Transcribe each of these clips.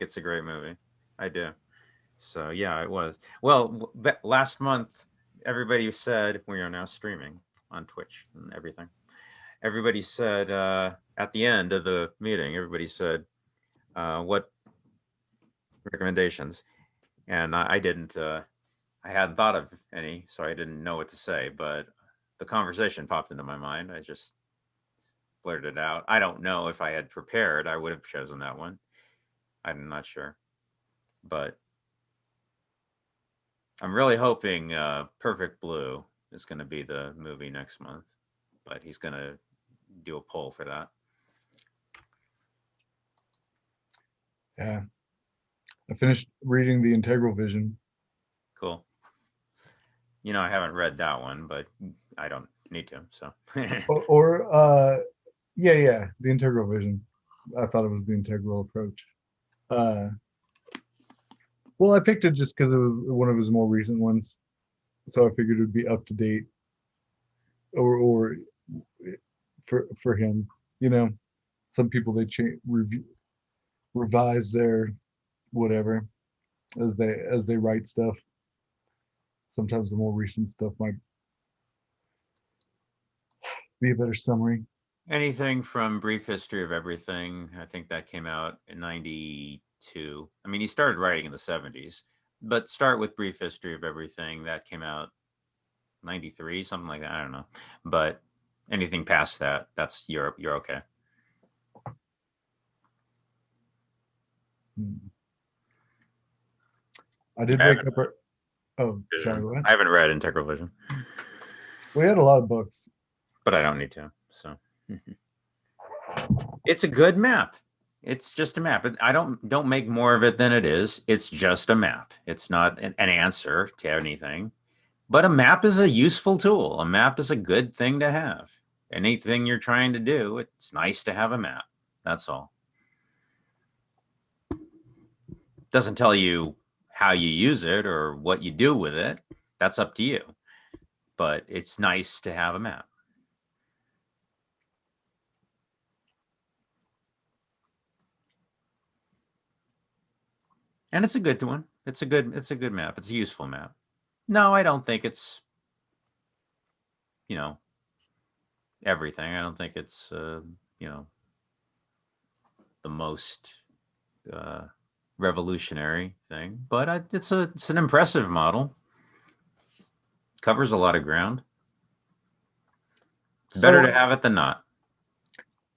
It's a great movie. I do. So yeah, it was. Well, last month, everybody said we are now streaming on Twitch and everything. Everybody said at the end of the meeting, everybody said what recommendations, and I didn't. I hadn't thought of any, so I didn't know what to say. But the conversation popped into my mind. I just blurted it out. I don't know if I had prepared, I would have chosen that one. I'm not sure, but I'm really hoping Perfect Blue is going to be the movie next month. But he's going to do a poll for that. Yeah, I finished reading The Integral Vision. Cool. I haven't read that one, but I don't need to. So Yeah, The Integral Vision. I thought it was The Integral Approach. Uh, well, I picked it just because it was one of his more recent ones, so I figured it would be up to date, or for him. You know, some people they revise their whatever as they write stuff. Sometimes the more recent stuff might be a better summary. anything from Brief History of Everything, I think that came out in 92. I mean, he started writing in the 70s, but start with Brief History of Everything. That came out 93, something like that. I don't know. But anything past that, that's you're okay. Hmm. I Yeah, did wake up. Oh, sorry, what? I haven't read Integral Vision, We had a lot of books. but I don't need to. So it's a good map. It's just a map. I don't make more of it than it is. It's just a map. It's not an answer to anything. But a map is a useful tool. A map is a good thing to have. Anything you're trying to do, it's nice to have a map. That's all. Doesn't tell you how you use it or what you do with it. That's up to you. But it's nice to have a map. And it's a good one. It's a good map. It's a useful map. No, I don't think it's, you know, everything. I don't think it's you know, the most uh revolutionary thing, but it's an impressive model. Covers a lot of ground. It's better to So, have it than not.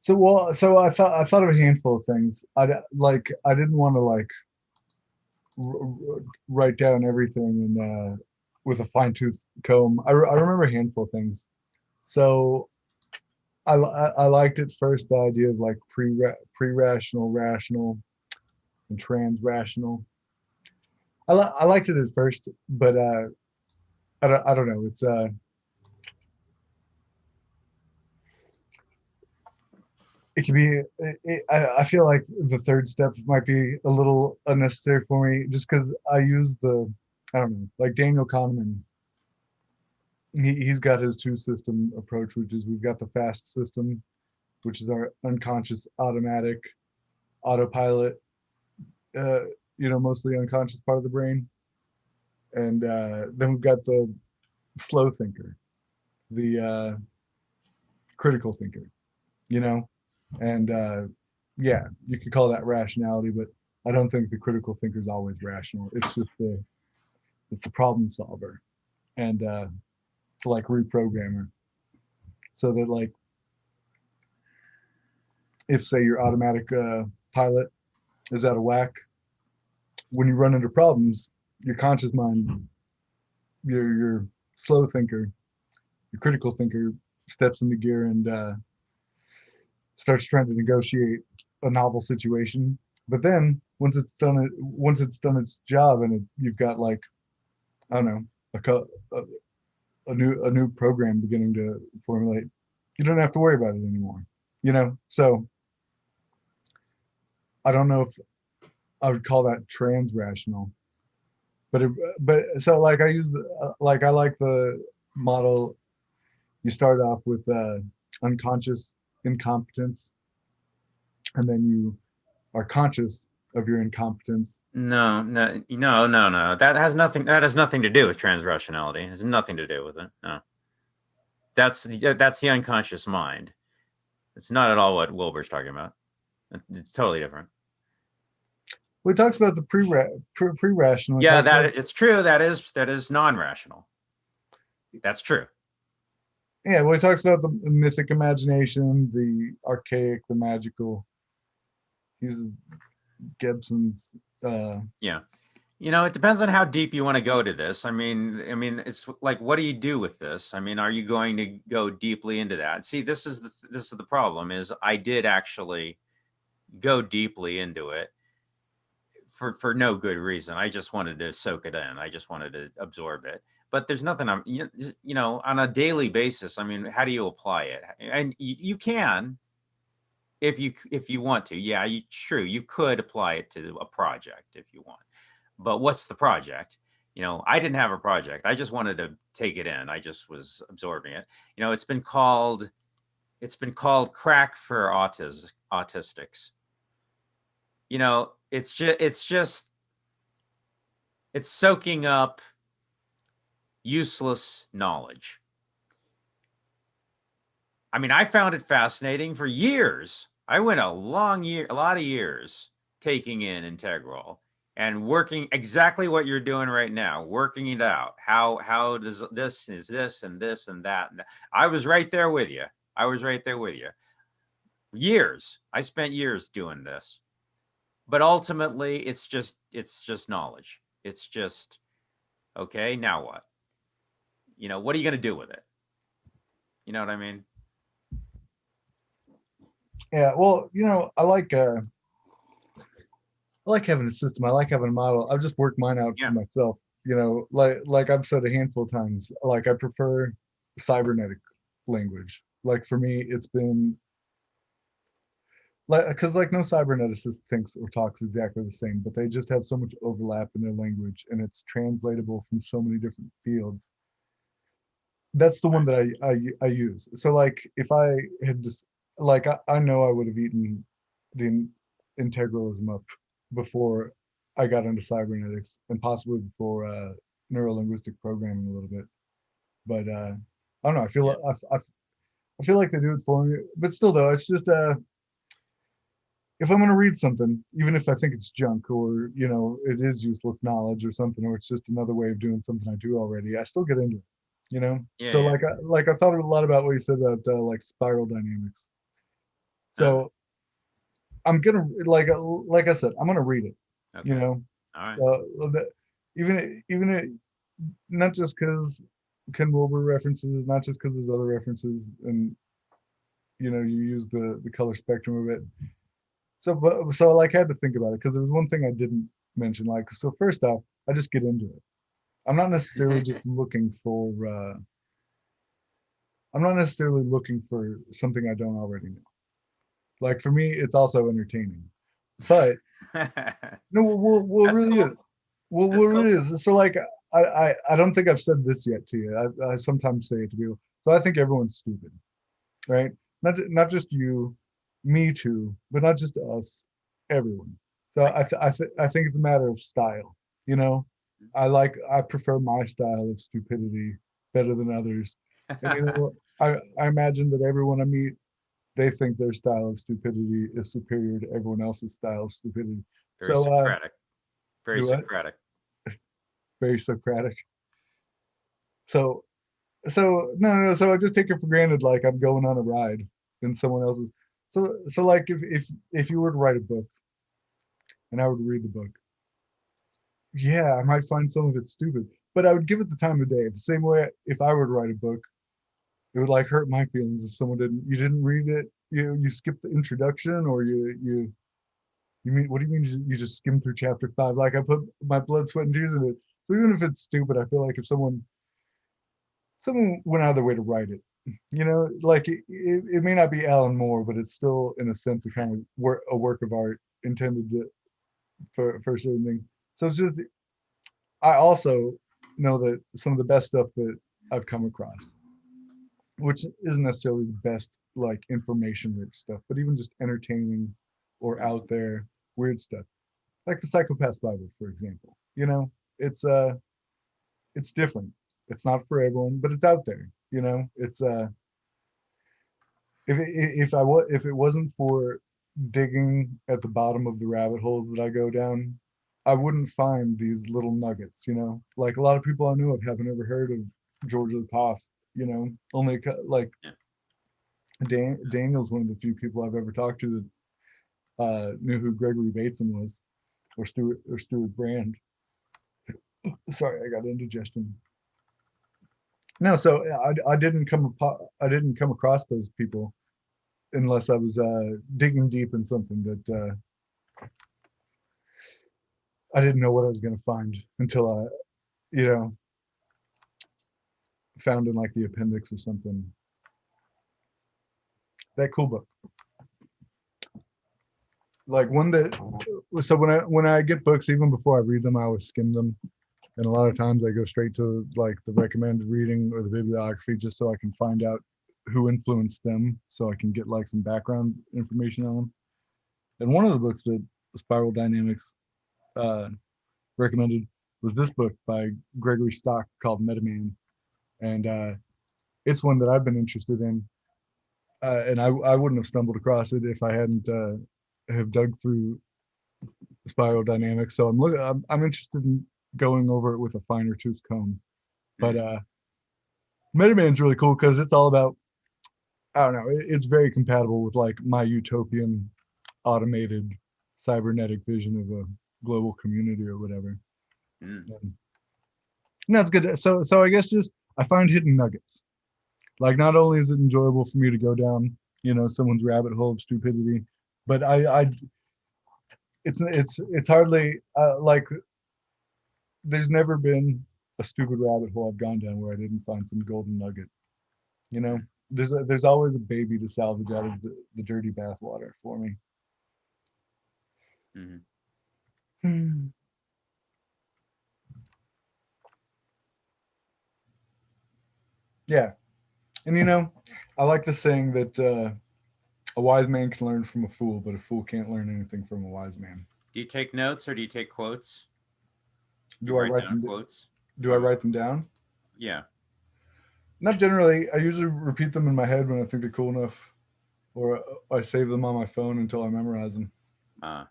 so I thought of a handful of things. I didn't want to like write down everything and with a fine tooth comb. I remember a handful of things. So I liked at first the idea of like pre-rational, rational, and trans-rational. I liked it at first, but I don't know. It can be. I feel like the third step might be a little unnecessary for me, just because I use the I don't know, like Daniel Kahneman. He's got his two system approach, which is we've got the fast system, which is our unconscious automatic autopilot, uh, mostly unconscious part of the brain, and then we've got the slow thinker, the critical thinker, you know, and yeah, you could call that rationality, but I don't think the critical thinker is always rational. It's the problem solver and like reprogrammer, so that like if say your automatic pilot is out of whack, when you run into problems, your conscious mind, your slow thinker, your critical thinker steps into gear and starts trying to negotiate a novel situation. But then once it's done its job, and you've got like I don't know a new program beginning to formulate, you don't have to worry about it anymore. So I don't know if I would call that trans rational, but so like I use like I like the model. You start off with unconscious incompetence, and then you are conscious of your incompetence. No, no, no, no, no. That has nothing. That has nothing to do with transrationality. It has nothing to do with it. No, that's the unconscious mind. It's not at all what Wilbur's talking about. It's totally different. Well, he talks about the pre-rational. He Yeah, talks about, that it's true. That is non-rational. That's true. yeah, well, he talks about the mythic imagination, the archaic, the magical. He uses Gibson's. Yeah. It depends on how deep you want to go to this. I mean, it's like, what do you do with this? I mean, are you going to go deeply into that? See, this is the problem. Is I did actually go deeply into it for no good reason. I just wanted to soak it in. I just wanted to absorb it. But there's nothing on a daily basis. I mean, how do you apply it? And you can, if you want to. Yeah, true. You could apply it to a project if you want. But what's the project? I didn't have a project. I just wanted to take it in. I just was absorbing it. It's been called crack for autistics. It's soaking up useless knowledge. I mean, I found it fascinating for years. I went a lot of years taking in integral and working exactly what you're doing right now, working it out. How does this is this and this and that? And I was right there with you. I was right there with you. Years. I spent years doing this. But ultimately it's just knowledge. It's just, okay, now what? What are you going to do with it? You know what I mean? Yeah, well, I like having a system. I like having a model. I've just worked mine out for Yeah. myself. Like I've said a handful of times, like I prefer cybernetic language. Like for me, it's been like because like no cyberneticist thinks or talks exactly the same, but they just have so much overlap in their language and it's translatable from so many different fields. That's the one that I use. So like if I had just like I know I would have eaten the integralism up before I got into cybernetics and possibly before neurolinguistic programming a little bit. But I don't know. Yeah. I feel like they do it for me. But still though, it's just if I'm gonna read something, even if I think it's junk or it is useless knowledge or something, or it's just another way of doing something I do already, I still get into it. Yeah. So Yeah. like I thought a lot about what you said about like spiral dynamics. Huh. So I'm gonna like I said, I'm gonna read it. You Okay. know, All right. so not just because Ken Wilber references, not just because there's other references, and you use the color spectrum of it. So I like had to think about it because there was one thing I didn't mention. Like so, first off, I just get into it. I'm not necessarily just looking for. I'm not necessarily looking for something I don't already know. Like for me, it's also entertaining. But no, what That's really is, cool. That's what cool. really is. So like, I don't think I've said this yet to you. I sometimes say it to people. So I think everyone's stupid, right? Not just you, me too, but not just us, everyone. So I got I think it's a matter of style. You know, I prefer my style of stupidity better than others. And you. I imagine that everyone I meet, they think their style of stupidity is superior to everyone else's style of stupidity. Very So Socratic. Very do what? Socratic. Very Socratic. So no, so I just take it for granted like I'm going on a ride in someone else's. So like if you were to write a book and I would read the book, yeah, I might find some of it stupid, but I would give it the time of day. The same way if I were to write a book, it would like hurt my feelings if someone didn't read it. You skipped the introduction or you mean what do you mean you just skimmed through chapter 5? Like I put my blood, sweat, and tears in it. So even if it's stupid, I feel like if someone went out of their way to write it, like it may not be Alan Moore, but it's still in a sense a kind of a work of art intended for a certain thing. So it's just I also know that some of the best stuff that I've come across, which isn't necessarily the best like information rich stuff, but even just entertaining or out there weird stuff. like the Psychopath's Bible, for example. It's it's different. It's not for everyone, but it's out there. It's if it wasn't for digging at the bottom of the rabbit holes that I go down, I wouldn't find these little nuggets. Like a lot of people I knew of haven't ever heard of George Lukoff. Only like Yeah. Daniel's one of the few people I've ever talked to that knew who Gregory Bateson was, or Stuart Brand. Sorry, I got indigestion. No, so I didn't come across those people unless I was digging deep in something that I didn't know what I was going to find until I, you know, found in like the appendix or something. That cool book, like one that. So when I get books, even before I read them, I always skim them, and a lot of times I go straight to like the recommended reading or the bibliography just so I can find out who influenced them, so I can get like some background information on them. And one of the books that Spiral Dynamics uh, recommended was this book by Gregory Stock called Metaman, and it's one that I've been interested in, and I wouldn't have stumbled across it if I hadn't have dug through Spiral Dynamics. So I'm interested in going over it with a finer tooth comb. But Mm. Metaman's really cool because it's all about, I don't know, it's very compatible with like my utopian automated cybernetic vision of a global community or whatever. Mm. And that's good. So I guess just I find hidden nuggets. Like not only is it enjoyable for me to go down, someone's rabbit hole of stupidity, but it's hardly like there's never been a stupid rabbit hole I've gone down where I didn't find some golden nugget. You know, Mm. there's always a baby to salvage out of the dirty bathwater for me. Mm. Hmm. Yeah, and I like the saying that a wise man can learn from a fool, but a fool can't learn anything from a wise man. Do you take notes or do you take quotes? Do you Do I write write down them? quotes Do I from? write them down? Yeah. Not generally. I usually repeat them in my head when I think they're cool enough, or I save them on my phone until I memorize them. Uh,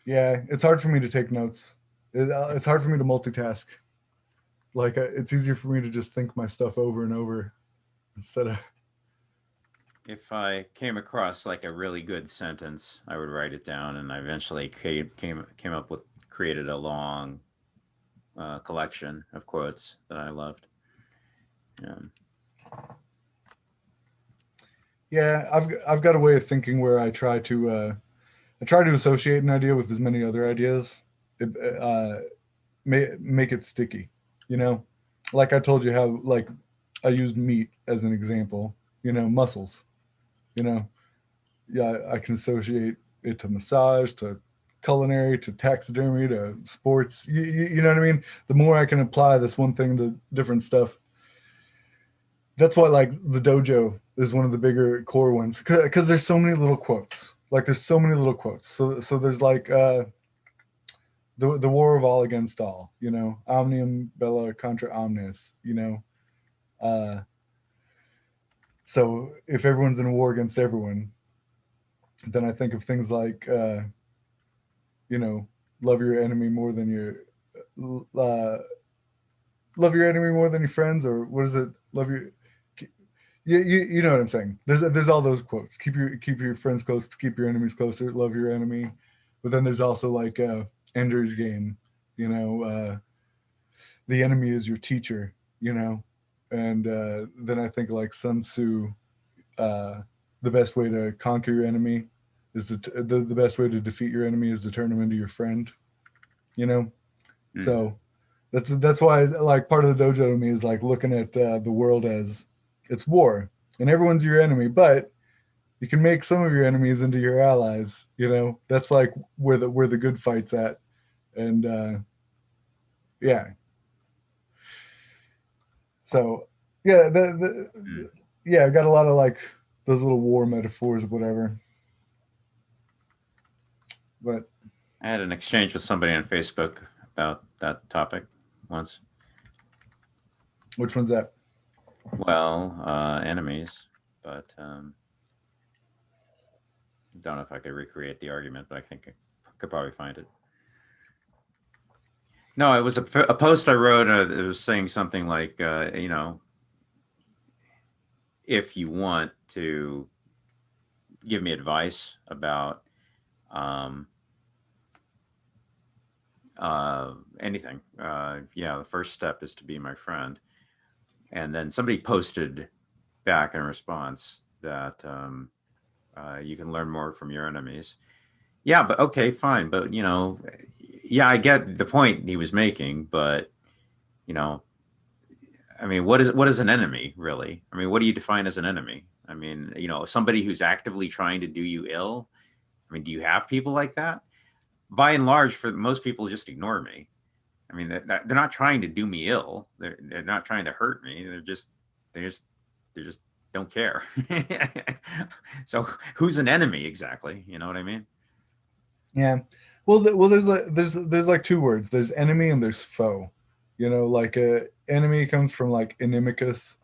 Yeah, it's hard for me to take notes. It's hard for me to multitask. Like it's easier for me to just think my stuff over and over instead of. if I came across like a really good sentence, I would write it down, and I eventually came up with created a long collection of quotes that I loved. Um, Yeah, I've got a way of thinking where I try to associate an idea with as many other ideas. It, make it sticky. You know, like I told you how like I used meat as an example. Muscles. You know, yeah, I can associate it to massage, to culinary, to taxidermy, to sports. You know what I mean? The more I can apply this one thing to different stuff, that's why like the dojo is one of the bigger core ones because there's so many little quotes. Like there's so many little quotes. So there's like the war of all against all. Omnium bella contra omnes. Uh, so if everyone's in a war against everyone, then I think of things like you know, love your enemy more than uh, love your enemy more than your friends, or what is it? Love your you know what I'm saying. There's all those quotes. Keep your friends close, keep your enemies closer, love your enemy. But then there's also like Ender's Game, the enemy is your teacher, and then I think like Sun Tzu, uh, the best way to conquer your enemy is the best way to defeat your enemy is to turn him into your friend, you know. mm, So that's why like part of the dojo to me is like looking at the world as it's war and everyone's your enemy, but you can make some of your enemies into your allies. That's like where the good fight's at, and yeah. So yeah, mm. yeah, I got a lot of like those little war metaphors, whatever. But I had an exchange with somebody on Facebook about that topic once. Which one's that? Well, enemies, but don't know if I could recreate the argument, but I think I could probably find it. No, it was a post I wrote. It was saying something like, if you want to give me advice about um, anything, yeah, the first step is to be my friend. And then somebody posted back in response that you can learn more from your enemies. Yeah, but okay, fine. But, yeah, I get the point he was making, but, you know, I mean, what is an enemy really? I mean, what do you define as an enemy? I mean, somebody who's actively trying to do you ill. I mean, do you have people like that? By and large, for most people, just ignore me. I mean, they're not trying to do me ill. They're not trying to hurt me. They just don't care. So who's an enemy exactly? You know what I mean? Yeah. Well, there's like two words. There's enemy and there's foe. You know, like enemy comes from like inimicus,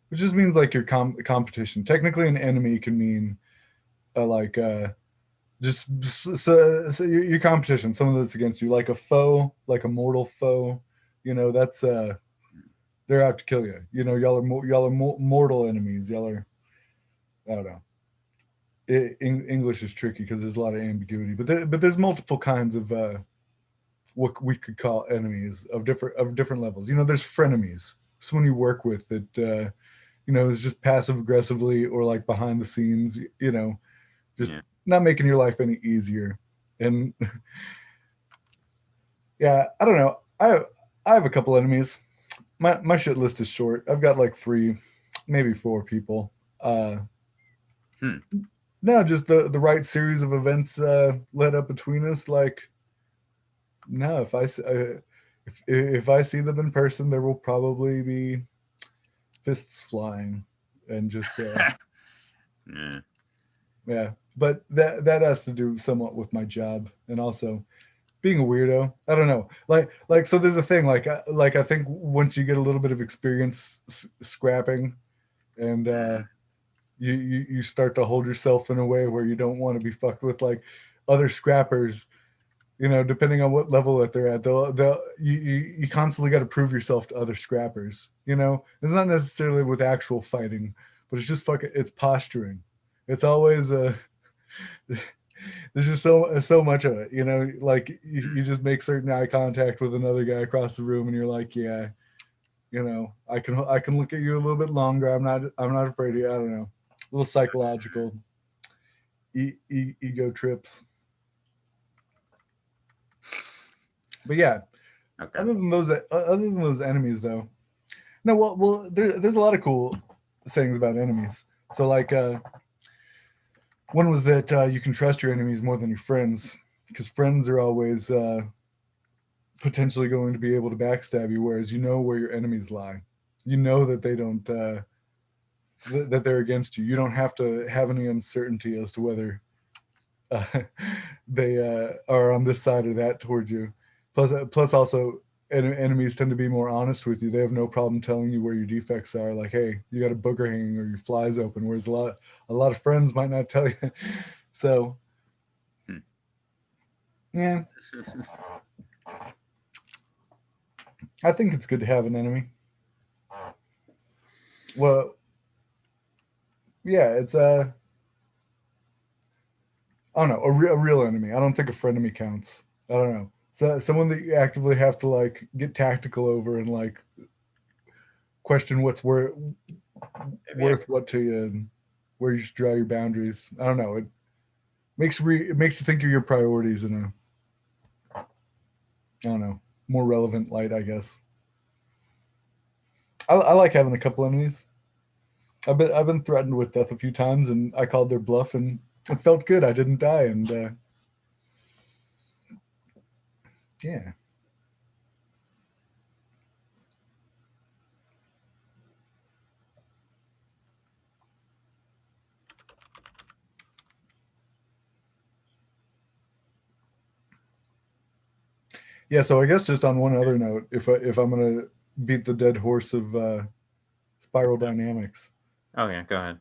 which just means like your competition. Technically, an enemy can mean like so your competition, someone that's against you, like a foe, like a mortal foe. You know, that's they're out to kill you. You know, y'all are mortal enemies. Y'all are, I don't know. English is tricky because there's a lot of ambiguity, but there's multiple kinds of what we could call enemies of different levels. You know, there's frenemies, someone you work with that is just passive aggressively or like behind the scenes. Just Yeah. not making your life any easier. And yeah, I don't know. I have a couple enemies. My shit list is short. I've got like three, maybe four people. Uh, Hmm. no, just the right series of events led up between us. Like, no, if I see them in person, there will probably be fists flying and just Yeah. yeah. But that has to do somewhat with my job and also being a weirdo. I don't know. Like so there's a thing like I think once you get a little bit of experience scrapping and you start to hold yourself in a way where you don't want to be fucked with like other scrappers. Depending on what level that they're at, you constantly got to prove yourself to other scrappers. It's not necessarily with actual fighting, but it's just fucking it's posturing. It's always there's just so much of it. Like you just make certain eye contact with another guy across the room, and you're like, yeah, I can look at you a little bit longer. I'm not afraid of you. I don't know, a little psychological ego trips. But yeah, Okay. other than those enemies though, no, there's a lot of cool sayings about enemies. So like one was that you can trust your enemies more than your friends because friends are always potentially going to be able to backstab you, whereas you know where your enemies lie. You know that they don't that they're against you. You don't have to have any uncertainty as to whether uh, they are on this side or that towards you. Plus also enemies tend to be more honest with you. They have no problem telling you where your defects are. Like, hey, you got a booger hanging or your fly's open. Whereas a lot of friends might not tell you. So Hmm. yeah, I think it's good to have an enemy. Well, yeah, it's I don't know, a real enemy. I don't think a frenemy counts. I don't know. So someone that you actively have to like get tactical over and like question what's Maybe worth what to you and where you should draw your boundaries. I don't know. It makes you think of your priorities in a I don't know more relevant light, I guess. I like having a couple enemies. I've been threatened with death a few times, and I called their bluff, and it felt good. I didn't die, and yeah. Yeah, so I guess just on one other note, if I'm gonna beat the dead horse of spiral dynamics, Oh yeah, go ahead.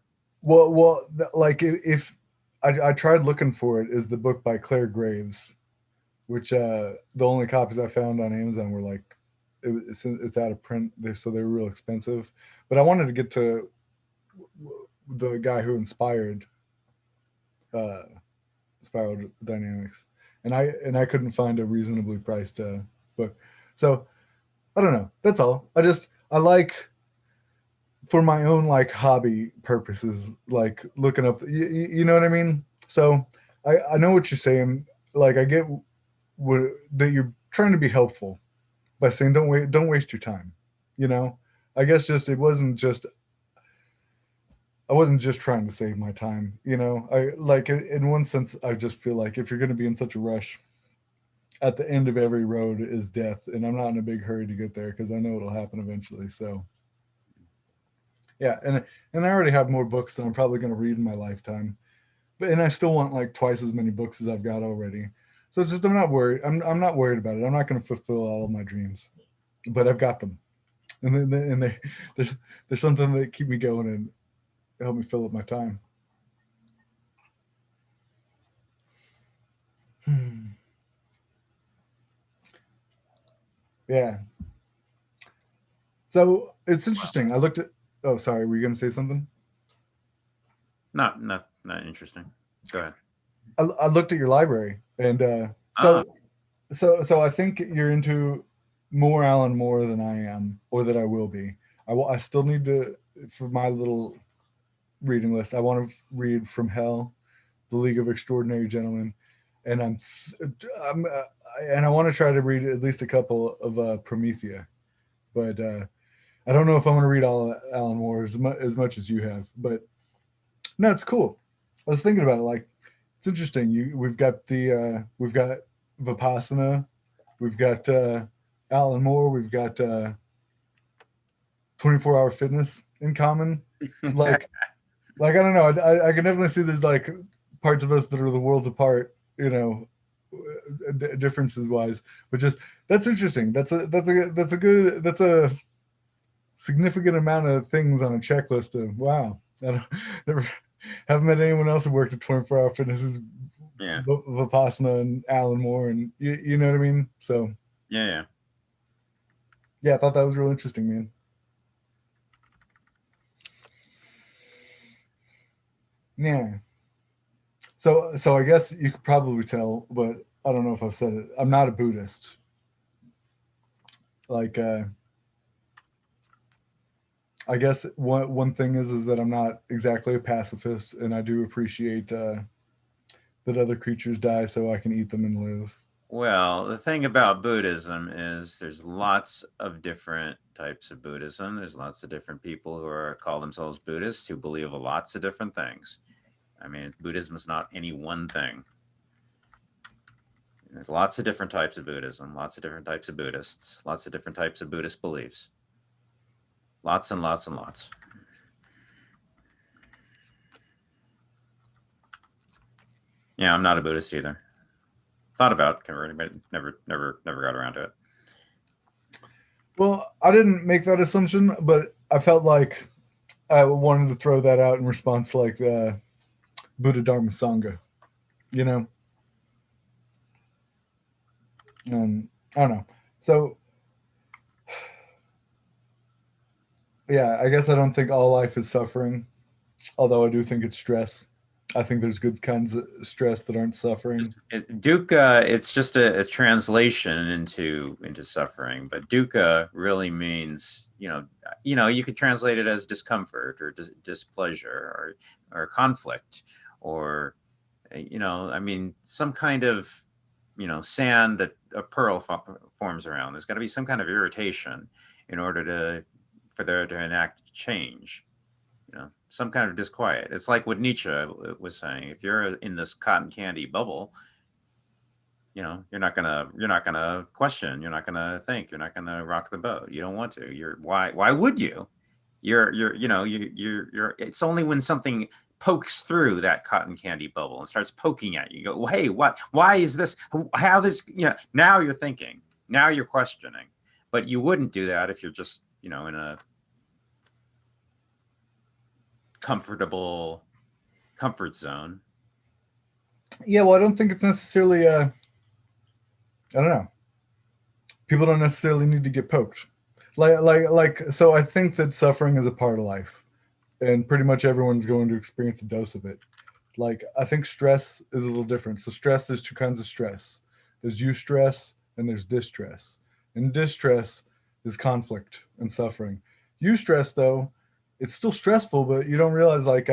like if I tried looking for it, is the book by Claire Graves, which the only copies I found on Amazon were like it's out of print, so they were real expensive. But I wanted to get to the guy who inspired uh, spiral dynamics, and I couldn't find a reasonably priced book. So I don't know. That's all. I like for my own like hobby purposes, like looking up. You know what I mean? So I know what you're saying. Like I get what that you're trying to be helpful by saying don't waste your time. You know, I guess just it wasn't just I wasn't just trying to save my time. You know, I like in one sense I just feel like if you're going to be in such a rush, at the end of every road is death, and I'm not in a big hurry to get there because I know it'll happen eventually. So yeah, and I already have more books than I'm probably going to read in my lifetime, but and I still want like twice as many books as I've got already. So it's just I'm not worried. I'm not worried about it. I'm not going to fulfill all of my dreams, but I've got them, and there's there's something that keep me going and help me fill up my time. Hmm. Yeah. So it's Wow. interesting. I looked at. Oh, sorry. Were you going to say something? Not interesting. Go ahead. I looked at your library, and Ah, so I think you're into more Alan Moore than I am, or that I will be. I still need to for my little reading list. I want to read From Hell, The League of Extraordinary Gentlemen, and I'm and I want to try to read at least a couple of Promethea, but I don't know if I'm going to read all of Alan Moore as much as you have. But no, it's cool. I was thinking about it. Like it's interesting. We've got Vipassana, we've got Alan Moore, we've got 24-hour fitness in common. Like I don't know. I can definitely see there's like parts of us that are the worlds apart. You know, differences wise, but just that's interesting. That's a significant amount of things on a checklist of wow. I don't, never haven't met anyone else who worked at 24-hour fitness who's yeah, Vipassana and Alan Moore, and you know what I mean. So yeah, yeah. yeah, I thought that was real interesting, man. Yeah. So I guess you could probably tell, but I don't know if I've said it. I'm not a Buddhist. Like I guess one thing is that I'm not exactly a pacifist, and I do appreciate that other creatures die so I can eat them and live. Well, the thing about Buddhism is there's lots of different types of Buddhism. There's lots of different people who are call themselves Buddhists who believe lots of different things. I mean, Buddhism is not any one thing. There's lots of different types of Buddhism, lots of different types of Buddhists, lots of different types of Buddhist beliefs. Lots and lots and lots. Yeah, I'm not a Buddhist either. Thought about converting, but never got around to it. Well, I didn't make that assumption, but I felt like I wanted to throw that out in response to like Buddha Dharma Sangha. You know, I don't know. So yeah, I guess I don't think all life is suffering, although I do think it's stress. I think there's good kinds of stress that aren't suffering. Dukkha, it's just a translation into suffering, but dukkha really means you could translate it as discomfort or displeasure or conflict or I mean some kind of sand that a pearl forms around. There's got to be some kind of irritation in order for there to enact change. Some kind of disquiet. It's like what Nietzsche was saying. If you're in this cotton candy bubble, you're not gonna question. You're not gonna think. You're not gonna rock the boat. You don't want to. Why would you? You're. It's only when something pokes through that cotton candy bubble and starts poking at you. You go, well, hey, what? Why is this? How this? Now you're thinking. Now you're questioning, but you wouldn't do that if you're just, in a comfortable comfort zone. Yeah, well, I don't think it's necessarily. I don't know. People don't necessarily need to get poked. So I think that suffering is a part of life, and pretty much everyone's going to experience a dose of it. Like I think stress is a little different. So stress, there's two kinds of stress. There's eustress and there's distress. And distress is conflict and suffering. Eustress though, it's still stressful, but you don't realize like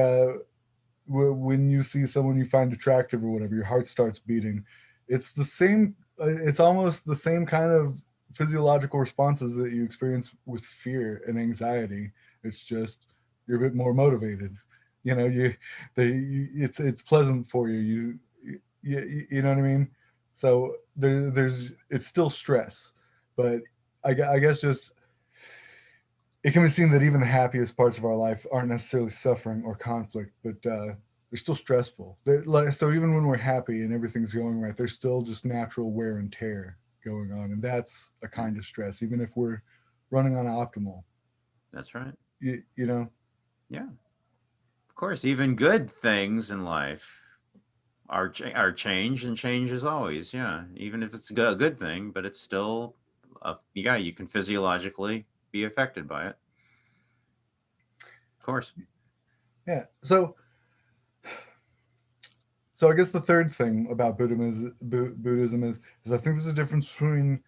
when you see someone you find attractive or whatever, your heart starts beating. It's the same. It's almost the same kind of physiological responses that you experience with fear and anxiety. It's just you're a bit more motivated. You know, it's pleasant for you. You know what I mean. So there's it's still stress, but I guess just it can be seen that even the happiest parts of our life aren't necessarily suffering or conflict, but they're still stressful. So even when we're happy and everything's going right, there's still just natural wear and tear going on, and that's a kind of stress, even if we're running on optimal. That's right. You know, Yeah. Of course, even good things in life are change, and change is always, yeah. Even if it's a good thing, but it's still, yeah, you can physiologically be affected by it. Of course. yeah. So I guess the third thing about Buddhism is I think there's a difference between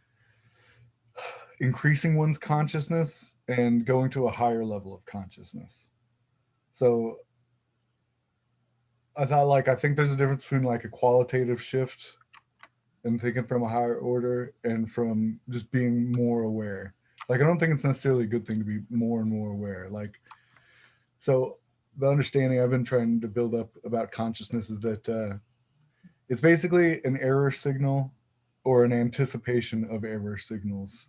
increasing one's consciousness and going to a higher level of consciousness. So I think there's a difference between like a qualitative shift and thinking from a higher order and from just being more aware. Like I don't think it's necessarily a good thing to be more and more aware. Like so the understanding I've been trying to build up about consciousness is that it's basically an error signal or an anticipation of error signals.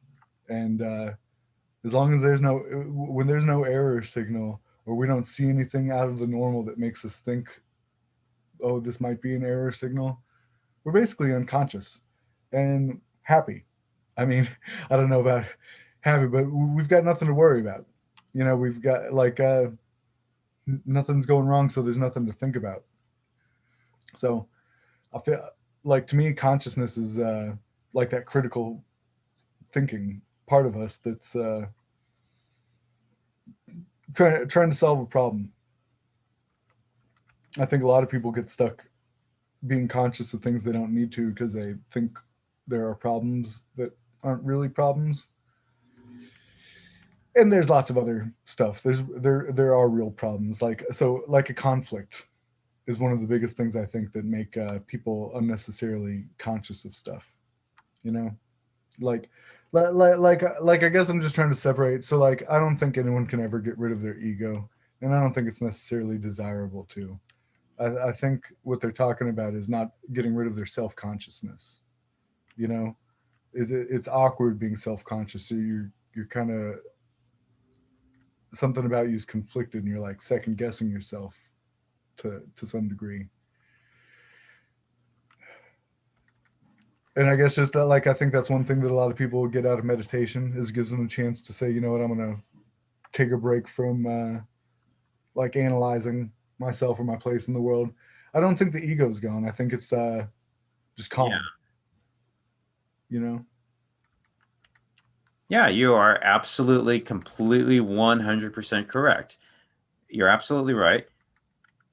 And as long as when there's no error signal or we don't see anything out of the normal that makes us think, oh, this might be an error signal, we're basically unconscious and happy. I mean, I don't know about happy, but we've got nothing to worry about. You know, we've got like nothing's going wrong, so there's nothing to think about. So I feel like to me, consciousness is like that critical thinking part of us that's trying to solve a problem. I think a lot of people get stuck being conscious of things they don't need to because they think there are problems that aren't really problems. And there's lots of other stuff. There are real problems like a conflict is one of the biggest things I think that make people unnecessarily conscious of stuff. You know, like like I guess I'm just trying to separate. So like I don't think anyone can ever get rid of their ego, and I don't think it's necessarily desirable to. I think what they're talking about is not getting rid of their self consciousness. You know, it's awkward being self conscious. So you're kind of something about you is conflicted, and you're like second guessing yourself to some degree. And I guess just that, like, I think that's one thing that a lot of people get out of meditation is gives them a chance to say, you know what, I'm gonna take a break from like analyzing myself or my place in the world. I don't think the ego's gone. I think it's just Yeah. calm. You know. Yeah, you are absolutely, completely, 100% correct. You're absolutely right.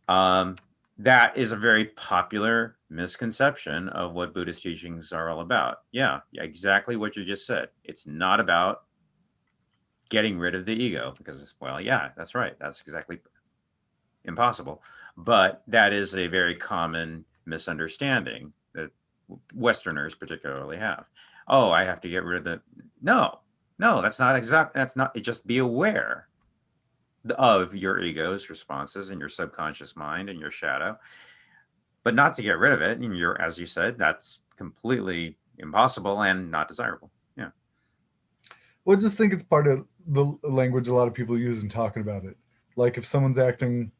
Um, that is a very popular misconception of what Buddhist teachings are all about. Yeah, exactly what you just said. It's not about getting rid of the ego because, well, yeah, that's right. That's exactly impossible. But that is a very common misunderstanding that Westerners particularly have. Oh, I have to get rid of the. No, no, that's not exact. That's not. Just be aware of your ego's responses and your subconscious mind and your shadow, but not to get rid of it. And you're, as you said, that's completely impossible and not desirable. Yeah. Well, just think it's part of the language a lot of people use in talking about it. Like if someone's acting,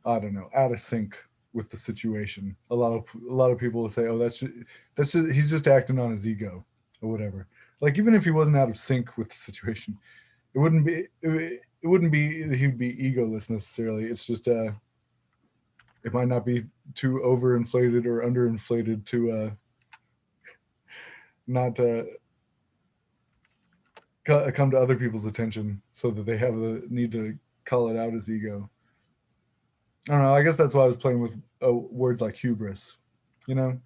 I don't know, out of sync with the situation, a lot of people will say, "Oh, that's just, he's just acting on his ego," or whatever. Like even if he wasn't out of sync with the situation, it wouldn't be that he'd be egoless necessarily. It's just it might not be too overinflated or underinflated to not come to other people's attention so that they have the need to call it out as ego. I don't know. I guess that's why I was playing with words like hubris. You know?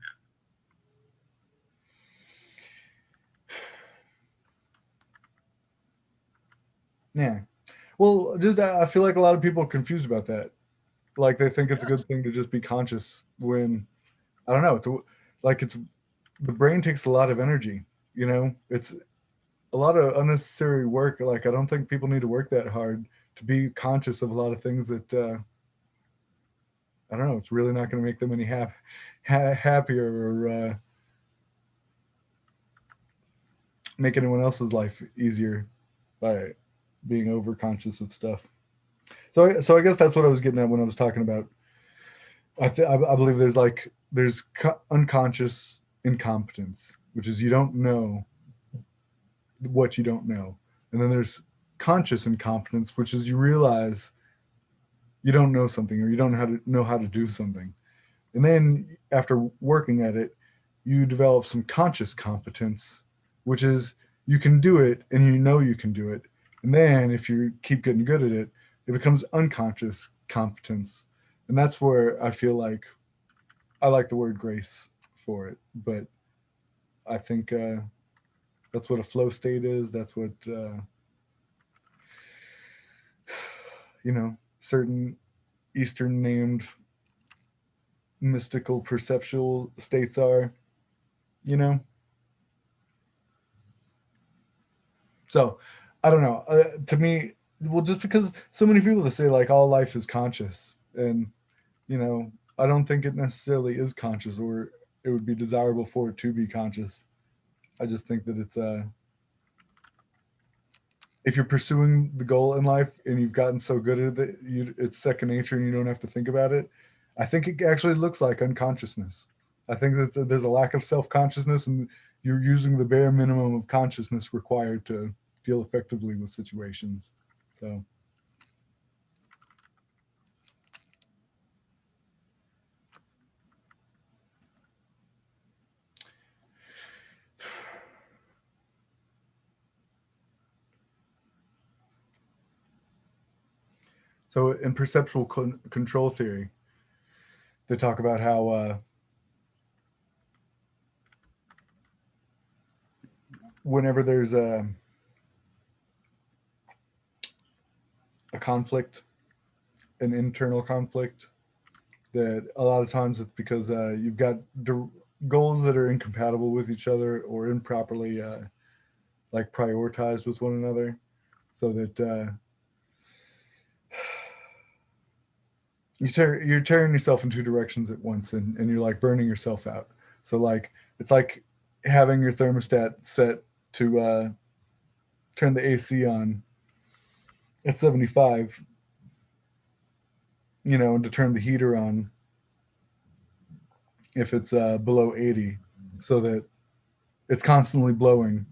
Yeah. Well, just I feel like a lot of people are confused about that. Like they think it's a good thing to just be conscious when I don't know. It's the brain takes a lot of energy. You know, it's a lot of unnecessary work. Like I don't think people need to work that hard to be conscious of a lot of things that I don't know. It's really not going to make them any happier or make anyone else's life easier by being over conscious of stuff. So I guess that's what I was getting at when I was talking about. I believe there's unconscious incompetence, which is you don't know what you don't know, and then there's conscious incompetence, which is you realize you don't know something or you don't know how to do something, and then after working at it, you develop some conscious competence, which is you can do it and you know you can do it, and then if you keep getting good at it, it becomes unconscious competence, and that's where I feel like I like the word grace for it, but I think that's what a flow state is. That's what certain Eastern named mystical perceptual states are. You know, so I don't know. To me, well, just because so many people to say like all life is conscious, and you know, I don't think it necessarily is conscious, or it would be desirable for it to be conscious. I just think that it's if you're pursuing the goal in life and you've gotten so good at it, it's second nature and you don't have to think about it. I think it actually looks like unconsciousness. I think that there's a lack of self consciousness and you're using the bare minimum of consciousness required to deal effectively with situations. So, so in perceptual control theory, they talk about how whenever there's a conflict, an internal conflict, that a lot of times it's because you've got goals that are incompatible with each other or improperly like prioritized with one another, so that you're tearing yourself in two directions at once, and you're like burning yourself out. So like it's like having your thermostat set to turn the AC on at 75, and to turn the heater on if it's below 80, so that it's constantly blowing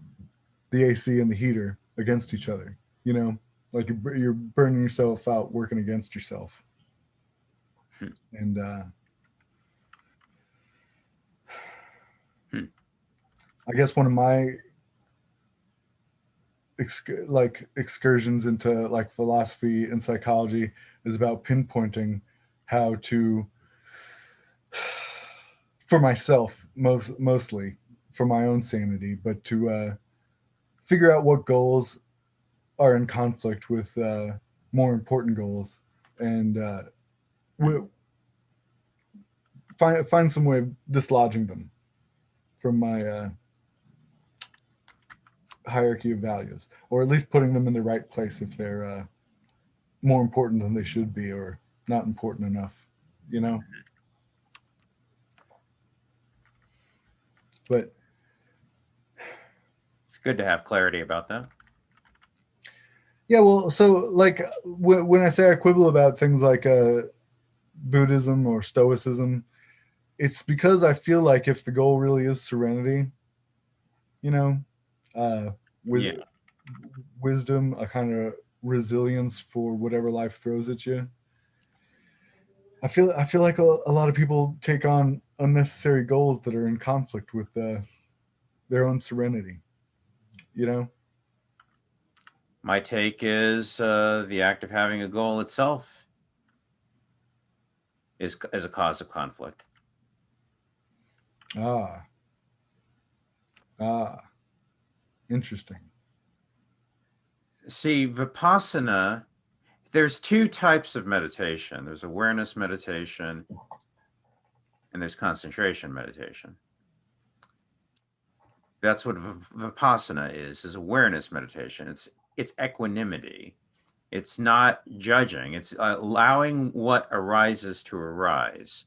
the AC and the heater against each other. You know, like you're burning yourself out working against yourself. Hmm. And Hmm. I guess one of my excursions into like philosophy and psychology is about pinpointing how to, for myself, mostly for my own sanity, but to figure out what goals are in conflict with more important goals, and find some way of dislodging them from my hierarchy of values, or at least putting them in the right place if they're more important than they should be, or not important enough. You know, but It's good to have clarity about that. yeah, well, so like when I say I quibble about things like Buddhism or Stoicism, it's because I feel like if the goal really is serenity, you know, uh, with Yeah. wisdom, a kind of resilience for whatever life throws at you. I feel like a lot of people take on unnecessary goals that are in conflict with their own serenity. You know, My take is the act of having a goal itself is a cause of conflict. ah, ah, interesting. See, Vipassana, there's two types of meditation. There's awareness meditation and there's concentration meditation. That's what Vipassana is awareness meditation. It's equanimity. It's not judging. It's allowing what arises to arise,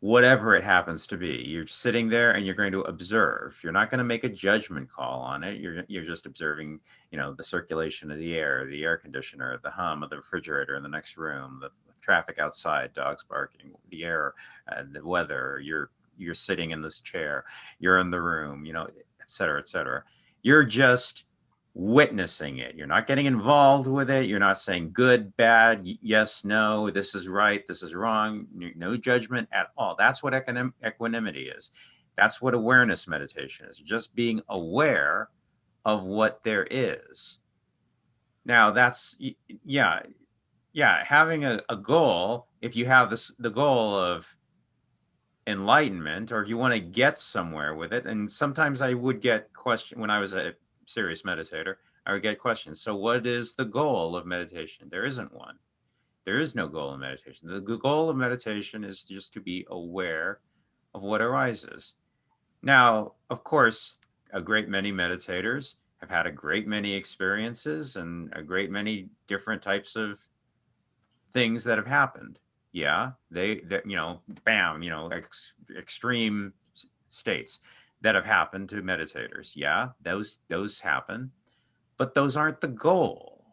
whatever it happens to be. You're sitting there and you're going to observe. You're not going to make a judgment call on it. You're just observing, the circulation of the air conditioner, the hum of the refrigerator in the next room, the traffic outside, dogs barking, the air, the weather. You're sitting in this chair. You're in the room, et cetera, et cetera. You're just witnessing it. You're not getting involved with it. You're not saying good, bad, yes, no, this is right, this is wrong. No judgment at all. That's what equanimity is. That's what awareness meditation is. Just being aware of what there is. Now, that's, yeah, yeah, having a goal, if you have the goal of enlightenment, or if you want to get somewhere with it, and sometimes I would get question when I was a serious meditator, I would get questions. So what is the goal of meditation? There isn't one. There is no goal in meditation. The goal of meditation is just to be aware of what arises. Now, of course, a great many meditators have had a great many experiences and a great many different types of things that have happened. Yeah, bam, extreme states that have happened to meditators. Yeah, those happen, but those aren't the goal.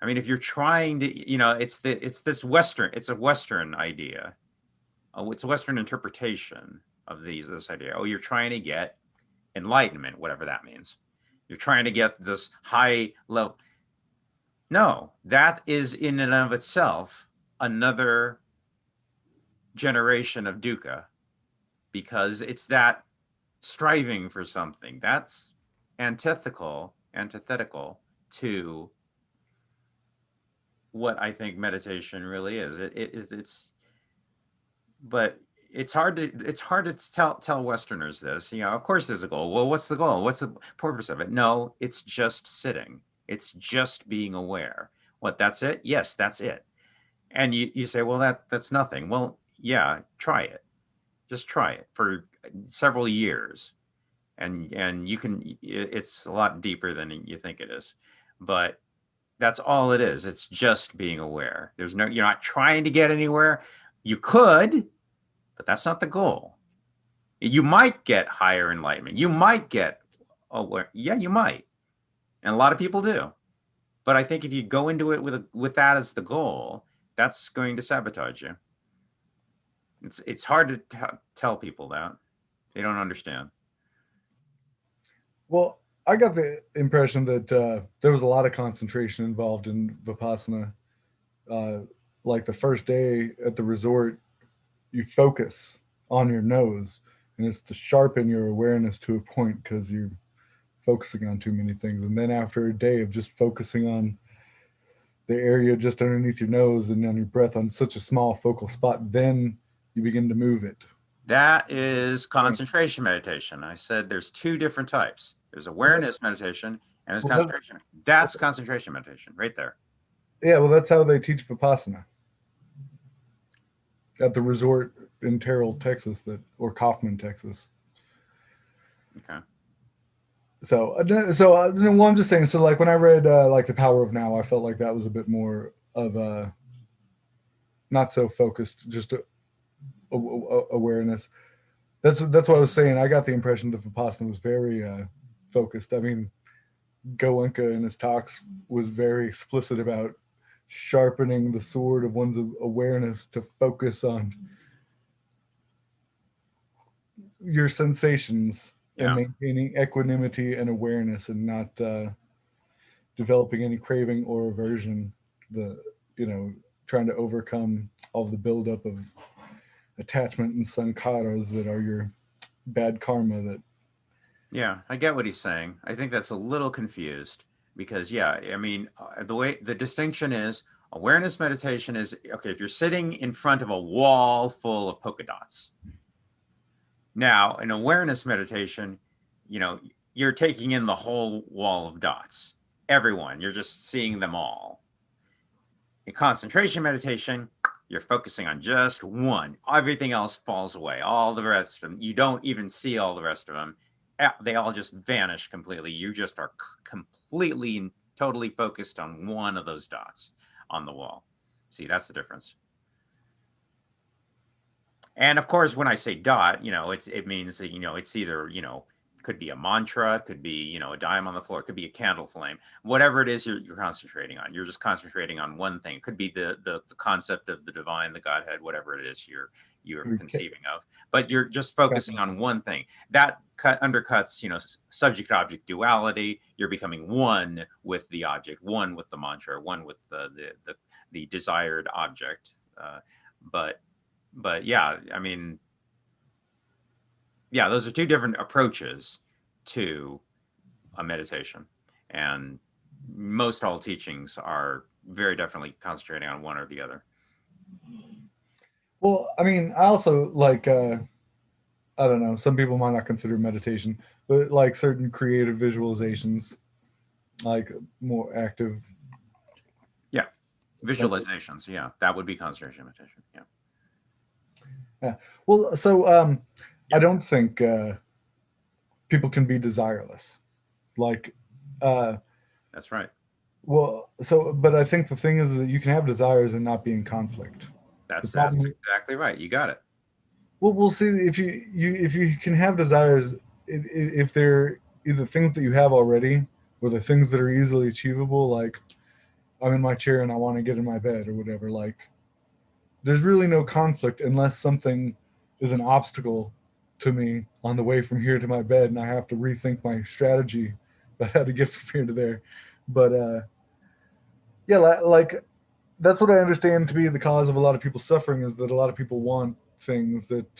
I mean, if you're trying to, it's a Western idea. It's a Western interpretation of this idea. Oh, you're trying to get enlightenment, whatever that means. You're trying to get this high level. No, that is in and of itself another generation of dukkha, because it's that striving for something that's antithetical to what I think meditation really is. But it's hard to tell Westerners this. Of course there's a goal. Well, what's the goal? What's the purpose of it? No, it's just sitting. It's just being aware. What, that's it? Yes, that's it. And you say, well, that's nothing. Well, yeah, try it. Just try it for several years, and you can. It's a lot deeper than you think it is, but that's all it is. It's just being aware. You're not trying to get anywhere. You could, but that's not the goal. You might get higher enlightenment. You might get aware. Yeah, you might, and a lot of people do. But I think if you go into it with that as the goal, that's going to sabotage you. It's hard to tell people that. They don't understand. Well, I got the impression that there was a lot of concentration involved in Vipassana. Uh, like the first day at the resort, you focus on your nose, and it's to sharpen your awareness to a point because you're focusing on too many things. And then after a day of just focusing on the area just underneath your nose and on your breath on such a small focal spot, then you begin to move it. That is concentration meditation. I said there's two different types. There's Well, awareness meditation and there's well, concentration. That's concentration meditation right there. yeah, well, that's how they teach Vipassana at the resort in Terrell, Texas, or Kaufman, Texas. Okay. Well, I'm just saying. So, like when I read like The Power of Now, I felt like that was a bit more of a not so focused, just awareness. That's what I was saying. I got the impression that Vipassana was very focused. I mean, Goenka in his talks was very explicit about sharpening the sword of one's awareness to focus on your sensations and Yeah. maintaining equanimity and awareness, and not developing any craving or aversion. The you know Trying to overcome all the buildup of attachment and sankharas that are your bad karma. That Yeah, I get what he's saying. I think that's a little confused because, yeah, I mean, the way the distinction is awareness meditation is okay, if you're sitting in front of a wall full of polka dots. Now, in awareness meditation, you know, you're taking in the whole wall of dots, everyone, you're just seeing them all. In concentration meditation, you're focusing on just one. Everything else falls away. All the rest of them, you don't even see all the rest of them. They all just vanish completely. You just are completely and totally focused on one of those dots on the wall. See, that's the difference. And of course, when I say dot, it means that it's either could be a mantra, could be a dime on the floor, it could be a candle flame, whatever it is you're concentrating on. You're just concentrating on one thing. It could be the concept of the divine, the Godhead, whatever it is you're conceiving of. But you're just focusing on one thing. That undercuts subject object duality. You're becoming one with the object, one with the mantra, one with the desired object. But but yeah, I mean, yeah, those are two different approaches to a meditation. And most all teachings are very definitely concentrating on one or the other. Well, I mean, I also like I don't know. Some people might not consider meditation, but like certain creative visualizations, like more active. Yeah. Visualizations. Yeah. That would be concentration meditation. Yeah. Yeah. Well, so I Yeah. don't think people can be desireless. Like, uh, That's right. but I think the thing is that you can have desires and not be in conflict. The That's problem, exactly right. You got it. well, we'll see if you can have desires if they're either things that you have already or the things that are easily achievable. Like, I'm in my chair and I want to get in my bed or whatever. Like, there's really no conflict unless something is an obstacle to me on the way from here to my bed, and I have to rethink my strategy about how to get from here to there. But yeah, like that's what I understand to be the cause of a lot of people's suffering, is that a lot of people want things that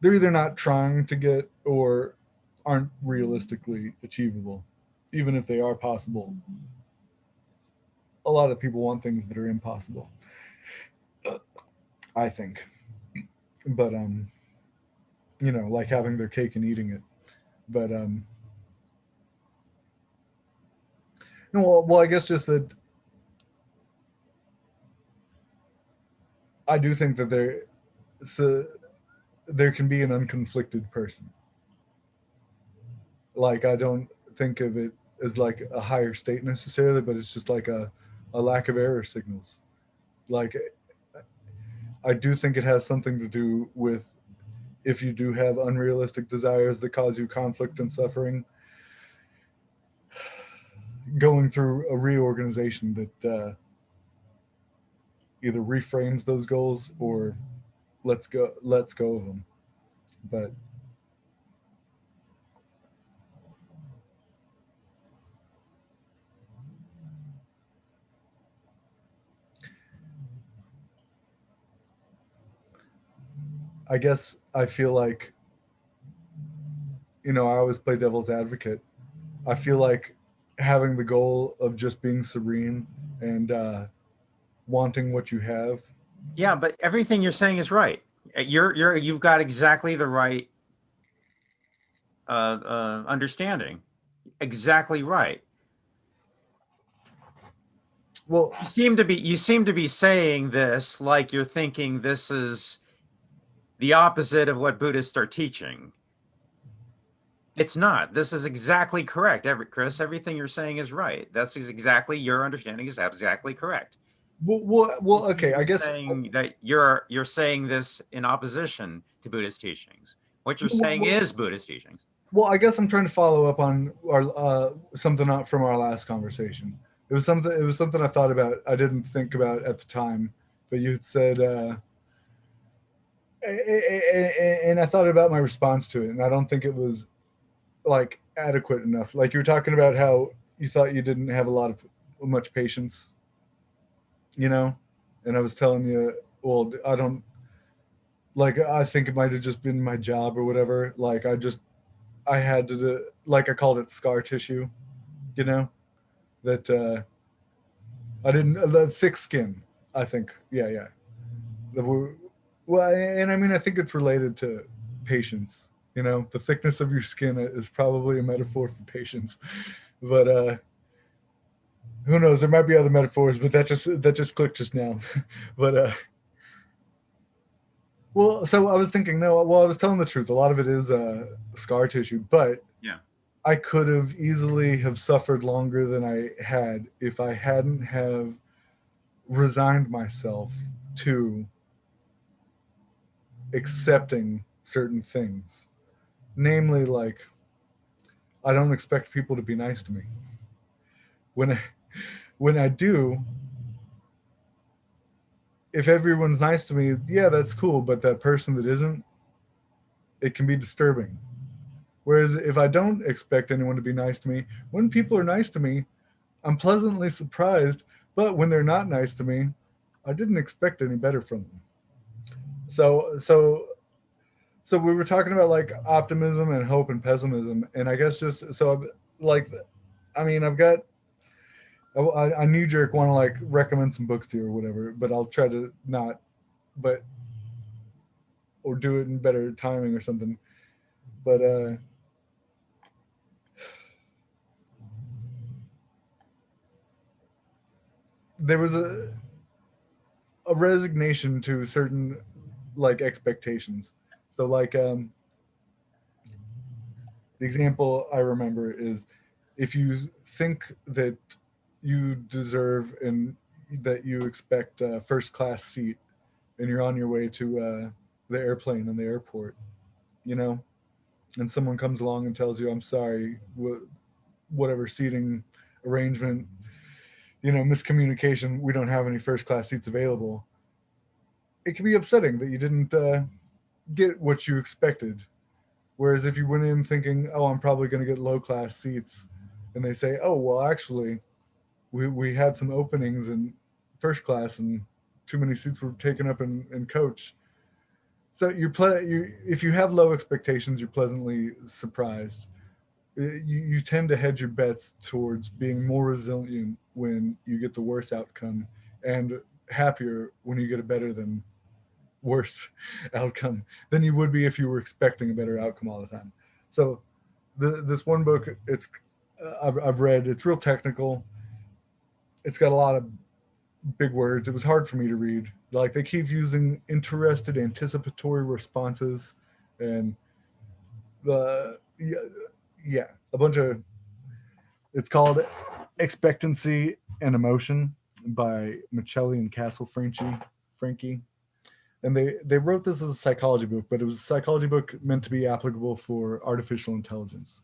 they're either not trying to get or aren't realistically achievable, even if they are possible. A lot of people want things that are impossible, I think. But like having their cake and eating it. But no, well, I guess just that I do think that so there can be an unconflicted person. Like, I don't think of it as like a higher state necessarily, but it's just like a lack of error signals. Like, I do think it has something to do with, if you do have unrealistic desires that cause you conflict and suffering, going through a reorganization that either reframes those goals or lets go of them. But I guess I feel like, I always play devil's advocate. I feel like having the goal of just being serene and wanting what you have. Yeah, but everything you're saying is right. You've got exactly the right understanding. Exactly right. Well, You seem to be saying this like you're thinking this is the opposite of what Buddhists are teaching. It's not. This is exactly correct. Chris, everything you're saying is right. That's exactly your understanding is exactly correct. You seem okay. to I be guess. saying that you're saying this in opposition to Buddhist teachings. What you're saying Well, is Buddhist teachings. I guess I'm trying to follow up on our something out from our last conversation. It was something I thought about. I didn't think about at the time, but you had said, and I thought about my response to it, and I don't think it was like adequate enough. Like you were talking about how you thought you didn't have a lot of much patience, you know, and I was telling you, well, I don't like. I think it might have just been my job or whatever. Like I had to do, like I called it scar tissue, you know, that I didn't the thick skin. I think, yeah, yeah. The, well, and I mean, I think it's related to patience. You know, the thickness of your skin is probably a metaphor for patience. But who knows? There might be other metaphors, but that just clicked just now. But well, so I was thinking, no, well, I was telling the truth. A lot of it is scar tissue, but Yeah. I could have easily have suffered longer than I had if I hadn't have resigned myself to accepting certain things. Namely, like I don't expect people to be nice to me. When I, when I do, if everyone's nice to me, yeah, that's cool. But that person that isn't, it can be disturbing. Whereas if I don't expect anyone to be nice to me, when people are nice to me, I'm pleasantly surprised. But when they're not nice to me, I didn't expect any better from them. So we were talking about like optimism and hope and pessimism, and I guess just so like, I mean, I've got I knee jerk want to like recommend some books to you or whatever, but I'll try to not, but or do it in better timing or something. But there was a resignation to certain like expectations. So like the example I remember is if you think that you deserve and that you expect a first class seat and you're on your way to the airplane in the airport, you know, and someone comes along and tells you, I'm sorry, whatever seating arrangement, you know, miscommunication, we don't have any first class seats available. It can be upsetting that you didn't get what you expected. Whereas if you went in thinking, oh, I'm probably going to get low class seats, and they say, oh, well, actually, we had some openings in first class and too many seats were taken up in coach. So if you have low expectations, you're pleasantly surprised. You tend to hedge your bets towards being more resilient when you get the worst outcome and happier when you get a better than worse outcome than you would be if you were expecting a better outcome all the time. So this one book, I've read. It's real technical. It's got a lot of big words. It was hard for me to read. Like they keep using interested anticipatory responses and the yeah, a bunch of. It's called Expectancy and Emotion by Michelli and Castle Frankie. And they wrote this as a psychology book, but it was a psychology book meant to be applicable for artificial intelligence.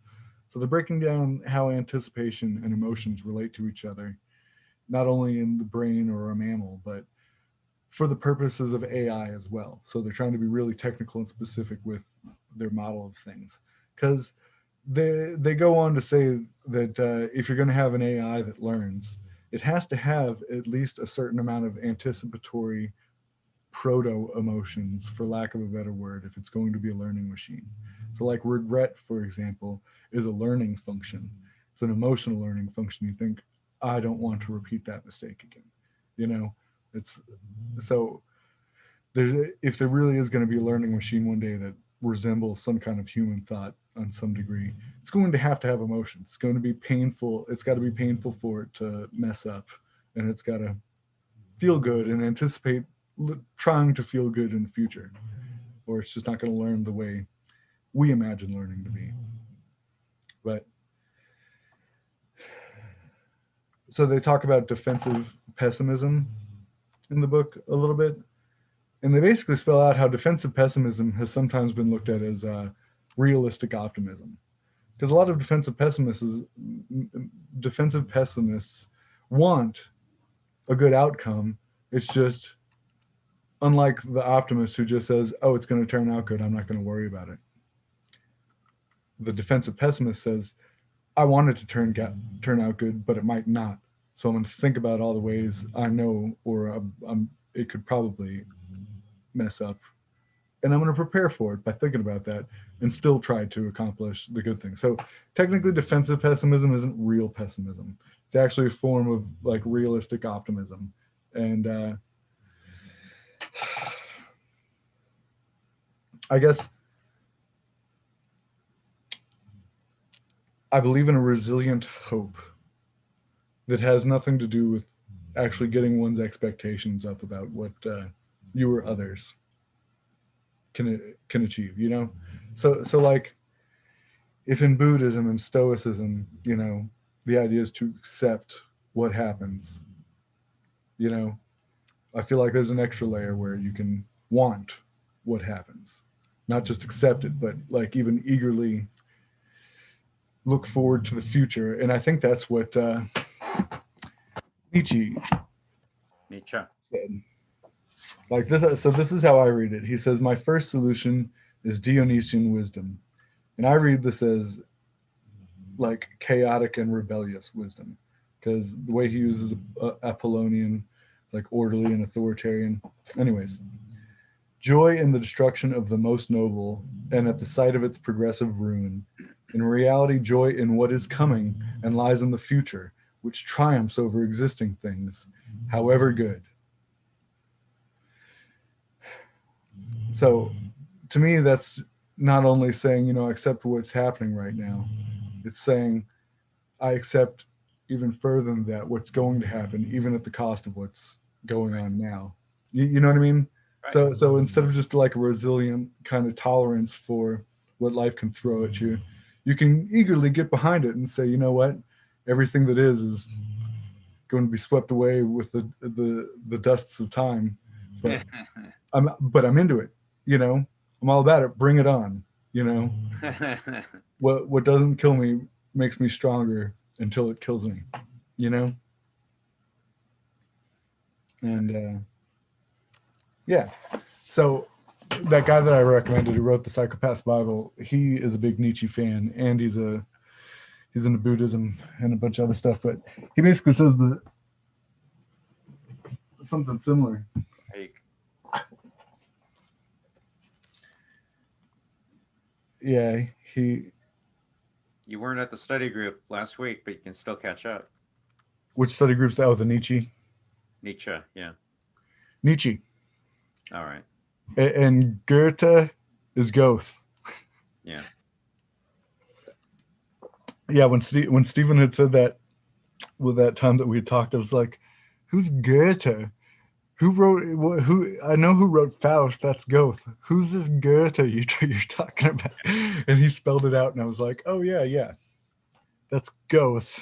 So they're breaking down how anticipation and emotions relate to each other, not only in the brain or a mammal, but for the purposes of AI as well. So they're trying to be really technical and specific with their model of things, because they go on to say that if you're going to have an AI that learns, it has to have at least a certain amount of anticipatory proto emotions, for lack of a better word, if it's going to be a learning machine. So, like regret, for example, is a learning function. It's an emotional learning function. You think, I don't want to repeat that mistake again. You know, it's so if there really is going to be a learning machine one day that resembles some kind of human thought on some degree, it's going to have emotions. It's going to be painful. It's got to be painful for it to mess up, and it's got to feel good and anticipate trying to feel good in the future, or it's just not going to learn the way we imagine learning to be. But so they talk about defensive pessimism in the book a little bit, and they basically spell out how defensive pessimism has sometimes been looked at as realistic optimism. Because a lot of defensive pessimists want a good outcome. It's just unlike the optimist who just says, "Oh, it's going to turn out good. I'm not going to worry about it." the defensive pessimist says, I want it to turn out good, but it might not. So I'm going to think about all the ways I know, or it could probably mess up, and I'm going to prepare for it by thinking about that, and still try to accomplish the good thing. So technically, defensive pessimism isn't real pessimism. It's actually a form of like realistic optimism, and I guess I believe in a resilient hope that has nothing to do with actually getting one's expectations up about what you or others can achieve. So like if in Buddhism and Stoicism, the idea is to accept what happens. You know, I feel like there's an extra layer where you can want what happens, not just accept it, but like even eagerly look forward to the future. And I think that's what Nietzsche Nietzsche. said. Like this, so this is how I read it. He says, "My first solution is Dionysian wisdom," and I read this as like chaotic and rebellious wisdom, because the way he uses Apollonian, like orderly and authoritarian. Anyways, joy in the destruction of the most noble, and at the sight of its progressive ruin. In reality, joy in what is coming and lies in the future, which triumphs over existing things, however good. So to me, that's not only saying, accept what's happening right now, it's saying, I accept even further than that what's going to happen, even at the cost of what's going on now. You know what I mean? Right. So instead of just like a resilient kind of tolerance for what life can throw at you, you can eagerly get behind it and say, you know what, everything that is going to be swept away with the dusts of time, but I'm into it. I'm all about it. Bring it on. You know, what doesn't kill me makes me stronger until it kills me. You know, and yeah. So that guy that I recommended who wrote the Psychopath's Bible, he is a big Nietzsche fan, and he's into Buddhism and a bunch of other stuff. But he basically says something similar. Hey, Yeah, he. you weren't at the study group last week, but you can still catch up. Which study groups? Oh, the Nietzsche. Nietzsche. Yeah. Nietzsche. All right. And Goethe is Goth. Yeah. Yeah, when Stephen had said that with that time that we had talked, I was like, "Who's Goethe? Who wrote who? I know who wrote Faust. That's Goethe. Who's this Goethe you're talking about?" And he spelled it out, and I was like, "Oh yeah, yeah, that's Goethe."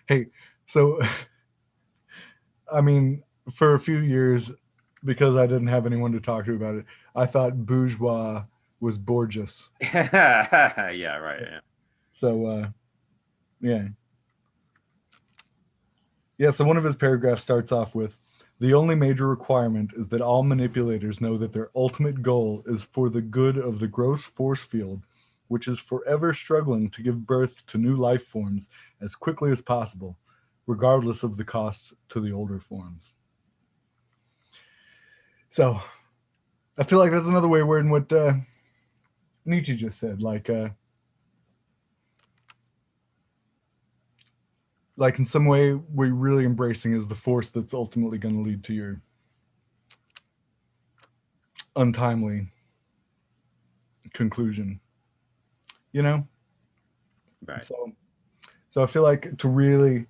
Hey, so I mean, for a few years, because I didn't have anyone to talk to about it, I thought bourgeois was Borges. Yeah. Right. Yeah. So yeah, yeah. So one of his paragraphs starts off with, "The only major requirement is that all manipulators know that their ultimate goal is for the good of the gross force field, which is forever struggling to give birth to new life forms as quickly as possible, regardless of the costs to the older forms." So I feel like that's another way of wording what Nietzsche just said. Like in some way, we're really embracing is the force that's ultimately going to lead to your untimely conclusion. You know, Right. so so I feel like to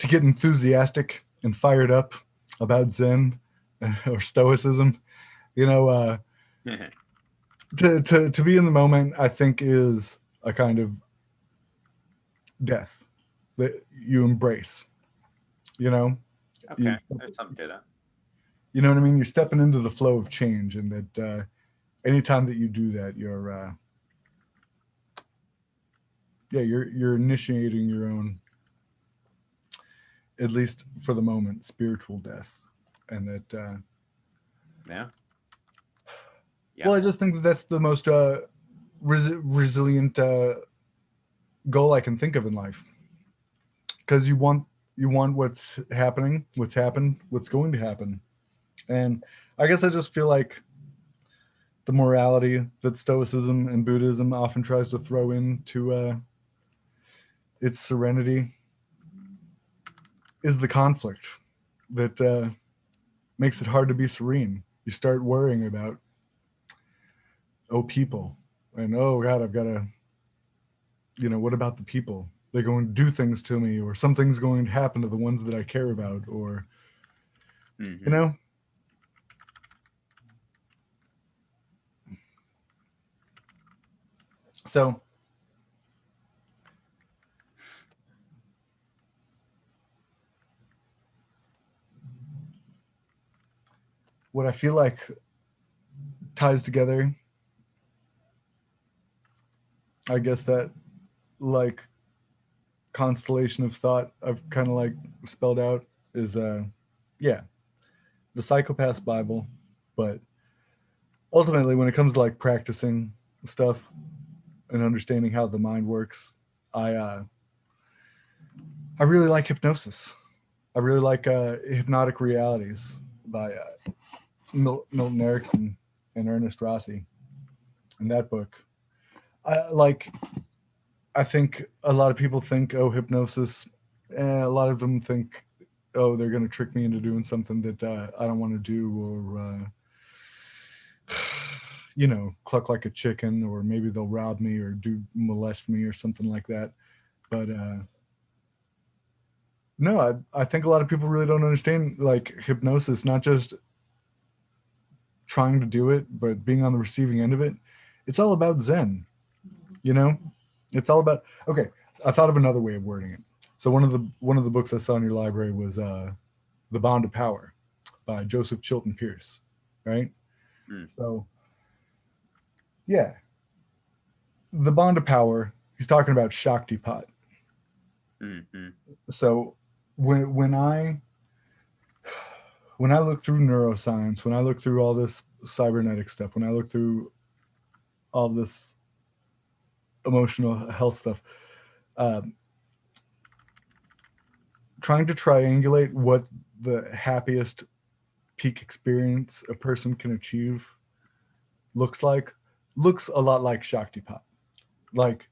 get enthusiastic and fired up about Zen or Stoicism, you know, to be in the moment, I think is a kind of death that you embrace. You know, you Okay. There's something to that. you know what I mean. You're stepping into the flow of change, and that anytime that you do that, you're initiating your own, at least for the moment, spiritual death, and that Yeah. Yeah. well, I just think that that's the most resilient goal I can think of in life, because you want what's happening, what's happened, what's going to happen. And I guess I just feel like the morality that Stoicism and Buddhism often tries to throw into its serenity is the conflict that makes it hard to be serene. You start worrying about, oh, people, and oh God, I've got to, what about the people? They're going to do things to me, or something's going to happen to the ones that I care about, or you Mm-hmm. know. So what I feel like ties together, I guess that like constellation of thought I've kind of like spelled out is yeah, the psychopath's Bible, but ultimately when it comes to like practicing stuff and understanding how the mind works, I really like hypnosis. I really like Hypnotic Realities by Milton Erickson and Ernest Rossi. In that book, I like. I think a lot of people think, oh, hypnosis. A lot of them think, oh, they're going to trick me into doing something that I don't want to do, or cluck like a chicken, or maybe they'll rob me or do molest me or something like that. But no, I think a lot of people really don't understand like hypnosis, not just trying to do it, but being on the receiving end of it. It's all about Zen, you know? It's all about okay, I thought of another way of wording it. So one of the books I saw in your library was The Bond of Power by Joseph Chilton Pierce, right? Mm. So yeah, The Bond of Power, he's talking about Shaktipat. Mm-hmm. So when I look through neuroscience, when I look through all this cybernetic stuff, when I look through all this emotional health stuff, um, trying to triangulate what the happiest peak experience a person can achieve looks like, looks a lot like Shaktipat. Like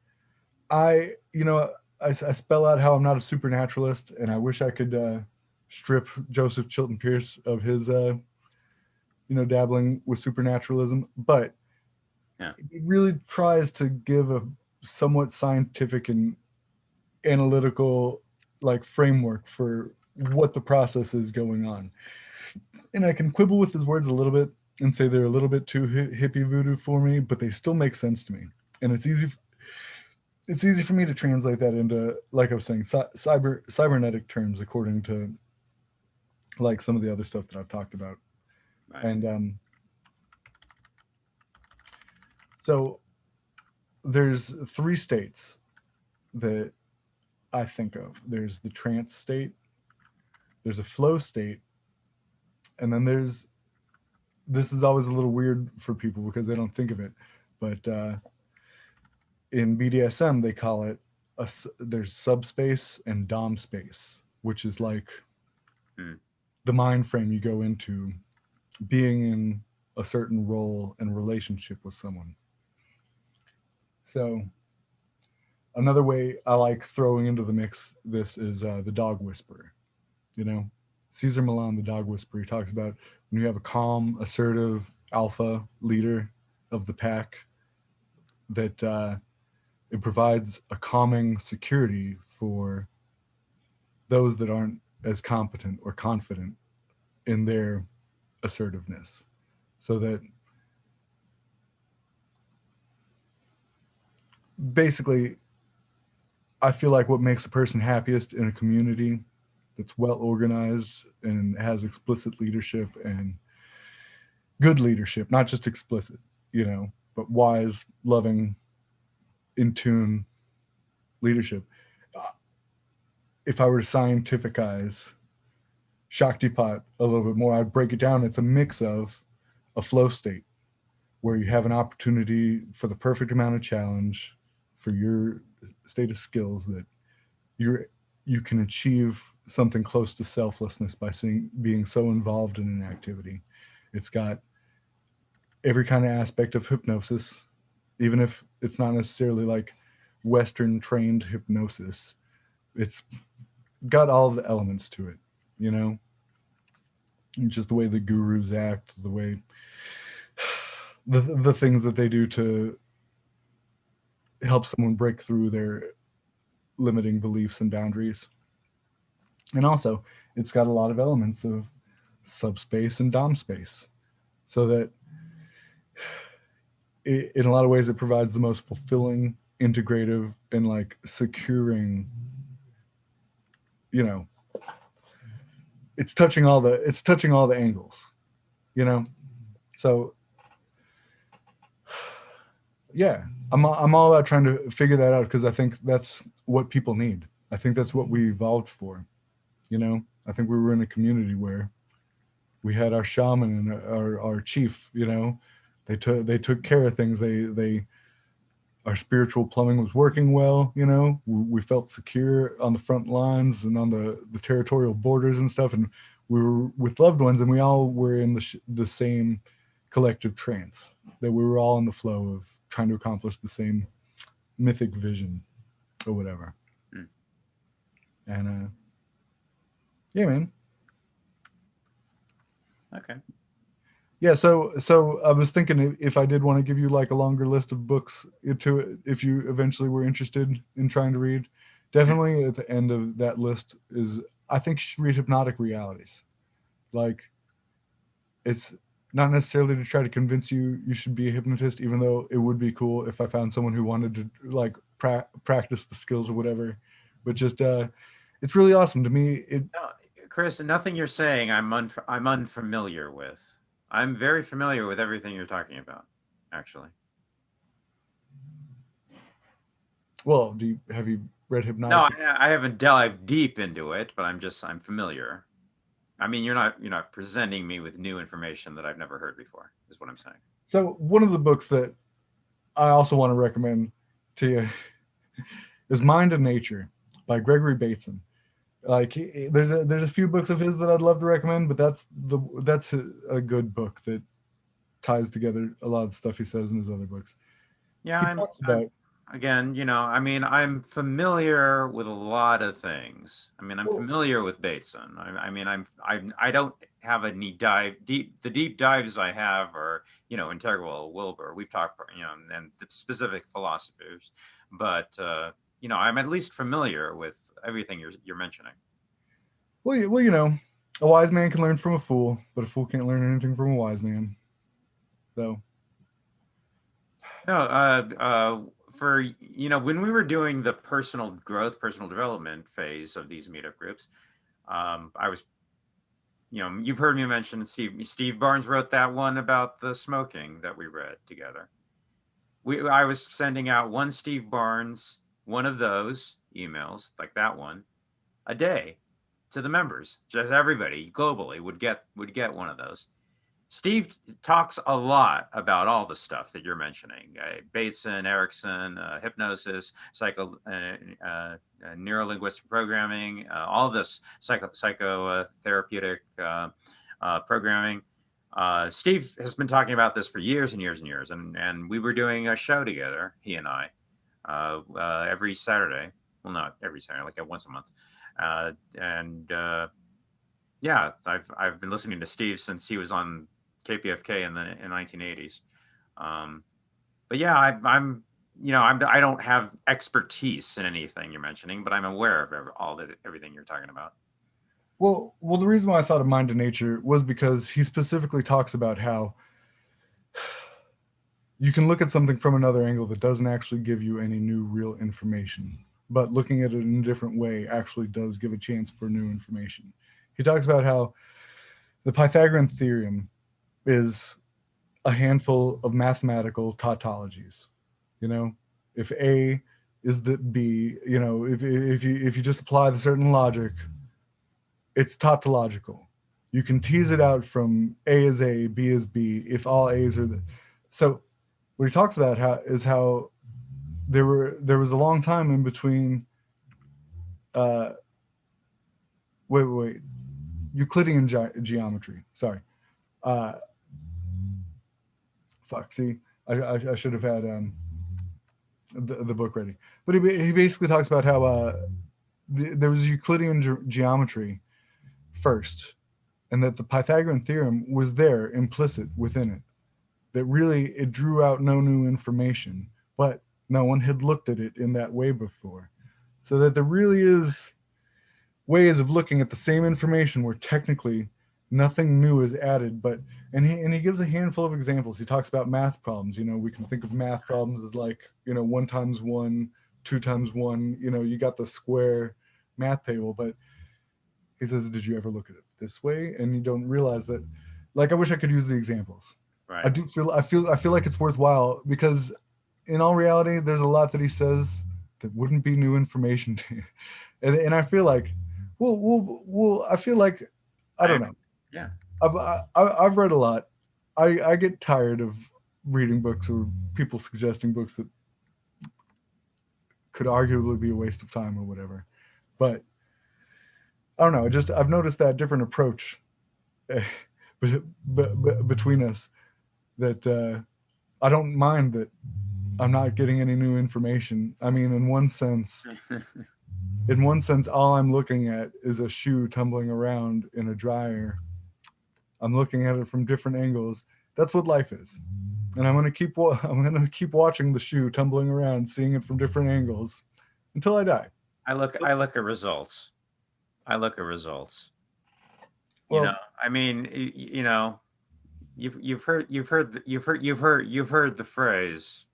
I, I spell out how I'm not a supernaturalist, and I wish I could strip Joseph Chilton Pierce of his, dabbling with supernaturalism, but Yeah. it really tries to give a somewhat scientific and analytical like framework for what the process is going on. And I can quibble with his words a little bit and say they're a little bit too hippie voodoo for me, but they still make sense to me. And it's easy for me to translate that into, like I was saying, cybernetic terms according to like some of the other stuff that I've talked about. Right. And so there's three states that I think of. There's the trance state, there's a flow state, and then there's this is always a little weird for people because they don't think of it, but in BDSM they call it there's subspace and dom space, which is like Mm. the mind frame you go into being in a certain role and relationship with someone. So another way I like throwing into the mix this is the dog whisperer. You know, Caesar Milan, the dog whisperer, he talks about when you have a calm, assertive alpha leader of the pack, that it provides a calming security for those that aren't as competent or confident in their assertiveness. So that basically, I feel like what makes a person happiest in a community that's well organized and has explicit leadership and good leadership, not just explicit, but wise, loving, in tune leadership. Uh, If I were to scientificize Shaktipat a little bit more, I'd break it down. It's a mix of a flow state where you have an opportunity for the perfect amount of challenge for your state of skills that you're you can achieve something close to selflessness by being so involved in an activity. It's got every kind of aspect of hypnosis, even if it's not necessarily like Western trained hypnosis. It's got all the elements to it, you know, just the way the gurus act, the way the things that they do to help someone break through their limiting beliefs and boundaries. And also, it's got a lot of elements of subspace and dom space, so that in a lot of ways it provides the most fulfilling, integrative, and like securing, you know, it's touching all the angles, you know. So yeah, I'm all about trying to figure that out because I think that's what people need. I think that's what we evolved for, you know. I think we were in a community where we had our shaman and our chief, you know. They took care of things. They our spiritual plumbing was working well, you know. We felt secure on the front lines and on the territorial borders and stuff, and we were with loved ones, and we all were in the same collective trance, that we were all in the flow of trying to accomplish the same mythic vision or whatever. Mm. And yeah, man. Okay. Yeah, so I was thinking if I did want to give you like a longer list of books to if you eventually were interested in trying to read, Mm. definitely at the end of that list is, I think you should read Hypnotic Realities. Like, it's not necessarily to try to convince you you should be a hypnotist, even though it would be cool if I found someone who wanted to like practice the skills or whatever. But just it's really awesome to me. It No, Chris, nothing you're saying I'm unfamiliar with. I'm very familiar with everything you're talking about, actually. well, have you read No, Hypnotic? I haven't delved deep into it, but I'm familiar. I mean, you're not presenting me with new information that I've never heard before, is what I'm saying. So one of the books that I also want to recommend to you is Mind and Nature by Gregory Bateson. Like there's a few books of his that I'd love to recommend, but that's a good book that ties together a lot of the stuff he says in his other books. Yeah, He talks about, again, I mean, I'm familiar with a lot of things. I mean, I'm well, familiar with Bateson. I mean, I don't have any the deep dives I have are, integral Wilbur. We've talked, and the specific philosophers, but, I'm at least familiar with everything you're mentioning. you know, a wise man can learn from a fool, but a fool can't learn anything from a wise man. So No, for when we were doing the personal growth, personal development phase of these meetup groups, I was, you've heard me mention Steve Barnes wrote that one about the smoking that we read together. I was sending out one Steve Barnes, one of those emails, like that one, a day to the members. Just everybody globally would get one of those. Steve talks a lot about all the stuff that you're mentioning: Bateson, Erickson, hypnosis, neuro-linguistic programming, all this psychotherapeutic programming. Steve has been talking about this for years and years and years, and we were doing a show together, he and I, every Saturday. Well, not every Saturday, like once a month, and yeah, I've been listening to Steve since he was on KPFK in 1980s. But yeah, I don't have expertise in anything you're mentioning, but I'm aware of everything you're talking about. well, the reason why I thought of Mind and Nature was because he specifically talks about how you can look at something from another angle that doesn't actually give you any new real information, but looking at it in a different way actually does give a chance for new information. He talks about how the Pythagorean theorem is a handful of mathematical tautologies. You know, if A is the B, you know, if you just apply the certain logic, it's tautological. You can tease it out from A is A, B is B, if all A's are the. So what he talks about how there was a long time in between uh wait Euclidean geometry. Sorry. Uh, fuck. See, I should have had the book ready. But he basically talks about how there was Euclidean geometry first, and that the Pythagorean theorem was there implicit within it. That really it drew out no new information, but no one had looked at it in that way before. So that there really is ways of looking at the same information where technically nothing new is added, but and he gives a handful of examples. He talks about math problems. We can think of math problems as like, 1 times 1, 2 times 1, you got the square math table, but he says, did you ever look at it this way? And you don't realize that, like, I wish I could use the examples. I Right. do feel like it's worthwhile because in all reality, there's a lot that he says that wouldn't be new information to you. And I feel like, I feel like, I I don't am. know. Yeah. I've read a lot. I get tired of reading books or people suggesting books that could arguably be a waste of time or whatever. But I don't know. I've noticed that different approach eh, between us. That I don't mind that I'm not getting any new information. I mean, in one sense, all I'm looking at is a shoe tumbling around in a dryer. I'm looking at it from different angles. That's what life is, and I'm gonna keep watching the shoe tumbling around, seeing it from different angles, until I die. I look at results. I look at results. You know, Well, I mean, you've heard the phrase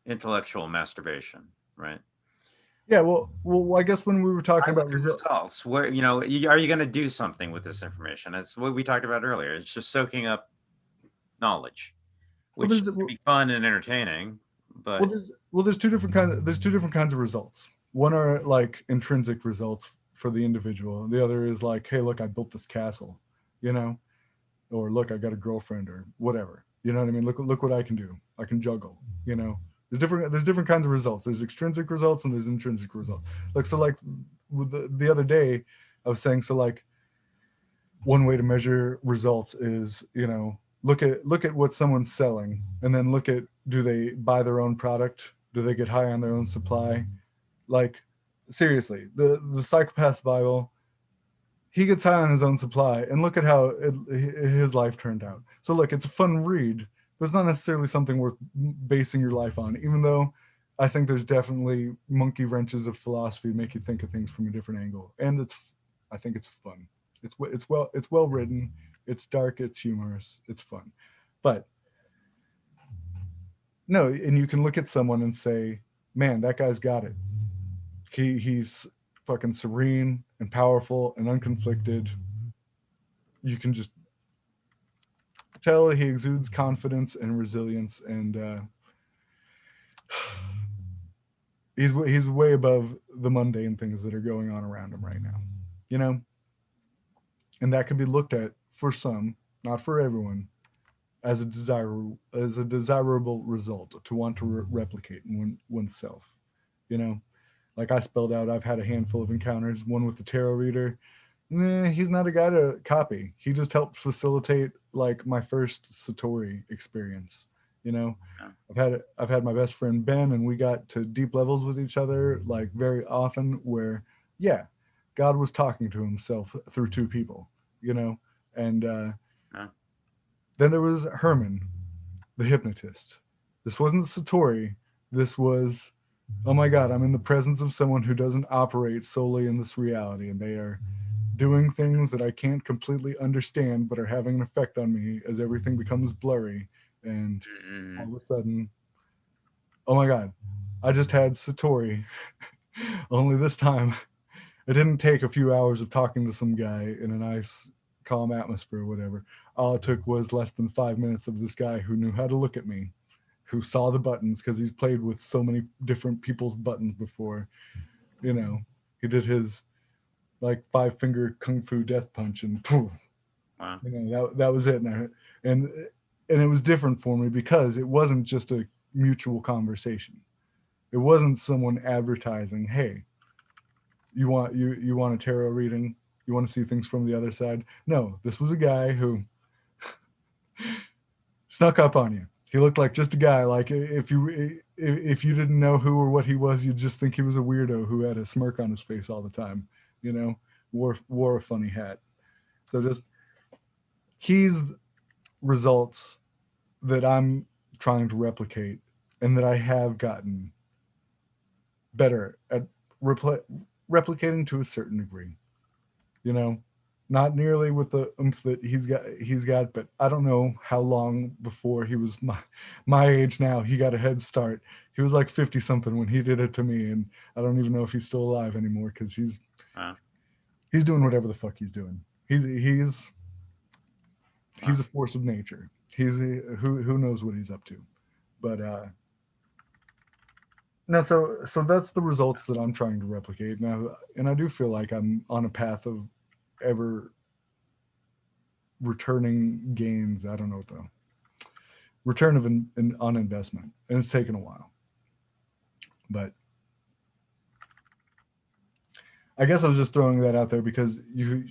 intellectual masturbation, right? yeah. I guess when we were I talking look about at results. Where are you going to do something with this information? That's what we talked about earlier. It's just soaking up knowledge, well, which can be fun and entertaining, but there's two different kinds of results. One are like intrinsic results for the individual. The other is like, hey, look, I built this castle, you know, or look, I got a girlfriend or whatever. You know what I mean? Look what I can do. I can juggle. There's different kinds of results. There's extrinsic results and there's intrinsic results. Like with the other day, I was saying so like one way to measure results is look at what someone's selling and then look at, do they buy their own product, do they get high on their own supply, like seriously, the psychopath bible, he gets high on his own supply and look at how his life turned out. So look, it's a fun read, but it's not necessarily something worth basing your life on, even though I think there's definitely monkey wrenches of philosophy to make you think of things from a different angle, and I think it's fun. It's well written, it's dark, it's humorous, it's fun. But no, and you can look at someone and say, man, that guy's got it. He's fucking serene and powerful and unconflicted. You can just tell he exudes confidence and resilience, and he's way above the mundane things that are going on around him right now. You know, and that can be looked at for some, not for everyone, as a desirable result to want to replicate in oneself. You know, like I spelled out, I've had a handful of encounters. One with the tarot reader. He's not a guy to copy. He just helped facilitate like my first Satori experience. You know, yeah. I've had my best friend Ben, and we got to deep levels with each other like very often. Where yeah, God was talking to himself through two people. You know, and Yeah. then there was Herman, the hypnotist. This wasn't Satori. This was, oh my God, I'm in the presence of someone who doesn't operate solely in this reality, and they are doing things that I can't completely understand, but are having an effect on me as everything becomes blurry. And all Mm-hmm. of a sudden, oh my God, I just had Satori. Only this time, it didn't take a few hours of talking to some guy in a nice, calm atmosphere or whatever. All it took was less than 5 minutes of this guy who knew how to look at me, who saw the buttons because he's played with so many different people's buttons before. You know, he did his like 5 finger kung fu death punch and poof, Wow. that was it. And and it was different for me because it wasn't just a mutual conversation. It wasn't someone advertising, "Hey, you want a tarot reading? You want to see things from the other side?" No, this was a guy who snuck up on you. He looked like just a guy. Like if you didn't know who or what he was, you'd just think he was a weirdo who had a smirk on his face all the time. You know, wore a funny hat. So just he's results that I'm trying to replicate and that I have gotten better at replicating to a certain degree. You know, not nearly with the oomph that he's got, but I don't know how long before he was my age now. He got a head start. He was like 50 something when he did it to me, and I don't even know if he's still alive anymore because Wow. he's doing whatever the fuck he's doing. He's Wow. a force of nature. Who knows what he's up to, but no. So that's the results that I'm trying to replicate now, and I do feel like I'm on a path of ever returning gains. I don't know what the return of on investment, and it's taken a while. But I guess I was just throwing that out there because you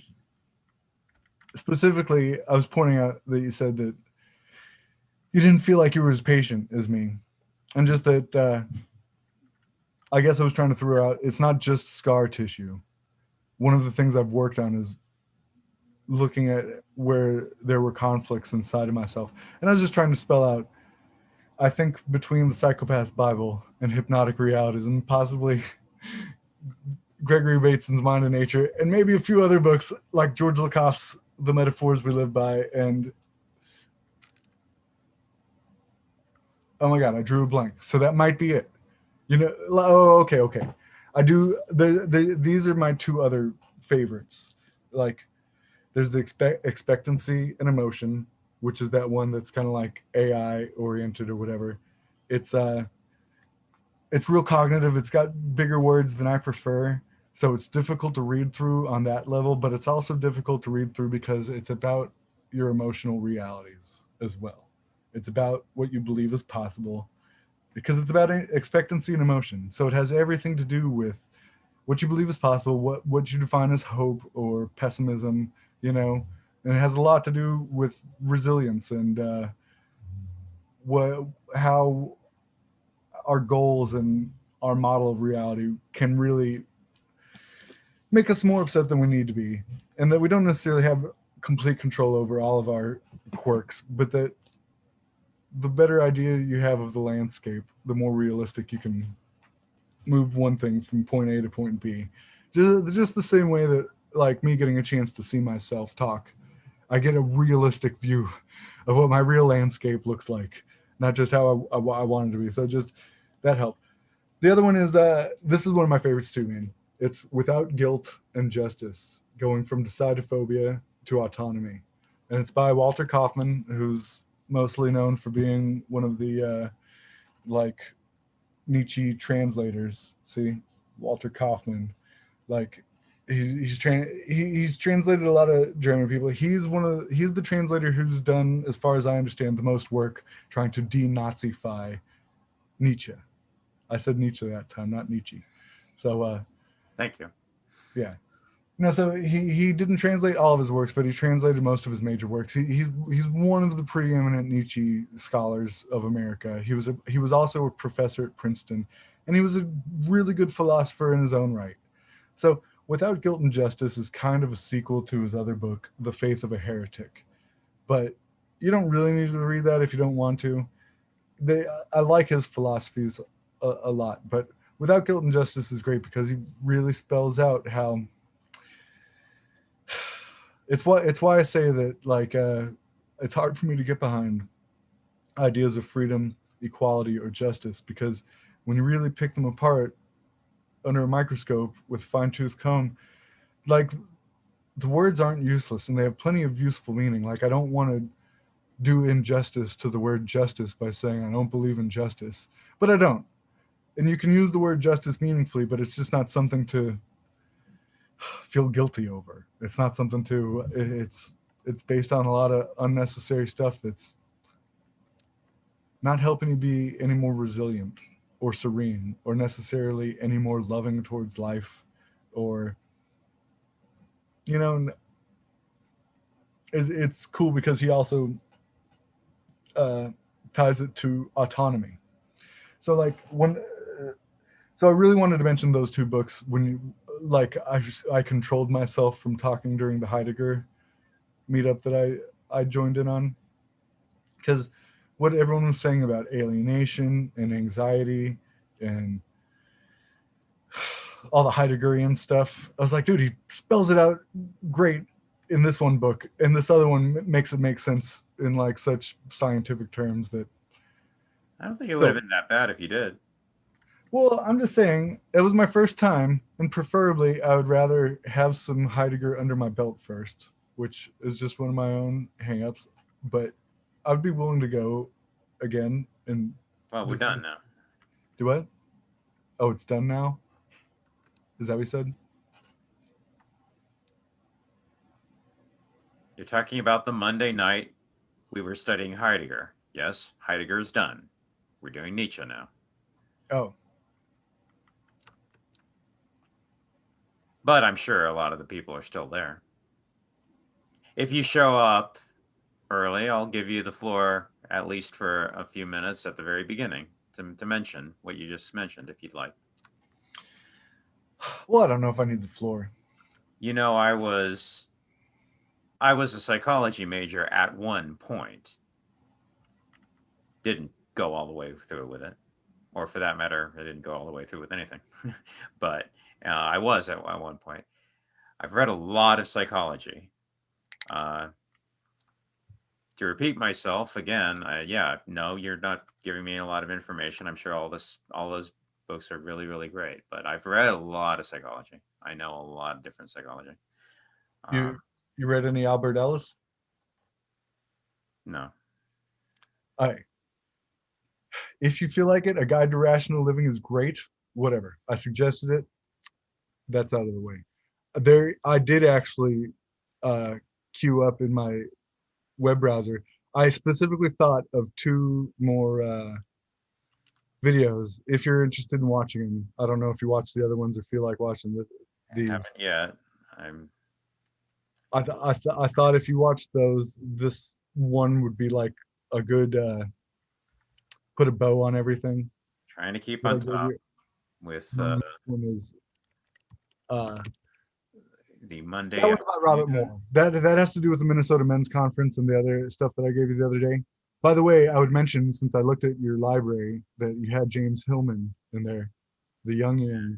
specifically, I was pointing out that you said that you didn't feel like you were as patient as me, and just that I guess I was trying to throw out it's not just scar tissue. One of the things I've worked on is looking at where there were conflicts inside of myself, and I was just trying to spell out. I think between the Psychopath's Bible and Hypnotic Realities, and possibly Gregory Bateson's Mind and Nature, and maybe a few other books like George Lakoff's The Metaphors We Live By, and oh my god, I drew a blank. So that might be it. You know, oh, okay. I do. These are my two other favorites. Like, there's the expectancy and emotion, which is that one that's kind of like AI oriented or whatever. It's it's real cognitive. It's got bigger words than I prefer, so it's difficult to read through on that level. But it's also difficult to read through because it's about your emotional realities as well. It's about what you believe is possible because it's about expectancy and emotion. So it has everything to do with what you believe is possible, what you define as hope or pessimism, you know, and it has a lot to do with resilience and what how our goals and our model of reality can really make us more upset than we need to be, and that we don't necessarily have complete control over all of our quirks, but that the better idea you have of the landscape, the more realistic you can move one thing from point A to point B. Just the same way that, like me getting a chance to see myself talk, I get a realistic view of what my real landscape looks like, not just how I want it to be. So just that helped. The other one is this is one of my favorites too, man. It's Without Guilt and Justice, going from decidophobia to autonomy, and it's by Walter Kaufman, who's mostly known for being one of the like Nietzsche translators. See, Walter Kaufman, like he's translated a lot of German people. He's the translator who's done, as far as I understand, the most work trying to denazify Nietzsche. I said Nietzsche that time, not Nietzsche. So Thank you. yeah. No, so he didn't translate all of his works, but he translated most of his major works. He's one of the preeminent Nietzsche scholars of America. He was also a professor at Princeton, and he was a really good philosopher in his own right. So Without Guilt and Justice is kind of a sequel to his other book, The Faith of a Heretic. But you don't really need to read that if you don't want to. I like his philosophies a lot, but Without Guilt and Justice is great because he really spells out how it's why I say that, like, it's hard for me to get behind ideas of freedom, equality, or justice, because when you really pick them apart under a microscope with a fine-tooth comb, like, the words aren't useless and they have plenty of useful meaning. Like, I don't want to do injustice to the word justice by saying I don't believe in justice, but I don't. And you can use the word justice meaningfully, but it's just not something to feel guilty over. It's not something to. It's based on a lot of unnecessary stuff that's not helping you be any more resilient or serene or necessarily any more loving towards life, or you know, it's cool because he also uh, ties it to autonomy. So like when, so I really wanted to mention those two books when you like I controlled myself from talking during the Heidegger meetup that I joined in on, because what everyone was saying about alienation and anxiety and all the Heideggerian stuff. I was like, dude, he spells it out great in this one book, and this other one makes it make sense in like such scientific terms that. I don't think it would have So, been that bad if you did. well, I'm just saying it was my first time, and preferably I would rather have some Heidegger under my belt first, which is just one of my own hangups. But I'd be willing to go again and Well, we're just done now. do what? Oh, it's done now. Is that what you said? You're talking about the Monday night we were studying Heidegger. Yes, Heidegger is done. We're doing Nietzsche now. Oh, But I'm sure a lot of the people are still there. If you show up early, I'll give you the floor at least for a few minutes at the very beginning to mention what you just mentioned, if you'd like. well, I don't know if I need the floor. You know, I was a psychology major at one point. Didn't go all the way through with it, or for that matter, I didn't go all the way through with anything. But I was at one point. I've read a lot of psychology. Uh, to repeat myself again, yeah, no, you're not giving me a lot of information. I'm sure all those books are really, really great, but I've read a lot of psychology. I know a lot of different psychology. You Um, you read any Albert Ellis? no, I If you feel like it, A Guide to Rational Living is great. Whatever. I suggested it. That's out of the way. There, I did actually uh, queue up in my web browser. I specifically thought of two more videos. If you're interested in watching them, I don't know if you watch the other ones or feel like watching I these. haven't yet. I'm I thought if you watched those, this one would be like a good put a bow on everything trying to keep that I on gave top you. with The next one is uh, the that Monday one's about Robert afternoon. Moore. That has to do with the Minnesota Men's Conference and the other stuff that I gave you the other day. By the way, I would mention, since I looked at your library, that you had James Hillman in there, the Jungian,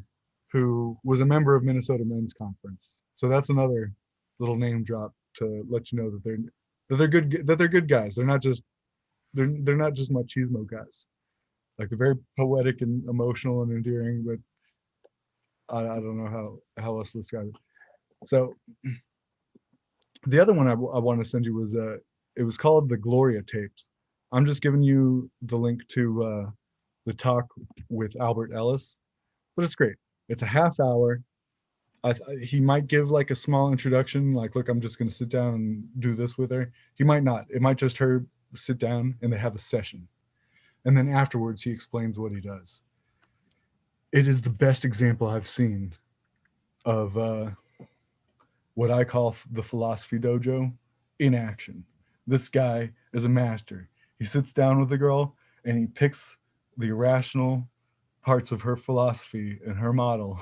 who was a member of Minnesota Men's Conference. So that's another little name drop to let you know that they're good guys. They're not just machismo guys. Like they're very poetic and emotional and endearing, but I don't know how else to describe it. So the other one I want to send you was it was called the Gloria tapes. I'm just giving you the link to the talk with Albert Ellis, but it's great. It's a half hour. He might give like a small introduction, like, look, I'm just going to sit down and do this with her. He might not. It might just her sit down and they have a session, and then afterwards he explains what he does. It is the best example I've seen of what I call the philosophy dojo in action. This guy is a master. He sits down with the girl and he picks the irrational parts of her philosophy and her model.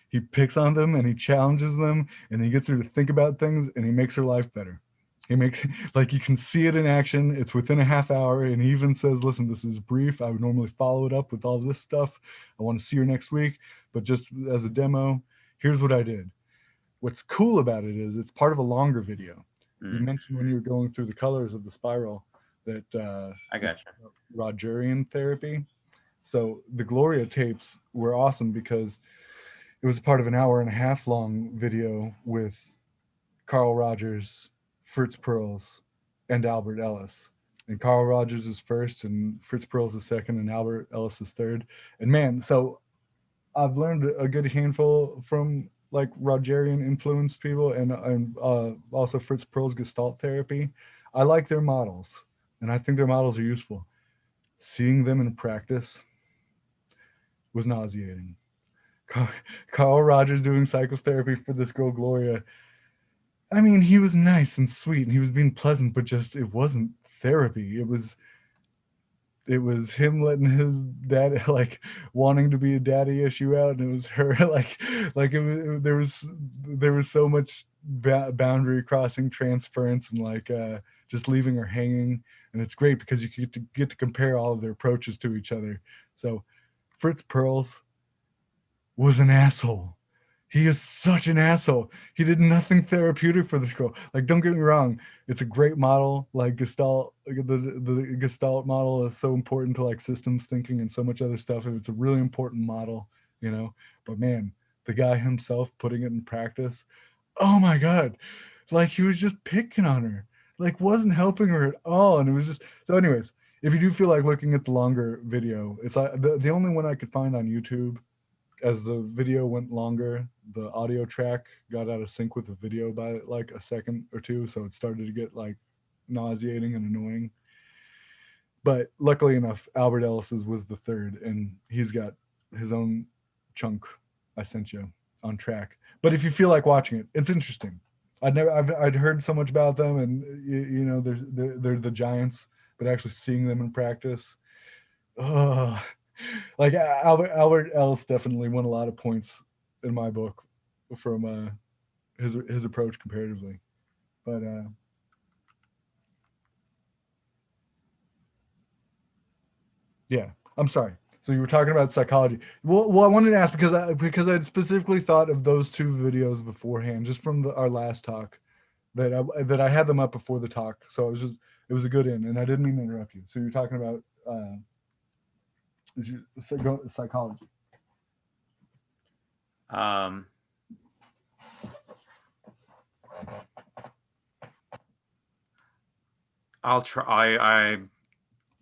He picks on them and he challenges them and he gets her to think about things and he makes her life better. He makes like you can see it in action. It's within a half hour, and he even says, "Listen, this is brief. I would normally follow it up with all this stuff. I want to see her next week, but just as a demo, here's what I did." What's cool about it is it's part of a longer video. You Mm, mentioned when you were going through the colors of the spiral that I got you. Rogerian therapy. So the Gloria tapes were awesome because it was part of an hour and a half long video with Carl Rogers, Fritz Perls, and Albert Ellis. And Carl Rogers is first, and Fritz Perls is second, and Albert Ellis is third. And man, so I've learned a good handful from like Rogerian influenced people and also Fritz Perls Gestalt therapy. I like their models, and I think their models are useful. seeing them in practice was nauseating. Carl Rogers doing psychotherapy for this girl Gloria. I mean, he was nice and sweet and he was being pleasant, but just it wasn't therapy. It was him letting his dad like wanting to be a daddy issue out, and it was her like there was so much boundary crossing transference and like just leaving her hanging. And it's great because you get to compare all of their approaches to each other. So Fritz Perls was an asshole. He is such an asshole. He did nothing therapeutic for this girl. Like, don't get me wrong, it's a great model. Like Gestalt, like the Gestalt model is so important to like systems thinking and so much other stuff. It's a really important model, you know. But man, the guy himself putting it in practice, oh my god, like he was just picking on her, like wasn't helping her at all. And it was just so. Anyways, if you do feel like looking at the longer video, it's like the only one I could find on YouTube. As the video went longer, the audio track got out of sync with the video by like a second or two, so it started to get like nauseating and annoying. But luckily enough, Albert Ellis's was the third, and he's got his own chunk I sent you on track. But if you feel like watching it, it's interesting. I'd heard so much about them, and they're the giants, but actually seeing them in practice, oh, like Albert Ellis definitely won a lot of points in my book from his approach comparatively. But yeah, I'm sorry. So you were talking about psychology. Well, I wanted to ask because I specifically thought of those two videos beforehand, just from our last talk, that I had them up before the talk. So it was a good in, and I didn't mean to interrupt you. So you're talking about psychology. Um, I'll try.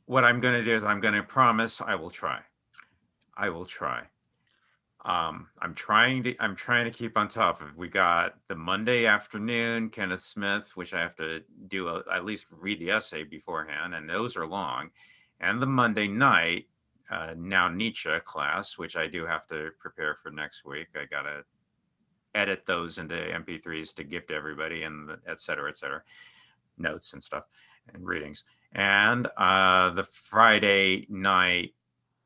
What I'm going to do is I'm going to promise I will try. I will try. I'm trying to keep on top of. We got the Monday afternoon Kenneth Smith, which I have to do at least read the essay beforehand, and those are long, and the Monday night now Nietzsche class, which I do have to prepare for next week. I gotta edit those into MP3s to give to everybody, and et cetera, notes and stuff, and readings. And the Friday night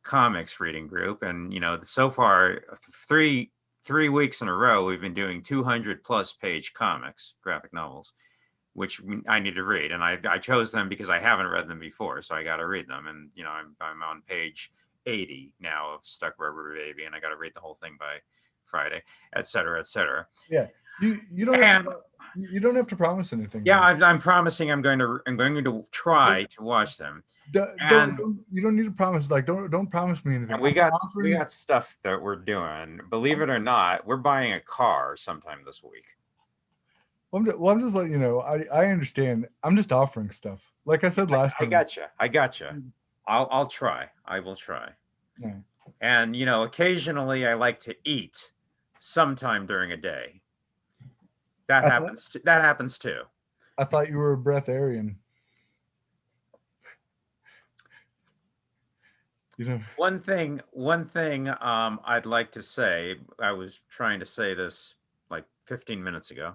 comics reading group. And, so far, three weeks in a row, we've been doing 200 plus page comics, graphic novels, which I need to read. And I chose them because I haven't read them before. So I got to read them. And, I'm on page 80 now of Stuck Rubber Baby, and I got to read the whole thing by Friday, et cetera, et cetera. Yeah, you don't have to, you don't have to promise anything. Yeah, I'm promising I'm going to try to watch them. You don't need to promise. Like don't promise me anything. And we got stuff that we're doing. Believe it or not, we're buying a car sometime this week. I'm just letting you know. I understand. I'm just offering stuff. Like I said last time. I gotcha. I'll try. I will try. Yeah. And occasionally I like to eat sometime during a day. That happens too. I thought you were a breatharian. One thing I'd like to say, I was trying to say this like 15 minutes ago.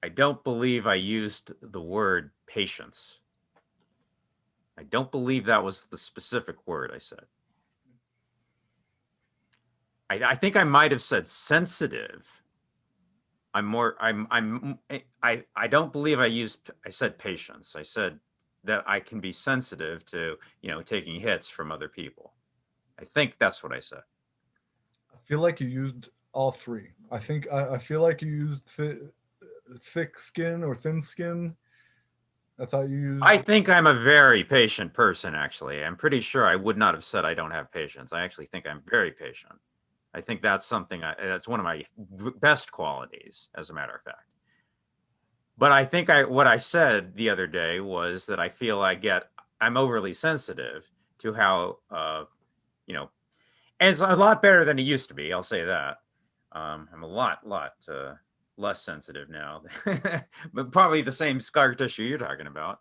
I don't believe I used the word patience. I don't believe that was the specific word I said. I think I might have said sensitive. I don't believe I said patience. I said that I can be sensitive to, taking hits from other people. I think that's what I said. I feel like you used all three. I feel like you used thick skin or thin skin. I thought you used. I think I'm a very patient person, actually. I'm pretty sure I would not have said I don't have patience. I actually think I'm very patient. I think that's that's one of my best qualities, as a matter of fact. But I think what I said the other day was that I feel I'm overly sensitive to how, and it's a lot better than it used to be. I'll say that. I'm a lot less sensitive now, but probably the same scar tissue you're talking about.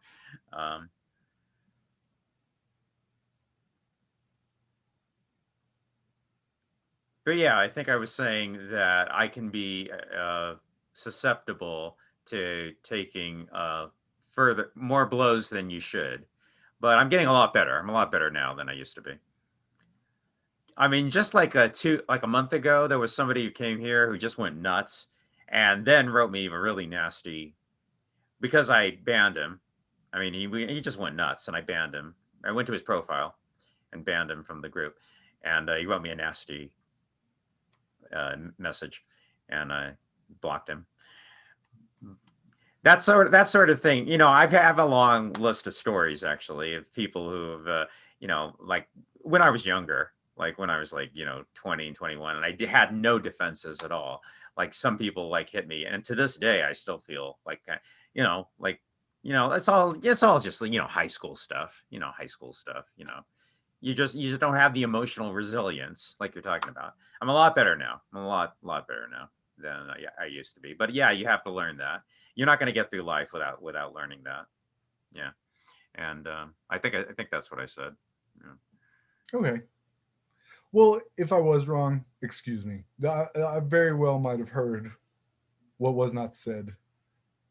But yeah, I think I was saying that I can be susceptible to taking further more blows than you should. But I'm getting a lot better. I'm a lot better now than I used to be. I mean, just like a month ago, there was somebody who came here who just went nuts, and then wrote me a really nasty because I banned him. I mean, he just went nuts, and I banned him. I went to his profile and banned him from the group, and he wrote me a nasty message, and I blocked him. That sort of thing. I have a long list of stories actually of people who have, like when I was younger, like when I was like 20 and 21, and had no defenses at all. Like some people like hit me, and to this day, I still feel like, like it's all just high school stuff. High school stuff. You just don't have the emotional resilience like you're talking about. I'm a lot better now. I'm a lot better now than I used to be. But yeah, you have to learn that. You're not going to get through life without learning that. Yeah, and I think that's what I said. Yeah. Okay. Well, if I was wrong, excuse me. I very well might have heard what was not said.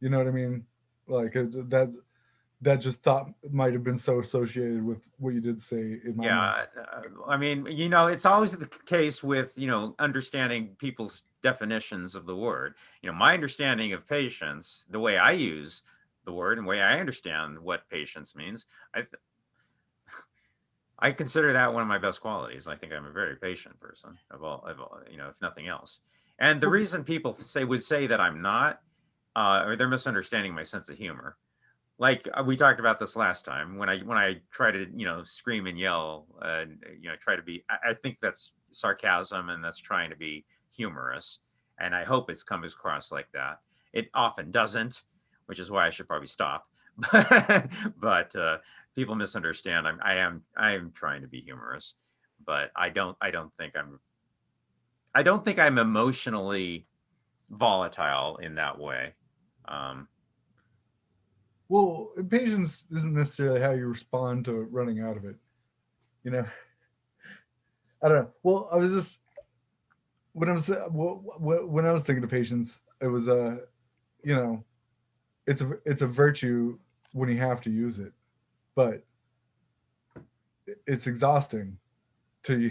You know what I mean? Like that just thought might have been so associated with what you did say in my mind. Yeah, I mean, it's always the case with understanding people's definitions of the word. My understanding of patience, the way I use the word and the way I understand what patience means, I th- I consider that one of my best qualities. I think I'm a very patient person of all, if nothing else. And the Well, reason people would say that I'm not, or they're misunderstanding my sense of humor. Like we talked about this last time when I try to scream and yell, try to be. I think that's sarcasm and that's trying to be humorous, and I hope it's comes across like that. It often doesn't, which is why I should probably stop. But people misunderstand. I am trying to be humorous, but I don't think I'm emotionally volatile in that way. Um, well, impatience isn't necessarily how you respond to running out of it. You know, I don't know. Well, I was just when I was thinking of patience, it was you know, it's a virtue when you have to use it, but it's exhausting to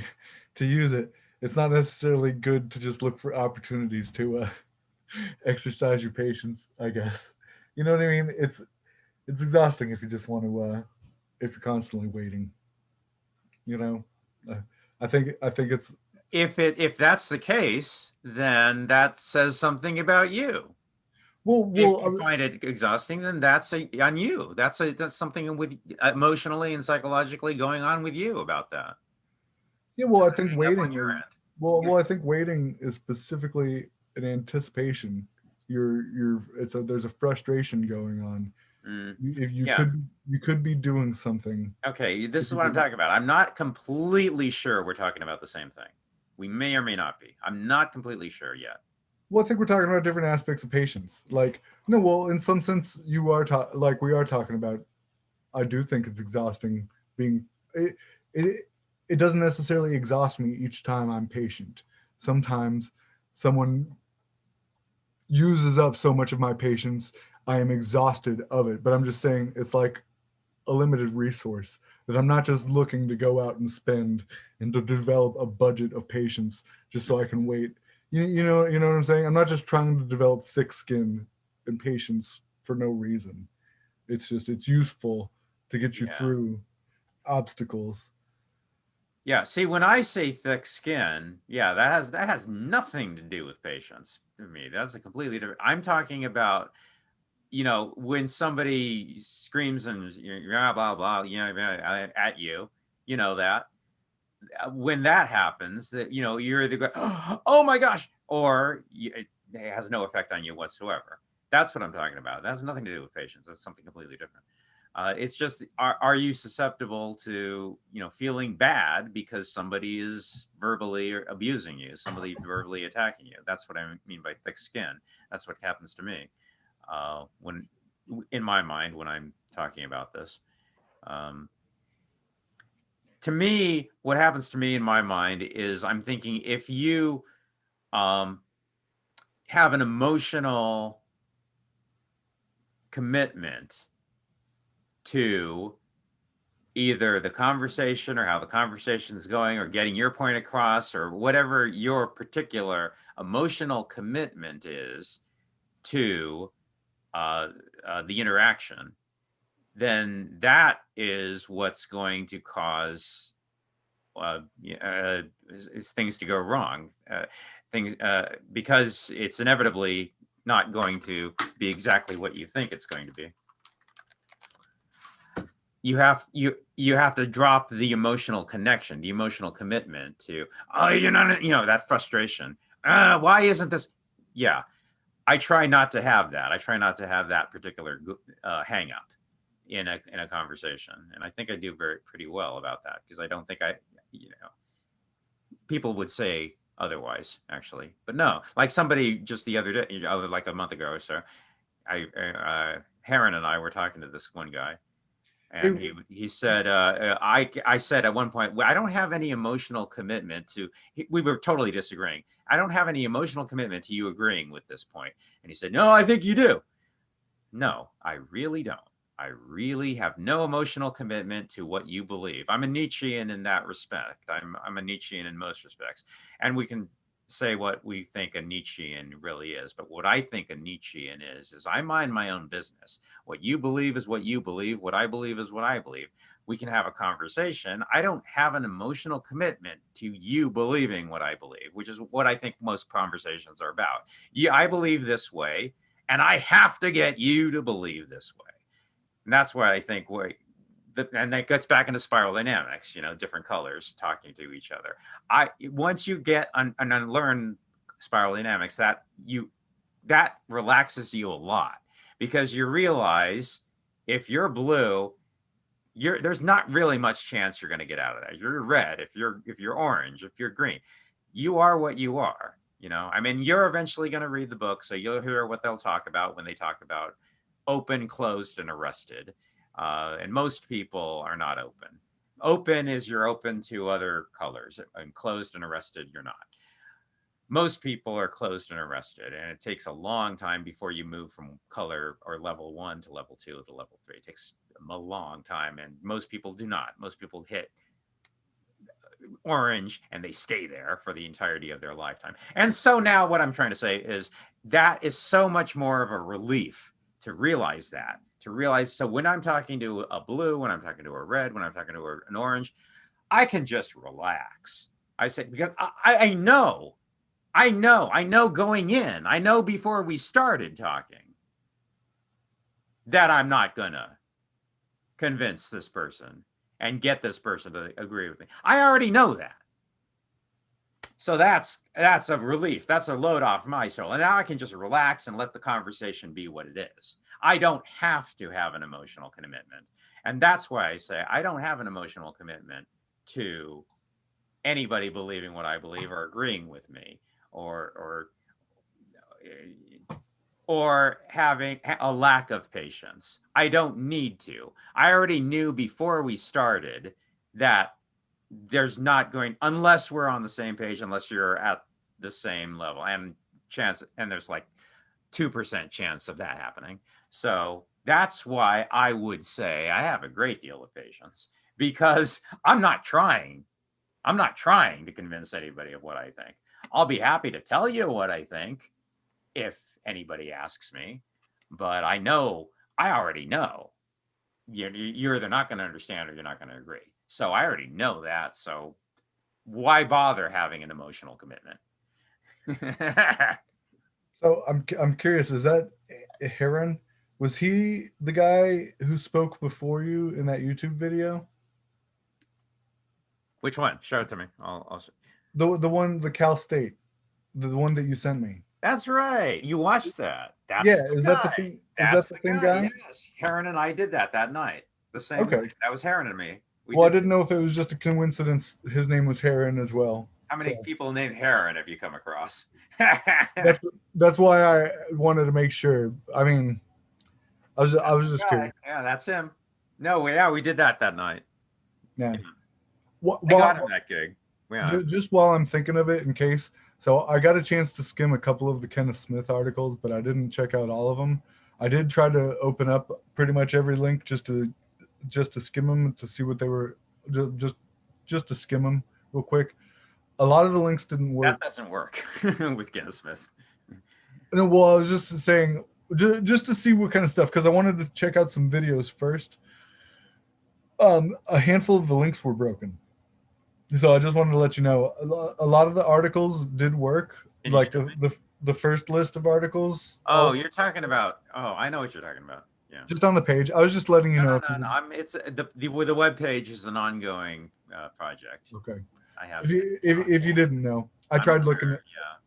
to use it. It's not necessarily good to just look for opportunities to exercise your patience. I guess you know what I mean. It's exhausting if you just want to if you're constantly waiting. You know, uh, I think it's if that's the case, then that says something about you. well If well you find it exhausting, then on you. That's something with emotionally and psychologically going on with you about that. yeah well That's I think hanging up on waiting your is end. well I think waiting is specifically an anticipation. You're it's a there's a frustration going on. Mm, If yeah. you could be doing something Okay. This if is you what I'm didn't. talking about. I'm not completely sure we're talking about the same thing. We may or may not be. I'm not completely sure yet. Well, I think we're talking about different aspects of patience. Like no, well, in some sense, like we are talking about. I do think it's exhausting being it, it it doesn't necessarily exhaust me each time I'm patient. Sometimes someone uses up so much of my patience, I am exhausted of it. But I'm just saying it's like a limited resource that I'm not just looking to go out and spend and to develop a budget of patience just so I can wait. You know what I'm saying? I'm not just trying to develop thick skin and patience for no reason. It's just it's useful to get you Yeah. through obstacles. Yeah. See, when I say thick skin, yeah, that has nothing to do with patience to me. That's a completely different. I'm talking about when somebody screams and blah blah blah, at you, that when that happens, that you're either going, oh my gosh, or it has no effect on you whatsoever. That's what I'm talking about. That has nothing to do with patience. That's something completely different. It's just, are you susceptible to feeling bad because somebody is verbally abusing you, somebody verbally attacking you? That's what I mean by thick skin. That's what happens to me when in my mind when I'm talking about this. Um, to me, what happens to me in my mind is I'm thinking if you um, have an emotional commitment to either the conversation or how the conversation is going or getting your point across or whatever your particular emotional commitment is to the interaction, then that is what's going to cause is things to go wrong. Things because it's inevitably not going to be exactly what you think it's going to be. You have to drop the emotional connection, the emotional commitment to oh you're not that frustration. Why isn't this? Yeah, I try not to have that. I try not to have that particular hang up in a conversation, and I think I do pretty well about that because I don't think people would say otherwise actually, but no, like somebody just the other day, like a month ago or so, Heron and I were talking to this one guy, Hey, and he said I said at one point, well, I don't have any emotional commitment to. We were totally disagreeing. I don't have any emotional commitment to you agreeing with this point, and he said, no, I think you do. No, I really don't. I really have no emotional commitment to what you believe. I'm a Nietzschean in that respect. I'm a Nietzschean in most respects. And we can say what we think a Nietzschean really is. But what I think a Nietzschean is I mind my own business. What you believe is what you believe. What I believe is what I believe. We can have a conversation. I don't have an emotional commitment to you believing what I believe, which is what I think most conversations are about. Yeah, I believe this way, and I have to get you to believe this way. And that's why I think and that gets back into spiral dynamics, different colors talking to each other. Once you get and learn spiral dynamics, that relaxes you a lot because you realize if you're blue, there's not really much chance you're going to get out of that. You're red, if you're orange, if you're green, you are what you are. I mean, you're eventually going to read the book, so you'll hear what they'll talk about when they talk about open, closed, and arrested. And most people are not open. Open is you're open to other colors, and closed and arrested, you're not. Most people are closed and arrested, and it takes a long time before you move from color or level 1 to level 2 to level 3. It takes a long time, and most people do not. Most people hit orange and they stay there for the entirety of their lifetime. And so now what I'm trying to say is that is so much more of a relief to realize that. So when I'm talking to a blue, when I'm talking to a red, when I'm talking to an orange, I can just relax. I say, because I know going in, I know before we started talking that I'm not gonna convince this person and get this person to agree with me. I already know that. So that's a relief. That's a load off my soul. And now I can just relax and let the conversation be what it is. I don't have to have an emotional commitment. And that's why I say I don't have an emotional commitment to anybody believing what I believe or agreeing with me or having a lack of patience. I don't need to. I already knew before we started that there's not going, unless we're on the same page, unless you're at the same level, and there's like 2% chance of that happening. So that's why I would say I have a great deal of patience because I'm not trying to convince anybody of what I think. I'll be happy to tell you what I think if anybody asks me, but I already know you're either not going to understand or you're not going to agree. So I already know that. So why bother having an emotional commitment? so I'm curious. Is that Heron? Was he the guy who spoke before you in that YouTube video? Which one? Show it to me. I'll The one, the Cal State, the one that you sent me. That's right. You watched that. Yeah, That's the is that the guy. same? Is That's that the the same guy. guy? Yes. Heron and I did that night. The same Okay. night. That was Heron and me. We Well, I did. didn't know if it was just a coincidence. His name was Heron as well. How many So people named Heron have you come across? that's that's why I wanted to make sure. I mean, I was just Guy. curious. Yeah, that's him. No, yeah, we did that night. Yeah. I got him that gig. Yeah. just while I'm thinking of it, in case. So I got a chance to skim a couple of the Kenneth Smith articles, but I didn't check out all of them. I did try to open up pretty much every link just to skim them to see what they were, just just to skim them real quick. A lot of the links didn't That work. doesn't work with Kenneth Smith. No, well, I was just saying, just to see what kind of stuff, because I wanted to check out some videos first. A handful of the links were broken, so I just wanted to let you know. A lot of the articles did work, Can you like show me? the first list of articles, Oh, all you're talking about. Oh, I know what you're talking about. Yeah. just on the page. I was just letting you No, know no, if no, you no. would, It's the web page is an ongoing project. okay. I have. If you didn't know, I'm aware. Yeah.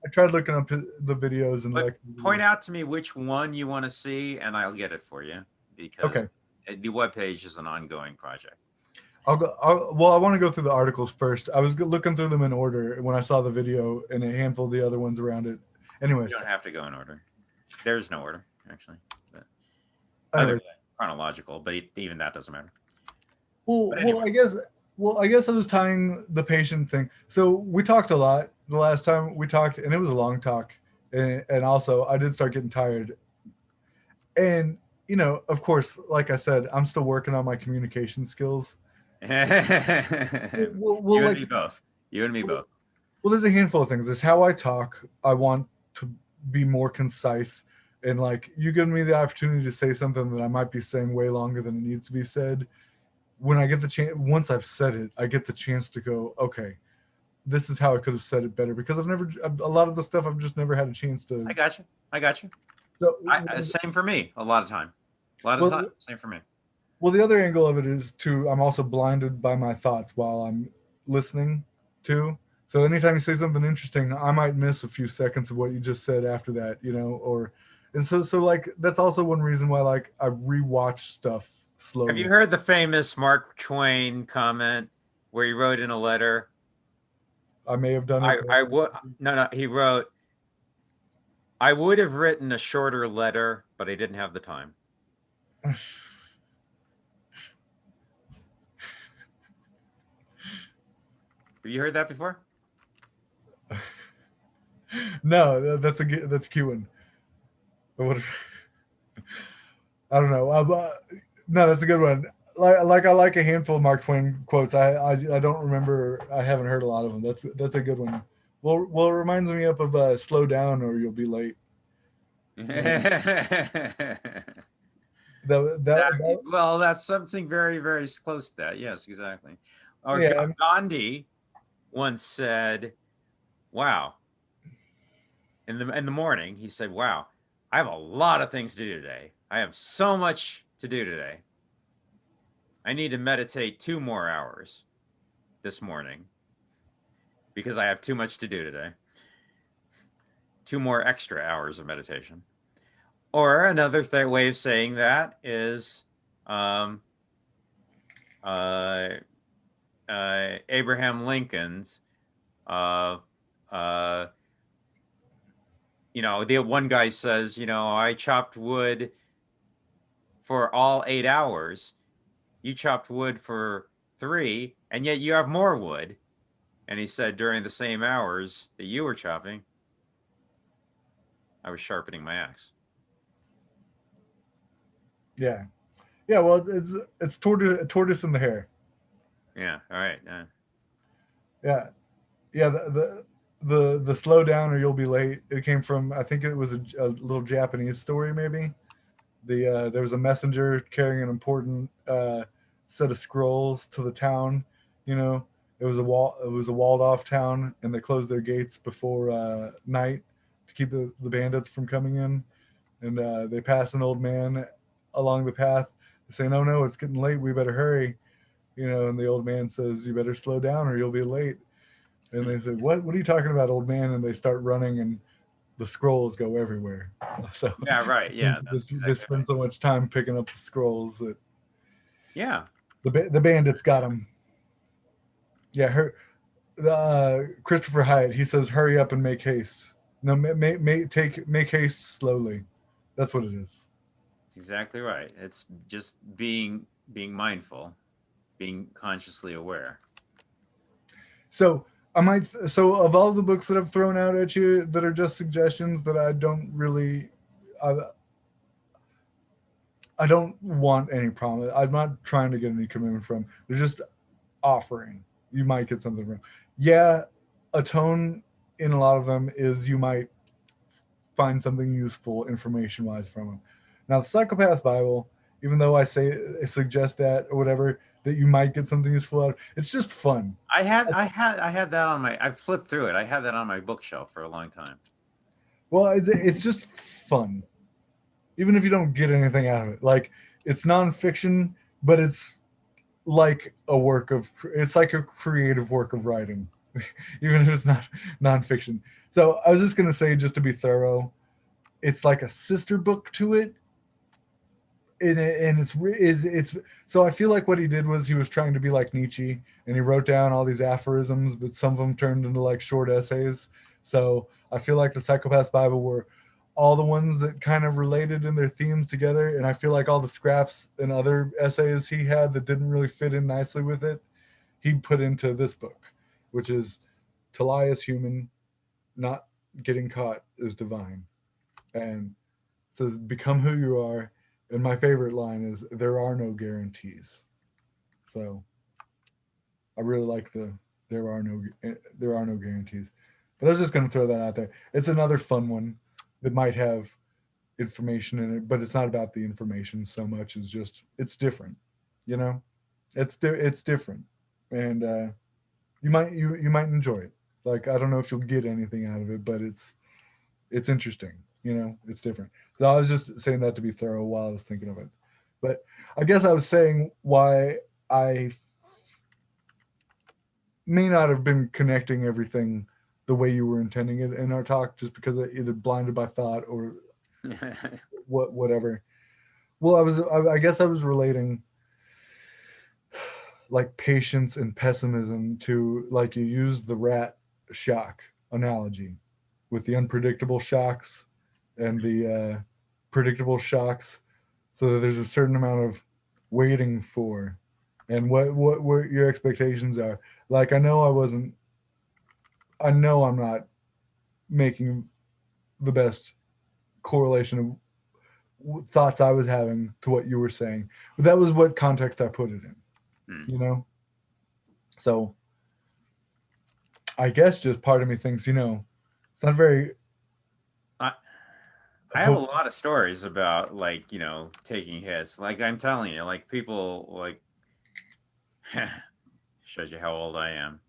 I tried looking up the videos and But like. point out to me which one you want to see, and I'll get it for you because Okay, the web page is an ongoing project. Well, I want to go through the articles first. I was looking through them in order when I saw the video and a handful of the other ones around it. You Anyways, don't have to go in order. There's no order actually, but other anyways, than chronological. But even that doesn't matter. well, But anyway, I guess I was tying the patient thing. So we talked a lot the last time we talked, and it was a long talk. And also, I did start getting tired. And of course, like I said, I'm still working on my communication skills. you and Like, me both. You and me both. well, there's a handful of things. There's how I talk. I want to be more concise, and like you give me the opportunity to say something that I might be saying way longer than it needs to be said. When I get the chance, once I've said it, I get the chance to go, okay, this is how I could have said it better, because a lot of the stuff I've just never had a chance to. I got you. I got you. So, Same for me. A lot of time. A lot of well, time. Same for me. well, the other angle of it is too, I'm also blinded by my thoughts while I'm listening to. So anytime you say something interesting, I might miss a few seconds of what you just said after that, or, and so like that's also one reason why like I rewatch stuff Have you slowly. heard the famous Mark Twain comment where he wrote in a letter? I may have done it. I would no. He wrote, "I would have written a shorter letter, but I didn't have the time." Have you heard that before? No, that's a cute one. I don't know. No, that's a good one. Like I like a handful of Mark Twain quotes. I don't remember. I haven't heard a lot of them. That's a good one. Well, it reminds me up of slow down or you'll be late. Yeah. That Exactly. Well, that's something very, very close to that. Yes, exactly. Or yeah. Gandhi once said, "Wow." In the morning, he said, "Wow, I have a lot of things to do today. I have so much to do today. I need to meditate 2 more hours this morning because I have too much to do today. 2 more extra hours of meditation." Or another way of saying that is, um, uh, Abraham Lincoln's, uh, uh, the one guy says, I chopped wood for all 8 hours. You chopped wood for 3, and yet you have more wood. And he said, during the same hours that you were chopping, I was sharpening my axe. Yeah. Yeah. Well, it's tortoise in the hare. Yeah. All right. Yeah. Yeah. The slow down or you'll be late. It came from, I think it was a little Japanese story maybe. There was a messenger carrying an important set of scrolls to the town. You know, it was a walled off town, and they closed their gates before night to keep the bandits from coming in. And they pass an old man along the path, saying, "Oh no, it's getting late. We better hurry." And the old man says, "You better slow down, or you'll be late." And they said, What are you talking about, old man?" And they start running, and the scrolls go everywhere. So Yeah. Right. Yeah. That's they exactly spend right. so much time picking up the scrolls that Yeah. the bandits got them. Yeah, Christopher Hyatt. He says, "Hurry up and make haste." No, make haste slowly. That's what it is. That's exactly right. It's just being mindful, being consciously aware. So I might. So of all the books that I've thrown out at you that are just suggestions that I don't really, I, I don't want any promise. I'm not trying to get any commitment from. They're just offering. You might get something from. Yeah, a tone in a lot of them is you might find something useful information wise from them. Now the Psychopath Bible, even though I suggest that or whatever that you might get something useful out of, it's just fun. I had that on my. I flipped through it. I had that on my bookshelf for a long time. Well, it's just fun, even if you don't get anything out of it. Like it's nonfiction, but it's like a work of it's like a creative work of writing, even if it's not nonfiction. So I was just gonna say, just to be thorough, it's like a sister book to it, and it's so I feel like what he did was he was trying to be like Nietzsche, and he wrote down all these aphorisms, but some of them turned into like short essays. So I feel like the Psychopath's Bible were all the ones that kind of related in their themes together, and I feel like all the scraps and other essays he had that didn't really fit in nicely with it, he put into this book, which is to lie is human, not getting caught is divine, and says become who you are. And my favorite line is there are no guarantees. So I really like the there are no there are no guarantees. But I was just going to throw that out there. It's another fun one that might have information in it, but it's not about the information so much as just it's different. You know, it's different, and you might enjoy it. Like I don't know if you'll get anything out of it, but it's interesting. You know, it's different. So I was just saying that to be thorough while I was thinking of it. But I guess I was saying why I may not have been connecting everything the way you were intending it in our talk, just because either blinded by thought or whatever. Well, I guess I was relating like patience and pessimism to like you used the rat shock analogy with the unpredictable shocks and the predictable shocks, so that there's a certain amount of waiting for and what your expectations are. Like I know I'm not making the best correlation of thoughts I was having to what you were saying, but that was what context I put it in, Hmm. you know. So I guess just part of me thinks, it's not very I I have a hope. lot of stories about like taking hits. Like I'm telling you, like people like shows you how old I am.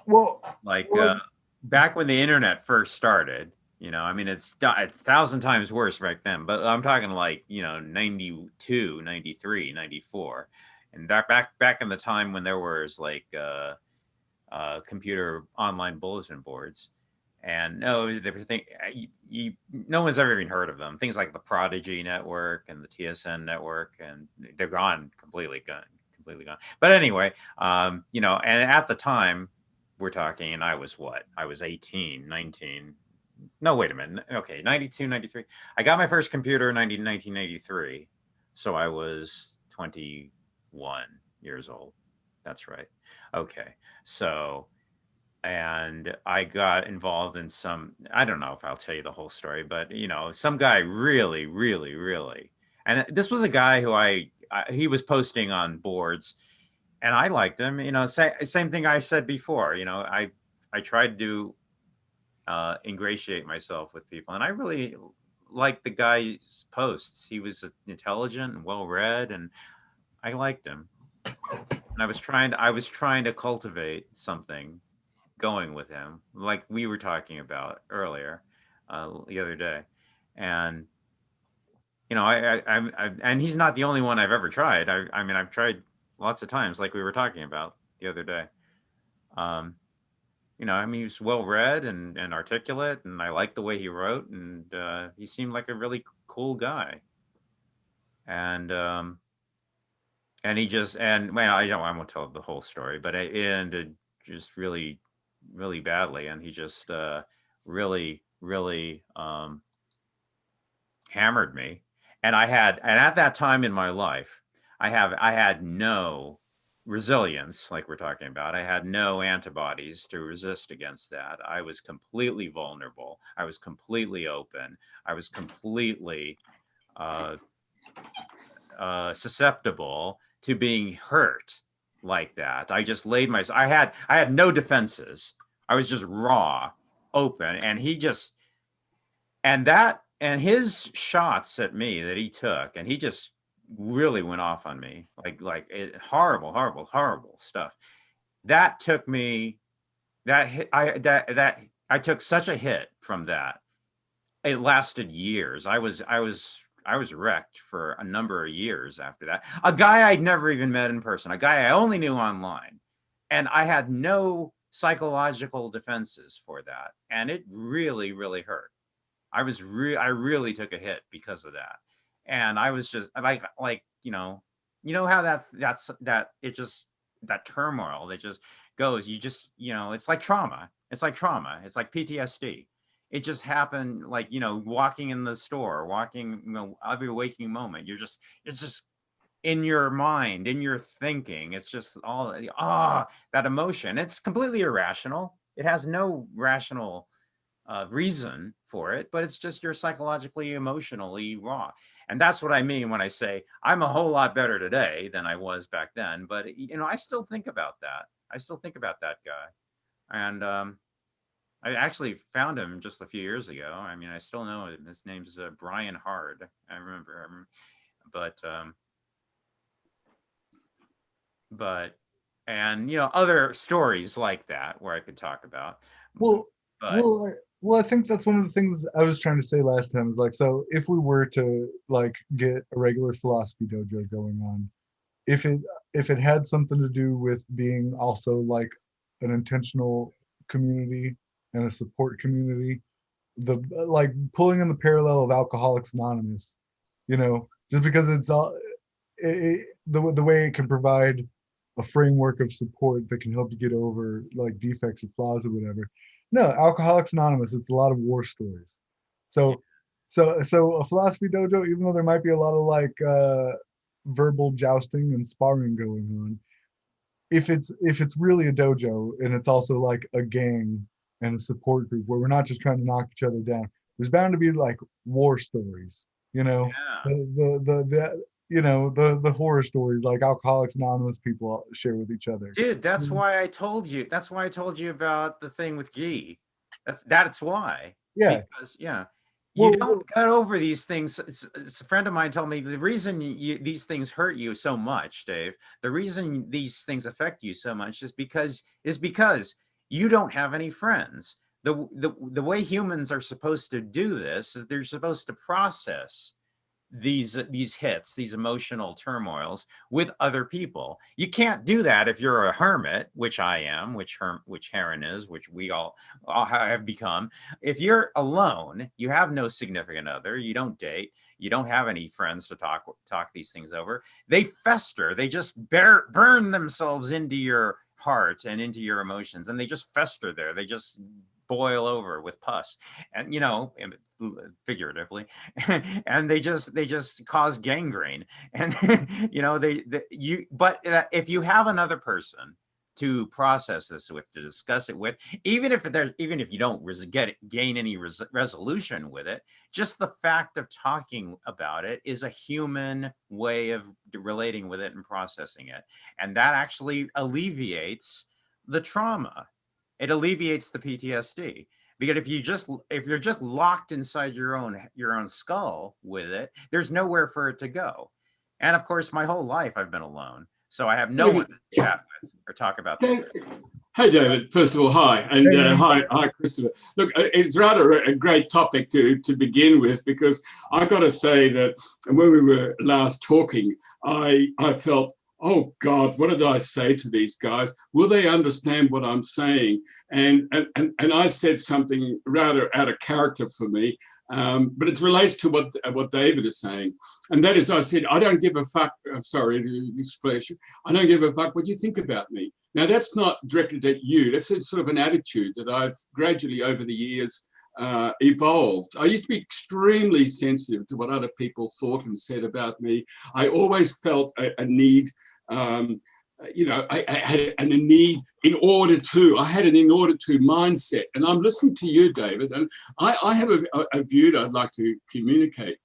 Well, Like well, back when the internet first started. I mean, it's 1,000 times worse back then, but I'm talking like 92, 93, 94, and that back in the time when there was like computer online bulletin boards. And no, everything no one's ever even heard of them. Things like the Prodigy Network and the TSN Network, and they're completely gone. But anyway, and at the time we're talking, and I was what? I was 18, 19. No, wait a minute. Okay, 92, 93. I got my first computer in 1993, so I was 21 years old. That's right. Okay. So, and I got involved in some, I don't know if I'll tell you the whole story, but some guy really, really, really, and this was a guy who he was posting on boards and I liked him, same thing I said before, I tried to ingratiate myself with people and I really liked the guy's posts. He was intelligent and well read and I liked him. And I was trying to cultivate something going with him, like we were talking about earlier, the other day. And and he's not the only one I've ever tried. I mean, I've tried lots of times, like we were talking about the other day. Um, I mean, he's well read and articulate, and I liked the way he wrote, and he seemed like a really cool guy. And he just and well, I won't tell the whole story, but it ended just really, really badly, and he just really, really hammered me. And at that time in my life, I had no resilience, like we're talking about. I had no antibodies to resist against that. I was completely vulnerable. I was completely open. I was completely uh, susceptible to being hurt like that. I just laid my. I had no defenses. I was just raw, open, and he just and his shots at me that he took, and he just really went off on me horrible, horrible, horrible stuff. That took me that hit that I took such a hit from that. It lasted years. I was wrecked for a number of years after that. A guy I'd never even met in person, a guy I only knew online, and I had no psychological defenses for that, and it really, really hurt. I really took a hit because of that. And I was just you know how that it just that turmoil that just goes, you just, it's like trauma. It's like trauma. It's like PTSD. It just happened like, walking in the store, walking, every waking moment. It's just in your mind, in your thinking. It's just all that emotion. It's completely irrational. It has no rational reason for it, but it's just you're psychologically, emotionally raw. And that's what I mean when I say I'm a whole lot better today than I was back then. But, I still think about that. I still think about that guy. And I actually found him just a few years ago. I mean, I still know him. His name's Brian Hard. I remember him. But, but, and, other stories like that where I could talk about. Well, But well, I think that's one of the things I was trying to say last time is like, so if we were to like get a regular philosophy dojo going on, if it had something to do with being also like an intentional community and a support community, the like pulling in the parallel of Alcoholics Anonymous, just because it's all the way it can provide a framework of support that can help you get over like defects or flaws or whatever. No, Alcoholics Anonymous, it's a lot of war stories. yeah, So so a philosophy dojo, even though there might be a lot of like verbal jousting and sparring going on, if it's really a dojo and it's also like a gang and a support group where we're not just trying to knock each other down, there's bound to be like war stories, yeah. the horror stories like Alcoholics Anonymous people share with each other. Dude, that's why I told you. That's why I told you about the thing with Guy. That's why. Yeah. Because yeah, you don't Well, get over these things. A friend of mine told me the reason these things hurt you so much, Dave. The reason these things affect you so much is because you don't have any friends. The way humans are supposed to do this is they're supposed to process these hits, these emotional turmoils with other people. You can't do that if you're a hermit, which I am, which Heron is, which we all have become. If you're alone, you have no significant other, you don't date, you don't have any friends to talk these things over. They fester. They just burn themselves into your heart and into your emotions, and they just fester there. They just boil over with pus, and figuratively, and they just cause gangrene. And but if you have another person to process this with, to discuss it with, even if you don't gain any resolution with it, just the fact of talking about it is a human way of relating with it and processing it, and that actually alleviates the trauma. It alleviates the PTSD. Because if you're just locked inside your own skull with it, there's nowhere for it to go. And of course, my whole life I've been alone, so I have no one David, to chat with or talk about this. Hey, David. First of all, hi, and hey man. hi, Christopher. Look, it's rather a great topic to begin with, because I got to say that when we were last talking, I felt, oh God, what did I say to these guys? Will they understand what I'm saying? And I said something rather out of character for me, but it relates to what David is saying, and that is, I said, I don't give a fuck. Sorry, I don't give a fuck what you think about me. Now, that's not directed at you. That's sort of an attitude that I've gradually over the years evolved. I used to be extremely sensitive to what other people thought and said about me. I always felt a need I had a need I had an in order to mindset. And I'm listening to you, David, and I have a view that I'd like to communicate.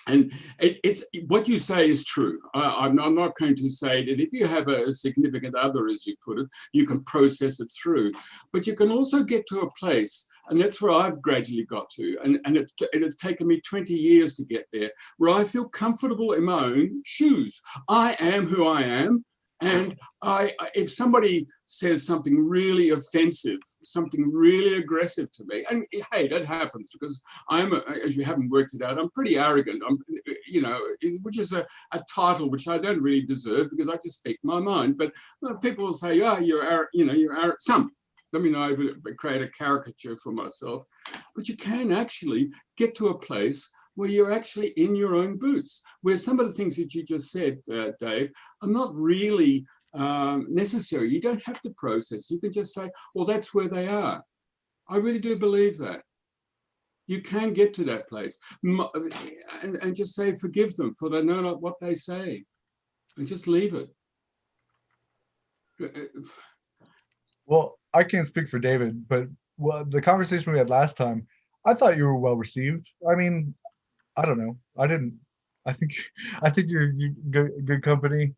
And it's what you say is true. I'm not going to say that if you have a significant other, as you put it, you can process it through. But you can also get to a place, and that's where I've gradually got to, and it has taken me 20 years to get there, where I feel comfortable in my own shoes. I am who I am. And if somebody says something really offensive, something really aggressive to me, and hey, that happens because as you haven't worked it out, I'm pretty arrogant. Which is a title which I don't really deserve because I just speak my mind. But people will say, "Oh, you're arrogant." Some. I mean, I've created a caricature for myself, but you can actually get to a place where you're actually in your own boots, where some of the things that you just said, Dave, are not really necessary. You don't have to process. You can just say, well, that's where they are. I really do believe that. You can get to that place and just say, forgive them, for they know not what they say, and just leave it. Well, I can't speak for David, but the conversation we had last time, I thought you were well received. I mean, I don't know. I didn't. I think I think you're good company,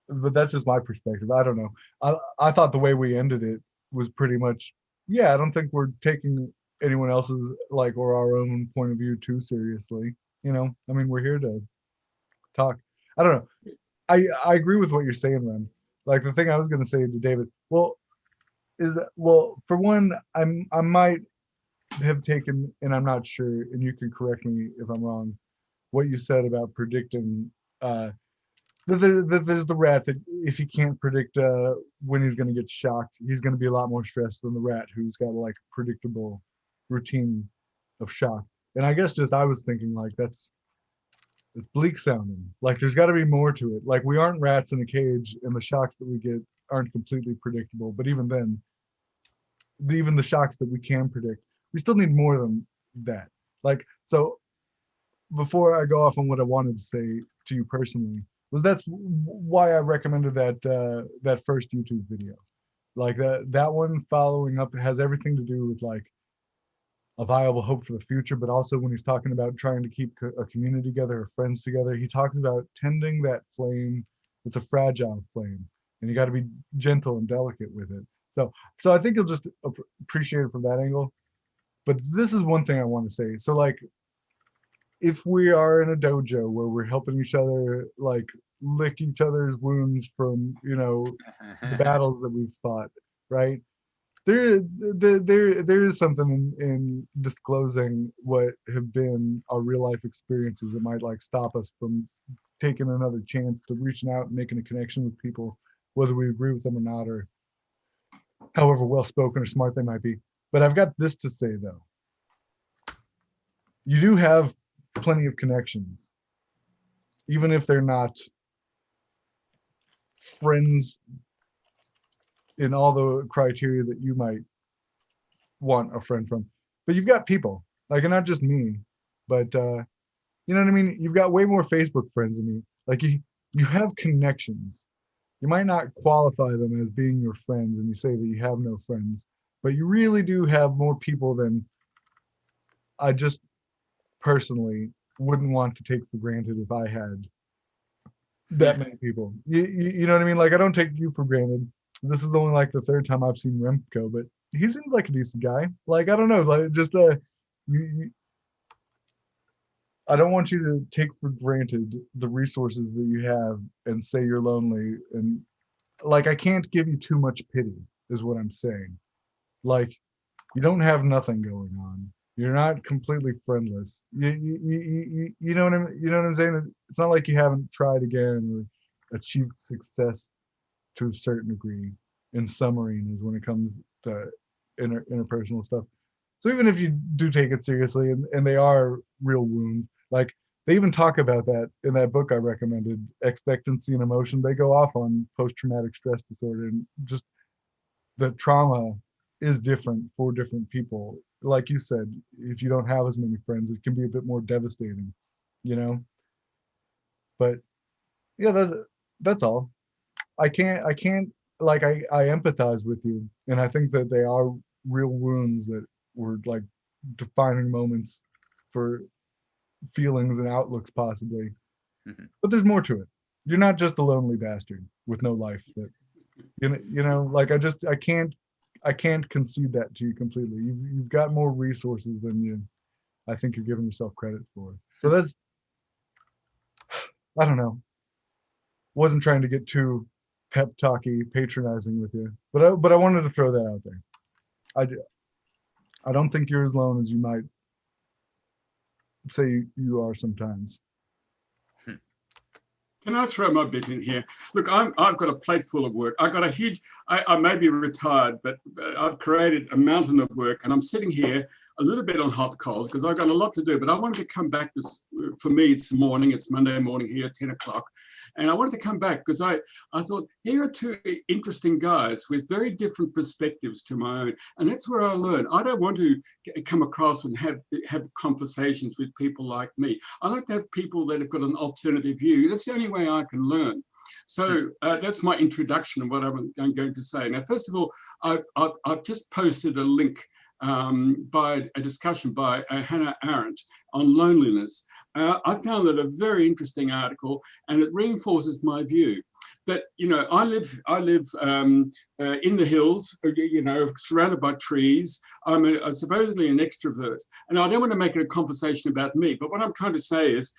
but that's just my perspective. I don't know. I thought the way we ended it was pretty much, yeah. I don't think we're taking anyone else's or our own point of view too seriously. I mean, we're here to talk. I don't know. I agree with what you're saying, Ren. Like the thing I was gonna say to David, for one, I might have taken, and I'm not sure, and you can correct me if I'm wrong, what you said about predicting that there's the rat that if he can't predict when he's going to get shocked, he's going to be a lot more stressed than the rat who's got like a predictable routine of shock. And I guess just I was thinking it's bleak sounding. Like there's got to be more to it. Like we aren't rats in a cage, and the shocks that we get aren't completely predictable. But even then, even the shocks that we can predict, we still need more than that. So before I go off on what I wanted to say to you personally, that's why I recommended that first YouTube video. Like that one following up, it has everything to do with like a viable hope for the future, but also when he's talking about trying to keep a community together or friends together, he talks about tending that flame. It's a fragile flame, and you got to be gentle and delicate with it. So I think you'll just appreciate it from that angle. But this is one thing I want to say. So like, if we are in a dojo where we're helping each other, like lick each other's wounds from, the battles that we've fought, right? There is something in disclosing what have been our real life experiences that might like stop us from taking another chance to reaching out and making a connection with people, whether we agree with them or not, or however well spoken or smart they might be. But I've got this to say though. You do have plenty of connections, even if they're not friends in all the criteria that you might want a friend from. But you've got people, like, and not just me, but you know what I mean? You've got way more Facebook friends than me. Like you have connections. You might not qualify them as being your friends, and you say that you have no friends, but you really do have more people than I just personally wouldn't want to take for granted if I had that many people. You know what I mean? Like I don't take you for granted. This is only like the third time I've seen Remco, but he seems like a decent guy. Like I don't know, like just I don't want you to take for granted the resources that you have and say you're lonely, and like I can't give you too much pity is what I'm saying. Like you don't have nothing going on. You're not completely friendless. You know what I'm saying? It's not like you haven't tried again or achieved success to a certain degree in submarine is when it comes to interpersonal stuff. So even if you do take it seriously and they are real wounds, like they even talk about that in that book I recommended, Expectancy and Emotion. They go off on post-traumatic stress disorder and just the trauma is different for different people. Like you said, if you don't have as many friends, it can be a bit more devastating, you know? But yeah, that's all. I can't like I empathize with you, and I think that they are real wounds that were like defining moments for feelings and outlooks possibly. Mhm. But there's more to it. You're not just a lonely bastard with no life. That like I can't concede that to you completely. You've got more resources than you I think you're giving yourself credit for. So that's I don't know. Wasn't trying to get too pep talky, patronizing with you, but I wanted to throw that out there. I don't think you're as lone as you might say you are sometimes. Can I throw my bit in here? Look, I've got a plate full of work. I've got a huge, I may be retired, but I've created a mountain of work, and I'm sitting here a little bit on hot coals because I've got a lot to do. But I wanted to come back this, for me, it's morning, it's Monday morning here, 10 o'clock. And I wanted to come back because I thought, here are two interesting guys with very different perspectives to my own. And that's where I learn. I don't want to come across and have conversations with people like me. I like to have people that have got an alternative view. That's the only way I can learn. So that's my introduction of what I'm going to say. Now, first of all, I've just posted a link by a discussion by Hannah Arendt on loneliness. I found that a very interesting article, and it reinforces my view that, I live in the hills, surrounded by trees. I'm supposedly an extrovert, and I don't want to make it a conversation about me, but what I'm trying to say is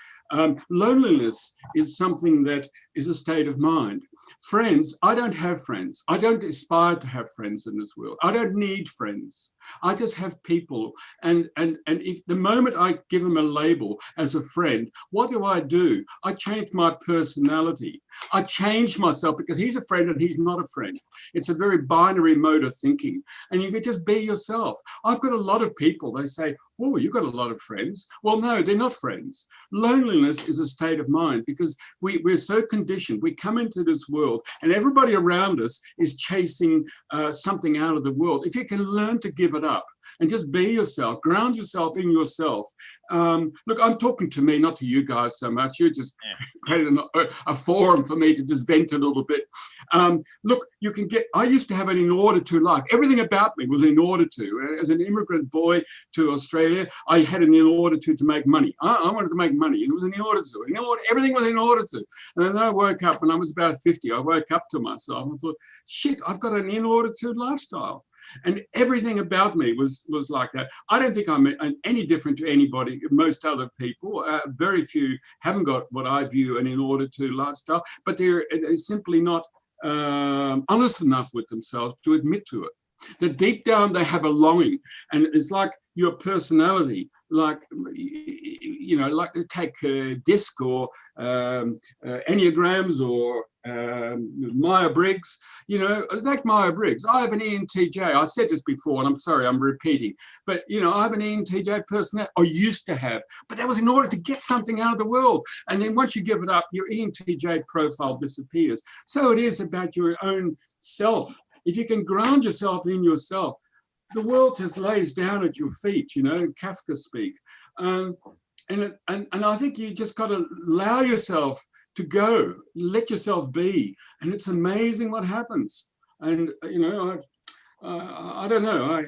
loneliness is something that is a state of mind. Friends, I don't have friends. I don't aspire to have friends in this world. I don't need friends. I just have people. And if the moment I give them a label as a friend, what do? I change my personality. I change myself because he's a friend and he's not a friend. It's a very binary mode of thinking. And you can just be yourself. I've got a lot of people, they say, oh, you've got a lot of friends. Well, no, they're not friends. Loneliness is a state of mind because we're so conditioned. We come into this world and everybody around us is chasing something out of the world. If you can learn to give it up and just be yourself, ground yourself in yourself. Look, I'm talking to me, not to you guys so much. You just created a forum for me to just vent a little bit. Look, I used to have an in order to life. Everything about me was in order to. As an immigrant boy to Australia, I had an in order to make money. I wanted to make money. It was an in order to. Everything was in order to. And then I woke up when I was about 50. I woke up to myself and thought, shit, I've got an in order to lifestyle. And everything about me was like that. I don't think I'm any different to anybody, most other people. Very few haven't got what I view an in order to lifestyle, but they're simply not honest enough with themselves to admit to it. That deep down they have a longing, and it's like your personality, like like to take DISC or Enneagrams or Myers-Briggs. Like Myers-Briggs. I have an ENTJ. I said this before, and I'm sorry, I'm repeating, but I have an ENTJ personality. I used to have, but that was in order to get something out of the world. And then once you give it up, your ENTJ profile disappears. So it is about your own self. If you can ground yourself in yourself, the world just lays down at your feet, Kafka speak. And I think you just got to allow yourself to go, let yourself be. And it's amazing what happens. And, I don't know.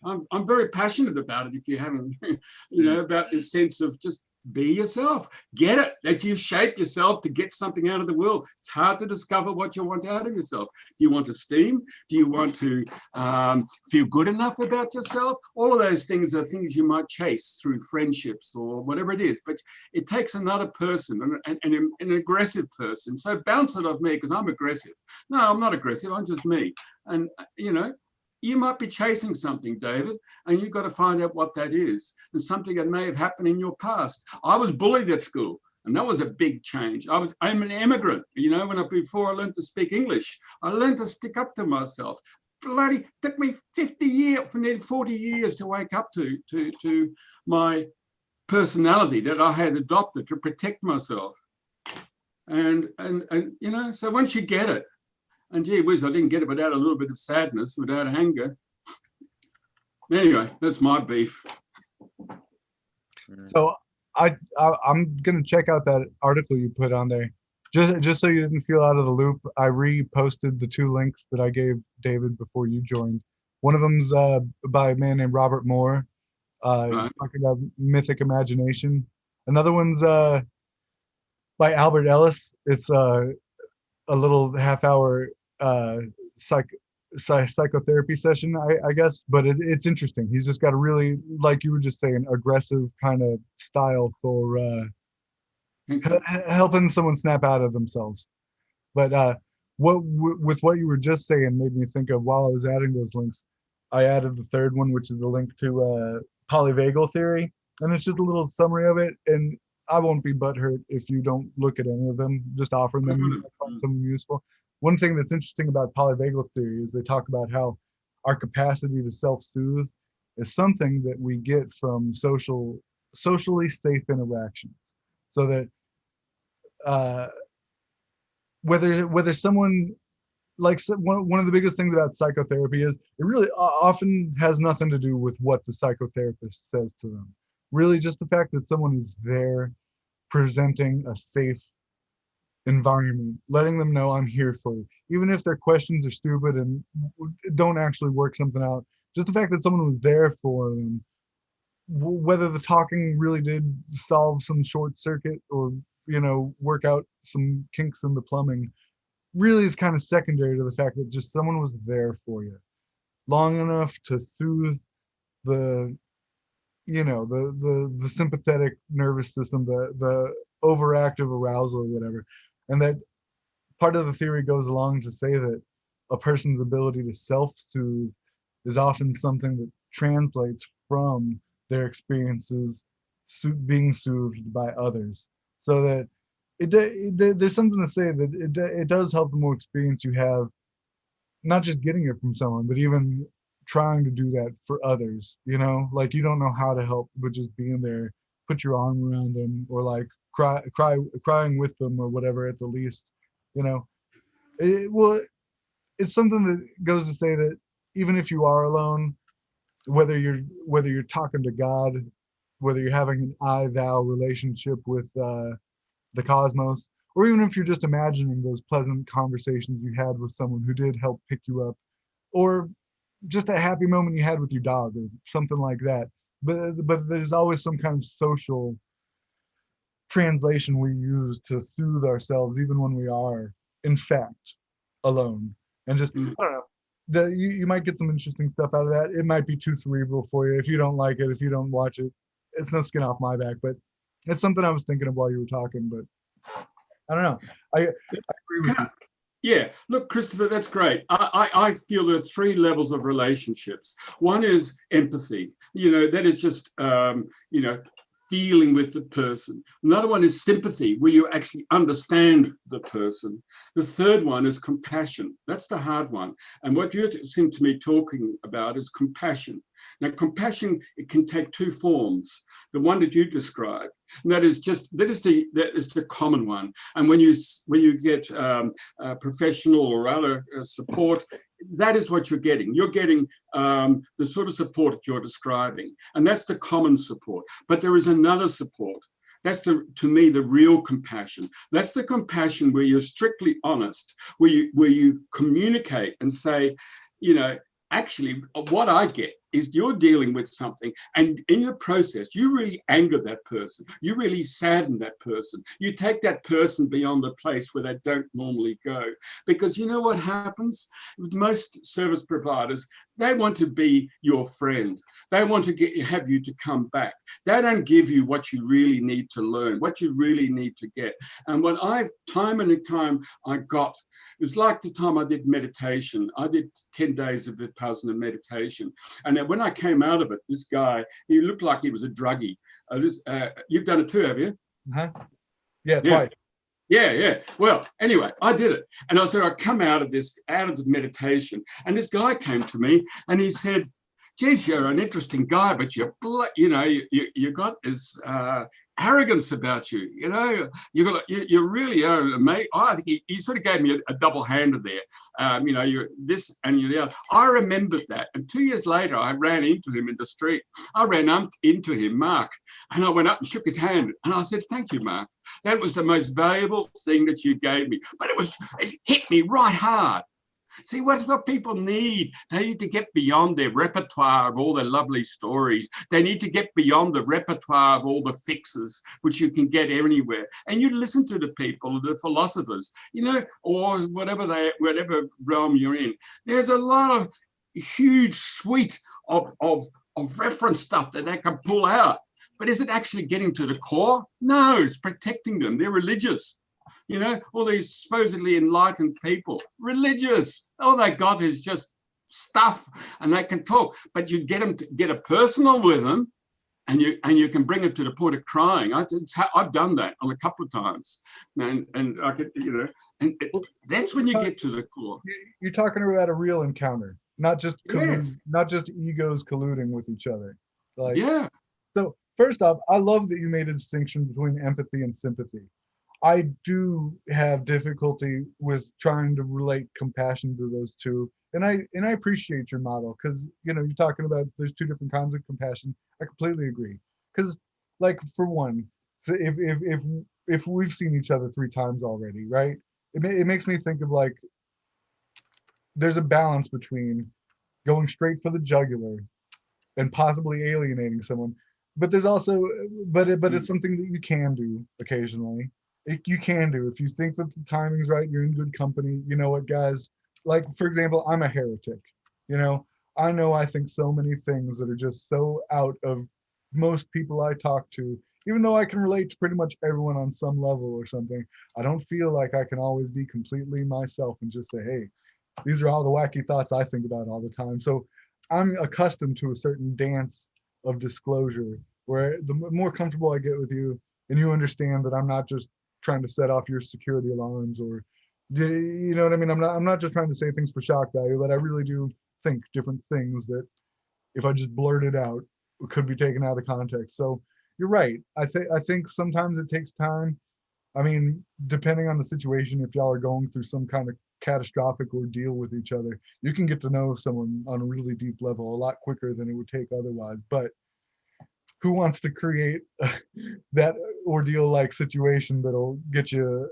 I'm very passionate about it, if you haven't, about this sense of just be yourself. Get it, that you shape yourself to get something out of the world. It's hard to discover what you want out of yourself. Do you want esteem? Do you want to feel good enough about yourself? All of those things are things you might chase through friendships or whatever it is. But it takes another person, an aggressive person. So bounce it off me because I'm aggressive. No, I'm not aggressive. I'm just me. And, you might be chasing something, David, and you've got to find out what that is. It's something that may have happened in your past. I was bullied at school, and that was a big change. I'm an immigrant, before I learned to speak English, I learned to stick up to myself. Bloody took me 50 years, nearly 40 years to wake up to my personality that I had adopted to protect myself. And so once you get it, and gee whiz, I didn't get it without a little bit of sadness, without anger. Anyway, that's my beef. So I'm gonna check out that article you put on there. Just so you didn't feel out of the loop, I reposted the two links that I gave David before you joined. One of them's by a man named Robert Moore. It's Right. talking about mythic imagination. Another one's by Albert Ellis. It's a little half-hour uh, psych, psychotherapy session, I guess, but it's interesting. He's just got a really, like you were just saying, aggressive kind of style for Thank you. helping someone snap out of themselves. But with what you were just saying made me think of, while I was adding those links, I added the third one, which is a link to polyvagal theory, and it's just a little summary of it. And I won't be butthurt if you don't look at any of them. Just offering them, you might find something useful. One thing that's interesting about polyvagal theory is they talk about how our capacity to self-soothe is something that we get from socially safe interactions. So that uh, whether someone like one of the biggest things about psychotherapy is it really often has nothing to do with what the psychotherapist says to them. Really, just the fact that someone is there presenting a safe environment, letting them know I'm here for you, even if their questions are stupid and don't actually work something out. Just the fact that someone was there for them, whether the talking really did solve some short circuit or work out some kinks in the plumbing, really is kind of secondary to the fact that just someone was there for you long enough to soothe the the sympathetic nervous system, the overactive arousal or whatever. And that part of the theory goes along to say that a person's ability to self-soothe is often something that translates from their experiences being soothed by others. So that there's something to say that it does help the more experience you have, not just getting it from someone, but even trying to do that for others. Like you don't know how to help, but just being there, put your arm around them, or like crying with them, or whatever at the least. You know, well, it's something that goes to say that even if you are alone, whether you're talking to God, whether you're having an I thou relationship with the cosmos, or even if you're just imagining those pleasant conversations you had with someone who did help pick you up, or just a happy moment you had with your dog or something like that. But there's always some kind of social translation we use to soothe ourselves, even when we are, in fact, alone. And just, Mm. I don't know. You might get some interesting stuff out of that. It might be too cerebral for you. If you don't like it, if you don't watch it, it's no skin off my back. But it's something I was thinking of while you were talking. But I don't know. I agree with you. Yeah, look, Christopher, that's great. I feel there are three levels of relationships. One is empathy. That is just, feeling with the person. Another one is sympathy, where you actually understand the person. The third one is compassion. That's the hard one. And what you seem to me talking about is compassion. Now, compassion, it can take two forms. The one that you described, and that is the common one. And when you get professional or other support, that is what you're getting. You're getting the sort of support that you're describing, and that's the common support. But there is another support. That's to me, the real compassion. That's the compassion where you're strictly honest, where you communicate and say, actually, what I get is you're dealing with something, and in the process, you really anger that person. You really sadden that person. You take that person beyond the place where they don't normally go. Because you know what happens? With most service providers, they want to be your friend. They want to have you to come back. They don't give you what you really need to learn, what you really need to get. And what time and time I got, it was like the time I did meditation. I did 10 days of Vipassana meditation. And when I came out of it, this guy, he looked like he was a druggie. You've done it too, have you? Uh-huh. Yeah, twice. Yeah. Well, anyway, I did it. And I come out of the meditation, and this guy came to me and he said, geez, you're an interesting guy, but you got this arrogance about you. You really are amazing. I think he sort of gave me a double hander there. You're this and you're the other. I remembered that, and 2 years later, I ran into him in the street. I ran into him, Mark, and I went up and shook his hand, and I said, "Thank you, Mark. That was the most valuable thing that you gave me." But it hit me right hard. See, what's what people need? They need to get beyond their repertoire of all their lovely stories. They need to get beyond the repertoire of all the fixes, which you can get anywhere. And you listen to the people, the philosophers, or whatever realm you're in. There's a lot of huge suite of reference stuff that they can pull out. But is it actually getting to the core? No, it's protecting them. They're religious. All these supposedly enlightened people, religious. All they got is just stuff, and they can talk. But you get them to get a personal with them, and you can bring them to the point of crying. I've done that on a couple of times, and I could, that's when you get to the core. You're talking about a real encounter, not just Yes. not just egos colluding with each other. Yeah. So first off, I love that you made a distinction between empathy and sympathy. I do have difficulty with trying to relate compassion to those two. And I appreciate your model because you're talking about there's two different kinds of compassion. I completely agree. Because like for one, so if we've seen each other 3 times already, right? It makes me think of like there's a balance between going straight for the jugular and possibly alienating someone. But there's also but it's something that you can do occasionally. You can do if you think that the timing's right, you're in good company. You know what, guys? Like for example, I'm a heretic. I know I think so many things that are just so out of most people I talk to. Even though I can relate to pretty much everyone on some level or something, I don't feel like I can always be completely myself and just say, hey, these are all the wacky thoughts I think about all the time. So I'm accustomed to a certain dance of disclosure where the more comfortable I get with you and you understand that I'm not just trying to set off your security alarms or you know what I mean? I'm not just trying to say things for shock value, but I really do think different things that if I just blurt it out could be taken out of context. So you're right. I think sometimes it takes time. I mean, depending on the situation, if y'all are going through some kind of catastrophic ordeal with each other, you can get to know someone on a really deep level a lot quicker than it would take otherwise. But who wants to create that ordeal-like situation that'll get you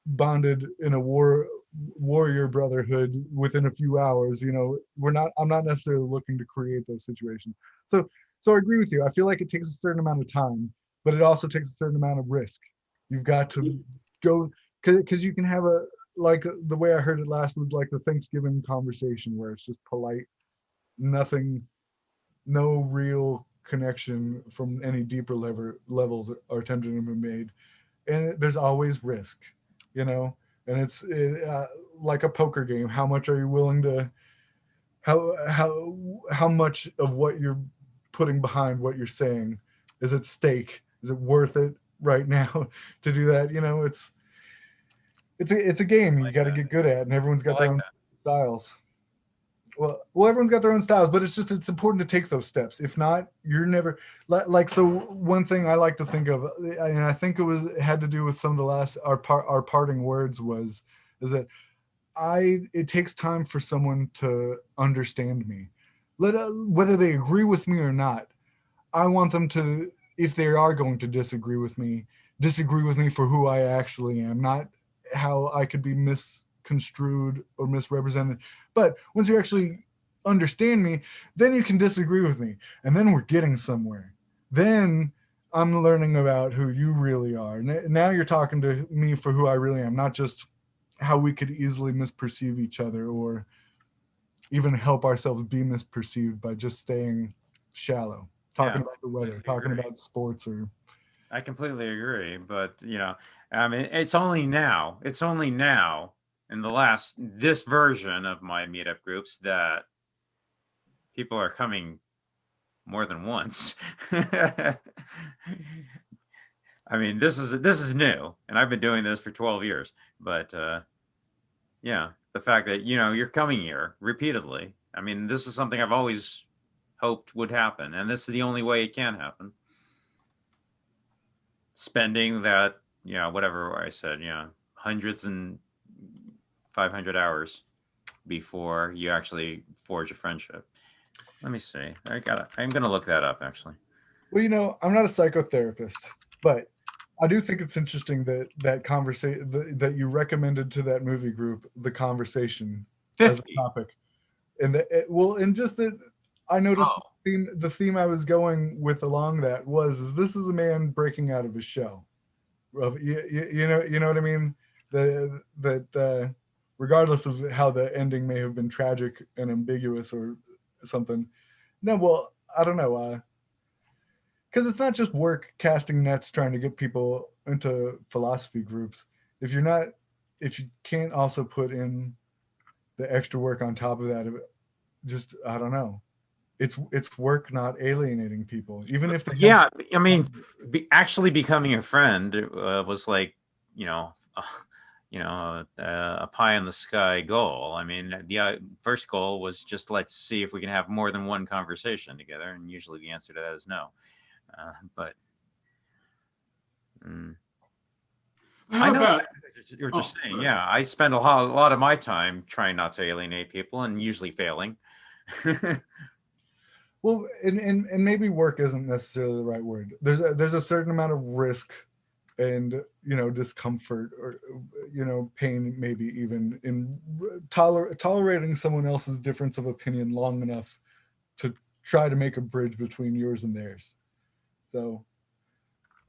bonded in a warrior brotherhood within a few hours? I'm not necessarily looking to create those situations. So I agree with you. I feel like it takes a certain amount of time, but it also takes a certain amount of risk. You've got to go because you can have like the way I heard it last was like the Thanksgiving conversation where it's just polite, nothing, no real connection from any deeper levels are attempting to be made, and there's always risk, and it's like a poker game. How much are you willing to how much of what you're putting behind what you're saying is at stake? Is it worth it right now to do that? It's a game you got to get good at, and everyone's got their own styles. Well, everyone's got their own styles, but it's important to take those steps. If not, you're never like. So one thing I like to think of, and I think it had to do with some of the last our parting words is that it takes time for someone to understand me, whether they agree with me or not. I want them to, if they are going to disagree with me for who I actually am, not how I could be misconstrued or misrepresented. But once you actually understand me, then you can disagree with me, and then we're getting somewhere. Then I'm learning about who you really are. Now you're talking to me for who I really am, not just how we could easily misperceive each other or even help ourselves be misperceived by just staying shallow, talking about the weather, talking about sports. I completely agree, but I mean, it's only now in this version of my meetup groups that people are coming more than once. I mean, this is new, and I've been doing this for 12 years. But yeah, the fact that you're coming here repeatedly. I mean, this is something I've always hoped would happen, and this is the only way it can happen. Spending that, whatever I said, hundreds and 500 hours before you actually forge a friendship. Let me see. I'm gonna look that up actually. Well, I'm not a psychotherapist, but I do think it's interesting that conversation that you recommended to that movie group the conversation as 50. a topic, and and just that I noticed Oh. the theme I was going with along that is this is a man breaking out of his shell. You know what I mean? That regardless of how the ending may have been tragic and ambiguous or something. No, well, I don't know. Because it's not just work casting nets trying to get people into philosophy groups. If you're not, if you can't also put in the extra work on top of that, just I don't know. It's work, not alienating people, even if they Yeah, I mean, actually becoming a friend was like, you know, uh, a pie in the sky goal. I mean, the first goal was just let's see if we can have more than one conversation together, and usually the answer to that is no. But How I know about? you're Oh, just saying, sorry. yeah. I spend a lot of my time trying not to alienate people, and usually failing. well, and maybe work isn't necessarily the right word. There's a certain amount of risk and discomfort or pain, maybe even in tolerating someone else's difference of opinion long enough to try to make a bridge between yours and theirs. So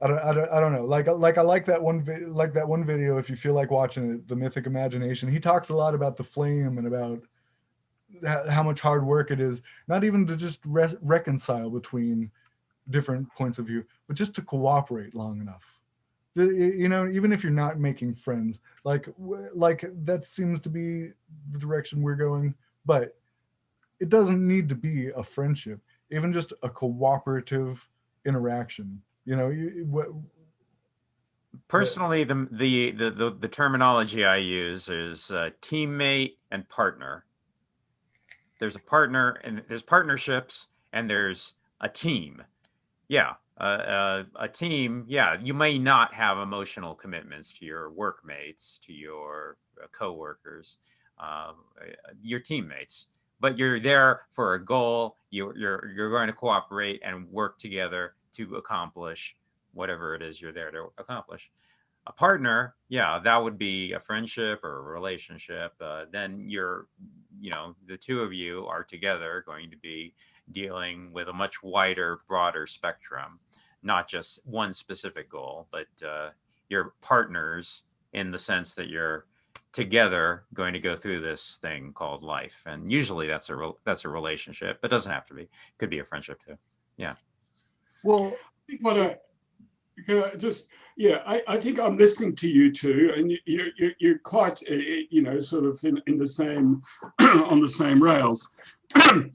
I don't know. Like I like that one video. If you feel like watching it, the Mythic Imagination, he talks a lot about the flame and about how much hard work it is, not even to just reconcile between different points of view, but just to cooperate long enough. Even if you're not making friends, like that seems to be the direction we're going, but it doesn't need to be a friendship, even just a cooperative interaction. Personally, the terminology I use is teammate and partner. There's a partner, and there's partnerships, and there's a team. Yeah, a team. Yeah, you may not have emotional commitments to your workmates, to your coworkers, uh, your teammates, but you're there for a goal. You're going to cooperate and work together to accomplish whatever it is you're there to accomplish. A partner, yeah, that would be a friendship or a relationship. Then the two of you are together going to be dealing with a much wider, broader spectrum, not just one specific goal, but you're partners in the sense that you're together going to go through this thing called life. And usually that's a relationship. It doesn't have to be. It could be a friendship too. Yeah. Well, I think what I think I'm listening to you two, and you're quite, sort of in the same on the same rails. And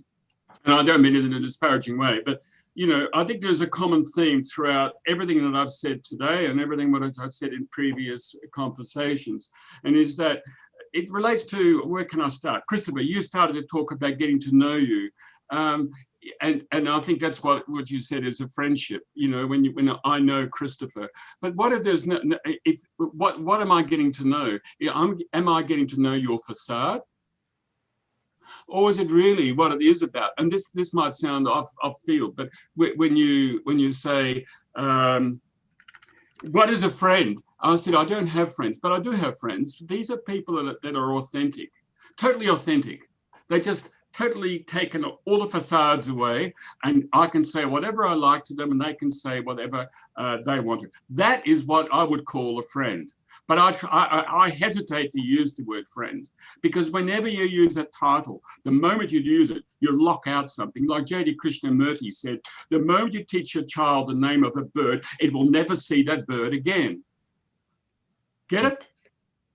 I don't mean it in a disparaging way, but I think there's a common theme throughout everything that I've said today and everything that I've said in previous conversations, and is that it relates to where can I start? Christopher, you started to talk about getting to know you. And I think that's what you said is a friendship. When I know Christopher, but what if there's no? If what am I getting to know? Am I getting to know your facade, or is it really what it is about? And this might sound off field, but when you say what is a friend? I said I don't have friends, but I do have friends. These are people that are authentic, totally authentic. They just totally taken all the facades away, and I can say whatever I like to them, and they can say whatever they want to. That is what I would call a friend. But I hesitate to use the word friend, because whenever you use a title, the moment you use it, you lock out something. Like J.D. Krishnamurti said, the moment you teach your child the name of a bird, it will never see that bird again. Get it?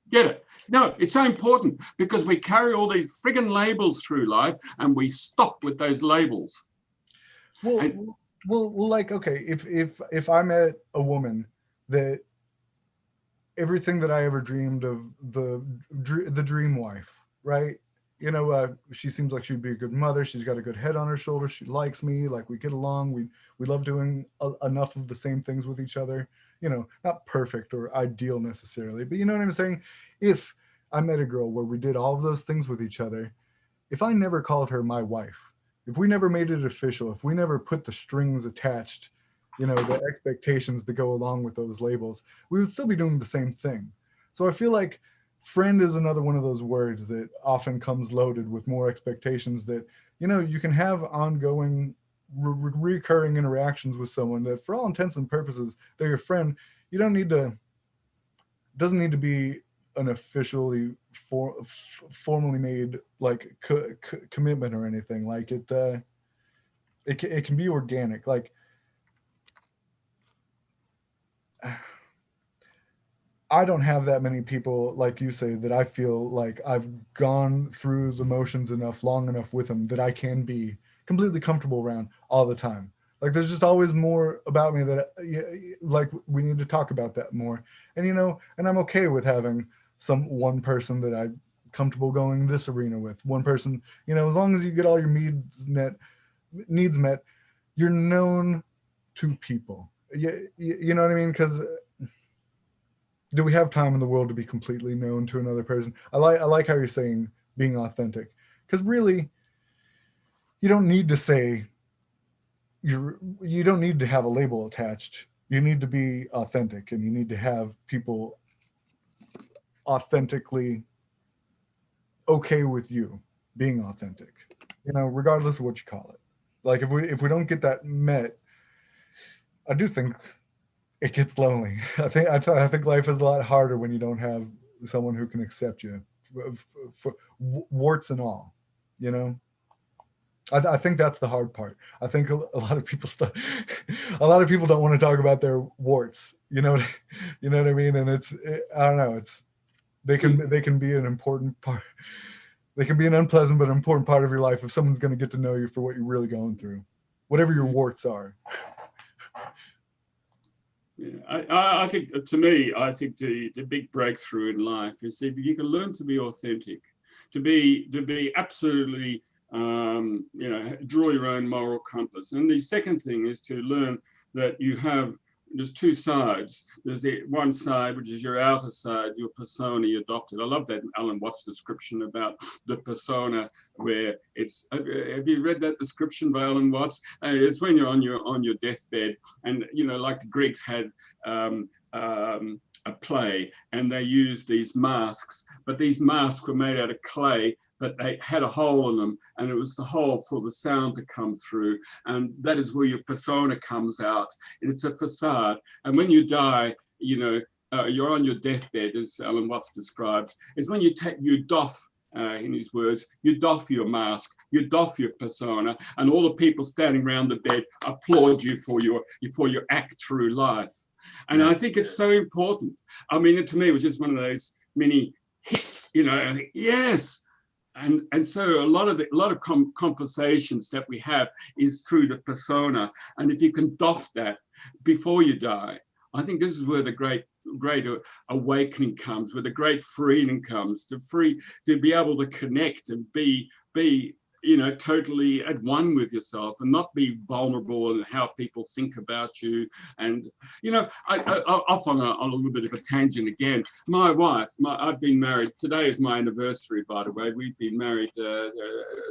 Get it? No, it's so important, because we carry all these friggin' labels through life, and we stop with those labels. Well, like, okay, if I met a woman that everything that I ever dreamed of, the dream wife, right? she seems like she'd be a good mother. She's got a good head on her shoulder. She likes me. Like, we get along. We love doing enough of the same things with each other. Not perfect or ideal necessarily, but you know what I'm saying? If I met a girl where we did all of those things with each other, if I never called her my wife, if we never made it official, if we never put the strings attached, the expectations that go along with those labels, we would still be doing the same thing. So I feel like friend is another one of those words that often comes loaded with more expectations that, you can have ongoing, recurring interactions with someone that, for all intents and purposes, they're your friend. You don't need to, doesn't need to be an officially formally made like commitment or anything. Like it can be organic. Like, I don't have that many people, like you say, that I feel like I've gone through the motions enough, long enough with them that I can be completely comfortable around all the time. Like, there's just always more about me that, like, we need to talk about that more. And, and I'm okay with having one person that I'm comfortable going this arena with. One person, as long as you get all your needs met, you're known to people. You know what I mean? Because do we have time in the world to be completely known to another person? I like how you're saying being authentic, because really, you don't need to say you don't need to have a label attached. You need to be authentic, and you need to have people authentically okay with you being authentic, regardless of what you call it. Like, if we don't get that met, I do think it gets lonely. I think life is a lot harder when you don't have someone who can accept you for warts and all. I think that's the hard part. I think a lot of people a lot of people don't want to talk about their warts. You know what I mean? And I don't know. They can be an important part. They can be an unpleasant but important part of your life if someone's going to get to know you for what you're really going through, whatever your warts are. Yeah, I think, to me, I think the big breakthrough in life is that you can learn to be authentic, to be absolutely, draw your own moral compass. And the second thing is to learn that there's two sides. There's the one side, which is your outer side, your persona, your adopted. I love that Alan Watts description about the persona, where it's, have you read that description by Alan Watts? It's when you're on your deathbed, and, like the Greeks had a play, and they used these masks, but these masks were made out of clay, but they had a hole in them, and it was the hole for the sound to come through. And that is where your persona comes out. And it's a facade. And when you die, you're on your deathbed, as Alan Watts describes, is when you doff, in his words, you doff your mask, you doff your persona, and all the people standing around the bed applaud you for your act through life. And I think it's so important. I mean, to me, it was just one of those mini hits, I think, yes. And so a lot of conversations that we have is through the persona. And if you can doff that before you die, I think this is where the great awakening comes, where the great freedom comes, to be able to connect and be totally at one with yourself, and not be vulnerable in how people think about you. And, I off on a little bit of a tangent again. My wife, I've been married, today is my anniversary, by the way. We've been married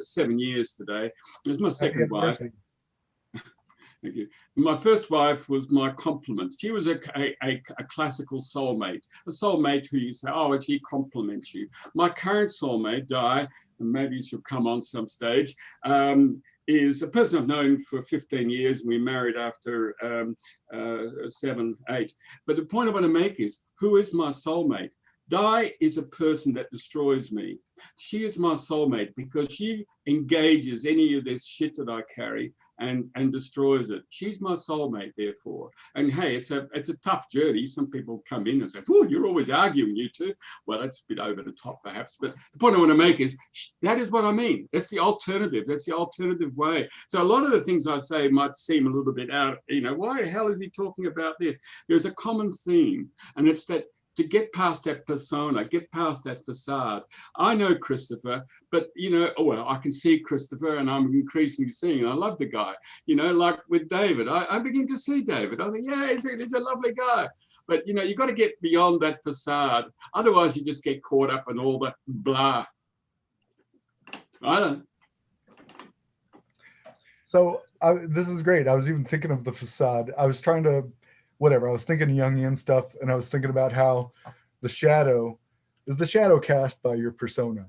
7 years today. It's my second wife. Thank you. My first wife was my complement. She was a classical soulmate, a soulmate who you say, oh, she compliments you. My current soulmate, Di, and maybe she'll come on some stage, is a person I've known for 15 years. We married after 7, 8. But the point I want to make is, who is my soulmate? Di is a person that destroys me. She is my soulmate because she engages any of this shit that I carry and destroys it. She's my soulmate, therefore. And hey, it's a tough journey. Some people come in and say, oh, you're always arguing, you two. Well, that's a bit over the top, perhaps. But the point I want to make is, that is what I mean. That's the alternative. That's the alternative way. So a lot of the things I say might seem a little bit out, why the hell is he talking about this? There's a common theme, and it's that to get past that persona, get past that facade. I know Christopher, but well, I can see Christopher, and I'm increasingly seeing, and I love the guy. Like with David, I begin to see David. I think, yeah, he's a lovely guy. But you've got to get beyond that facade. Otherwise, you just get caught up in all that blah. I don't. So this is great. I was even thinking of the facade. I was trying to, whatever. I was thinking Jungian stuff, and I was thinking about how the shadow is the shadow cast by your persona.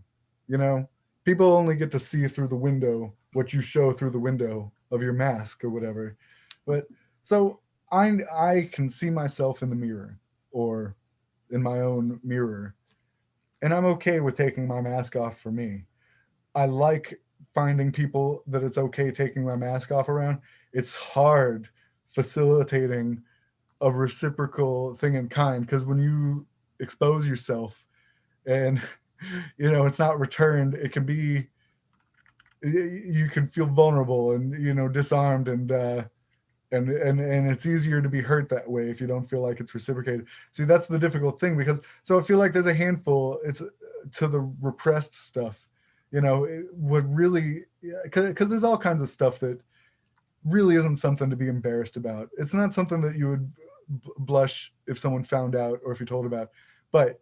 People only get to see through the window what you show through the window of your mask or whatever. But so I can see myself in the mirror or in my own mirror, and I'm okay with taking my mask off for me. I like finding people that it's okay taking my mask off around. It's hard facilitating a reciprocal thing in kind, because when you expose yourself and it's not returned, it can be, you can feel vulnerable and disarmed, and it's easier to be hurt that way if you don't feel like it's reciprocated. See, that's the difficult thing, because so I feel like there's a handful, it's to the repressed stuff, it would really, because there's all kinds of stuff that really isn't something to be embarrassed about. It's not something that you would blush if someone found out or if you told about, but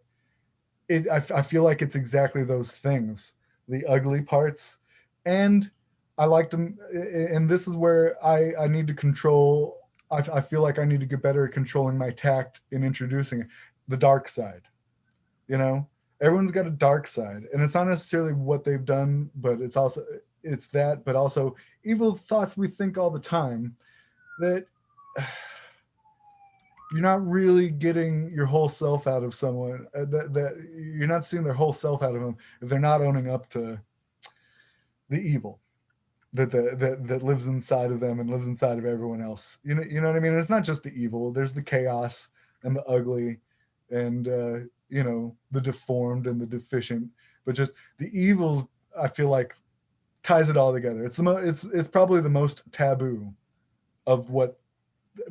I feel like it's exactly those things, the ugly parts. And I like them, and this is where I need to control. I feel like I need to get better at controlling my tact in introducing the dark side. Everyone's got a dark side, and it's not necessarily what they've done, but it's that, but also evil thoughts we think all the time that you're not really getting your whole self out of someone, that you're not seeing their whole self out of them if they're not owning up to the evil that lives inside of them and lives inside of everyone else. You know what I mean? It's not just the evil. There's the chaos and the ugly and the deformed and the deficient, but just the evil, I feel like, ties it all together. It's probably the most taboo of what,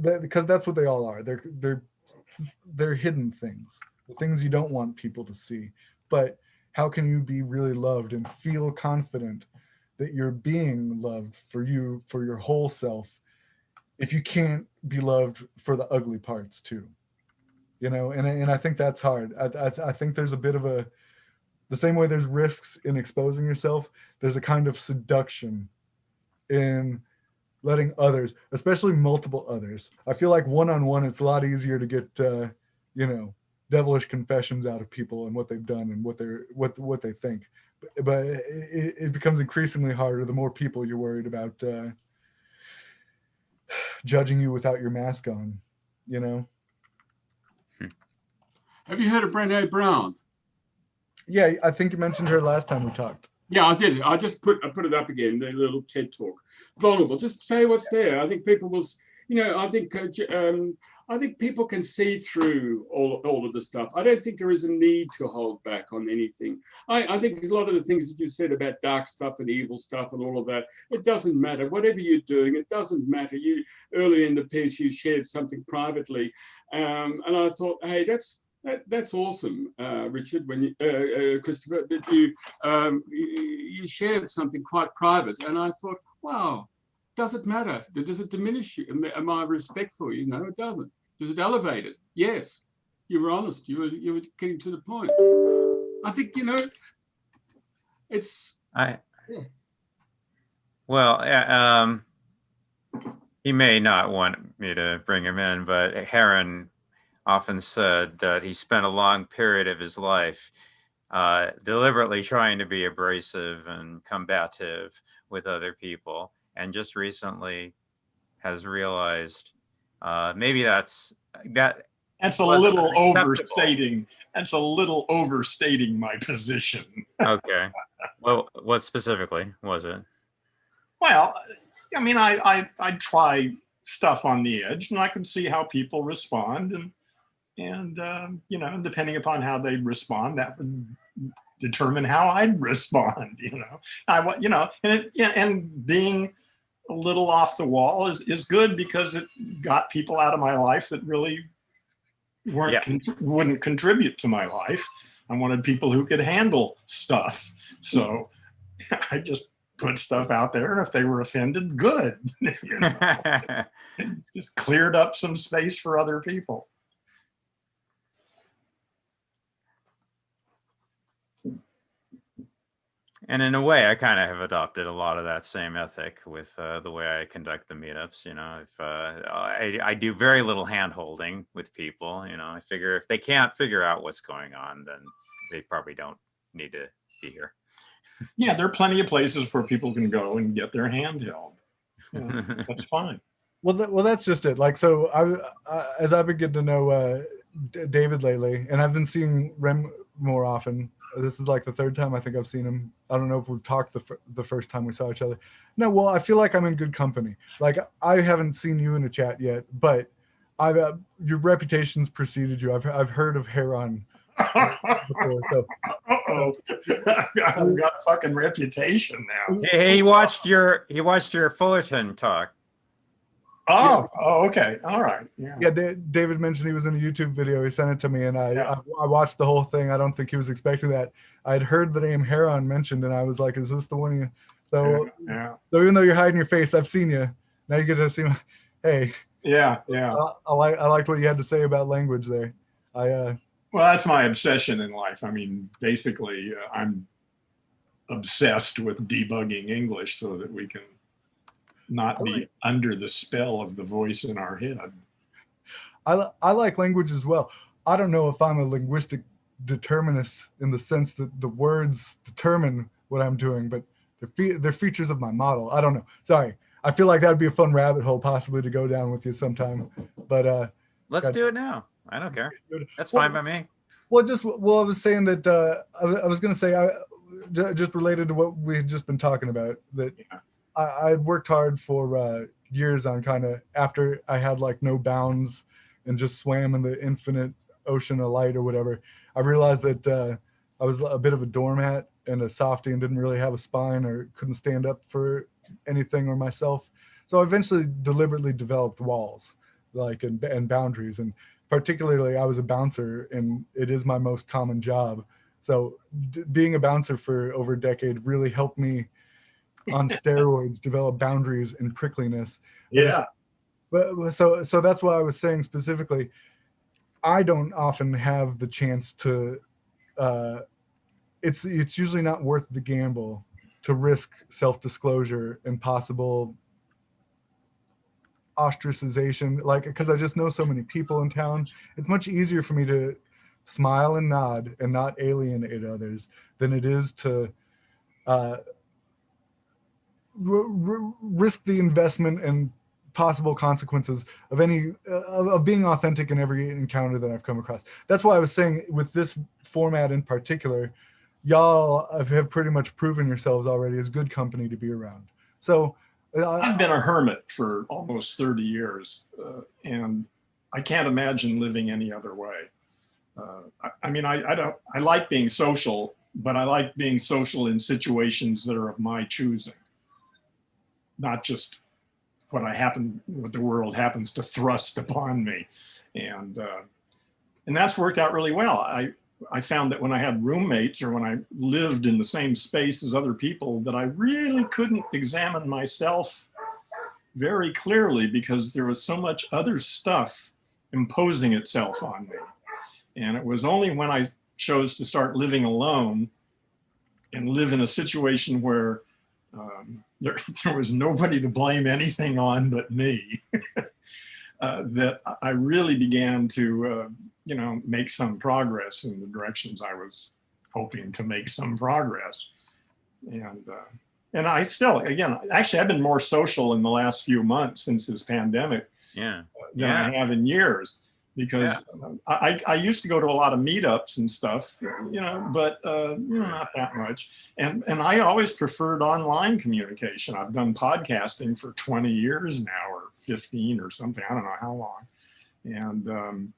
because that's what they all are. They're hidden things, the things you don't want people to see. But how can you be really loved and feel confident that you're being loved for your whole self if you can't be loved for the ugly parts too? And I think that's hard. I think there's a bit of the same way there's risks in exposing yourself, there's a kind of seduction in letting others, especially multiple others. I feel like one-on-one, it's a lot easier to get, devilish confessions out of people and what they've done and what they think. But it becomes increasingly harder the more people you're worried about judging you without your mask on. Have you heard of Brené Brown? Yeah, I think you mentioned her last time we talked. Yeah, I did. I put it up again, the little TED talk. Vulnerable. Just say what's there. I think people will, I think people can see through all of the stuff. I don't think there is a need to hold back on anything. I think a lot of the things that you said about dark stuff and evil stuff and all of that, it doesn't matter. Whatever you're doing, it doesn't matter. You earlier in the piece, you shared something privately, and I thought, hey, that's awesome, Richard. When you, Christopher, that you shared something quite private, and I thought, wow, does it matter? Does it diminish you? Am I respectful? No, it doesn't. Does it elevate it? Yes. You were honest. You were getting to the point. I think it's. Yeah. Well, he may not want me to bring him in, but Heron often said that he spent a long period of his life deliberately trying to be abrasive and combative with other people, and just recently has realized maybe that's a little overstating. That's a little overstating my position. Okay. Well, what specifically was it? Well, I mean, I try stuff on the edge, and I can see how people respond, and depending upon how they respond, that would determine how I'd respond. And being a little off the wall is good, because it got people out of my life that really wouldn't contribute to my life. I wanted people who could handle stuff. So I just put stuff out there, and if they were offended, good. You know? Just cleared up some space for other people. And in a way, I kind of have adopted a lot of that same ethic with the way I conduct the meetups. You know, if I do very little hand holding with people. You know, I figure if they can't figure out what's going on, then they probably don't need to be here. Yeah, there are plenty of places where people can go and get their hand held. You know, that's fine. Well, that's just it. Like, so as I've been getting to know David lately, and I've been seeing Rem more often. This is like the third time I think I've seen him. I don't know if we've talked the first time we saw each other. No, well, I feel like I'm in good company. Like, I haven't seen you in a chat yet, but your reputation's preceded you. I've heard of Heron before, so. Uh-oh. I've got a fucking reputation now. He watched your Fullerton talk. Oh, okay. All right. Yeah, David mentioned he was in a YouTube video. He sent it to me, and I watched the whole thing. I don't think he was expecting that. I'd heard the name Heron mentioned, and I was like, "Is this the one you?" So even though you're hiding your face, I've seen you. Now you get to see. Hey. Yeah. I liked what you had to say about language there. Well, that's my obsession in life. I mean, basically, I'm obsessed with debugging English so that we can not be under the spell of the voice in our head. I like language as well. I don't know if I'm a linguistic determinist in the sense that the words determine what I'm doing, but they're features of my model. I don't know. Sorry. I feel like that'd be a fun rabbit hole possibly to go down with you sometime. But let's do it now. I don't care. That's fine by me. Well, I was saying that I was going to say, just related to what we had just been talking about, that I worked hard for years on kind of, after I had like no bounds and just swam in the infinite ocean of light or whatever, I realized that I was a bit of a doormat and a softie and didn't really have a spine or couldn't stand up for anything or myself. So I eventually deliberately developed walls, like, and boundaries. And particularly I was a bouncer, and it is my most common job. So being a bouncer for over a decade really helped me on steroids develop boundaries and prickliness. Yeah. But so that's why I was saying specifically, I don't often have the chance to it's usually not worth the gamble to risk self-disclosure and possible ostracization, like, because I just know so many people in town. It's much easier for me to smile and nod and not alienate others than it is to risk the investment and possible consequences of of being authentic in every encounter that I've come across. That's why I was saying with this format in particular, y'all have pretty much proven yourselves already as good company to be around. So I've been a hermit for almost 30 years, and I can't imagine living any other way. I mean, I like being social, but I like being social in situations that are of my choosing, not just what the world happens to thrust upon me. And that's worked out really well. I found that when I had roommates or when I lived in the same space as other people, that I really couldn't examine myself very clearly because there was so much other stuff imposing itself on me. And it was only when I chose to start living alone and live in a situation where there was nobody to blame anything on but me, that I really began to, make some progress in the directions I was hoping to make some progress. And I still, again, actually, I've been more social in the last few months since this pandemic than I have in years. Because I used to go to a lot of meetups and stuff, but not that much. And I always preferred online communication. I've done podcasting for 20 years now, or 15 or something. I don't know how long. And,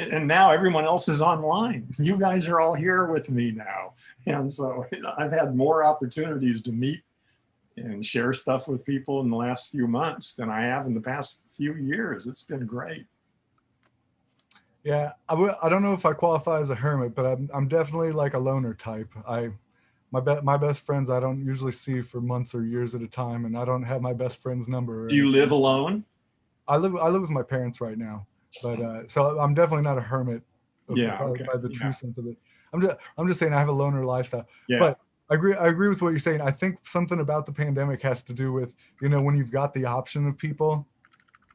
and now everyone else is online. You guys are all here with me now. And so I've had more opportunities to meet and share stuff with people in the last few months than I have in the past few years. It's been great. Yeah, I don't know if I qualify as a hermit, but I'm definitely like a loner type. My best friends I don't usually see for months or years at a time, and I don't have my best friend's number or Do you anything. live alone? I live with my parents right now, but so I'm definitely not a hermit Yeah. Okay. by the true Yeah. sense of it. I'm just saying I have a loner lifestyle. Yeah. But I agree with what you're saying. I think something about the pandemic has to do with, when you've got the option of people,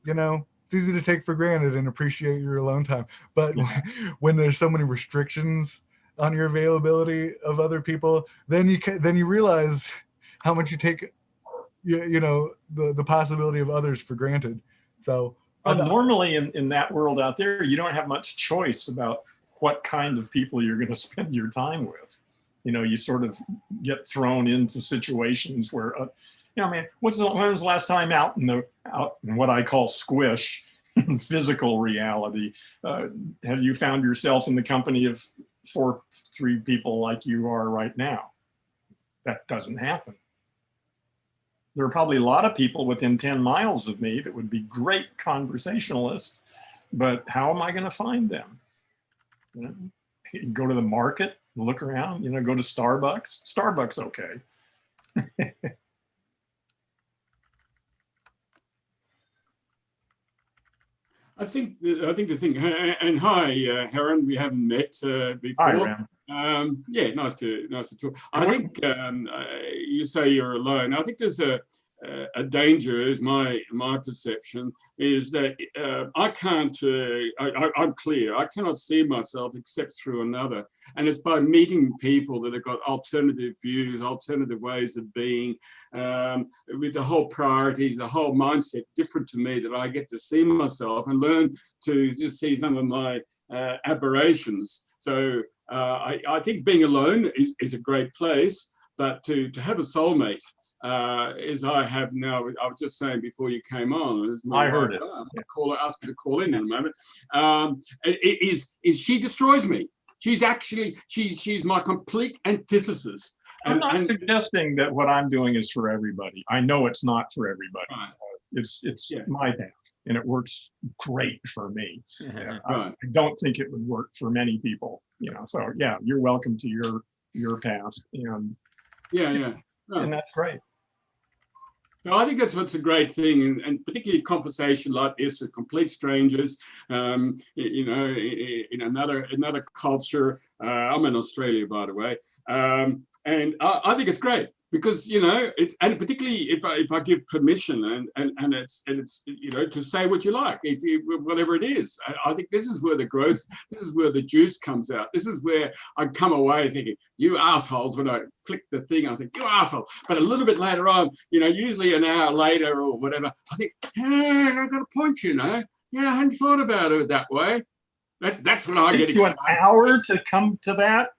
it's easy to take for granted and appreciate your alone time. But Yeah. when there's so many restrictions on your availability of other people, then you realize how much you take the possibility of others for granted. So Well, normally in that world out there, you don't have much choice about what kind of people you're going to spend your time with. You sort of get thrown into situations where, I mean, when was the last time out in what I call squish, in physical reality, have you found yourself in the company of three people like you are right now? That doesn't happen. There are probably a lot of people within 10 miles of me that would be great conversationalists, but how am I going to find them? Go to the market, look around, go to Starbucks. Starbucks, okay. The thing, and hi, Heron, we haven't met Hi, before. Ram. Yeah, nice to talk. I think you say you're alone. I think there's a danger, is my perception, is that I can't. I'm clear. I cannot see myself except through another, and it's by meeting people that have got alternative views, alternative ways of being, with the whole priorities, the whole mindset different to me, that I get to see myself and learn to just see some of my aberrations. So I think being alone is a great place, but to have a soulmate, as I have now, I was just saying before you came on, as my I heard wife, it. ask her to call in a moment, is she destroys me. She's actually, she's my complete antithesis. I'm not suggesting that what I'm doing is for everybody. I know it's not for everybody. Right. It's my path, and it works great for me. Right. I don't think it would work for many people. So yeah, you're welcome to your path, and and that's great. So I think that's what's a great thing, and particularly conversation like this with complete strangers, in another culture. I'm in Australia, by the way, and I think it's great because it's, and particularly if I give permission and it's to say what you like, whatever it is. I think this is where the growth, this is where the juice comes out. This is where I come away thinking, you assholes. When I flick the thing, I think, you asshole. But a little bit later on, usually an hour later or whatever, I think, hey, I've got a point, Yeah, I hadn't thought about it that way. That's when I get excited. An hour to come to that?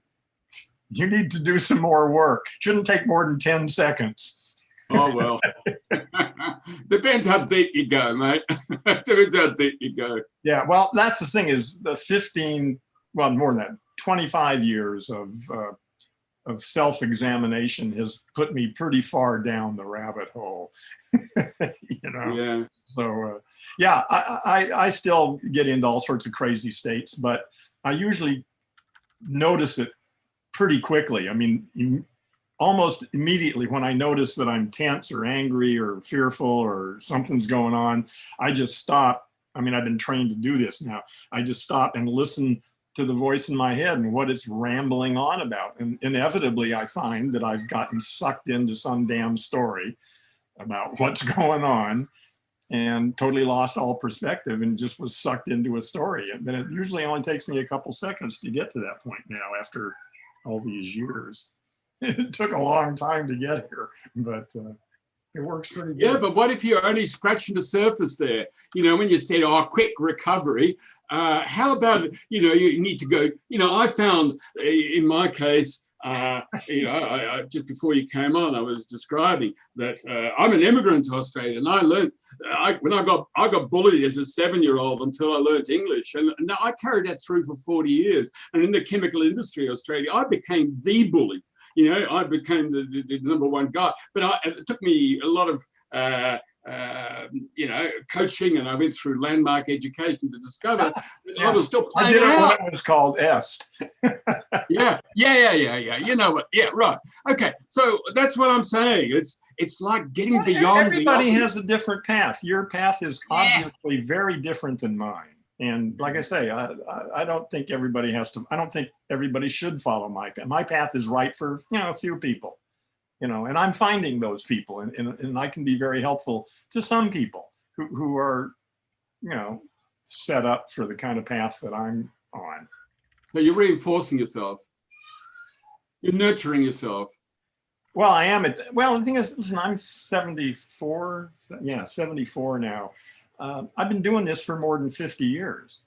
You need to do some more work. Shouldn't take more than 10 seconds. Oh, well. Depends how deep you go, mate. Depends how deep you go. Yeah, well, that's the thing, is the 15, well, more than that, 25 years of self-examination has put me pretty far down the rabbit hole. Yeah. So yeah, I still get into all sorts of crazy states, but I usually notice it pretty quickly. I mean, almost immediately when I notice that I'm tense or angry or fearful or something's going on, I just stop. I mean, I've been trained to do this now. I just stop and listen to the voice in my head and what it's rambling on about. And inevitably, I find that I've gotten sucked into some damn story about what's going on and totally lost all perspective and just was sucked into a story. And then it usually only takes me a couple seconds to get to that point now after all these years. It took a long time to get here, but it works pretty good. Yeah, but what if you're only scratching the surface there? When you said, quick recovery, how about, you need to go, I found in my case, I just before you came on, I was describing that I'm an immigrant to Australia, and I learned when I got bullied as a 7-year-old until I learned English, and now I carried that through for 40 years. And in the chemical industry, Australia, I became the bully. I became the number one guy. But it took me a lot of coaching, and I went through landmark education to discover that Yeah. I was still I playing did it it when out. it was called Est. Yeah. You know what? Yeah, right. Okay, so that's what I'm saying. It's like getting beyond Everybody the has a different path. Your path is obviously very different than mine. And like I say, I don't think everybody has to. I don't think everybody should follow my path. My path is right for a few people, and I'm finding those people, and I can be very helpful to some people who are, set up for the kind of path that I'm on. So you're reinforcing yourself. You're nurturing yourself. Well, I am the thing is, listen, I'm 74. Yeah, 74 now. I've been doing this for more than 50 years.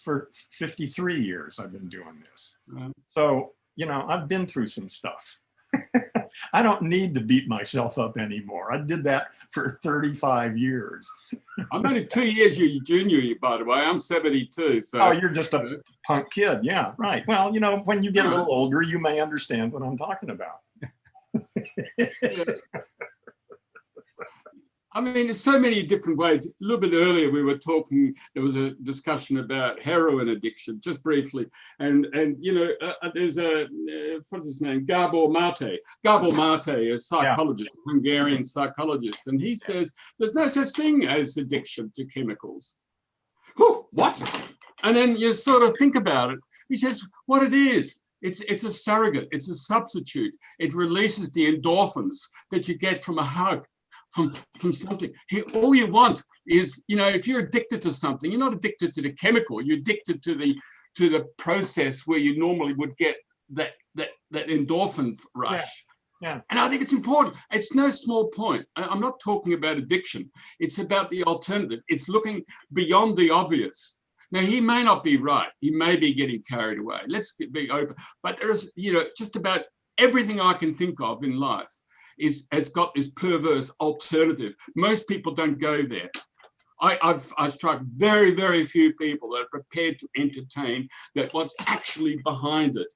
For 53 years, I've been doing this. So, I've been through some stuff. I don't need to beat myself up anymore. I did that for 35 years. I'm only 2 years your junior, by the way. I'm 72. So. Oh, you're just a punk kid. Yeah, right. Well, when you get a little older, you may understand what I'm talking about. Yeah. I mean, there's so many different ways. A little bit earlier, we were talking, there was a discussion about heroin addiction, just briefly. And there's what's his name? Gabor Mate. Gabor Mate, a psychologist, Hungarian psychologist. And he says, there's no such thing as addiction to chemicals. What? And then you sort of think about it. He says, what it is. It's a surrogate. It's a substitute. It releases the endorphins that you get from a hug. From something. All you want is, if you're addicted to something, you're not addicted to the chemical, you're addicted to the process where you normally would get that endorphin rush. Yeah. And I think it's important. It's no small point. I'm not talking about addiction. It's about the alternative. It's looking beyond the obvious. Now, he may not be right. He may be getting carried away. Let's be open. But there's, just about everything I can think of in life has got this perverse alternative. Most people don't go there. I've struck very, very few people that are prepared to entertain that what's actually behind it,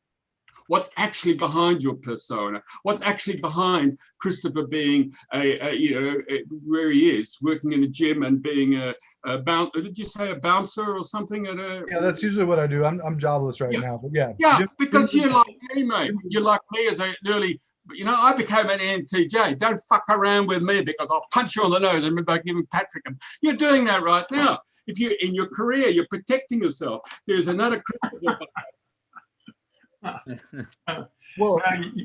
what's actually behind your persona, what's actually behind Christopher being where he is, working in a gym and being a bouncer. Did you say a bouncer or something? Yeah, that's usually what I do. I'm jobless right now, but yeah. Yeah, because you're like me, mate. You're like me as an early. I became an NTJ. Don't fuck around with me because I'll punch you on the nose. I remember giving Patrick. You're doing that right now. If you're in your career, you're protecting yourself. There's another Christopher. Well,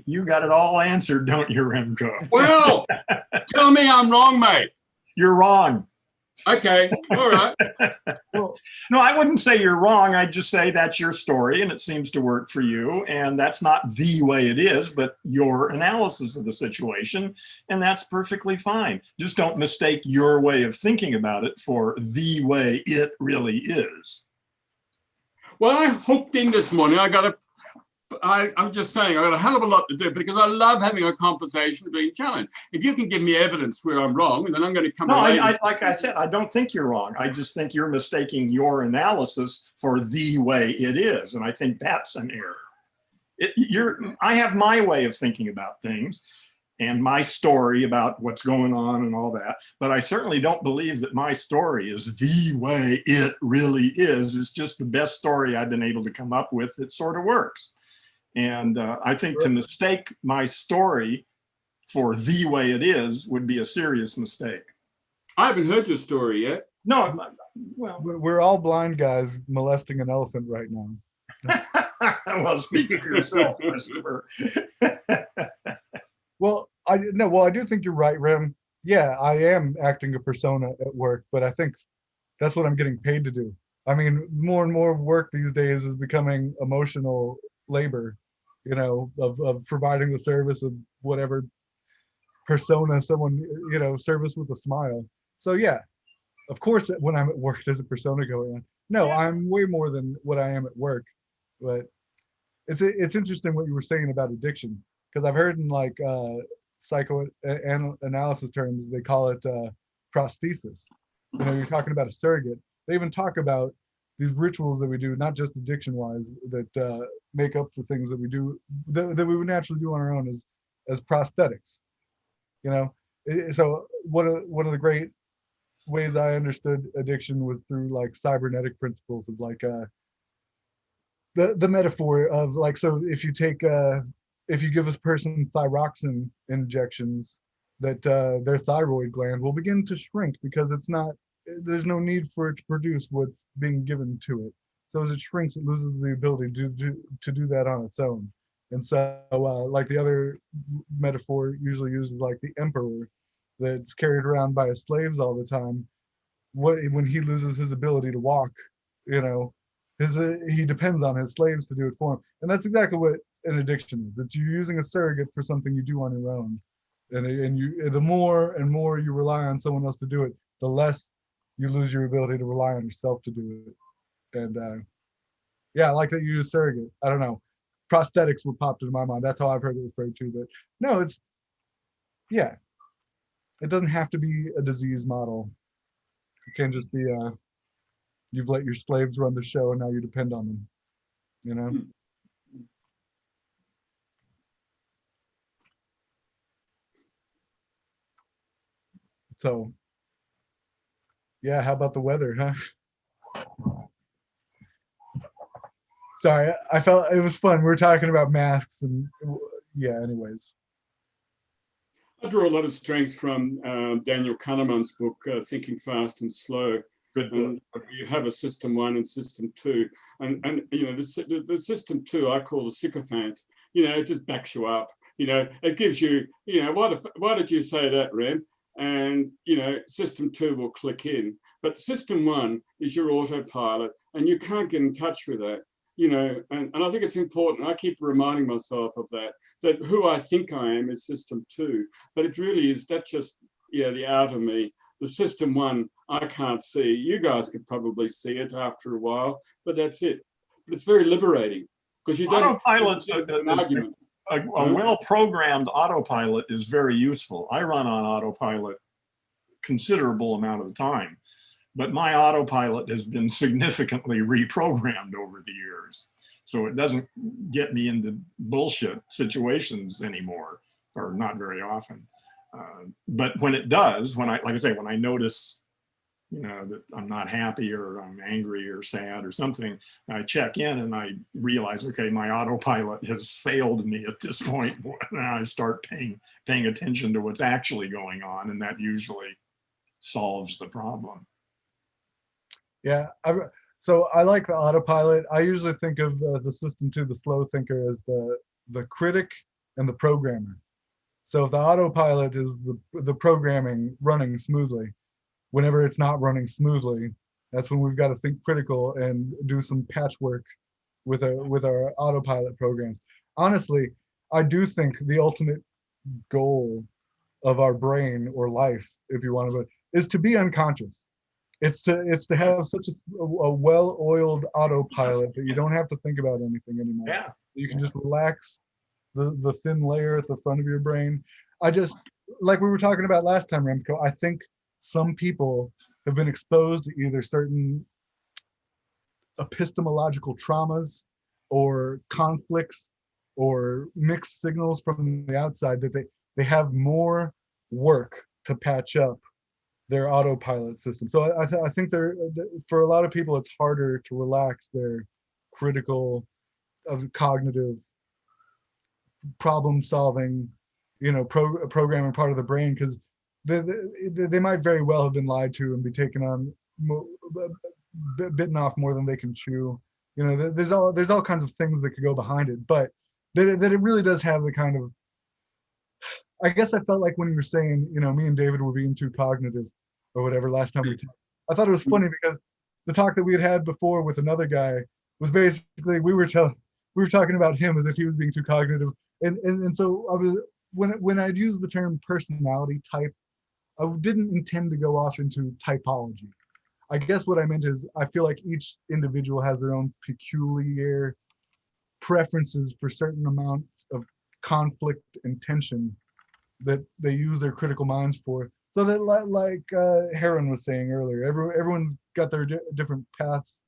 you got it all answered, don't you, Remco? Well, tell me I'm wrong, mate. You're wrong. Okay, all right. Well, no, I wouldn't say you're wrong. I'd just say that's your story and it seems to work for you. And that's not the way it is, but your analysis of the situation. And that's perfectly fine. Just don't mistake your way of thinking about it for the way it really is. Well, I hooked in this morning. I'm just saying, I got a hell of a lot to do because I love having a conversation and being challenged. If you can give me evidence where I'm wrong, then I'm going to come away. Like I said, I don't think you're wrong. I just think you're mistaking your analysis for the way it is. And I think that's an error. I have my way of thinking about things and my story about what's going on and all that. But I certainly don't believe that my story is the way it really is. It's just the best story I've been able to come up with that sort of works. And I think to mistake my story for the way it is would be a serious mistake. I haven't heard your story yet. No, well, we're all blind guys molesting an elephant right now. Well, speak for yourself, Christopher. Well, I do think you're right, Rem. Yeah, I am acting a persona at work, but I think that's what I'm getting paid to do. I mean, more and more work these days is becoming emotional labor, of providing the service of whatever persona someone, service with a smile. So yeah, of course, when I'm at work, there's a persona going on. No, I'm way more than what I am at work. But it's interesting what you were saying about addiction, because I've heard in like psychoanalysis terms, they call it prosthesis. You're talking about a surrogate. They even talk about these rituals that we do, not just addiction-wise, that make up for things that we do that we would naturally do on our own as prosthetics. So one of the great ways I understood addiction was through like cybernetic principles of like the metaphor of like, so if you take if you give this person thyroxine injections, that their thyroid gland will begin to shrink because there's no need for it to produce what's being given to it. So as it shrinks, it loses the ability to do that on its own. And so like the other metaphor usually uses like the emperor that's carried around by his slaves all the time. When he loses his ability to walk, you know, he depends on his slaves to do it for him. And that's exactly what an addiction is. It's you using a surrogate for something you do on your own. And you, the more and more you rely on someone else to do it, the less you lose your ability to rely on yourself to do it. And yeah, I like that you use surrogate. I don't know, prosthetics what popped into my mind. That's how I've heard it referred to. But no, it's, yeah, it doesn't have to be a disease model. It can just be you've let your slaves run the show and now you depend on them, you know. So yeah, how about the weather, huh? Sorry, I felt it was fun. We were talking about masks and yeah, anyways. I draw a lot of strength from Daniel Kahneman's book, Thinking Fast and Slow. Good And book. you have a system 1 and system 2. And you know, the system 2 I call the sycophant. You know, it just backs you up. You know, it gives you, you know, why did you say that, Rem? And, you know, system 2 will click in. But system 1 is your autopilot, and you can't get in touch with that. You know, and I think it's important. I keep reminding myself of that who I think I am is system 2. But it really is, that just, yeah, the outer me. The system 1, I can't see. You guys could probably see it after a while, but that's it. But it's very liberating because you don't Autopilot's have an argument. a well-programmed autopilot is very useful. I run on autopilot considerable amount of the time, but my autopilot has been significantly reprogrammed over the years. So it doesn't get me into bullshit situations anymore, or not very often. But when it does, like I say, when I notice, you know, that I'm not happy or I'm angry or sad or something, I check in and I realize, okay, my autopilot has failed me at this point. And I start paying attention to what's actually going on, and that usually solves the problem. Yeah, so I like the autopilot. I usually think of the system 2, the slow thinker, as the critic and the programmer. So if the autopilot is the programming running smoothly, whenever it's not running smoothly, that's when we've got to think critical and do some patchwork with our autopilot programs. Honestly, I do think the ultimate goal of our brain or life, if you want to, is to be unconscious. It's to have such a well-oiled autopilot that you don't have to think about anything anymore. Yeah. You can just relax the thin layer at the front of your brain. I just, like we were talking about last time, Remco, I think some people have been exposed to either certain epistemological traumas or conflicts or mixed signals from the outside that they have more work to patch up their autopilot system. So I think for a lot of people, it's harder to relax their critical of cognitive problem solving, you know, programming part of the brain, because they might very well have been lied to and be taken on, bitten off more than they can chew. You know, there's all kinds of things that could go behind it, but that it really does have the kind of, I guess I felt like when you were saying, you know, me and David were being too cognitive or whatever last time we talked, I thought it was funny because the talk that we had before with another guy was basically we were talking about him as if he was being too cognitive, and so I was, when I'd use the term personality type, I didn't intend to go off into typology. I guess what I meant is I feel like each individual has their own peculiar preferences for certain amounts of conflict and tension that they use their critical minds for. So that like Heron was saying earlier, everyone's got their different paths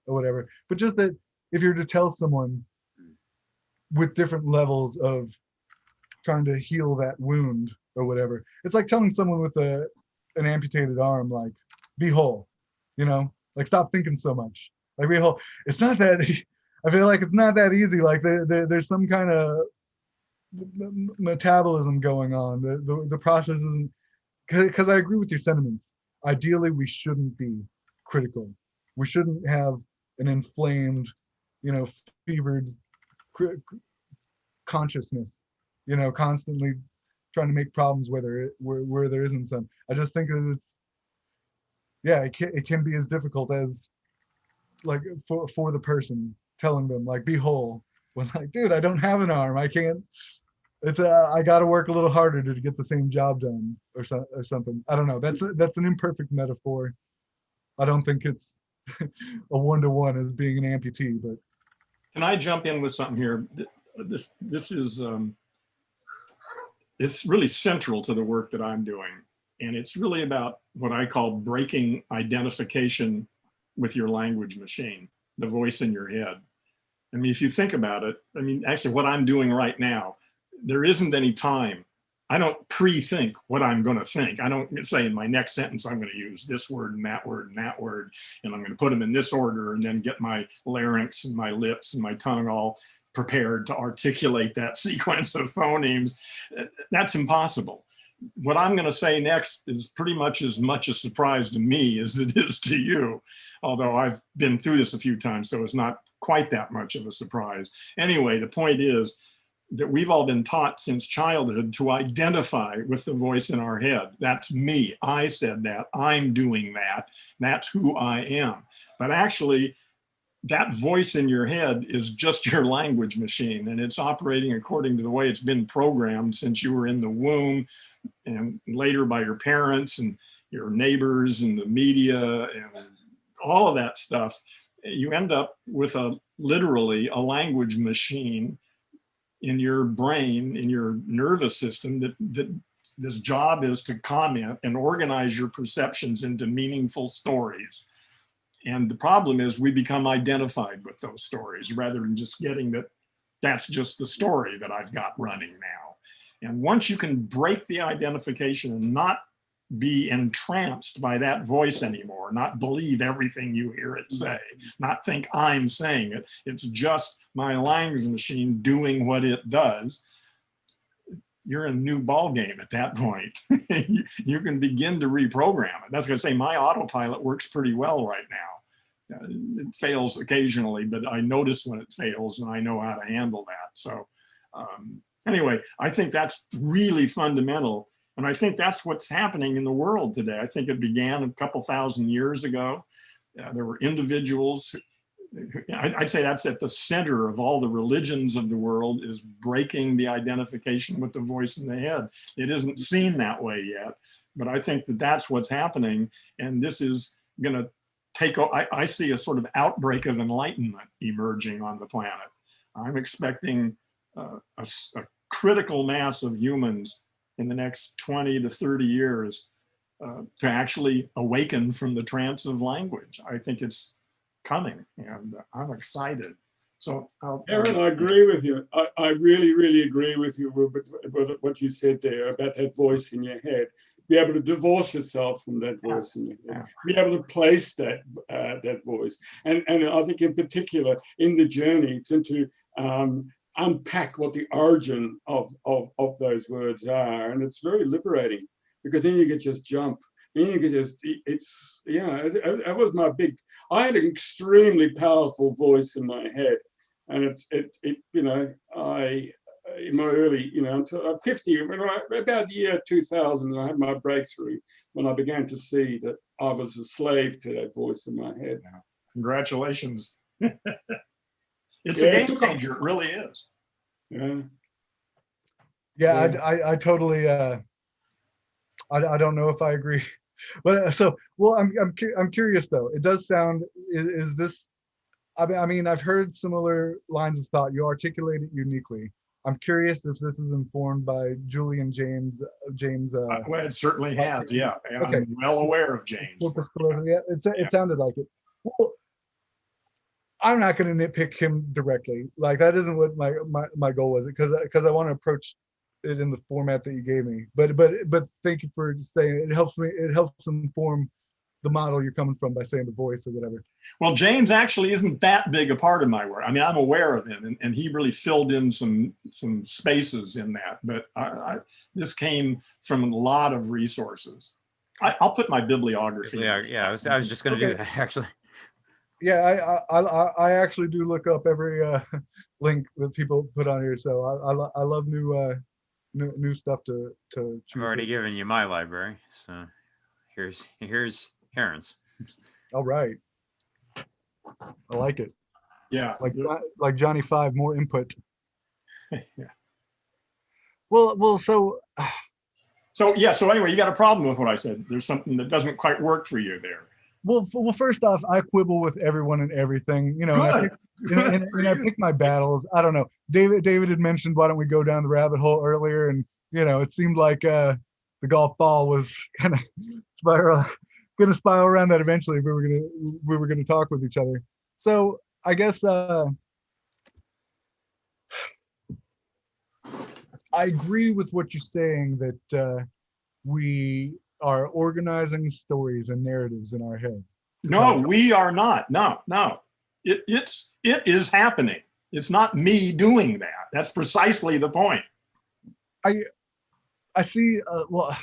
or whatever. But just that if you're to tell someone with different levels of trying to heal that wound, or whatever. It's like telling someone with an amputated arm, like, be whole, you know, like stop thinking so much, like be whole. It's not that. I feel like it's not that easy. Like there's some kind of metabolism going on. The process isn't, because I agree with your sentiments. Ideally, we shouldn't be critical. We shouldn't have an inflamed, you know, fevered consciousness, you know, constantly trying to make problems where there isn't some. I just think that it's, yeah, it can be as difficult as, like, for the person telling them, like, be whole, when, like, dude, I don't have an arm, I can't. It's I got to work a little harder to get the same job done, or something. I don't know. That's an imperfect metaphor. I don't think it's a one-to-one as being an amputee, but Can I jump in with something here? This is it's really central to the work that I'm doing, and it's really about what I call breaking identification with your language machine, the voice in your head. I mean, if you think about it, I mean, actually, what I'm doing right now, there isn't any time. I don't pre-think what I'm going to think. I don't say in my next sentence, I'm going to use this word and that word and that word, and I'm going to put them in this order and then get my larynx and my lips and my tongue all prepared to articulate that sequence of phonemes. That's impossible. What I'm going to say next is pretty much as much a surprise to me as it is to you, although I've been through this a few times, so it's not quite that much of a surprise. Anyway, the point is that we've all been taught since childhood to identify with the voice in our head. That's me. I said that. I'm doing that. That's who I am. But actually, that voice in your head is just your language machine, and it's operating according to the way it's been programmed since you were in the womb, and later by your parents and your neighbors and the media and all of that stuff. You end up with literally a language machine in your brain, in your nervous system, that this job is to comment and organize your perceptions into meaningful stories. And the problem is we become identified with those stories rather than just getting that that's just the story that I've got running now. And once you can break the identification and not be entranced by that voice anymore, not believe everything you hear it say, not think I'm saying it, it's just my language machine doing what it does, you're in a new ball game at that point. You can begin to reprogram it. That's going to say my autopilot works pretty well right now. It fails occasionally, but I notice when it fails and I know how to handle that. So anyway, I think that's really fundamental. And I think that's what's happening in the world today. I think it began a couple thousand years ago. There were individuals, I'd say that's at the center of all the religions of the world, is breaking the identification with the voice in the head. It isn't seen that way yet, but I think that that's what's happening. And this is going to take, I see a sort of outbreak of enlightenment emerging on the planet. I'm expecting a critical mass of humans in the next 20 to 30 years to actually awaken from the trance of language. I think it's coming, and I'm excited. So Heron, I agree with you. I really, really agree with you with what you said there about that voice in your head. Be able to divorce yourself from that voice in your head. Be able to place that that voice. And I think in particular in the journey to unpack what the origin of those words are. And it's very liberating, because then you can just jump. Then you can just, it's, yeah, that was my big, I had an extremely powerful voice in my head. And it you know, in my early, you know, until I'm 50, about the year 2000, I had my breakthrough when I began to see that I was a slave to that voice in my head. Congratulations. It's a game changer, it really is. Yeah. Yeah, I totally, I don't know if I agree, but so, well, I'm curious though. It does sound, is this, I mean, I've heard similar lines of thought. You articulate it uniquely. I'm curious if this is informed by Julian James. Well, it certainly has, yeah. Okay. I'm well aware of James. Yeah, it sounded like it. Well, I'm not going to nitpick him directly. Like, that isn't what my goal was, because I want to approach it in the format that you gave me. But thank you for saying it helps me. It helps inform the model you're coming from by saying the voice or whatever. Well, James actually isn't that big a part of my work. I mean, I'm aware of him, and he really filled in some spaces in that. But this came from a lot of resources. I'll put my bibliography. Yeah, I was just going to do that actually. Yeah, I actually do look up every link that people put on here. So I love new stuff to choose. I've already given you my library, so here's Heron's. All right, I like it. Yeah, Like Johnny Five, more input. yeah. Well, so So anyway, you got a problem with what I said. There's something that doesn't quite work for you there. well, first off, I quibble with everyone and everything, you know, and I pick my battles. I don't know. David had mentioned, why don't we go down the rabbit hole earlier? And, you know, it seemed like the golf ball was kind of going to spiral around that eventually. We were going to talk with each other. So I guess I agree with what you're saying, that we are organizing stories and narratives in our head. No, we are not. No. It is happening. It's not me doing that. That's precisely the point. I see. Well,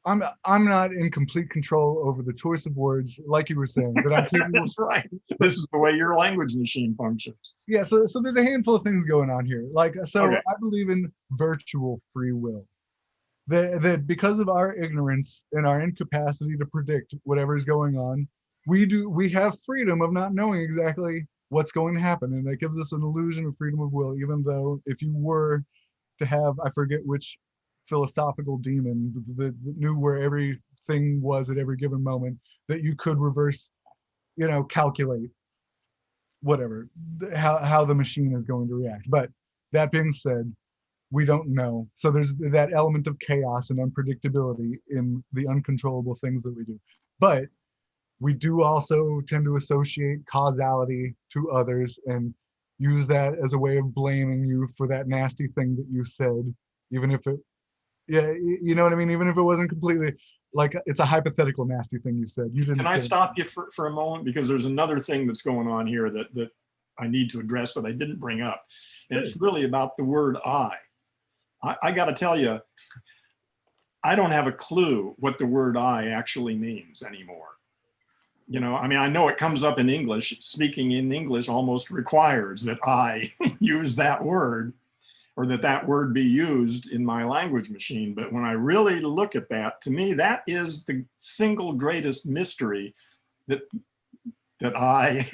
I'm not in complete control over the choice of words, like you were saying, but I'm capable. That's right. This is the way your language machine functions. Yeah. So there's a handful of things going on here. Like, so Okay. I believe in virtual free will. That because of our ignorance and our incapacity to predict whatever is going on, we have freedom of not knowing exactly what's going to happen, and that gives us an illusion of freedom of will. Even though if you were to have, I forget which philosophical demon that knew where everything was at every given moment, that you could reverse, you know, calculate whatever how the machine is going to react. But that being said, we don't know. So there's that element of chaos and unpredictability in the uncontrollable things that we do. But we do also tend to associate causality to others and use that as a way of blaming you for that nasty thing that you said, even if it, yeah, you know what I mean? Even if it wasn't completely, like, it's a hypothetical nasty thing you said. You didn't. Can I stop you for a moment? Because there's another thing that's going on here that I need to address that I didn't bring up. And it's really about the word I got to tell you, I don't have a clue what the word I actually means anymore. You know, I mean, I know it comes up in English. Speaking in English almost requires that I use that word, or that word be used in my language machine. But when I really look at that, to me, that is the single greatest mystery that I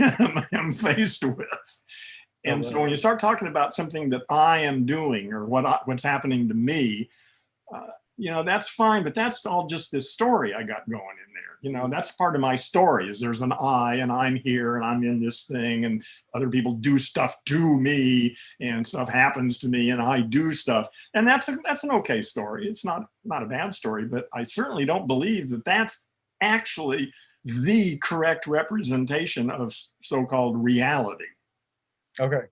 am faced with. And so when you start talking about something that I am doing, or what's happening to me, you know, that's fine, but that's all just this story I got going in there. You know, that's part of my story, is there's an I, and I'm here, and I'm in this thing, and other people do stuff to me, and stuff happens to me, and I do stuff. And that's an okay story. It's not a bad story, but I certainly don't believe that that's actually the correct representation of so-called reality. Okay.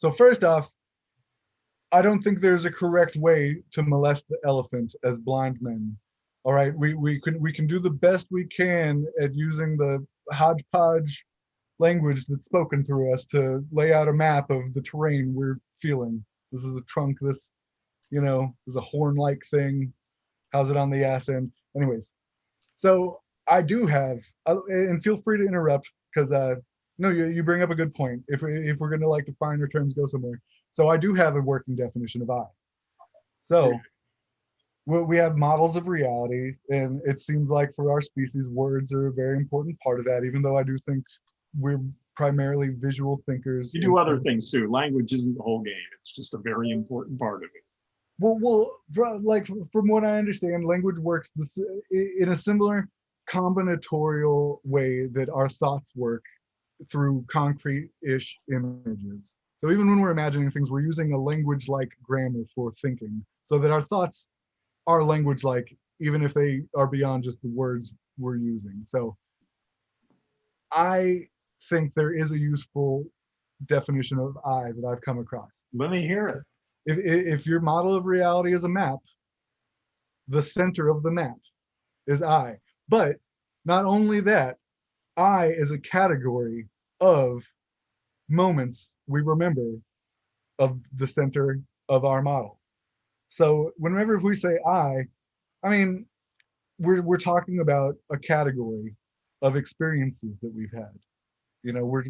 So first off, I don't think there's a correct way to molest the elephant as blind men. All right, we can do the best we can at using the hodgepodge language that's spoken through us to lay out a map of the terrain we're feeling. This is a trunk, this, you know, is a horn-like thing. How's it on the ass end? Anyways, so I do have, and feel free to interrupt, because no, you bring up a good point. If we're going to like define our terms, go somewhere. So I do have a working definition of I. So we have models of reality, and it seems like for our species, words are a very important part of that, even though I do think we're primarily visual thinkers. You do other things too. Language isn't the whole game. It's just a very important part of it. Well, like from what I understand, language works in a similar combinatorial way that our thoughts work through concrete-ish images. So even when we're imagining things, we're using a language-like grammar for thinking, so that our thoughts are language-like, even if they are beyond just the words we're using. So I think there is a useful definition of I that I've come across. Let me hear it. if your model of reality is a map, the center of the map is I. But not only that, I is a category of moments we remember of the center of our model. So whenever we say I mean, we're talking about a category of experiences that we've had. You know, we're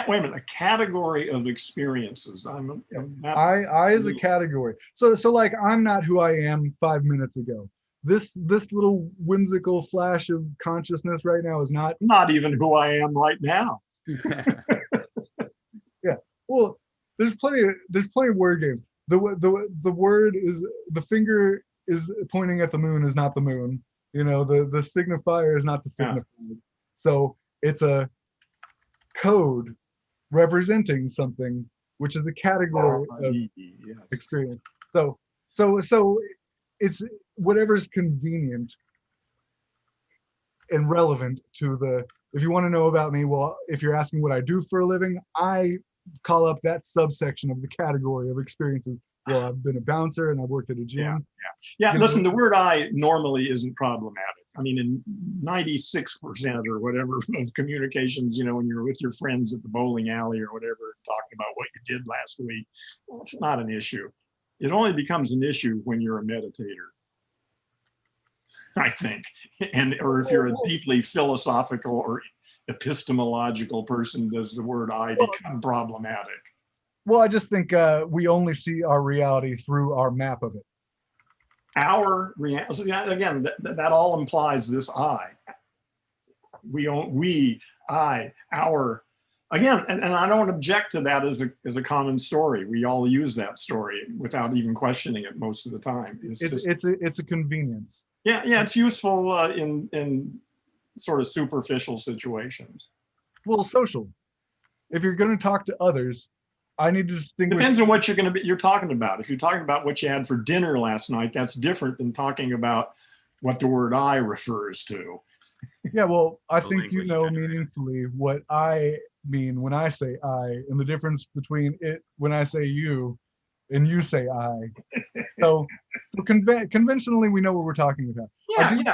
Wait a minute, a category of experiences. I'm not, I is a category. So like I'm not who I am 5 minutes ago. This little whimsical flash of consciousness right now is not. not even who I am right now. Yeah. Well, there's plenty of word games. The word is, the finger is pointing at the moon is not the moon. You know, the signifier is not the Yeah. signifier. So it's a code representing something, which is a category of Yes. experience. So it's whatever's convenient and relevant to the. If you want to know about me, well, if you're asking what I do for a living, I call up that subsection of the category of experiences. Well, I've been a bouncer and I've worked at a gym. Yeah, You listen, know? the word I normally isn't problematic. I mean, in 96% or whatever of communications, you know, when you're with your friends at the bowling alley or whatever, talking about what you did last week, well, it's not an issue. It only becomes an issue when you're a meditator, I think, or if you're a deeply philosophical or epistemological person, does the word I become problematic? Well, I just think we only see our reality through our map of it. Our reality, again, that all implies this I. Our. Again, and I don't object to that as a common story. We all use that story without even questioning it most of the time. It's a convenience. Yeah, it's useful in sort of superficial situations. Well, social. If you're going to talk to others, I need to distinguish. Depends on what you're talking about. If you're talking about what you had for dinner last night, that's different than talking about what the word I refers to. Yeah, well, I The think you language know generator. meaningfully what I mean when I say I, and the difference between it when I say you and you say I. So conventionally, we know what we're talking about. I do In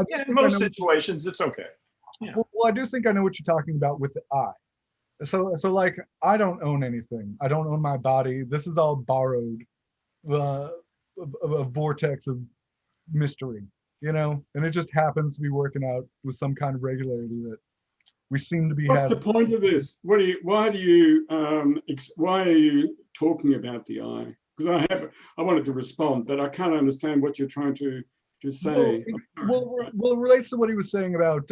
think most situations, it's okay. Yeah. Well, I do think I know what you're talking about with the I. So like I don't own anything. I don't own my body. This is all borrowed, a vortex of mystery, you know, and it just happens to be working out with some kind of regularity that we seem to be What's the having. point of this? Why are you talking about the eye? Because I wanted to respond, but I can't understand what you're trying to say. Well, it relates to what he was saying about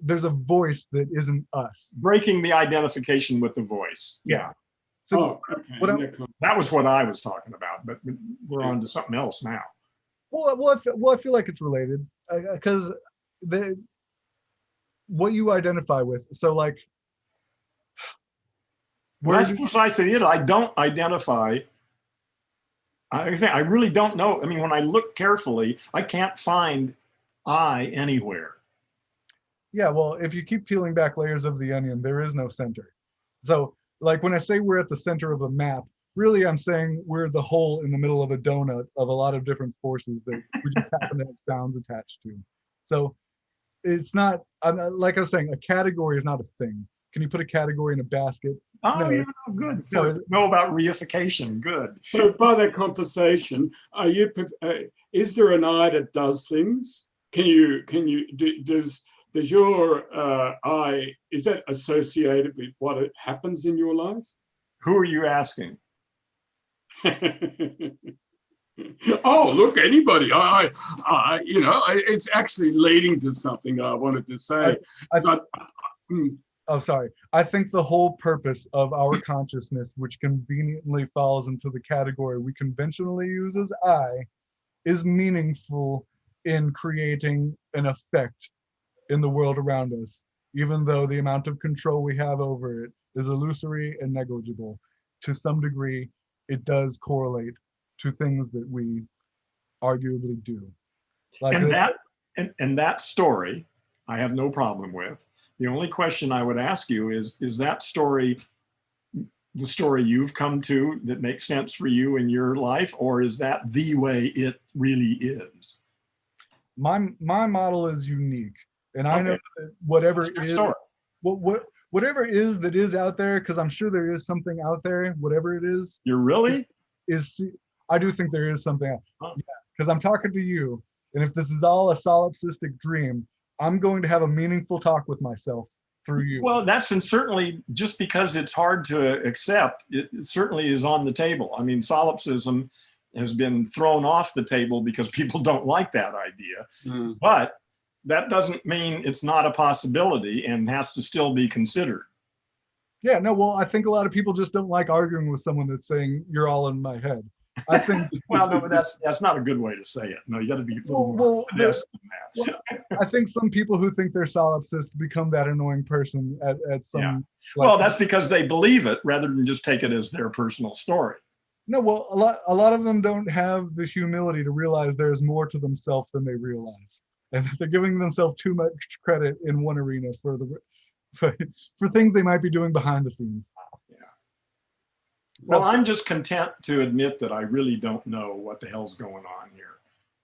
there's a voice that isn't us. Breaking the identification with the voice. Yeah. So okay. That was what I was talking about, but we're on to something else now. Well, I feel like it's related because what you identify with. So like, Well, that's precisely it. I don't identify. I really don't know. I mean, when I look carefully, I can't find I anywhere. Yeah, well, if you keep peeling back layers of the onion, there is no center. So, like when I say we're at the center of a map, really I'm saying we're the hole in the middle of a donut of a lot of different forces that we just happen to have sounds attached to. So, it's not, like I was saying, a category is not a thing. Can you put a category in a basket? Oh, No. yeah, good. Know about reification. Good. So by that conversation, is there an I that does things? Does your I, is that associated with what happens in your life? Who are you asking? Oh, look, anybody. It's actually leading to something I wanted to say. Oh, sorry. I think the whole purpose of our consciousness, which conveniently falls into the category we conventionally use as I, is meaningful in creating an effect in the world around us, even though the amount of control we have over it is illusory and negligible. To some degree, it does correlate to things that we arguably do. Like and that story, I have no problem with. The only question I would ask you is that story the story you've come to that makes sense for you in your life, or is that the way it really is? My model is unique, and I know Okay. that whatever It's your is story. whatever it is that is out there, because I'm sure there is something out there. Whatever it You're really? is I do think there is something out. Huh. Yeah, because I'm talking to you, and if this is all a solipsistic dream, I'm going to have a meaningful talk with myself through you. Well, that's, and certainly just because it's hard to accept, it certainly is on the table. I mean, solipsism has been thrown off the table because people don't like that idea. Mm. But that doesn't mean it's not a possibility and has to still be considered. Yeah, no, well, I think a lot of people just don't like arguing with someone that's saying you're all in my head. I think Well, no, but that's not a good way to say it. No, you got to be a little more Well, finesse than that. well, I think some people who think they're solipsists become that annoying person at some. Yeah. like- Well, that's because they believe it rather than just take it as their personal story. No, well, a lot of them don't have the humility to realize there's more to themselves than they realize, and they're giving themselves too much credit in one arena for things they might be doing behind the scenes. Yeah. Well, I'm just content to admit that I really don't know what the hell's going on here.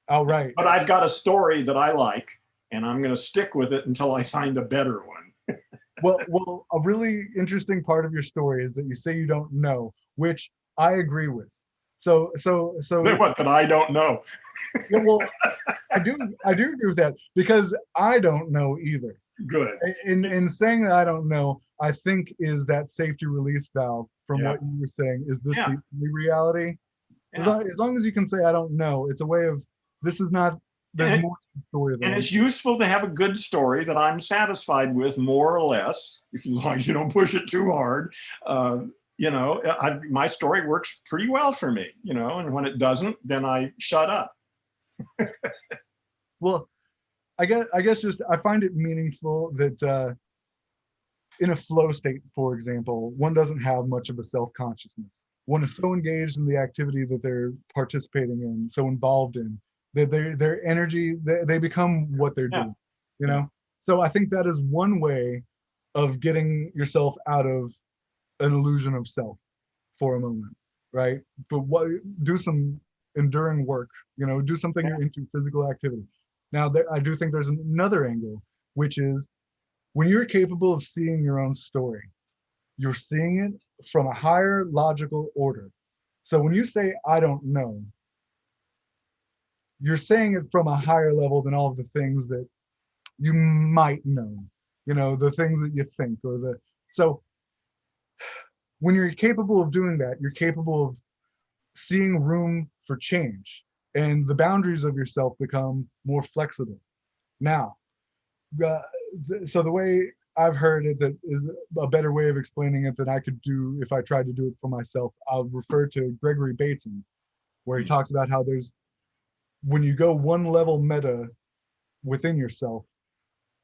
All right. But I've got a story that I like, and I'm going to stick with it until I find a better one. Well, a really interesting part of your story is that you say you don't know, which I agree with. So What that I don't know. yeah, well, I do agree with that because I don't know either. Good. In saying that I don't know, I think is that safety release valve from Yeah. what you were saying. Is this Yeah. the reality? Yeah. As long as you can say I don't know, it's a way of this is not. There's And- more to the story than And it's useful to have a good story that I'm satisfied with, more or less, if you like, you don't push it too hard. You know, my story works pretty well for me, you know, and when it doesn't, then I shut up. well. I guess just I find it meaningful that in a flow state, for example, one doesn't have much of a self-consciousness. One is so engaged in the activity that they're participating in, so involved in, that their energy, they become what they're Yeah. doing, you know? So I think that is one way of getting yourself out of an illusion of self for a moment, right? But do some enduring work, you know, do something you're into, physical activity. Now, I do think there's another angle, which is when you're capable of seeing your own story, you're seeing it from a higher logical order. So when you say, I don't know, you're saying it from a higher level than all of the things that you might know, you know, the things that you think so when you're capable of doing that, you're capable of seeing room for change and the boundaries of yourself become more flexible. Now, so the way I've heard it that is a better way of explaining it than I could do if I tried to do it for myself. I'll refer to Gregory Bateson, where he talks about how when you go one level meta within yourself,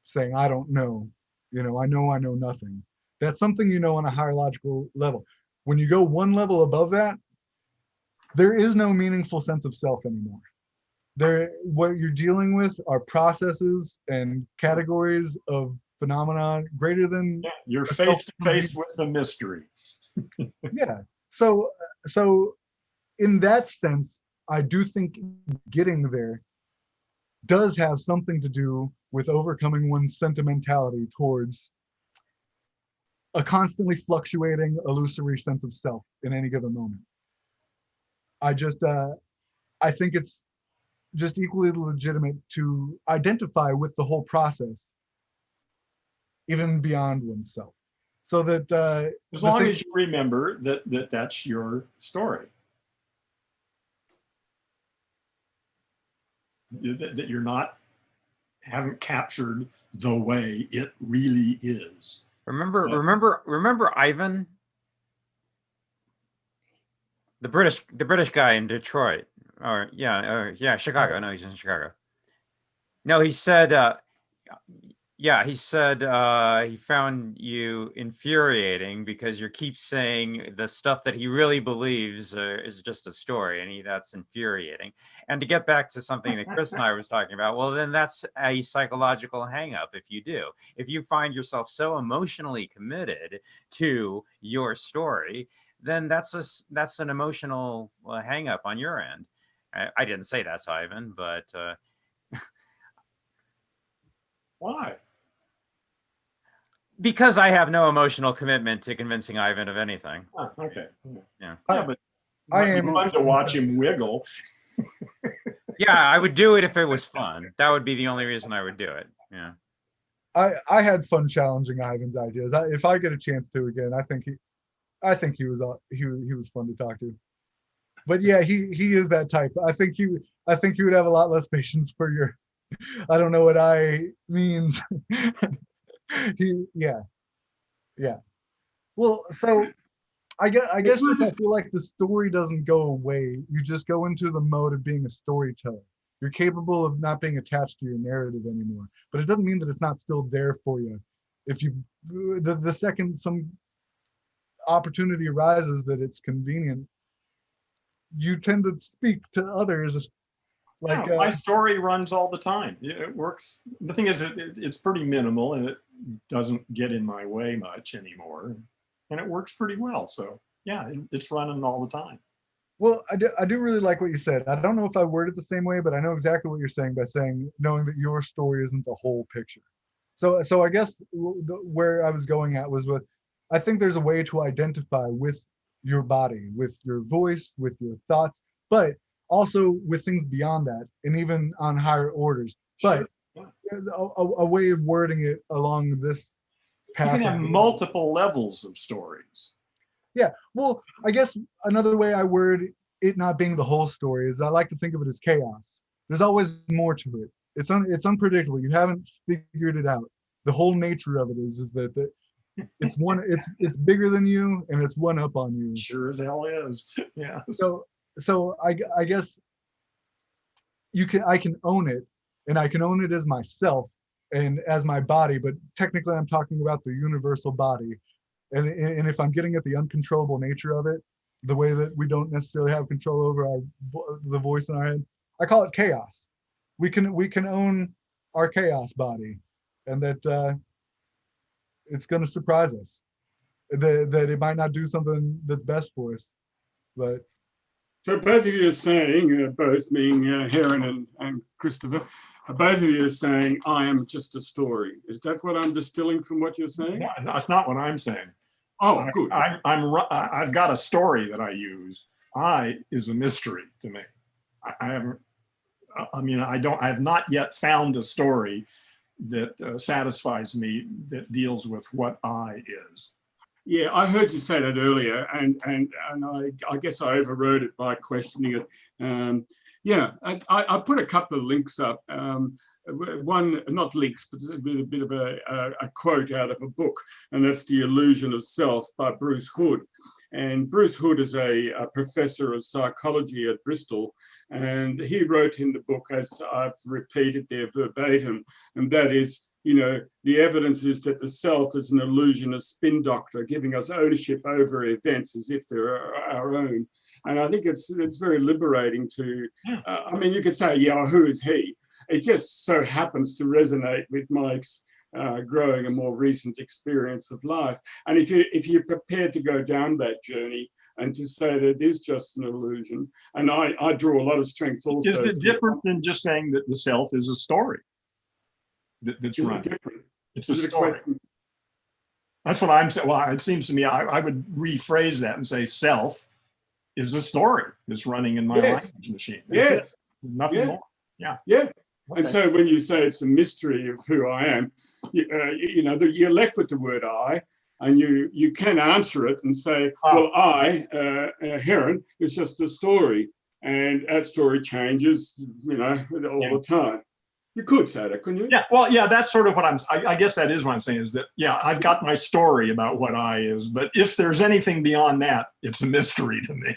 saying, I don't know, you know I know nothing. That's something you know on a higher logical level. When you go one level above that, there is no meaningful sense of self anymore. What you're dealing with are processes and categories of phenomenon greater than You're face to face with the mystery. yeah. So in that sense, I do think getting there does have something to do with overcoming one's sentimentality towards a constantly fluctuating, illusory sense of self in any given moment. I think it's just equally legitimate to identify with the whole process, even beyond oneself. So that As long as you remember that that's your story. That you're haven't captured the way it really is. Remember Ivan, the British guy in Detroit, or Chicago. No, he's in Chicago. No, he said Yeah, he said he found you infuriating because you keep saying the stuff that he really believes is just a story, and that's infuriating. And to get back to something that Chris and I was talking about, well, then that's a psychological hangup. If you do, if you find yourself so emotionally committed to your story, then that's an emotional hangup on your end. I didn't say that to Ivan, but Why? because I have no emotional commitment to convincing Ivan of anything. Oh, okay. Yeah. Yeah, but I it might am be fun to watch him wiggle. Yeah, I would do it if it was fun. That would be the only reason I would do it. Yeah. I had fun challenging Ivan's ideas. If I get a chance to again, I think he was fun to talk to. But yeah, he is that type. I think he would have a lot less patience for your I don't know what I means. Yeah, yeah. Well, so I guess just I feel like the story doesn't go away. You just go into the mode of being a storyteller. You're capable of not being attached to your narrative anymore. But it doesn't mean that it's not still there for you. If you the second some opportunity arises that it's convenient, you tend to speak to others like Yeah, my story runs all the time. It works. The thing is, it's pretty minimal and it doesn't get in my way much anymore. And it works pretty well. So yeah, it's running all the time. well, I do really like what you said. I don't know if I word it the same way, but I know exactly what you're saying by saying knowing that your story isn't the whole picture. So I guess where I was going at was with, I think there's a way to identify with your body, with your voice, with your thoughts, but also with things beyond that, and even on higher orders. But Sure. a way of wording it along this You path. can have multiple levels of stories. Yeah, well, I guess another way I word it not being the whole story is I like to think of it as chaos. There's always more to it. It's unpredictable. You haven't figured it out. The whole nature of it is that it's bigger than you and it's one up on you. Sure as hell is. Yeah. So I guess I can own it, and I can own it as myself and as my body, but technically I'm talking about the universal body. And if I'm getting at the uncontrollable nature of it, the way that we don't necessarily have control over the voice in our head, I call it chaos. We can own our chaos body, and that it's going to surprise us. That it might not do something that's best for us, but So both of you are saying, both being Heron and Christopher, both of you are saying, I am just a story. Is that what I'm distilling from what you're saying? No, that's not what I'm saying. Oh, good. I've got a story that I use. I is a mystery to me. I haven't. I mean, I have not yet found a story that satisfies me that deals with what I is. Yeah, I heard you say that earlier, and I guess I overrode it by questioning it. Yeah, I put a couple of links up. One, not links, but a bit of a quote out of a book, and that's The Illusion of Self by Bruce Hood. And Bruce Hood is a professor of psychology at Bristol, and he wrote in the book, as I've repeated there verbatim, and that is, you know, the evidence is that the self is an illusionist spin doctor, giving us ownership over events as if they're our own. And I think it's very liberating to, I mean, you could say, yeah, who is he? It just so happens to resonate with my growing and more recent experience of life. And if you're prepared to go down that journey and to say that it is just an illusion, and I draw a lot of strength also. Is it different than just saying that the self is a story? That's right. Different. It's a story. That's what I'm saying. Well, it seems to me I would rephrase that and say self is a story that's running in my language machine. That's it. Nothing more. Yeah. Yeah. Okay. And so when you say it's a mystery of who I am, you know, you're left with the word I, and you can answer it and say, well, I, Heron, is just a story. And that story changes, you know, all the time. You could say that, couldn't you? Yeah, well, yeah, that's sort of what I guess that is what I'm saying is that, yeah, I've got my story about what I is, but if there's anything beyond that, it's a mystery to me.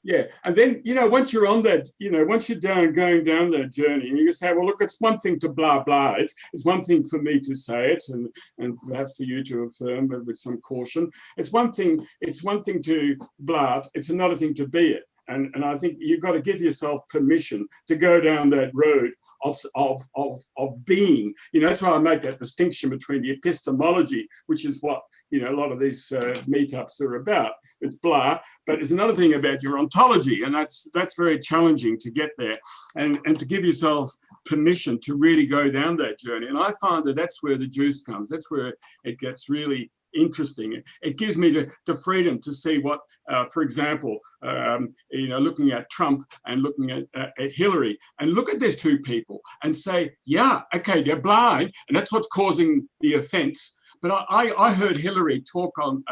Yeah, and then once you're on that, once you're going down that journey, and you say, well, look, it's one thing to blah blah. It's one thing for me to say it, and perhaps for you to affirm, but with some caution. It's one thing. It's one thing to blah. It's another thing to be it. And I think you've got to give yourself permission to go down that road of being. That's why I make that distinction between the epistemology, which is what a lot of these meetups are about. It's blah, but there's another thing about your ontology, and that's very challenging to get there, and to give yourself permission to really go down that journey. And I find that that's where the juice comes. That's where it gets really interesting. It gives me the freedom to see what, for example, looking at Trump and looking at Hillary, and look at these two people and say, yeah, okay, they're blind, and that's what's causing the offense. But I heard Hillary talk on,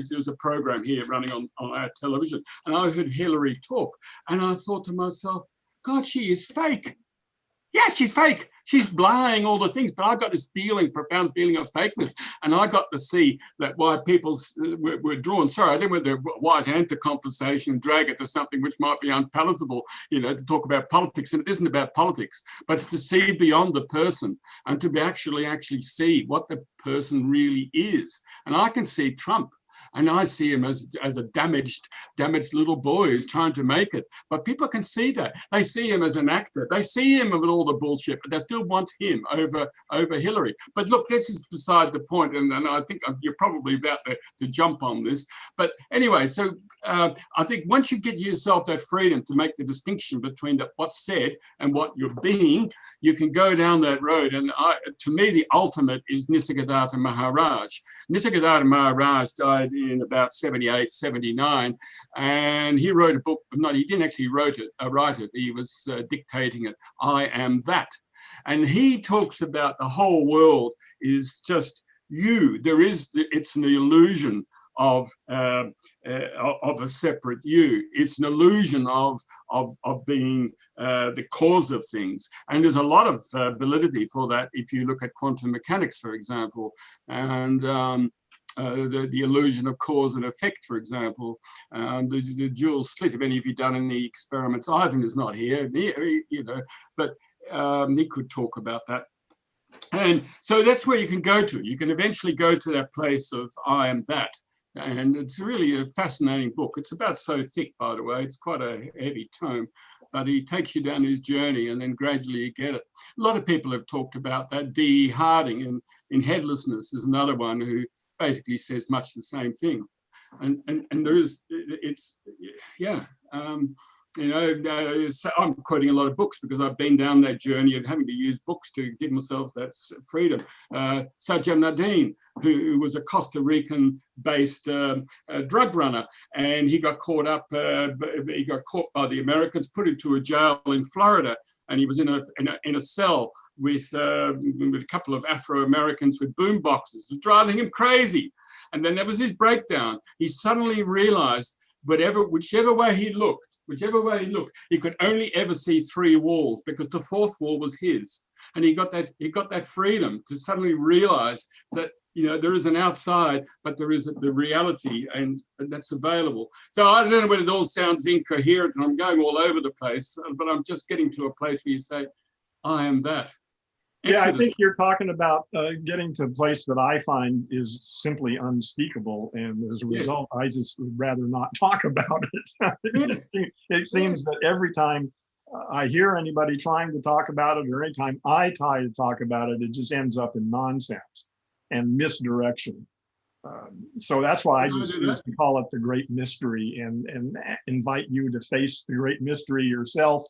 there's a program here running on our television, and I heard Hillary talk, and I thought to myself, God, she is fake. Yeah, she's fake. She's lying all the things, but I got this profound feeling of fakeness, and I got to see that why people were drawn. Sorry, I didn't want the white enter conversation drag it to something which might be unpalatable, to talk about politics, and it isn't about politics, but it's to see beyond the person and to actually see what the person really is. And I can see Trump. And I see him as a damaged little boy who's trying to make it. But people can see that. They see him as an actor. They see him with all the bullshit, but they still want him over Hillary. But look, this is beside the point, and I think you're probably about to jump on this. But anyway, so I think once you get yourself that freedom to make the distinction between what's said and what you're being, you can go down that road. And to me, the ultimate is Nisargadatta Maharaj. Nisargadatta Maharaj died in about 78, 79, and he wrote a book. No, he didn't actually write it. He was dictating it. I Am That. And he talks about the whole world is just you. It's an illusion of a separate you. It's an illusion of being the cause of things. And there's a lot of validity for that if you look at quantum mechanics, for example, and the illusion of cause and effect, for example, the dual slit. If any of you done any experiments, Ivan is not here, but he could talk about that. And so that's where you can go to. You can eventually go to that place of I am that. And it's really a fascinating book. It's about so thick, by the way. It's quite a heavy tome, but he takes you down his journey and then gradually you get it. A lot of people have talked about that. D. Harding in Headlessness is another one who basically says much the same thing. And there is, I'm quoting a lot of books because I've been down that journey of having to use books to give myself that freedom. Sajjad Nadeem, who was a Costa Rican-based drug runner, and he got caught by the Americans, put into a jail in Florida, and he was in a cell with a couple of Afro-Americans with boom boxes. It was driving him crazy. And then there was his breakdown. He suddenly realized whichever way he looked, he could only ever see three walls because the fourth wall was his. And he got that freedom to suddenly realize that there is an outside, but there is the reality, and that's available. So I don't know whether it all sounds incoherent, and I'm going all over the place, but I'm just getting to a place where you say, I am that. Yeah, I think you're talking about getting to a place that I find is simply unspeakable. And as a result, I just would rather not talk about it. It seems that every time I hear anybody trying to talk about it, or anytime I try to talk about it, it just ends up in nonsense and misdirection. So that's why I just used to call it the great mystery and invite you to face the great mystery yourself.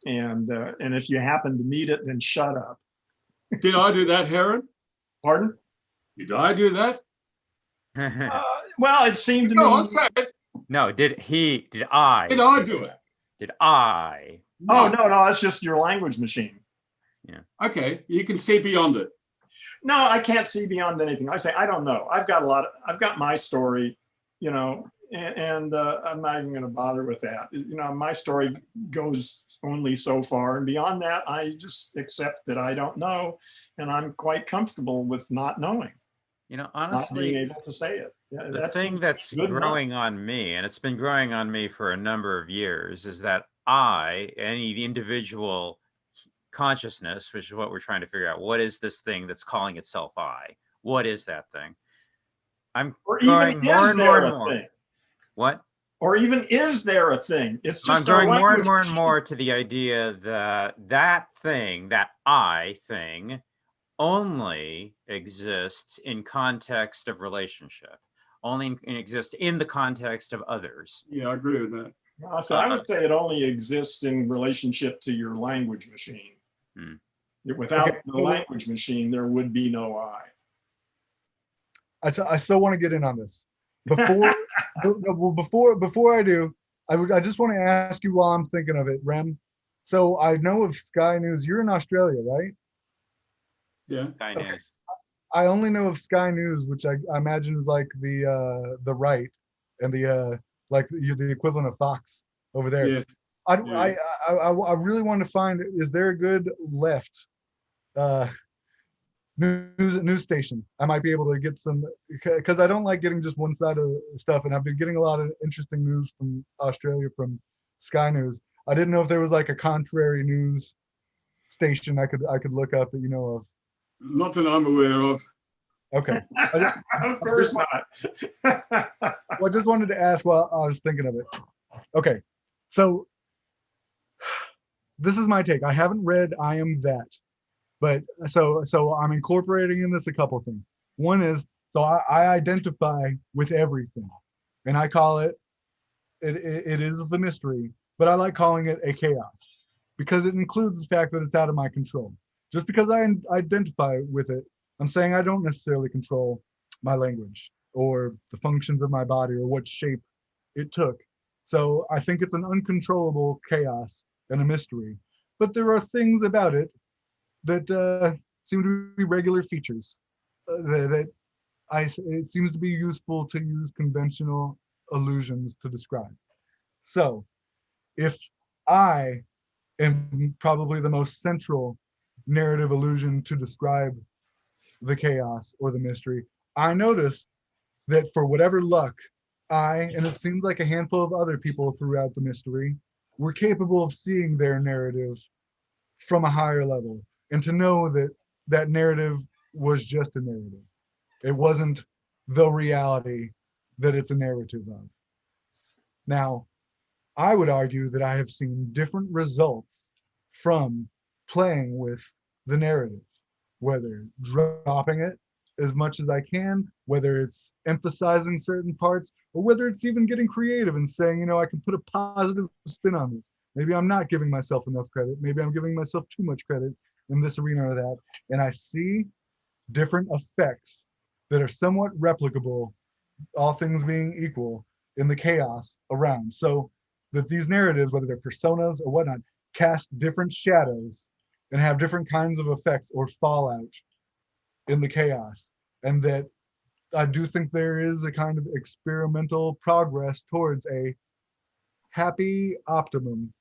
And if you happen to meet it, then shut up. Did I do that, Heron? Pardon? Did I do that? Well, it seemed to me. No, did I? Did I do it? Did I? Oh, no, that's just your language machine. Yeah. Okay, you can see beyond it. No, I can't see beyond anything. I say, I don't know. I've got my story, and I'm not even going to bother with that. My story goes only so far, and beyond that, I just accept that I don't know, and I'm quite comfortable with not knowing. Honestly, not being able to say it. Yeah, The that thing seems that's good enough. growing on me, and it's been growing on me for a number of years, is that I, any individual consciousness, which is what we're trying to figure out, what is this thing that's calling itself I? What is that thing? I'm Or even growing more is and more there and a more. thing? What? Or even is there a thing? It's I'm just our growing more and language more and machine. more to the idea that that thing, that I thing, only exists in context of relationship, only exists in the context of others. Yeah, I agree with that. So I would say it only exists in relationship to your language machine. Hmm. Without Okay, the language machine, there would be no I. I still want to get in on this. Before, before I do, I just want to ask you while I'm thinking of it, Rem. So I know of Sky News. You're in Australia, right? Yeah. Sky Okay. News. I only know of Sky News, which I imagine is like the right and the like you're the equivalent of Fox over there. Yes. I Yeah. I really want to find, is there a good left uh news station I might be able to get some, because I don't like getting just one side of stuff, and I've been getting a lot of interesting news from Australia from Sky News. I didn't know if there was like a contrary news station I could look up that you know of. Not that I'm aware of. Okay. I Of course not. well, I just wanted to ask while I was thinking of it. Okay. So this is my take. I haven't read I Am That, but so I'm incorporating in this a couple things. One is, so I identify with everything, and I call it is the mystery, but I like calling it a chaos because it includes the fact that it's out of my control. Just because I identify with it, I'm saying I don't necessarily control my language or the functions of my body or what shape it took. So I think it's an uncontrollable chaos and a mystery. But there are things about it that seem to be regular features that it seems to be useful to use conventional illusions to describe. So if I am probably the most central narrative illusion to describe the chaos or the mystery, I notice that for whatever luck, and it seems like a handful of other people throughout the mystery, were capable of seeing their narrative from a higher level and to know that that narrative was just a narrative. It wasn't the reality that it's a narrative of. Now, I would argue that I have seen different results from playing with the narrative, whether dropping it as much as I can, whether it's emphasizing certain parts, or whether it's even getting creative and saying, you know, I can put a positive spin on this. Maybe I'm not giving myself enough credit. Maybe I'm giving myself too much credit in this arena or that. And I see different effects that are somewhat replicable, all things being equal, in the chaos around. So that these narratives, whether they're personas or whatnot, cast different shadows and have different kinds of effects or fallout in the chaos. And that I do think there is a kind of experimental progress towards a happy optimum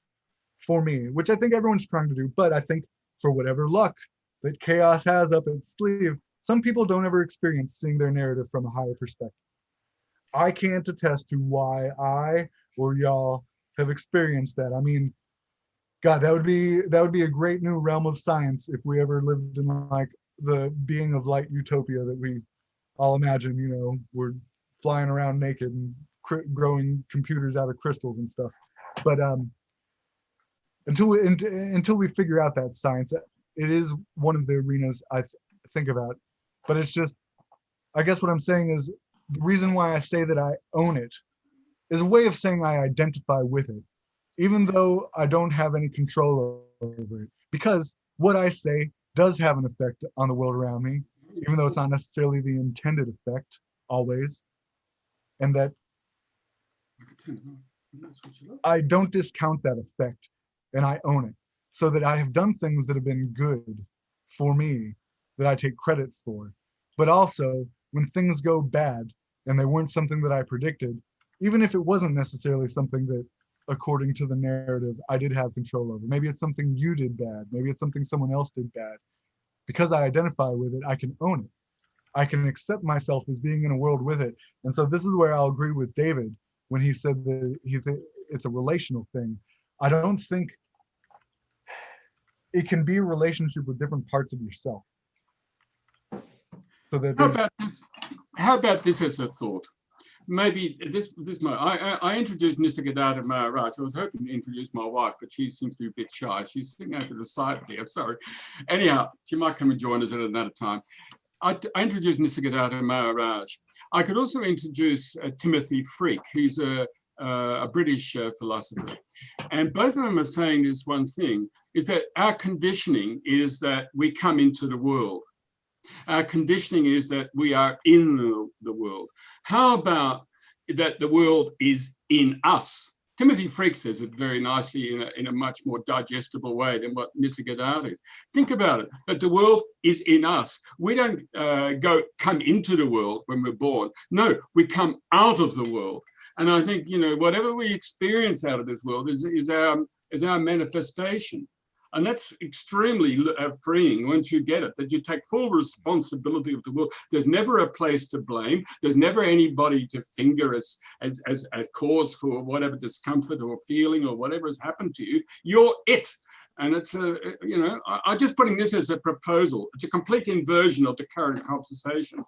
for me, which I think everyone's trying to do. But I think for whatever luck that chaos has up its sleeve, some people don't ever experience seeing their narrative from a higher perspective. I can't attest to why I or y'all have experienced that. I mean, God, that would be a great new realm of science if we ever lived in like the being of light utopia that we all imagine. You know, we're flying around naked and growing computers out of crystals and stuff. But until we figure out that science, it is one of the arenas I think about. But it's just, I guess what I'm saying is the reason why I say that I own it is a way of saying I identify with it, even though I don't have any control over it. Because what I say does have an effect on the world around me, even though it's not necessarily the intended effect always. And that I don't discount that effect and I own it. So that I have done things that have been good for me that I take credit for. But also, when things go bad and they weren't something that I predicted, even if it wasn't necessarily something that, according to the narrative, I did have control over. Maybe it's something you did bad. Maybe it's something someone else did bad. Because I identify with it, I can own it. I can accept myself as being in a world with it. And so this is where I'll agree with David when he said that it's a relational thing. I don't think it can be a relationship with different parts of yourself. So that How there's, about this? How about this as a thought? Maybe I introduced Nisargadatta Maharaj. I was hoping to introduce my wife, but she seems to be a bit shy. She's sitting over the side there. Sorry. Anyhow, she might come and join us at another time. I introduced Nisargadatta Maharaj. I could also introduce Timothy Freke, who's a British philosopher. And both of them are saying this one thing, is that our conditioning is that we come into the world. Our conditioning is that we are in the world. How about that the world is in us? Timothy Freke says it very nicely in a much more digestible way than what Nisargadatta is. Think about it, that the world is in us. We don't come into the world when we're born. No, we come out of the world. And I think, you know, whatever we experience out of this world is our manifestation. And that's extremely freeing once you get it, that you take full responsibility of the world. There's never a place to blame. There's never anybody to finger as cause for whatever discomfort or feeling or whatever has happened to you. You're it. And it's I'm just putting this as a proposal. It's a complete inversion of the current conversation.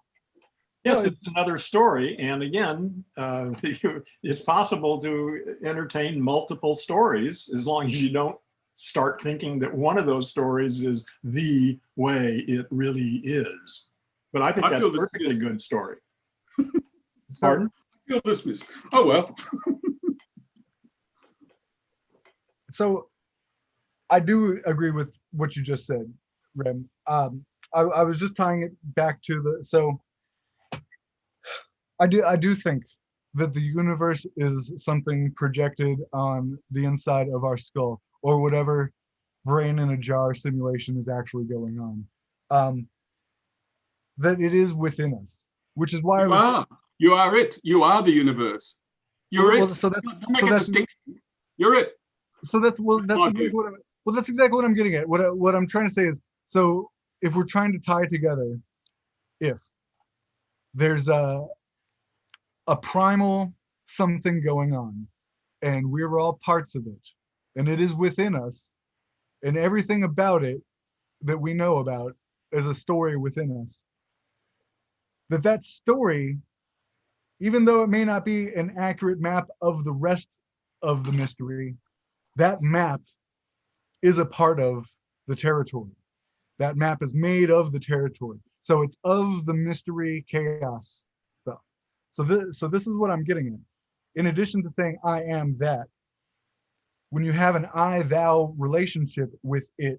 Yes, it's another story. And again, it's possible to entertain multiple stories as long as you don't start thinking that one of those stories is the way it really is. But I think that's a perfectly good story. Pardon? I feel dismissed. Oh, well. So I do agree with what you just said, Rem. I was just tying it back to so I do think that the universe is something projected on the inside of our skull, or whatever brain in a jar simulation is actually going on. That it is within us, which is why you are it. You are the universe. You're it. So that's, don't make a distinction. You're it. So that's exactly what I'm getting at. What I'm trying to say is, so if we're trying to tie together, if there's a primal something going on, and we're all parts of it, and it is within us, and everything about it that we know about is a story within us, that story, even though it may not be an accurate map of the rest of the mystery, that map is a part of the territory. That map is made of the territory. So it's of the mystery chaos stuff. So this is what I'm getting at. In addition to saying I am that, when you have an I-thou relationship with it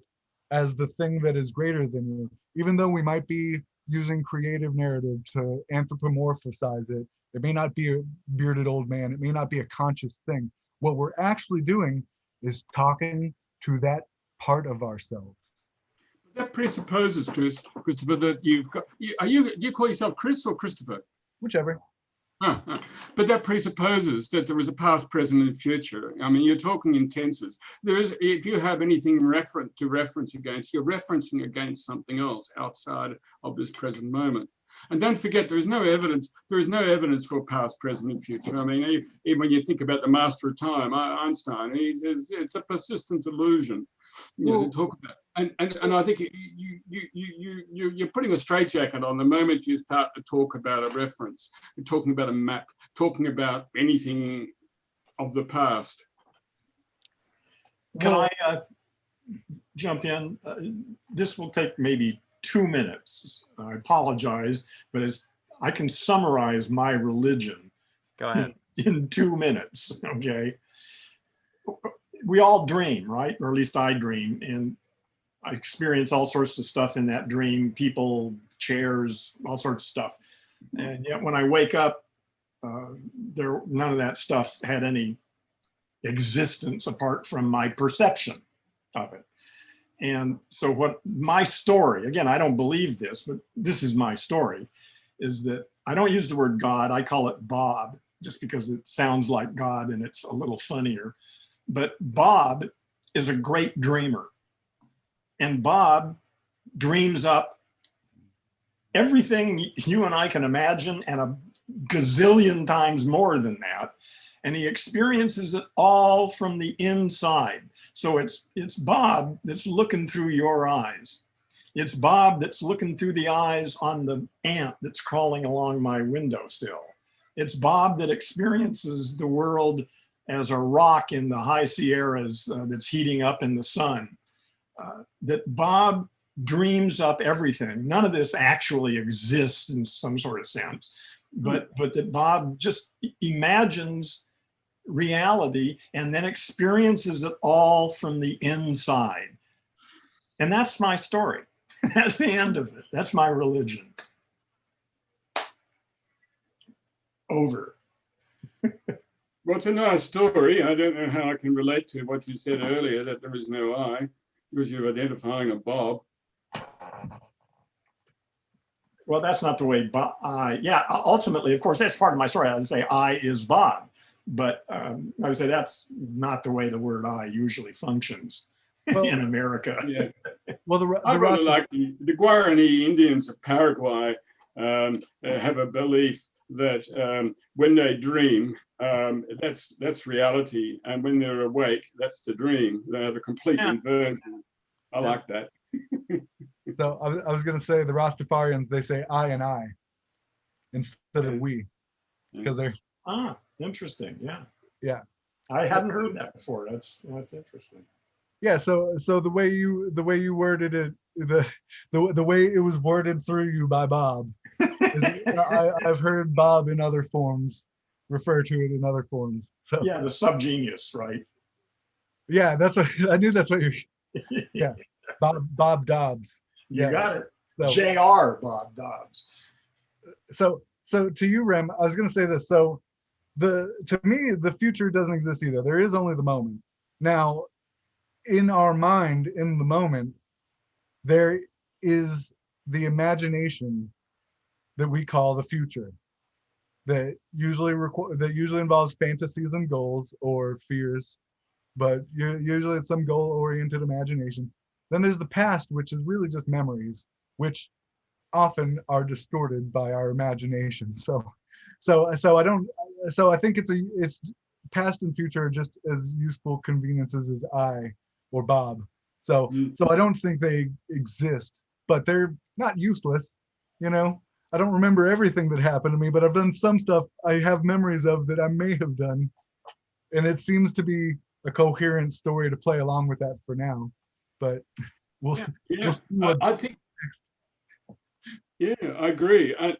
as the thing that is greater than you, even though we might be using creative narrative to anthropomorphize it, it may not be a bearded old man, it may not be a conscious thing. What we're actually doing is talking to that part of ourselves. That presupposes, Christopher, that you've got, you call yourself Chris or Christopher? Whichever. But that presupposes that there is a past, present, and future. I mean, you're talking in tenses. There is, if you have anything to reference against, you're referencing against something else outside of this present moment. And don't forget, there is no evidence for past, present, and future. I mean, even when you think about the master of time, Einstein, it's a persistent illusion. You know, to talk about. And I think you're putting a straitjacket on the moment you start to talk about a reference, you're talking about a map, talking about anything of the past. Can I jump in? This will take maybe 2 minutes. I apologize, but I can summarize my religion. Go ahead. In 2 minutes, okay? We all dream, right? Or at least I dream, and I experience all sorts of stuff in that dream, people, chairs, all sorts of stuff. And yet when I wake up, none of that stuff had any existence apart from my perception of it. And so what my story, again, I don't believe this, but this is my story, is that I don't use the word God, I call it Bob, just because it sounds like God and it's a little funnier. But Bob is a great dreamer. And Bob dreams up everything you and I can imagine and a gazillion times more than that. And he experiences it all from the inside. So it's Bob that's looking through your eyes. It's Bob that's looking through the eyes on the ant that's crawling along my windowsill. It's Bob that experiences the world as a rock in the high Sierras that's heating up in the sun. That Bob dreams up everything. None of this actually exists in some sort of sense, but that Bob just imagines reality and then experiences it all from the inside. And that's my story. That's the end of it. That's my religion. Over. Well, it's a nice story. I don't know how I can relate to what you said earlier, that there is no I, because you're identifying a Bob. Well, that's not the way Bob, yeah, ultimately, of course, that's part of my story. I would say I is Bob, but I would say that's not the way the word I usually functions in America. Yeah. Well, I really like the Guarani Indians of Paraguay have a belief that when they dream, that's reality, and when they're awake, that's the dream. They have a complete inversion. I like that. So I was going to say the Rastafarians, they say I and I instead of we, because they're Interesting. Yeah. Yeah. I hadn't heard that before. That's interesting. Yeah. So the way you worded it, the way it was worded through you by Bob, I've heard Bob in other forms refer to it in other forms. So yeah, the subgenius, right? Yeah, that's what I knew. That's what you're. Yeah, Bob Dobbs. You got it. So, Jr. Bob Dobbs. So to you, Rem, I was going to say this. So to me, the future doesn't exist either. There is only the moment. Now, in our mind, in the moment, there is the imagination that we call the future. That usually involves fantasies and goals or fears, but usually it's some goal-oriented imagination. Then there's the past, which is really just memories, which often are distorted by our imagination. So I think it's past and future are just as useful conveniences as I or Bob. So I don't think they exist, but they're not useless. I don't remember everything that happened to me, but I've done some stuff I have memories of that I may have done, and it seems to be a coherent story to play along with that for now. But we'll see I think. Yeah, I agree. And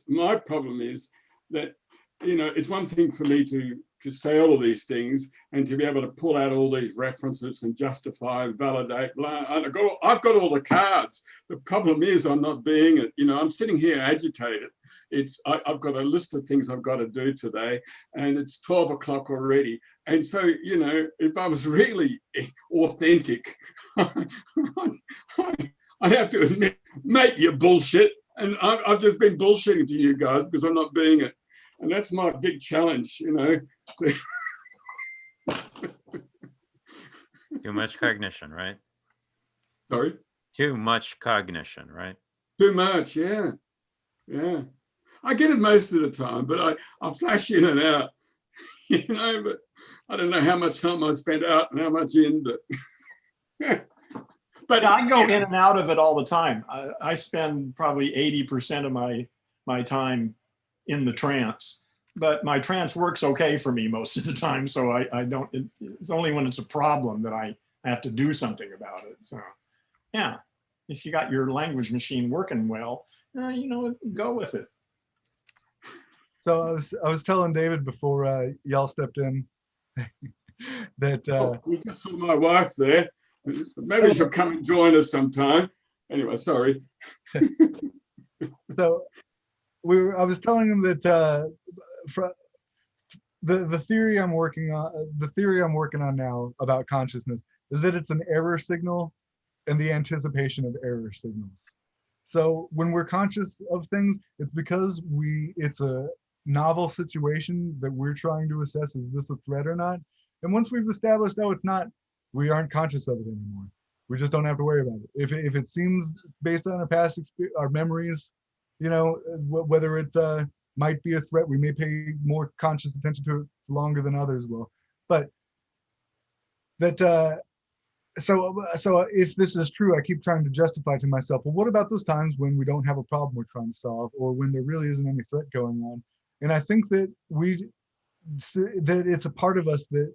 my problem is that, it's one thing for me to say all of these things and to be able to pull out all these references and justify and validate. I've got all the cards. The problem is I'm not being it. I'm sitting here agitated. I've got a list of things I've got to do today, and it's 12 o'clock already. And so, if I was really authentic, I have to admit, mate, you're bullshit. And I've just been bullshitting to you guys because I'm not being it. And that's my big challenge, Too much cognition, right? Sorry? Too much cognition, right? Too much, yeah. Yeah. I get it most of the time, but I flash in and out, but I don't know how much time I spent out and how much in, But I go in and out of it all the time. I spend probably 80% of my time in the trance, but my trance works okay for me most of the time. So I don't, it's only when it's a problem that I have to do something about it. So yeah, if you got your language machine working well, go with it. So I was telling David before y'all stepped in that we just saw my wife there. Maybe she'll come and join us sometime. Anyway, sorry. So I was telling him that the theory I'm working on now about consciousness is that it's an error signal and the anticipation of error signals. So when we're conscious of things, it's because it's a novel situation that we're trying to assess, is this a threat or not? And once we've established, it's not, we aren't conscious of it anymore. We just don't have to worry about it. If it seems based on our past our memories, you know, whether it might be a threat, we may pay more conscious attention to it longer than others will. But that so if this is true, I keep trying to justify to myself, well, what about those times when we don't have a problem we're trying to solve, or when there really isn't any threat going on? And I think that that it's a part of us that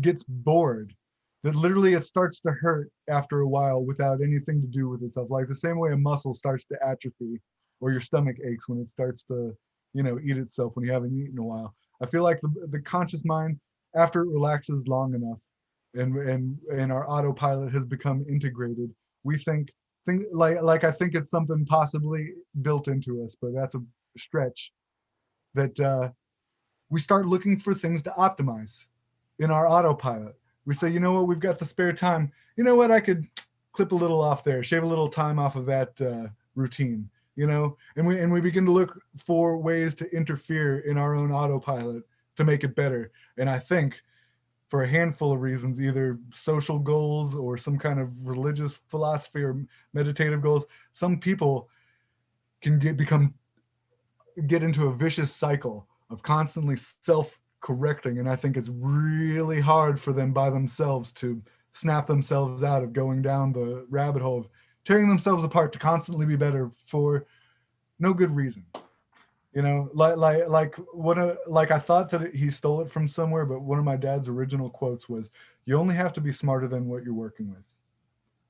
gets bored, that literally it starts to hurt after a while without anything to do with itself, like the same way a muscle starts to atrophy, or your stomach aches when it starts to, you know, eat itself when you haven't eaten in a while. I feel like the conscious mind, after it relaxes long enough, and our autopilot has become integrated, we think like I think it's something possibly built into us, but that's a stretch, that we start looking for things to optimize in our autopilot. We say, you know what, we've got the spare time. You know what, I could clip a little off there, shave a little time off of that routine, you know, and we begin to look for ways to interfere in our own autopilot to make it better. And I think for a handful of reasons, either social goals or some kind of religious philosophy or meditative goals, some people can get into a vicious cycle of constantly self-correcting, and I think it's really hard for them by themselves to snap themselves out of going down the rabbit hole of tearing themselves apart to constantly be better for no good reason. You know, like I thought that he stole it from somewhere, but one of my dad's original quotes was, "You only have to be smarter than what you're working with."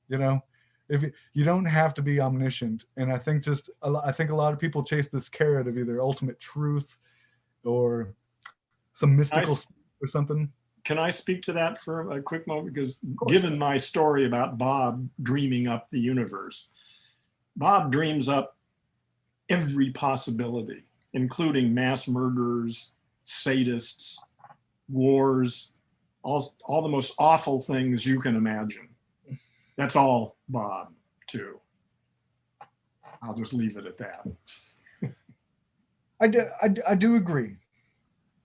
You know, if you don't have to be omniscient. And I think I think a lot of people chase this carrot of either ultimate truth or some mystical or something. Can I speak to that for a quick moment? Because given my story about Bob dreaming up the universe, Bob dreams up every possibility, including mass murderers, sadists, wars, all the most awful things you can imagine. That's all Bob, too. I'll just leave it at that. I do agree.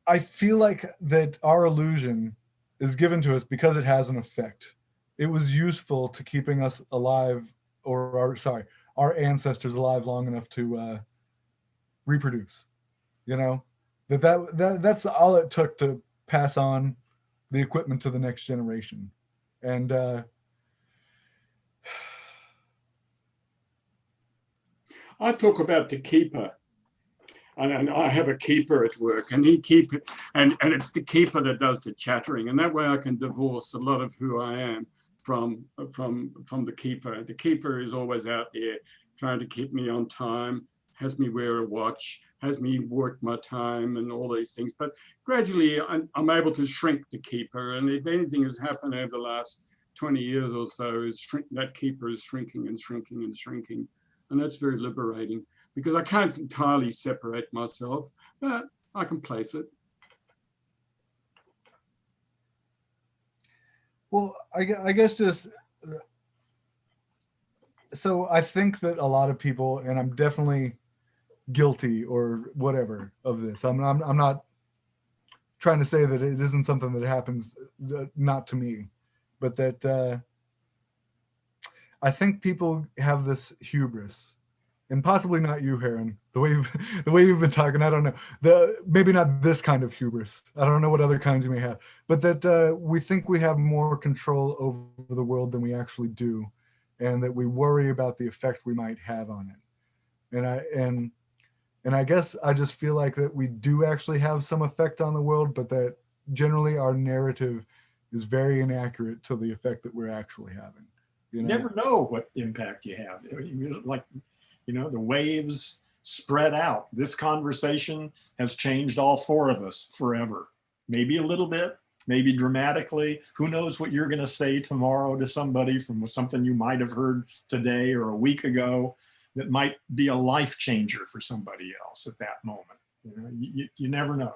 I feel like that our illusion is given to us because it has an effect. It was useful to keeping us alive, or our ancestors alive long enough to reproduce. You know, that's all it took to pass on the equipment to the next generation. And I talk about the keeper. And I have a keeper at work, and and it's the keeper that does the chattering, and that way I can divorce a lot of who I am from the keeper. The keeper is always out there trying to keep me on time, has me wear a watch, has me work my time, and all these things. But gradually, I'm able to shrink the keeper, and if anything has happened over the last 20 years or so, is that keeper is shrinking and shrinking and shrinking, and that's very liberating. Because I can't entirely separate myself, but I can place it. Well, I guess just, so I think that a lot of people, and I'm definitely guilty or whatever of this. I'm not trying to say that it isn't something that happens, not to me, but that I think people have this hubris. And possibly not you, Heron. The way you've been talking, I don't know. Maybe not this kind of hubris. I don't know what other kinds you may have, but that we think we have more control over the world than we actually do, and that we worry about the effect we might have on it. And I guess I just feel like that we do actually have some effect on the world, but that generally our narrative is very inaccurate to the effect that we're actually having. You never know what impact you have. Like, you know, the waves spread out. This conversation has changed all four of us forever. Maybe a little bit, maybe dramatically. Who knows what you're going to say tomorrow to somebody from something you might have heard today or a week ago that might be a life changer for somebody else at that moment. You know, you never know.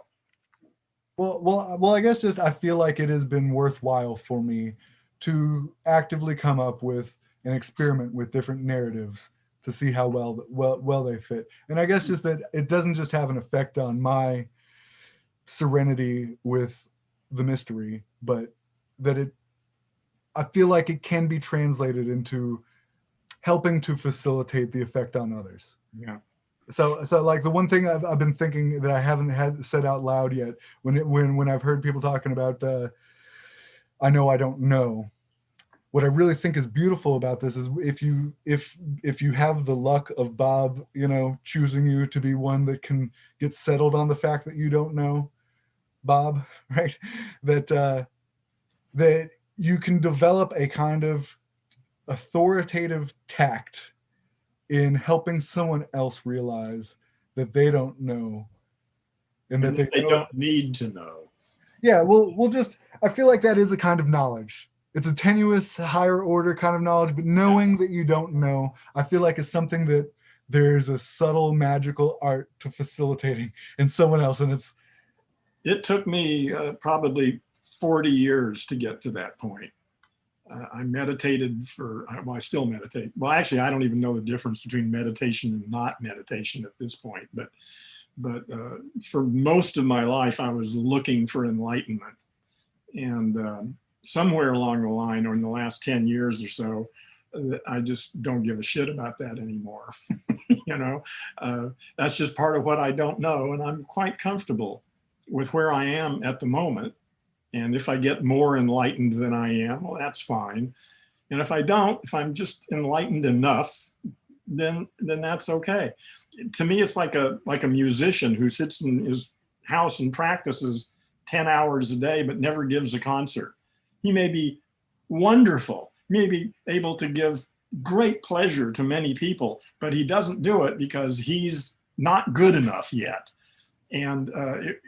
Well, I guess just I feel like it has been worthwhile for me to actively come up with and experiment with different narratives to see how well they fit. And I guess just that it doesn't just have an effect on my serenity with the mystery, but that I feel like it can be translated into helping to facilitate the effect on others. Yeah. So like the one thing I've been thinking that I haven't had said out loud yet, when I've heard people talking about I know I don't know, what I really think is beautiful about this is if you have the luck of Bob, choosing you to be one that can get settled on the fact that you don't know Bob, right? That you can develop a kind of authoritative tact in helping someone else realize that they don't know and that they don't need to know. Yeah, we'll just, I feel like that is a kind of knowledge. It's a tenuous, higher order kind of knowledge, but knowing that you don't know, I feel like is something that there's a subtle magical art to facilitating in someone else. And it took me probably 40 years to get to that point. I meditated I still meditate. Well, actually, I don't even know the difference between meditation and not meditation at this point. But for most of my life, I was looking for enlightenment. And somewhere along the line, or in the last 10 years or so, I just don't give a shit about that anymore. That's just part of what I don't know. And I'm quite comfortable with where I am at the moment. And if I get more enlightened than I am, well, that's fine. And if I don't, if I'm just enlightened enough, then that's okay. To me, it's like a musician who sits in his house and practices 10 hours a day, but never gives a concert. He may be wonderful, may be able to give great pleasure to many people, but he doesn't do it because he's not good enough yet. And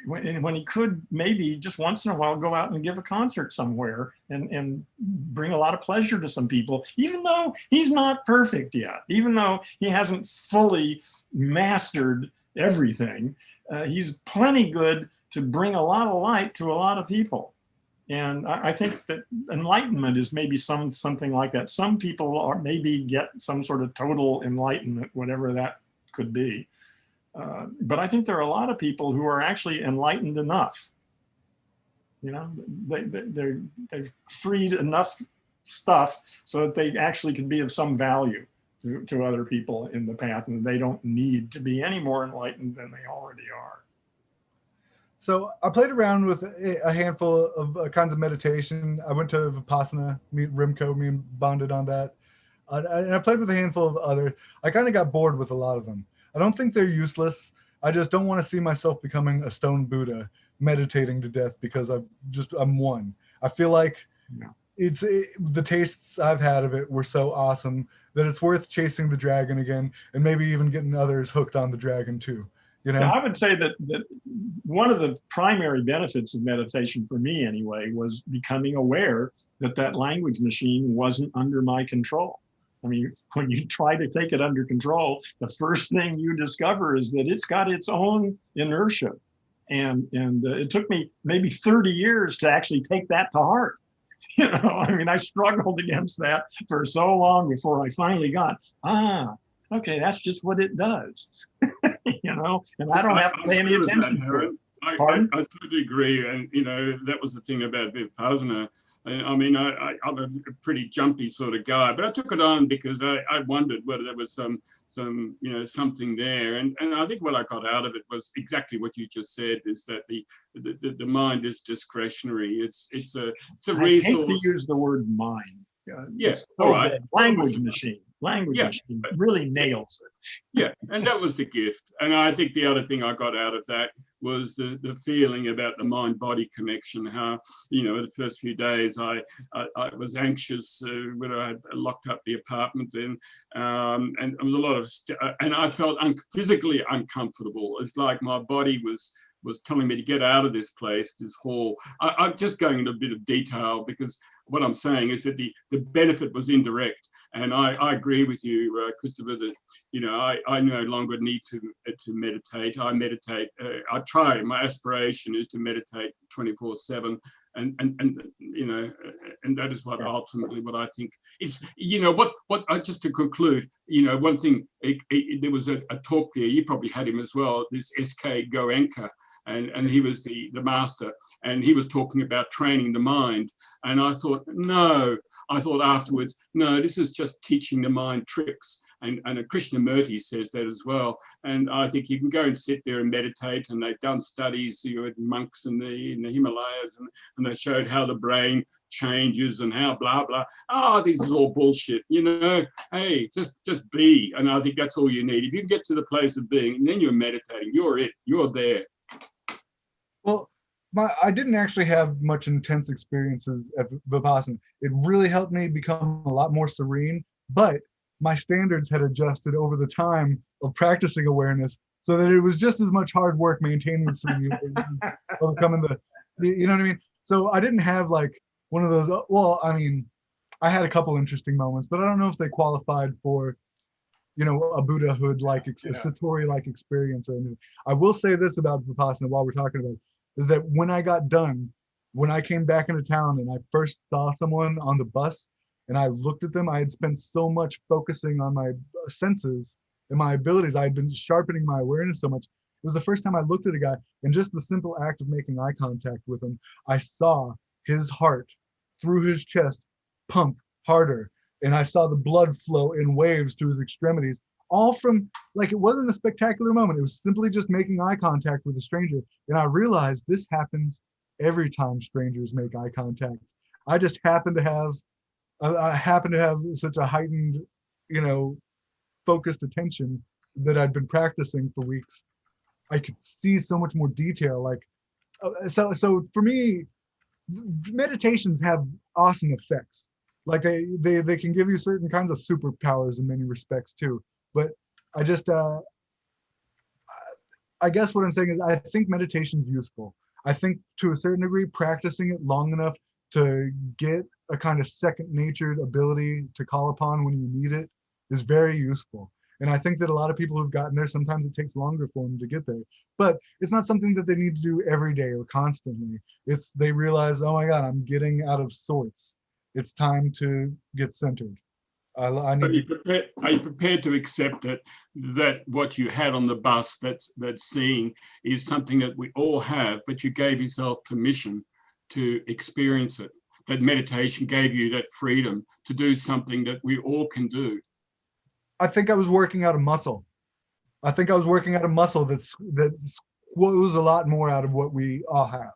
when he could maybe just once in a while go out and give a concert somewhere and bring a lot of pleasure to some people, even though he's not perfect yet, even though he hasn't fully mastered everything, he's plenty good to bring a lot of light to a lot of people. And I think that enlightenment is maybe something like that. Some people maybe get some sort of total enlightenment, whatever that could be. But I think there are a lot of people who are actually enlightened enough. They've freed enough stuff so that they actually can be of some value to other people in the path, and they don't need to be any more enlightened than they already are. So I played around with a handful of kinds of meditation. I went to Vipassana, Rimco, me and bonded on that. And I played with a handful of others. I kind of got bored with a lot of them. I don't think they're useless. I just don't want to see myself becoming a stone Buddha meditating to death because I'm one. I feel like the tastes I've had of it were so awesome that it's worth chasing the dragon again and maybe even getting others hooked on the dragon too. Yeah, I would say that one of the primary benefits of meditation for me anyway was becoming aware that language machine wasn't under my control. I mean, when you try to take it under control, the first thing you discover is that it's got its own inertia. And it took me maybe 30 years to actually take that to heart. I mean, I struggled against that for so long before I finally got, okay, that's just what it does. And I don't have to pay any attention to it. I totally agree. And, that was the thing about Vipassana. I mean, I'm a pretty jumpy sort of guy, but I took it on because I wondered whether there was something there. And I think what I got out of it was exactly what you just said, is that the mind is discretionary. It's a resource. I hate to use the word mind. Yes, all right. Language machine really nails it. Yeah, and that was the gift. And I think the other thing I got out of that was the feeling about the mind-body connection. How, the first few days I was anxious when I locked up the apartment then, and there was a lot of, and I felt physically uncomfortable. It's like my body was telling me to get out of this place, this hall. I'm just going into a bit of detail because what I'm saying is that the benefit was indirect. And I agree with you, Christopher, that, I no longer need to meditate. I meditate. I try. My aspiration is to meditate 24/7. And that is what ultimately what I think it's, just to conclude, one thing, there was a talk there, you probably had him as well, this S.K. Goenka, and he was the master, and he was talking about training the mind. And I thought, no, I thought afterwards, no, this is just teaching the mind tricks. And Krishnamurti says that as well. And I think you can go and sit there and meditate, and they've done studies, with monks in the Himalayas, and they showed how the brain changes and how blah, blah. Oh, this is all bullshit, hey, just be. And I think that's all you need. If you get to the place of being, and then you're meditating, you're it, you're there. Well, I didn't actually have much intense experiences at Vipassana. It really helped me become a lot more serene, but my standards had adjusted over the time of practicing awareness, so that it was just as much hard work maintaining serenity, overcoming you know what I mean? So I didn't have like one of those, well, I mean, I had a couple interesting moments, but I don't know if they qualified for, a Buddhahood-like, a Satori-like experience or anything. I will say this about Vipassana while we're talking about it, is that when I got done, when I came back into town and I first saw someone on the bus and I looked at them, I had spent so much focusing on my senses and my abilities. I had been sharpening my awareness so much. It was the first time I looked at a guy, and just the simple act of making eye contact with him, I saw his heart through his chest pump harder. And I saw the blood flow in waves to his extremities, all from, like, it wasn't a spectacular moment. It was simply just making eye contact with a stranger. And I realized this happens every time strangers make eye contact. I just happen to have such a heightened, focused attention that I'd been practicing for weeks. I could see so much more detail. Like, so for me, meditations have awesome effects. Like they can give you certain kinds of superpowers in many respects too. But I just, I guess what I'm saying is I think meditation's useful. I think to a certain degree, practicing it long enough to get a kind of second natured ability to call upon when you need it is very useful. And I think that a lot of people who've gotten there, sometimes it takes longer for them to get there. But it's not something that they need to do every day or constantly. They realize, oh my God, I'm getting out of sorts. It's time to get centered. Are you prepared to accept that what you had on the bus, that seeing, is something that we all have, but you gave yourself permission to experience it? That meditation gave you that freedom to do something that we all can do. I think I was working out a muscle. I think I was working out a muscle that was a lot more out of what we all have.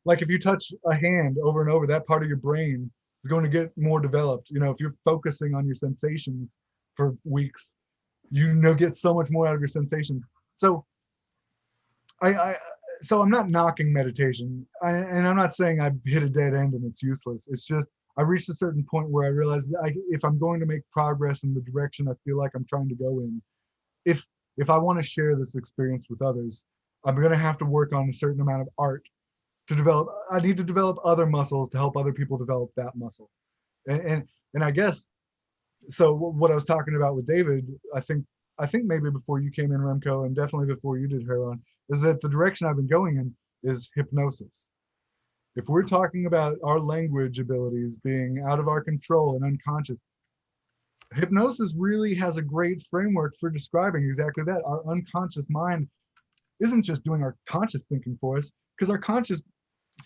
Like if you touch a hand over and over, that part of your brain is going to get more developed. If you're focusing on your sensations for weeks, get so much more out of your sensations. So so I'm not knocking meditation, and I'm not saying I've hit a dead end and it's useless. It's just I reached a certain point where I realized that if I'm going to make progress in the direction I feel like I'm trying to go in, if I want to share this experience with others, I'm going to have to work on a certain amount of art to develop. I need to develop other muscles to help other people develop that muscle. And I guess, so what I was talking about with David, I think maybe before you came in, Remco, and definitely before you did, Heron, is that the direction I've been going in is hypnosis. If we're talking about our language abilities being out of our control and unconscious, hypnosis really has a great framework for describing exactly that. Our unconscious mind isn't just doing our conscious thinking for us, because our conscious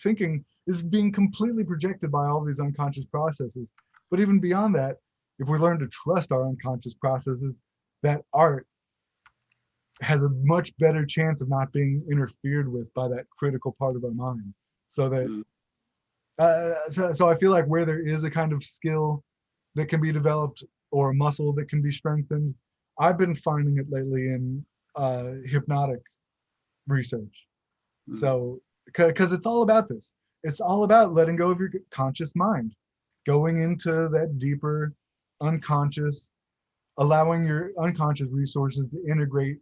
thinking is being completely projected by all these unconscious processes. But even beyond that, if we learn to trust our unconscious processes, that art has a much better chance of not being interfered with by that critical part of our mind. So that, so I feel like where there is a kind of skill that can be developed or a muscle that can be strengthened, I've been finding it lately in hypnotic research. So, because it's all about this. It's all about letting go of your conscious mind, going into that deeper unconscious, allowing your unconscious resources to integrate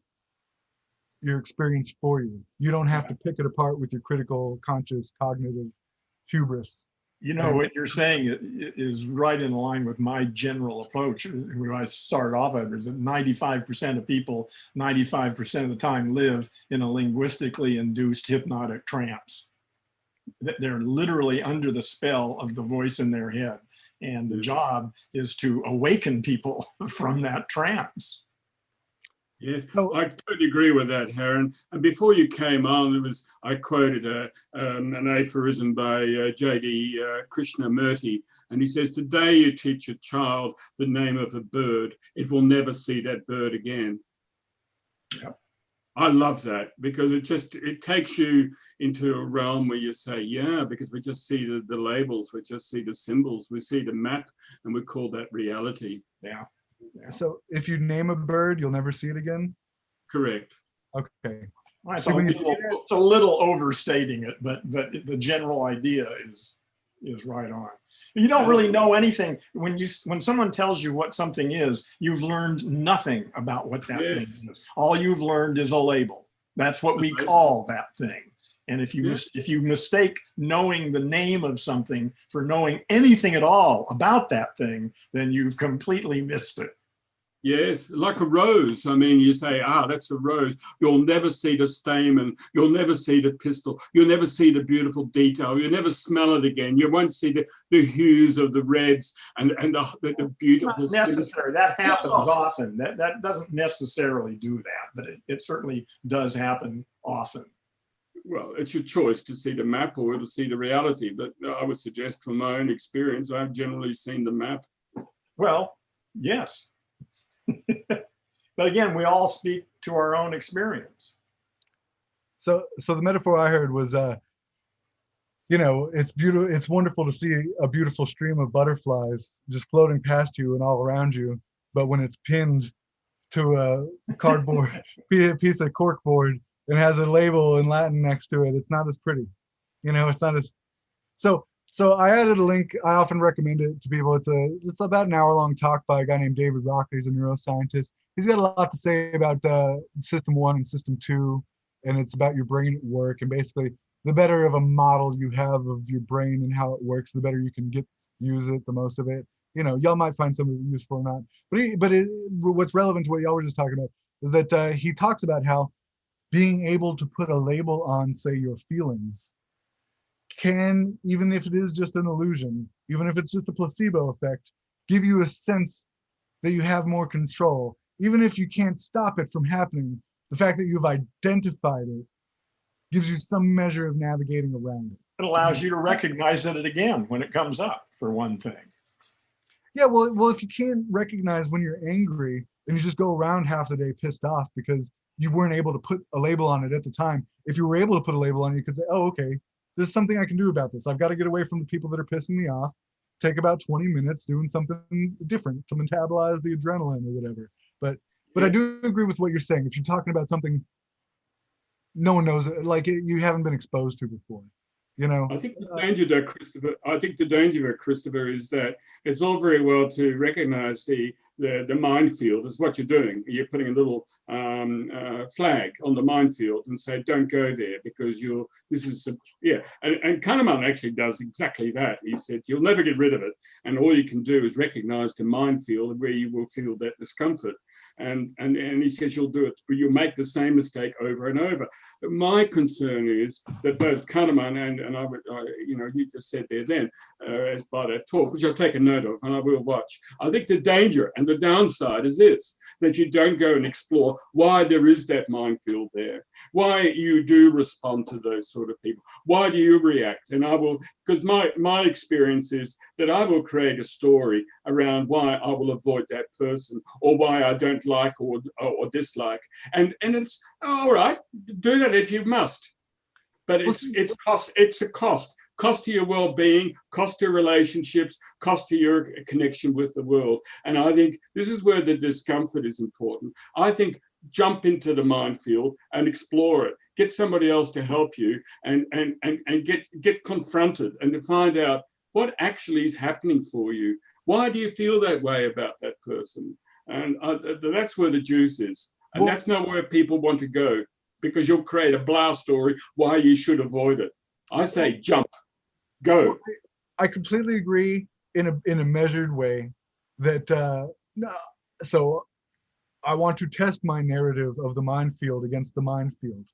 your experience for you. You don't have to pick it apart with your critical, conscious, cognitive hubris. What you're saying is right in line with my general approach. When I started off at is that 95% of people, 95% of the time live in a linguistically induced hypnotic trance. They're literally under the spell of the voice in their head. And the job is to awaken people from that trance. Yes, So I totally agree with that, Heron. And before you came on, I quoted an aphorism by J.D. Krishnamurti, and he says, "Today you teach a child the name of a bird, it will never see that bird again." Yep. I love that because it takes you into a realm where you say, yeah, because we just see the labels, we just see the symbols, we see the map, and we call that reality. Yeah. Yeah. so if you name a bird, you'll never see it again. Correct. Okay. Well, See, when you it's a little overstating it, but the general idea is right on. You don't really know anything when someone tells you what something is. You've learned nothing about what that Yes. thing is. All you've learned is a label. That's what we call that thing. And if you mistake knowing the name of something for knowing anything at all about that thing, then you've completely missed it. Yes, like a rose. I mean, you say, that's a rose. You'll never see the stamen. You'll never see the pistil. You'll never see the beautiful detail. You'll never smell it again. You won't see the hues of the reds and the beautiful. It's not necessary. That happens often. That doesn't necessarily do that, but it certainly does happen often. Well, it's your choice to see the map or to see the reality. But I would suggest from my own experience, I've generally seen the map. Well, yes. But again, we all speak to our own experience. So the metaphor I heard was, it's beautiful. It's wonderful to see a beautiful stream of butterflies just floating past you and all around you. But when it's pinned to a cardboard piece of corkboard and has a label in Latin next to it, it's not as pretty. It's not as. So I added a link. I often recommend it to people. It's about an hour-long talk by a guy named David Rock. He's a neuroscientist. He's got a lot to say about System 1 and System 2, and it's about your brain at work. And basically, the better of a model you have of your brain and how it works, the better you can use it, the most of it. Y'all might find some of it useful or not. But what's relevant to what y'all were just talking about is that he talks about how being able to put a label on, say, your feelings can, even if it is just an illusion, even if it's just a placebo effect, give you a sense that you have more control. Even if you can't stop it from happening, the fact that you've identified it gives you some measure of navigating around it. It allows you to recognize it again when it comes up, for one thing. Yeah, well, if you can't recognize when you're angry and you just go around half the day pissed off because you weren't able to put a label on it at the time, if you were able to put a label on it, you could say, oh, okay, there's something I can do about this. I've got to get away from the people that are pissing me off. Take about 20 minutes doing something different to metabolize the adrenaline or whatever. But I do agree with what you're saying. If you're talking about something no one knows, like you haven't been exposed to before, I think the danger there, Christopher, is that it's all very well to recognize the minefield is what you're doing. You're putting a little flag on the minefield and say, don't go there because and Kahneman actually does exactly that. He said, you'll never get rid of it. And all you can do is recognize the minefield where you will feel that discomfort. And he says you'll do it, but you'll make the same mistake over and over. But my concern is that both Kahneman and you just said there then, as by that talk, which I'll take a note of and I will watch. I think the danger and the downside is this, that you don't go and explore why there is that minefield there, why you do respond to those sort of people, why do you react? And I will, because my experience is that I will create a story around why I will avoid that person or why I don't like or dislike. And it's all right, do that if you must. But it's a cost to your well-being, cost to relationships, cost to your connection with the world. And I think this is where the discomfort is important. I think jump into the minefield and explore it. Get somebody else to help you and get confronted and to find out what actually is happening for you. Why do you feel that way about that person? And that's where the juice is. And that's not where people want to go, because you'll create a blast story why you should avoid it. I say jump, go. I completely agree in a measured way that so I want to test my narrative of the minefield against the minefield.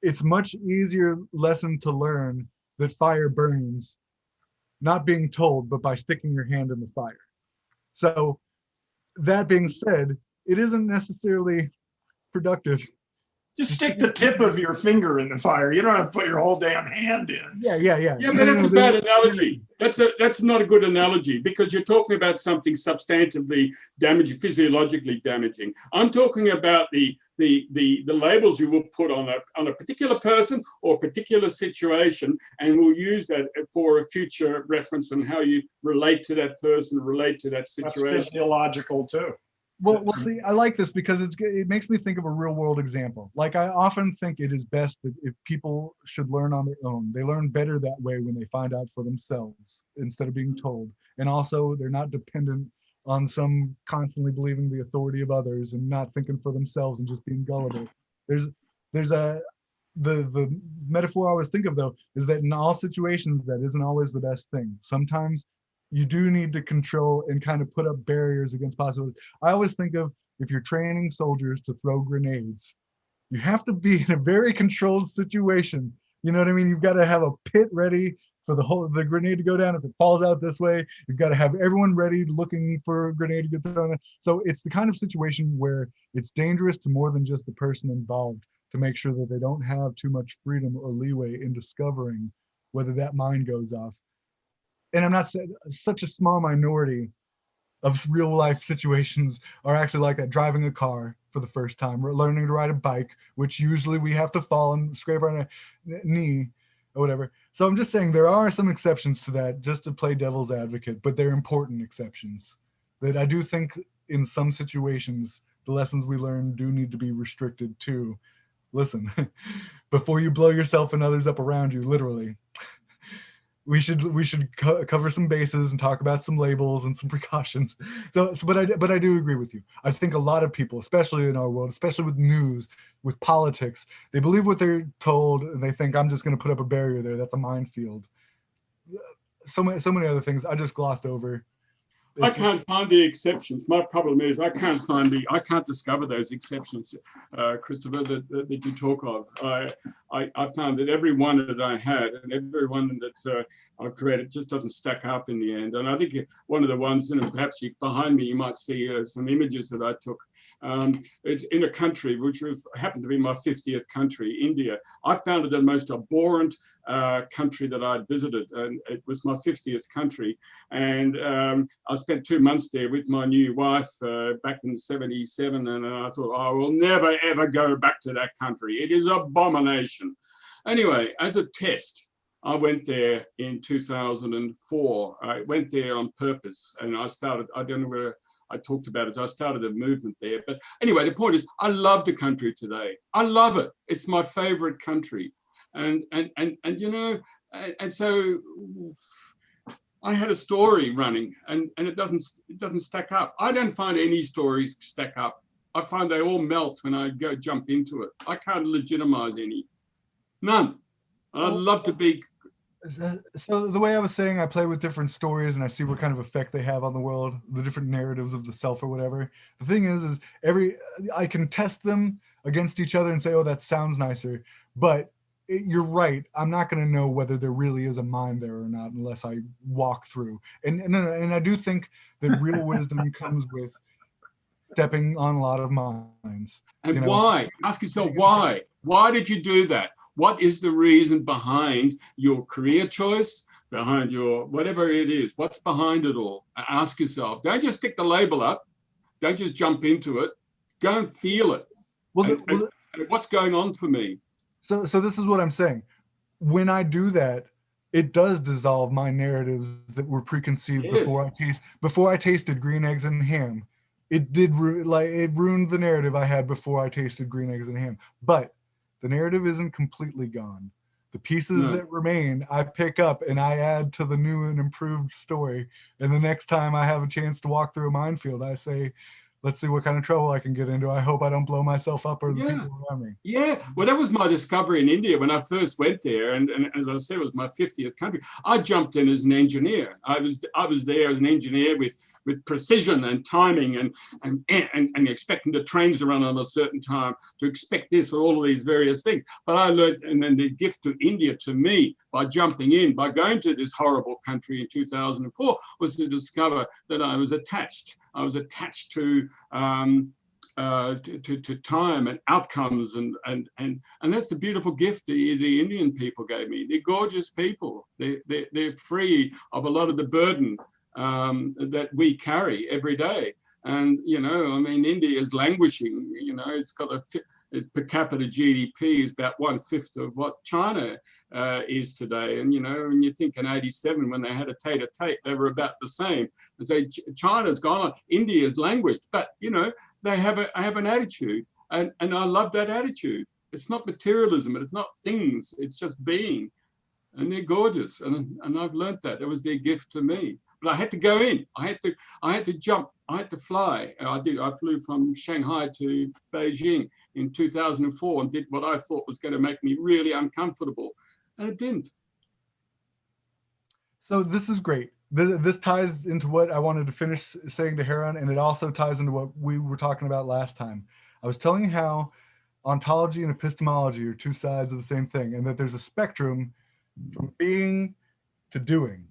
It's much easier lesson to learn that fire burns, not being told, but by sticking your hand in the fire. So that being said, it isn't necessarily productive. Just stick the tip of your finger in the fire. You don't have to put your whole damn hand in. Yeah. Yeah, No, but no, that's no, a bad analogy. That's not a good analogy, because you're talking about something substantively damaging, physiologically damaging. I'm talking about the labels you will put on a particular person or a particular situation, and we'll use that for a future reference on how you relate to that person, relate to that situation. That's physiological too. Well, see, I like this because it makes me think of a real world example. Like, I often think it is best that if people should learn on their own, they learn better that way when they find out for themselves instead of being told. And also, they're not dependent on some constantly believing the authority of others and not thinking for themselves and just being gullible. There's the metaphor I always think of, though, is that in all situations that isn't always the best thing. Sometimes you do need to control and kind of put up barriers against possibilities. I always think of, if you're training soldiers to throw grenades, you have to be in a very controlled situation. You know what I mean? You've got to have a pit ready for the grenade to go down. If it falls out this way, you've got to have everyone ready looking for a grenade to get thrown. So it's the kind of situation where it's dangerous to more than just the person involved, to make sure that they don't have too much freedom or leeway in discovering whether that mine goes off. And I'm not saying such a small minority of real life situations are actually like that. Driving a car for the first time, we're learning to ride a bike, which usually we have to fall and scrape our knee or whatever. So I'm just saying there are some exceptions to that, just to play devil's advocate, but they're important exceptions that I do think in some situations the lessons we learn do need to be restricted to. Listen, before you blow yourself and others up around you, literally, we should cover some bases and talk about some labels and some precautions. But I do agree with you. I think a lot of people, especially in our world, especially with news, with politics, they believe what they're told and they think, I'm just going to put up a barrier there. That's a minefield. So many other things I just glossed over. I can't find the exceptions. My problem is I can't discover those exceptions, Christopher, that you talk of. I found that every one that I had and every one that I've created just doesn't stack up in the end. And I think one of the ones, and perhaps behind me, you might see some images that I took. It's in a country which happened to be my 50th country, India. I found it the most abhorrent country that I'd visited, and it was my 50th country. And I spent 2 months there with my new wife back in '77, and I thought, I will never ever go back to that country. It is abomination. Anyway, as a test, I went there in 2004. I went there on purpose, and I don't know where I talked about it. I started a movement there. But anyway, the point is, I love the country today. I love it. It's my favorite country. And you know, and so I had a story running, and it doesn't stack up. I don't find any stories stack up. I find they all melt when I go jump into it. I can't legitimize any. None. I'd love to be. So the way I was saying, I play with different stories and I see what kind of effect they have on the world, the different narratives of the self or whatever. The thing is I can test them against each other and say, oh, that sounds nicer. But you're right. I'm not going to know whether there really is a mind there or not unless I walk through. And I do think that real wisdom comes with stepping on a lot of minds. And why? Ask yourself why. Why did you do that? What is the reason behind your career choice, behind your whatever it is? What's behind it all? Ask yourself. Don't just stick the label up. Don't just jump into it. Go and feel it. And what's going on for me? So this is what I'm saying. When I do that, it does dissolve my narratives that were preconceived before I tasted green eggs and ham. It ruined the narrative I had before I tasted green eggs and ham. But the narrative isn't completely gone. The pieces that remain, I pick up and I add to the new and improved story. And the next time I have a chance to walk through a minefield, I say, let's see what kind of trouble I can get into. I hope I don't blow myself up or the people around me. Yeah, well, that was my discovery in India when I first went there. And as I said, it was my 50th country. I jumped in as an engineer. I was there as an engineer with precision and timing and expecting the trains to run on a certain time, to expect this or all of these various things. But I learned, and then the gift to India to me by jumping in, by going to this horrible country in 2004, was to discover that I was attached. I was attached to to time and outcomes, and that's the beautiful gift the Indian people gave me. They're gorgeous people. They're free of a lot of the burden that we carry every day. And you know, I mean, India is languishing. You know, it's got its per capita GDP is about 1/5 of what China is today. And you know, when you think in '87 when they had a tete-a-tete, they were about the same. And so China's gone on, India's languished, but you know, they have an attitude, and I love that attitude. It's not materialism, it's not things, it's just being, and they're gorgeous, and I've learned that. It was their gift to me. But I had to go in. I had to jump. I had to fly. And I did. I flew from Shanghai to Beijing in 2004 and did what I thought was going to make me really uncomfortable, and it didn't. So this is great. This ties into what I wanted to finish saying to Heron, and it also ties into what we were talking about last time. I was telling you how ontology and epistemology are two sides of the same thing, and that there's a spectrum from being to doing.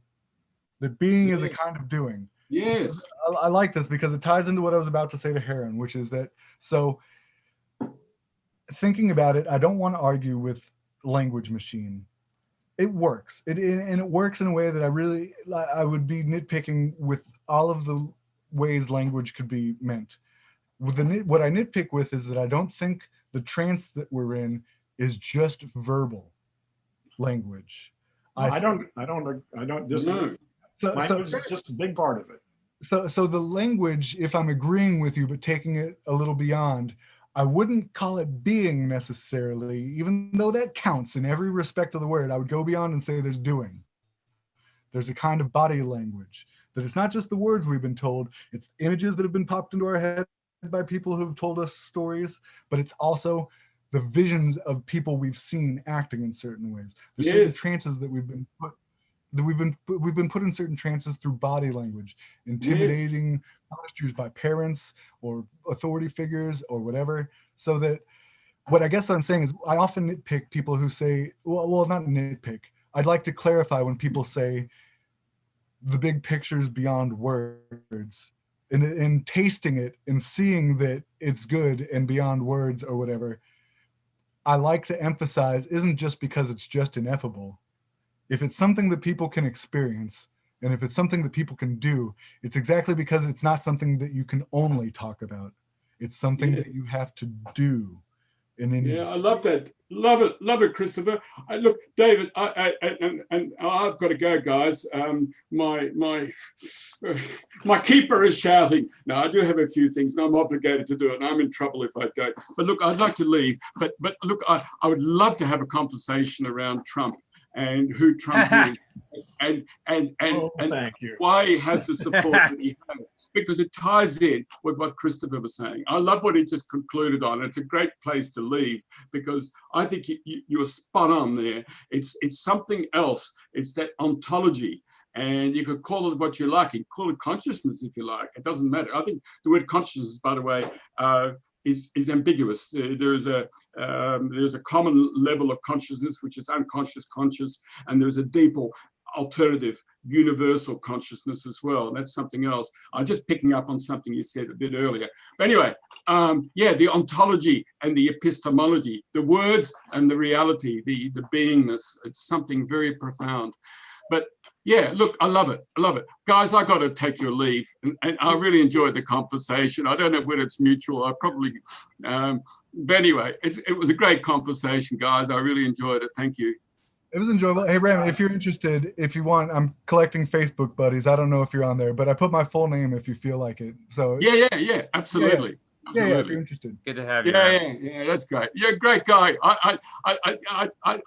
That being is a kind of doing. Yes. I like this because it ties into what I was about to say to Heron, which is that, so thinking about it, I don't want to argue with language machine. It works. And it works in a way that I would be nitpicking with all of the ways language could be meant. What I nitpick with is that I don't think the trance that we're in is just verbal language. No, I don't disagree. Language is just a big part of it. So the language, if I'm agreeing with you, but taking it a little beyond, I wouldn't call it being necessarily, even though that counts in every respect of the word. I would go beyond and say there's doing. There's a kind of body language, that it's not just the words we've been told, it's images that have been popped into our head by people who've told us stories, but it's also the visions of people we've seen acting in certain ways. There's certain trances that we've been put in certain trances through body language, intimidating postures by parents or authority figures or whatever. So that what I guess I'm saying is I often nitpick people who say, well, not nitpick. I'd like to clarify when people say the big picture's beyond words, and tasting it and seeing that it's good and beyond words or whatever. I like to emphasize isn't just because it's just ineffable. If it's something that people can experience, and if it's something that people can do, it's exactly because it's not something that you can only talk about. It's something that you have to do. I love that. Love it, Christopher. Look, David, and I've got to go, guys. My keeper is shouting. No, I do have a few things, and I'm obligated to do it, and I'm in trouble if I don't. But look, I'd like to leave. But look, I would love to have a conversation around Trump and who Trump is, and thank you. why he has the support that he has, because it ties in with what Christopher was saying. I love what he just concluded on. It's a great place to leave, because I think you're spot on there. It's something else. It's that ontology. And you could call it what you like. You can call it consciousness if you like. It doesn't matter. I think the word consciousness, by the way, is ambiguous. There's a common level of consciousness, which is unconscious conscious, and there's a deeper alternative universal consciousness as well. And that's something else. I'm just picking up on something you said a bit earlier. But anyway, the ontology and the epistemology, the words and the reality, the beingness, it's something very profound. But yeah, look, I love it. Guys, I got to take your leave. And I really enjoyed the conversation. I don't know whether it's mutual. I probably, but anyway, it was a great conversation, guys. I really enjoyed it. Thank you. It was enjoyable. Hey, Ram, if you're interested, if you want, I'm collecting Facebook buddies. I don't know if you're on there, but I put my full name if you feel like it. So yeah, absolutely. Yeah, if you're interested. Good to have you. Yeah, that's great. You're a great guy. I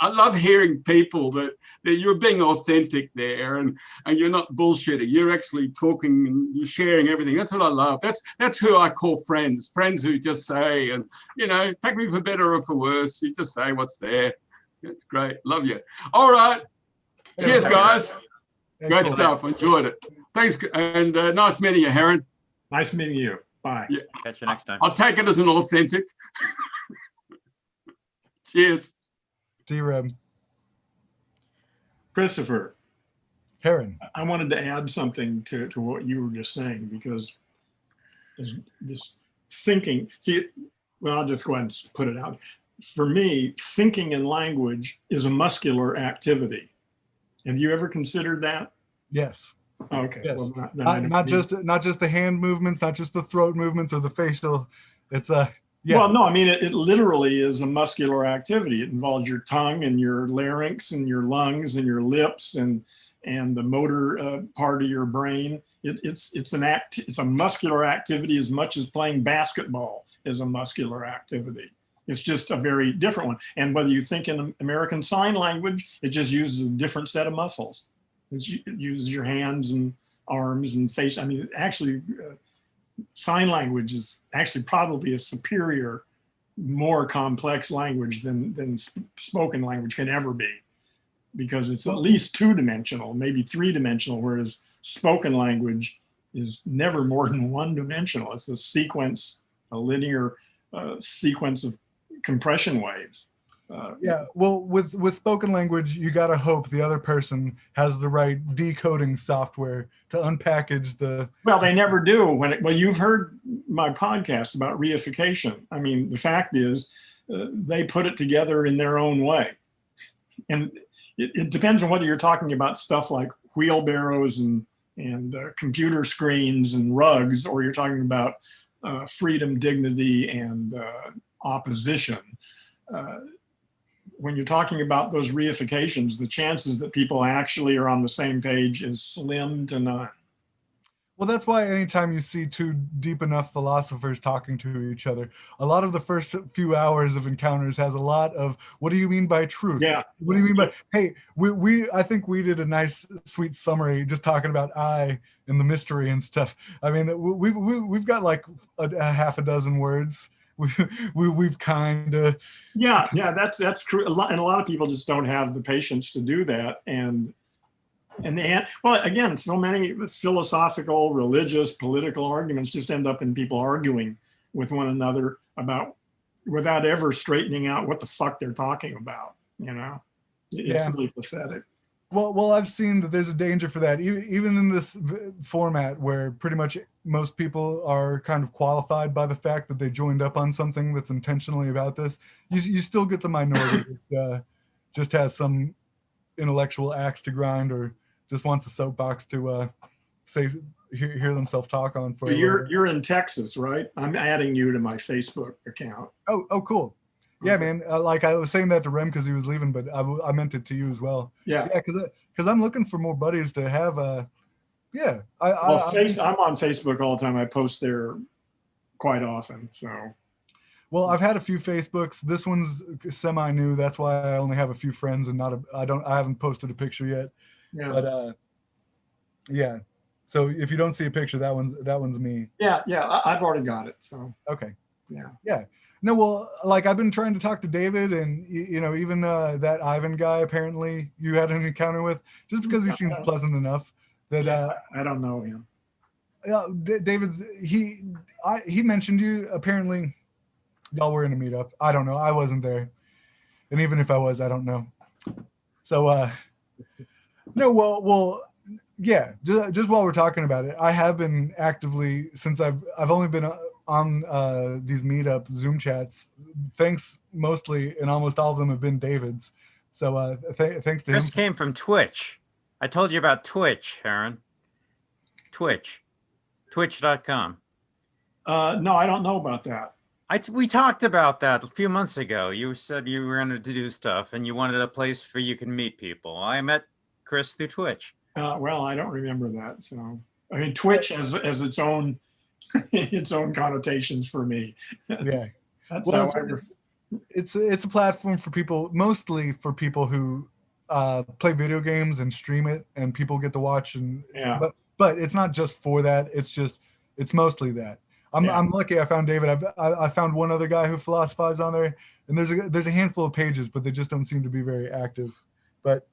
love hearing people that you're being authentic there, and you're not bullshitting. You're actually talking and you're sharing everything. That's what I love. That's who I call friends. Friends who just say, and take me for better or for worse. You just say what's there. It's great. Love you. All right. Cheers, guys. Great stuff. Enjoyed it. Thanks, and nice meeting you, Heron. Nice meeting you. Bye. Yeah. Catch you next time. I'll take it as an authentic. Cheers. See you, Rem. Christopher. Heron. I wanted to add something to what you were just saying, because this thinking, see, well, I'll just go ahead and put it out. For me, thinking in language is a muscular activity. Have you ever considered that? Yes. Okay. Yes. Well, then I don't Not need- not just the hand movements, not just the throat movements or the facial. It's yeah. Well, no, I mean, it literally is a muscular activity. It involves your tongue and your larynx and your lungs and your lips and the motor part of your brain. It's a muscular activity as much as playing basketball is a muscular activity. It's just a very different one. And whether you think in American Sign Language, it just uses a different set of muscles. It uses your hands and arms and face. I mean, actually, sign language is actually probably a superior, more complex language than spoken language can ever be, because it's at least two-dimensional, maybe three-dimensional, whereas spoken language is never more than one-dimensional. It's a sequence, a linear sequence of compression waves. Yeah, well, with spoken language, you got to hope the other person has the right decoding software to unpackage the. Well, they never do. Well, you've heard my podcast about reification. I mean, the fact is, they put it together in their own way, and it depends on whether you're talking about stuff like wheelbarrows and computer screens and rugs, or you're talking about freedom, dignity, and opposition. When you're talking about those reifications, the chances that people actually are on the same page is slim to none. Well, that's why anytime you see two deep enough philosophers talking to each other, a lot of the first few hours of encounters has a lot of, what do you mean by truth? Yeah. What do you mean by, hey, I think we did a nice, sweet summary just talking about I and the mystery and stuff. I mean, we've got like a half a dozen words. We've kind of. Yeah, that's true. And a lot of people just don't have the patience to do that. And well, again, so many philosophical, religious, political arguments just end up in people arguing with one another without ever straightening out what the fuck they're talking about. You know, it's really pathetic. Well, I've seen that there's a danger for that, even in this format where pretty much most people are kind of qualified by the fact that they joined up on something that's intentionally about this. You still get the minority that just has some intellectual axe to grind or just wants a soapbox to hear themselves talk on. For you're in Texas, right? I'm adding you to my Facebook account. Oh, cool. Yeah, okay. Man. Like I was saying that to Rem because he was leaving, but I meant it to you as well. Yeah. Because I'm looking for more buddies to have. Yeah. I'm on Facebook all the time. I post there quite often. So. Well, I've had a few Facebooks. This one's semi-new. That's why I only have a few friends and I haven't posted a picture yet. Yeah. But yeah. So if you don't see a picture, that one's me. Yeah. I've already got it. So. Okay. Yeah. Yeah. No, well, like I've been trying to talk to David and, even that Ivan guy, apparently you had an encounter with, just because he seems pleasant enough that I don't know him. Yeah, David, he mentioned you. Apparently y'all were in a meetup. I don't know. I wasn't there. And even if I was, I don't know. So, no, well, yeah, just while we're talking about it, I have been actively, since I've only been on these meetup Zoom chats, thanks mostly, and almost all of them have been David's. So thanks to him. Chris came from Twitch. I told you about Twitch, Heron. Twitch.com. No, I don't know about that. We talked about that a few months ago. You said you were going to do stuff and you wanted a place where you can meet people. I met Chris through Twitch. Well, I don't remember that. So, I mean, Twitch has its own connotations for me. Yeah. That's how it's a platform for people, mostly for people who play video games and stream it, and people get to watch. And yeah. But it's not just for that. It's mostly that. I'm lucky I found David. I found one other guy who philosophizes on there, and there's a handful of pages, but they just don't seem to be very active. But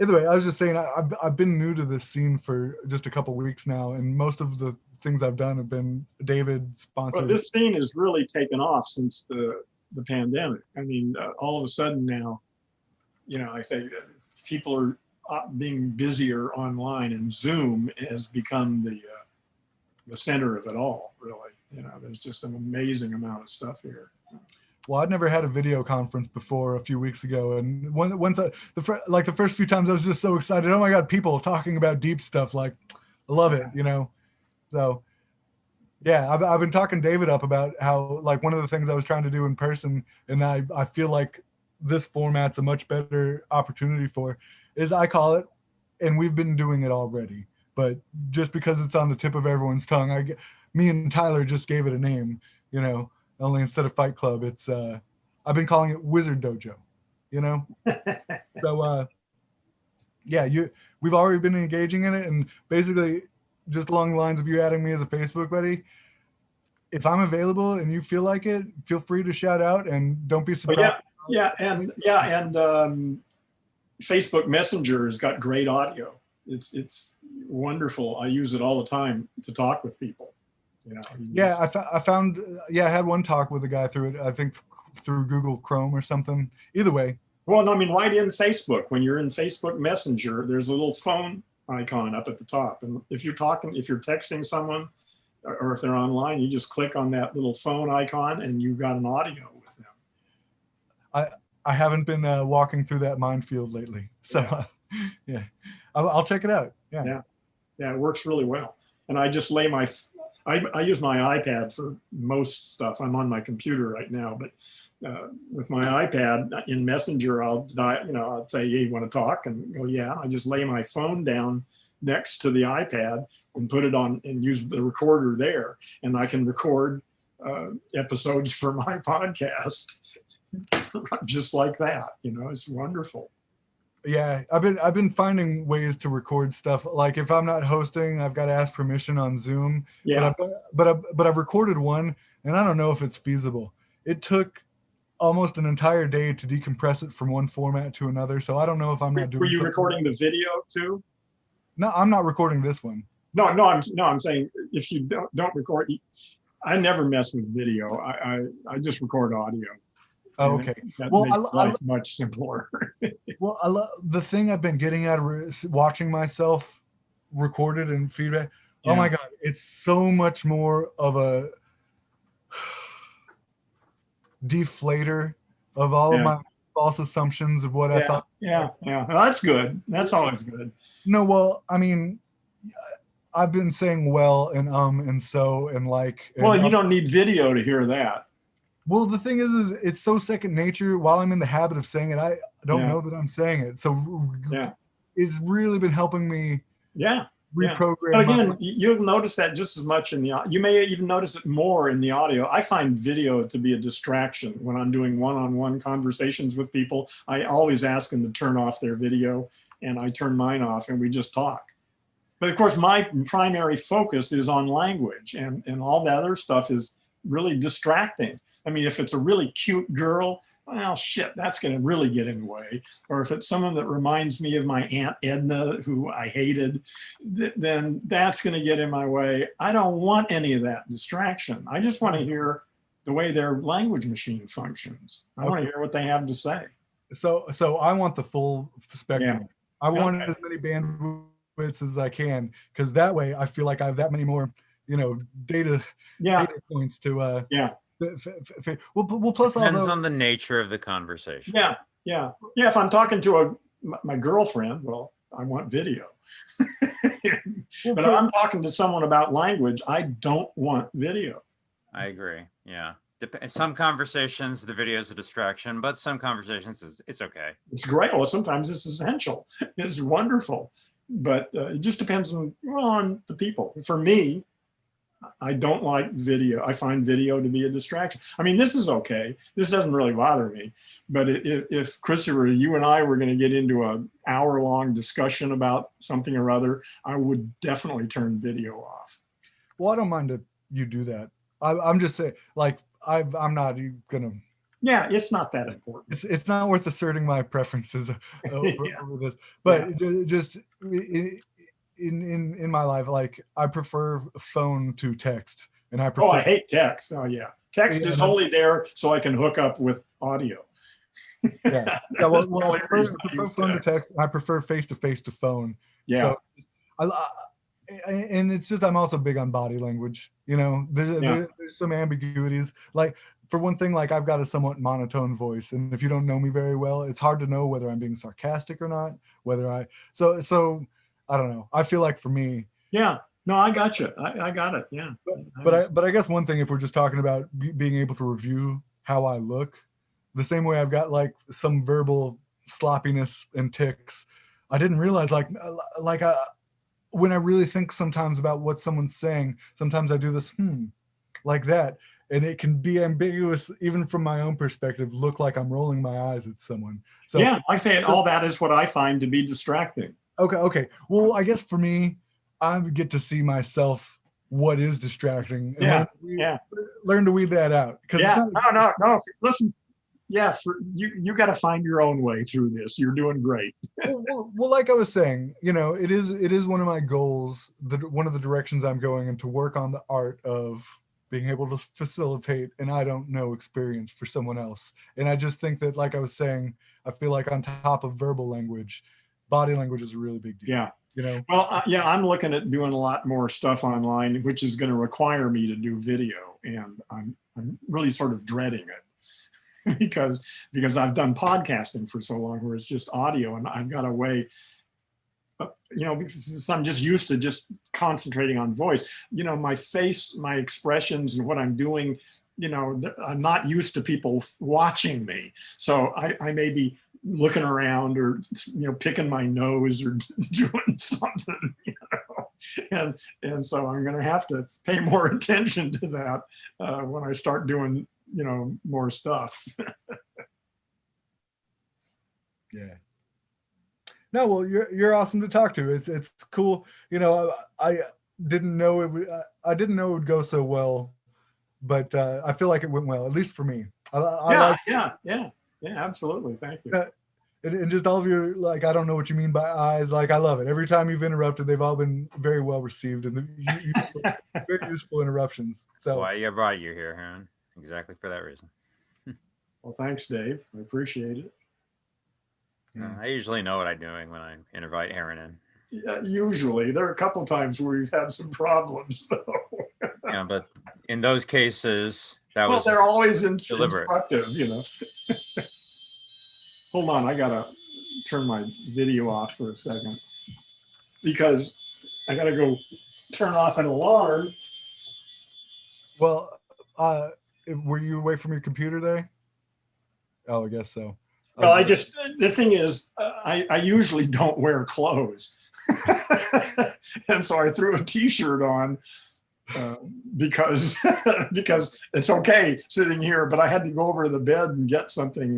either way, I was just saying I've been new to this scene for just a couple weeks now, and most of the things I've done have been David sponsored. Well, this scene has really taken off since the pandemic. I mean, all of a sudden now, I say people are being busier online, and Zoom has become the center of it all, really. You know, there's just an amazing amount of stuff here. Well, I'd never had a video conference before a few weeks ago, and once the first few times I was just so excited. Oh my God, people talking about deep stuff. Like, I love it, you know. So, yeah, I've been talking David up about how, like, one of the things I was trying to do in person, and I feel like this format's a much better opportunity for, is I call it, and we've been doing it already, but just because it's on the tip of everyone's tongue, me and Tyler just gave it a name, you know. Only instead of Fight Club, it's I've been calling it Wizard Dojo, you know. So yeah, we've already been engaging in it, and basically just along the lines of you adding me as a Facebook buddy. If I'm available and you feel like it, feel free to shout out, and don't be surprised. And Facebook Messenger has got great audio. It's wonderful. I use it all the time to talk with people. You know, yeah, I found, I had one talk with a guy through it, I think through Google Chrome or something. Either way. Well, I mean, right in Facebook, when you're in Facebook Messenger, there's a little phone icon up at the top. And if you're texting someone, or if they're online, you just click on that little phone icon and you've got an audio with them. I haven't been walking through that minefield lately. So yeah, I'll check it out. Yeah, it works really well. And I just I use my iPad for most stuff. I'm on my computer right now, but with my iPad in Messenger, I'll say, "Hey, you want to talk?" And go, "Yeah." I just lay my phone down next to the iPad and put it on and use the recorder there, and I can record episodes for my podcast just like that. You know, it's wonderful. Yeah, I've been finding ways to record stuff. Like if I'm not hosting, I've got to ask permission on Zoom. Yeah. But I've recorded one, and I don't know if it's feasible. It took almost an entire day to decompress it from one format to another. So I don't know if I'm not doing. Were you recording the video too? No, I'm not recording this one. No, I'm saying if you don't record, I never mess with video. I just record audio. Oh, okay. That makes life much simpler. Well, the thing I've been getting at is watching myself recorded and feedback. Yeah. Oh my God, it's so much more of a deflator of all of my false assumptions of what I thought. Yeah. Well, that's good. That's always good. No, well, I mean, I've been saying well and so and like. Well, you don't need video to hear that. Well, the thing is it's so second nature. While I'm in the habit of saying it, I don't know that I'm saying it. So it's really been helping me reprogram. But again, you'll notice that just as much in the, you may even notice it more in the audio. I find video to be a distraction when I'm doing one-on-one conversations with people. I always ask them to turn off their video, and I turn mine off and we just talk. But of course, my primary focus is on language, and all that other stuff is really distracting. I mean, if it's a really cute girl, well, shit, that's going to really get in the way. Or if it's someone that reminds me of my Aunt Edna, who I hated, then that's going to get in my way. I don't want any of that distraction. I just want to hear the way their language machine functions. I want to hear what they have to say. So I want the full spectrum. Yeah. I want as many bandwidths as I can, because that way I feel like I have that many more, data points to well, plus depends on the nature of the conversation. Yeah. If I'm talking to my girlfriend, well, I want video. But if I'm talking to someone about language, I don't want video. I agree. Yeah. Some conversations, the video is a distraction, but some conversations, it's okay. It's great. Well, sometimes it's essential. It's wonderful. But it just depends on the people. For me, I don't like video. I find video to be a distraction. I mean, this is okay. This doesn't really bother me. But if Christopher, you and I were going to get into an hour-long discussion about something or other, I would definitely turn video off. Well, I don't mind if you do that. I'm just saying, like, I'm not going to. Yeah, it's not that important. It's not worth asserting my preferences over this. But just in my life, like, I prefer phone to text, and I prefer. Oh, I hate text. Oh yeah, text is only there so I can hook up with audio. Yeah. Well, I prefer phone to text. I prefer face to phone. Yeah. So and it's just I'm also big on body language. You know, there's some ambiguities. Like for one thing, like I've got a somewhat monotone voice, and if you don't know me very well, it's hard to know whether I'm being sarcastic or not. Whether I so I don't know. I feel like for me, Yeah. No, I got you. I got it. Yeah. but I guess one thing, if we're just talking about being able to review how I look, the same way I've got like some verbal sloppiness and ticks, I didn't realize like when I really think sometimes about what someone's saying, sometimes I do this like that, and it can be ambiguous even from my own perspective. Look like I'm rolling my eyes at someone. So yeah, I say it. All that is what I find to be distracting. okay. Well, I guess for me, I get to see myself what is distracting. And learn to weed that out. Yeah. No. Listen. Yeah, you got to find your own way through this. You're doing great. well, like I was saying, you know, it is one of my goals. One of the directions I'm going in to work on the art of being able to facilitate an I don't know experience for someone else. And I just think that, like I was saying, I feel like on top of verbal language, body language is a really big deal. Yeah. You know. Well, I'm looking at doing a lot more stuff online, which is going to require me to do video, and I'm really sort of dreading it. because I've done podcasting for so long where it's just audio, and I've got a way, you know, because I'm just used to just concentrating on voice. You know, my face, my expressions, and what I'm doing, you know, I'm not used to people watching me. So I may be looking around or, you know, picking my nose or doing something, you know. And so I'm going to have to pay more attention to that when I start doing, you know, more stuff. Yeah. No, well, you're awesome to talk to. It's cool. You know, I didn't know it would go so well, but I feel like it went well, at least for me. Yeah, absolutely. Thank you. And just all of your, like, I don't know what you mean by eyes. Like, I love it. Every time you've interrupted, they've all been very well received and very useful interruptions. So that's why I brought you here, Heron. Exactly for that reason. Well, thanks, Dave. I appreciate it. I usually know what I'm doing when I invite Heron in. Yeah, usually. There are a couple of times where we've had some problems, though. Yeah, but in those cases, they're always deliberate. Instructive, you know. Hold on, I gotta turn my video off for a second because I gotta go turn off an alarm. Well, were you away from your computer there? Oh, I guess so. Well, the thing is, I usually don't wear clothes. And so I threw a t-shirt on because it's okay sitting here, but I had to go over to the bed and get something.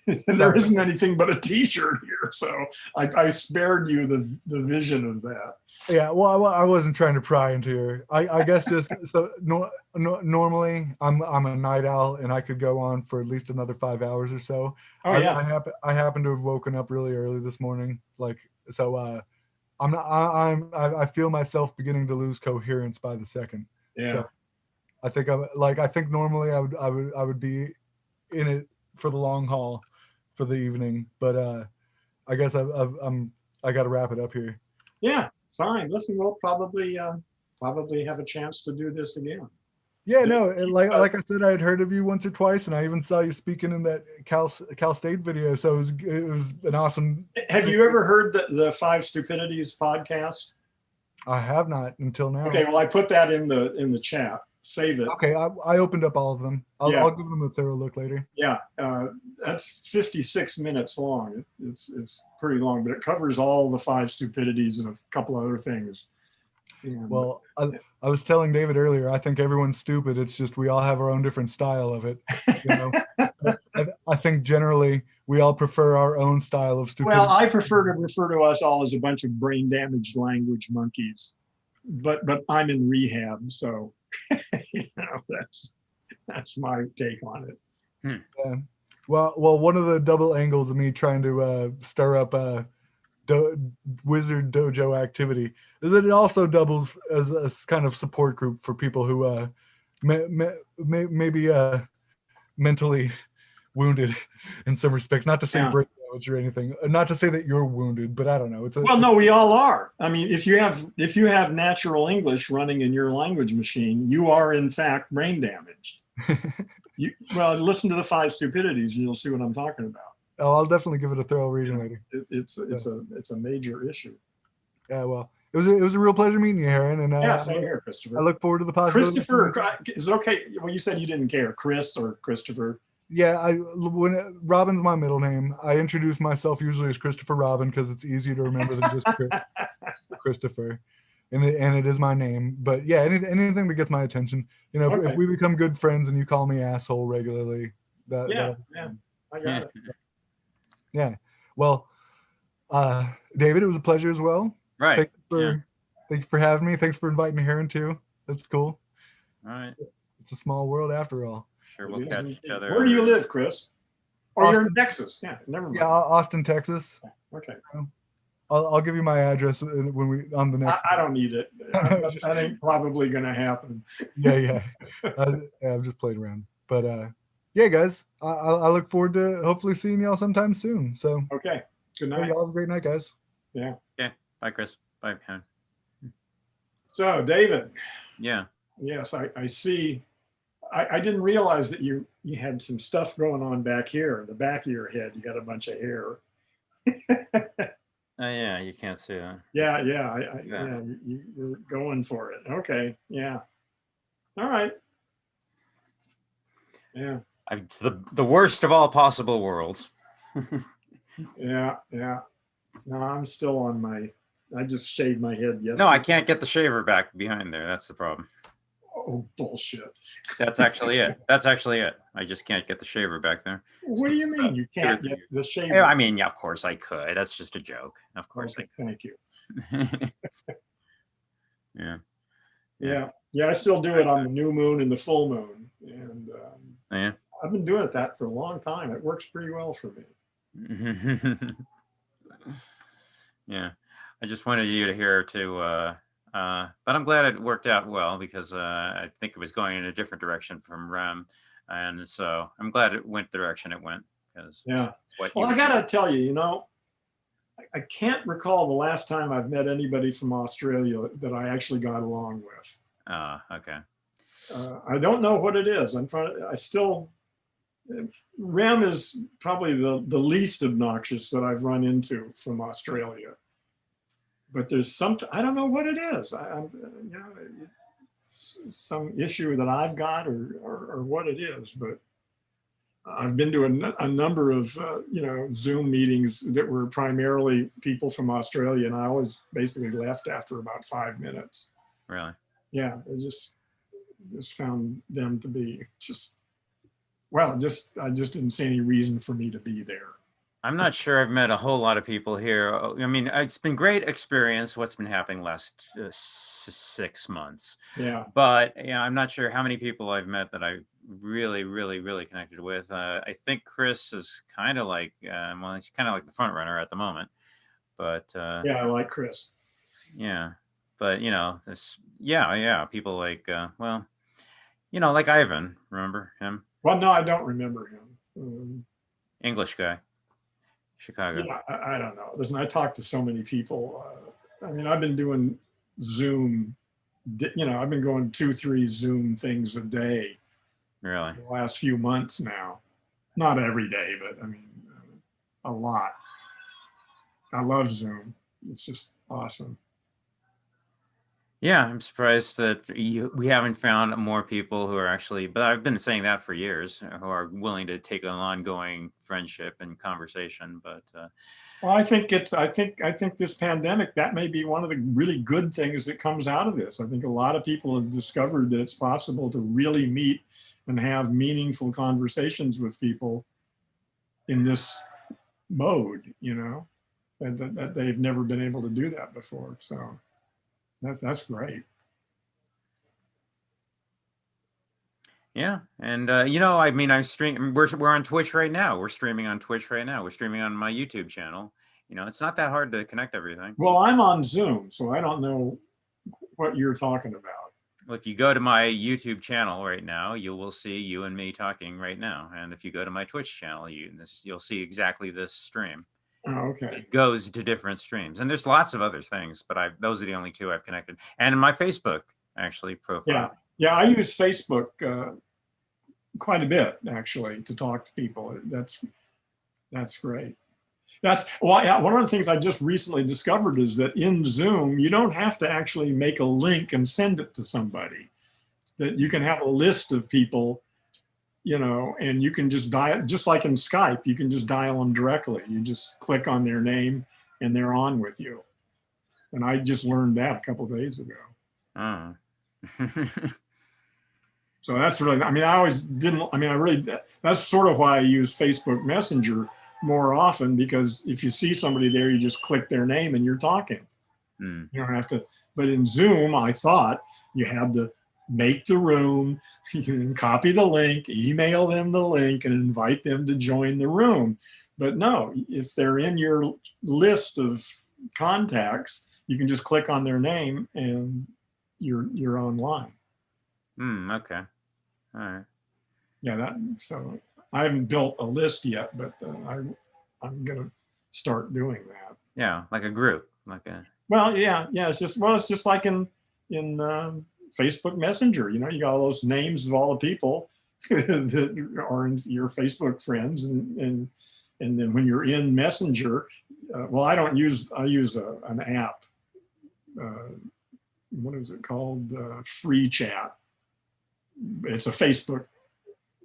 And there isn't anything but a t-shirt here. So I spared you the vision of that. Yeah, well, I wasn't trying to pry into your, I guess just, so normally I'm a night owl and I could go on for at least another 5 hours or so. Oh, yeah. I happen to have woken up really early this morning. Like, so I feel myself beginning to lose coherence by the second. Yeah. So I think normally I would be in it for the long haul for the evening, but I guess I got to wrap it up here. Yeah, fine. Listen, we'll probably have a chance to do this again. Yeah, no, like I said, I had heard of you once or twice, and I even saw you speaking in that Cal State video. So it was an awesome. Have you ever heard the Five Stupidities podcast? I have not until now. Okay, well, I put that in the chat. Save it. Okay, I opened up all of them. I'll give them a thorough look later. Yeah, that's 56 minutes long. It's pretty long, but it covers all the five stupidities and a couple other things. And, well, I was telling David earlier, I think everyone's stupid. It's just we all have our own different style of it. You know? I think generally we all prefer our own style of stupidity. Well, I prefer to refer to us all as a bunch of brain damaged language monkeys, but I'm in rehab, so you know, that's my take on it. Yeah. Well, one of the double angles of me trying to stir up Wizard Dojo activity is that it also doubles as a kind of support group for people who maybe mentally wounded in some respects. Not to say breakdown language or anything. Not to say that you're wounded, but I don't know. Well, no, we all are. I mean, if you have natural English running in your language machine, you are in fact brain damaged. Well, listen to the Five Stupidities, and you'll see what I'm talking about. Oh, I'll definitely give it a thorough reading later. It's a major issue. Yeah, well, it was a real pleasure meeting you, Heron, and Yeah, same here, Christopher. I look forward to the possibility. Christopher, is it okay? Well, you said you didn't care, Chris or Christopher. Yeah, when Robin's my middle name, I introduce myself usually as Christopher Robin because it's easier to remember than just Christopher, and it is my name. But yeah, anything that gets my attention, you know, Okay. if we become good friends and you call me asshole regularly, Yeah, I got it. Yeah. Well, David, it was a pleasure as well. Right. Thank you for having me. Thanks for inviting me, Heron, too. That's cool. All right. It's a small world after all. Sure, we'll catch each other. Where do you live, Chris? Or Austin. you're in Texas? Yeah, never mind. Yeah, Austin, Texas. Okay. I'll give you my address when we on the next. I don't need it. That ain't probably going to happen. Yeah. I'm just playing around, but yeah, guys, I look forward to hopefully seeing y'all sometime soon. So Okay. Good hey, night. y'all have a great night, guys. Yeah. Okay. Bye, Chris. Bye, Heron. So, David. Yeah. Yes, I see. I didn't realize that you had some stuff going on back here in the back of your head. You got a bunch of hair. Yeah, you can't see that. Yeah, Yeah. you're going for it. Okay, yeah. All right. Yeah, It's the worst of all possible worlds. yeah. No, I'm still on I just shaved my head yesterday. No, I can't get the shaver back behind there. That's the problem. Oh, bullshit. That's actually it. I just can't get the shaver back there. What do you mean you can't get the shave? Yeah, I mean, yeah, of course I could. That's just a joke. Of course Okay, thank you. I could. Yeah. Yeah, I still do it on the new moon and the full moon. And Yeah. I've been doing that for a long time. It works pretty well for me. Yeah. I just wanted you to hear too, but I'm glad it worked out well because I think it was going in a different direction from Rem. And so I'm glad it went the direction it went. Because Yeah. Well, I got to tell you, I can't recall the last time I've met anybody from Australia that I actually got along with. Okay. I don't know what it is. Rem is probably the least obnoxious that I've run into from Australia. But there's I don't know what it is. It's some issue that I've got or what it is. But I've been to a number of, Zoom meetings that were primarily people from Australia, and I always basically left after about 5 minutes. Really? Yeah, I just found them to be I just didn't see any reason for me to be there. I'm not sure I've met a whole lot of people here. I mean, it's been great experience what's been happening last 6 months. Yeah. But yeah, I'm not sure how many people I've met that I really, really, really connected with. I think Chris is kind of like, he's kind of like the front runner at the moment. But yeah, I like Chris. Yeah, but there's people like like Ivan. Remember him? Well, no, I don't remember him. English guy. Chicago. Yeah, I don't know. Listen, I talk to so many people. I mean, I've been doing Zoom. I've been going 2-3 Zoom things a day. Really? For the last few months now. Not every day, but I mean, a lot. I love Zoom. It's just awesome. Yeah, I'm surprised that we haven't found more people who are actually, but I've been saying that for years, who are willing to take an ongoing friendship and conversation. But well, I think this pandemic, that may be one of the really good things that comes out of this. I think a lot of people have discovered that it's possible to really meet and have meaningful conversations with people in this mode, that they've never been able to do that before. So that's great. Yeah, and I mean, I stream. We're on Twitch right now. We're streaming on Twitch right now. We're streaming on my YouTube channel. It's not that hard to connect everything. Well, I'm on Zoom, so I don't know what you're talking about. Well, if you go to my YouTube channel right now, you will see you and me talking right now. And if you go to my Twitch channel, you'll see exactly this stream. Oh, okay. It goes to different streams, and there's lots of other things, but those are the only two I've connected. And in my Facebook actually profile. Yeah. I use Facebook quite a bit actually to talk to people. That's great. One of the things I just recently discovered is that in Zoom, you don't have to actually make a link and send it to somebody. That you can have a list of people, and you can just dial, just like in Skype, you can just dial them directly. You just click on their name and they're on with you. And I just learned that a couple of days ago. Oh. So that's really, that's sort of why I use Facebook Messenger more often, because if you see somebody there, you just click their name and you're talking. You don't have to, but in Zoom, I thought you had to make the room, you can copy the link, email them the link, and invite them to join the room. But no, if they're in your list of contacts, you can just click on their name and you're online. Okay. All right. Yeah, so I haven't built a list yet, but I'm gonna start doing that. Yeah, like a group, It's just like in Facebook Messenger. You got all those names of all the people that are in your Facebook friends, and then when you're in Messenger, I use an app. What is it called? Free Chat. It's a Facebook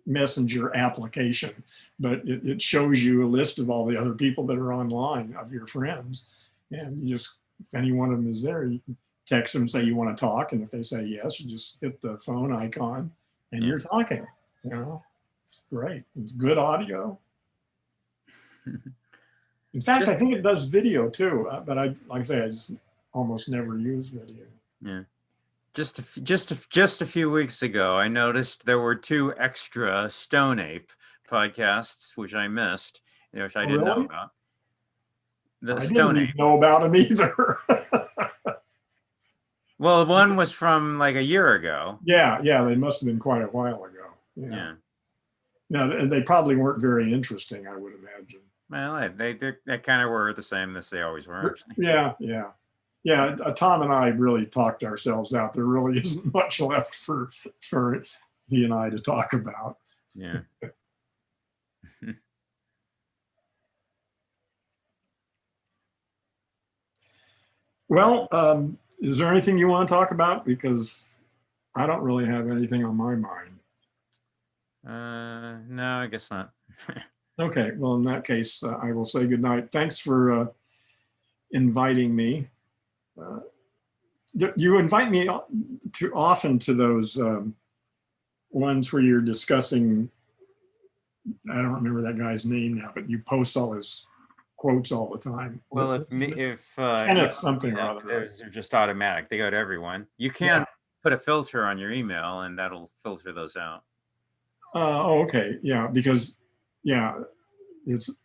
Messenger application, but it shows you a list of all the other people that are online of your friends, and you just, if any one of them is there, you can text them, say you want to talk, and if they say yes, you just hit the phone icon and you're talking. It's great. It's good audio. In fact, I think it does video too, but like I say, I just almost never use video. Yeah. Just a few weeks ago, I noticed there were 2 extra Stone Ape podcasts, which I missed, which I didn't know about. I didn't even know about them either. Well, one was from like a year ago. Yeah, they must have been quite a while ago. Yeah. No, they probably weren't very interesting, I would imagine. Well, they kind of were the same as they always were. Yeah. Tom and I really talked ourselves out. There really isn't much left for he and I to talk about. Yeah. Well, is there anything you want to talk about? Because I don't really have anything on my mind. No, I guess not. Okay. Well, in that case, I will say goodnight. Thanks for inviting me. You invite me too often to those ones where you're discussing, I don't remember that guy's name now, but you post all his quotes all the time. Well, Kenneth something or other. They're just automatic. They go to everyone. You can put a filter on your email, and that'll filter those out. Okay. Yeah, because there's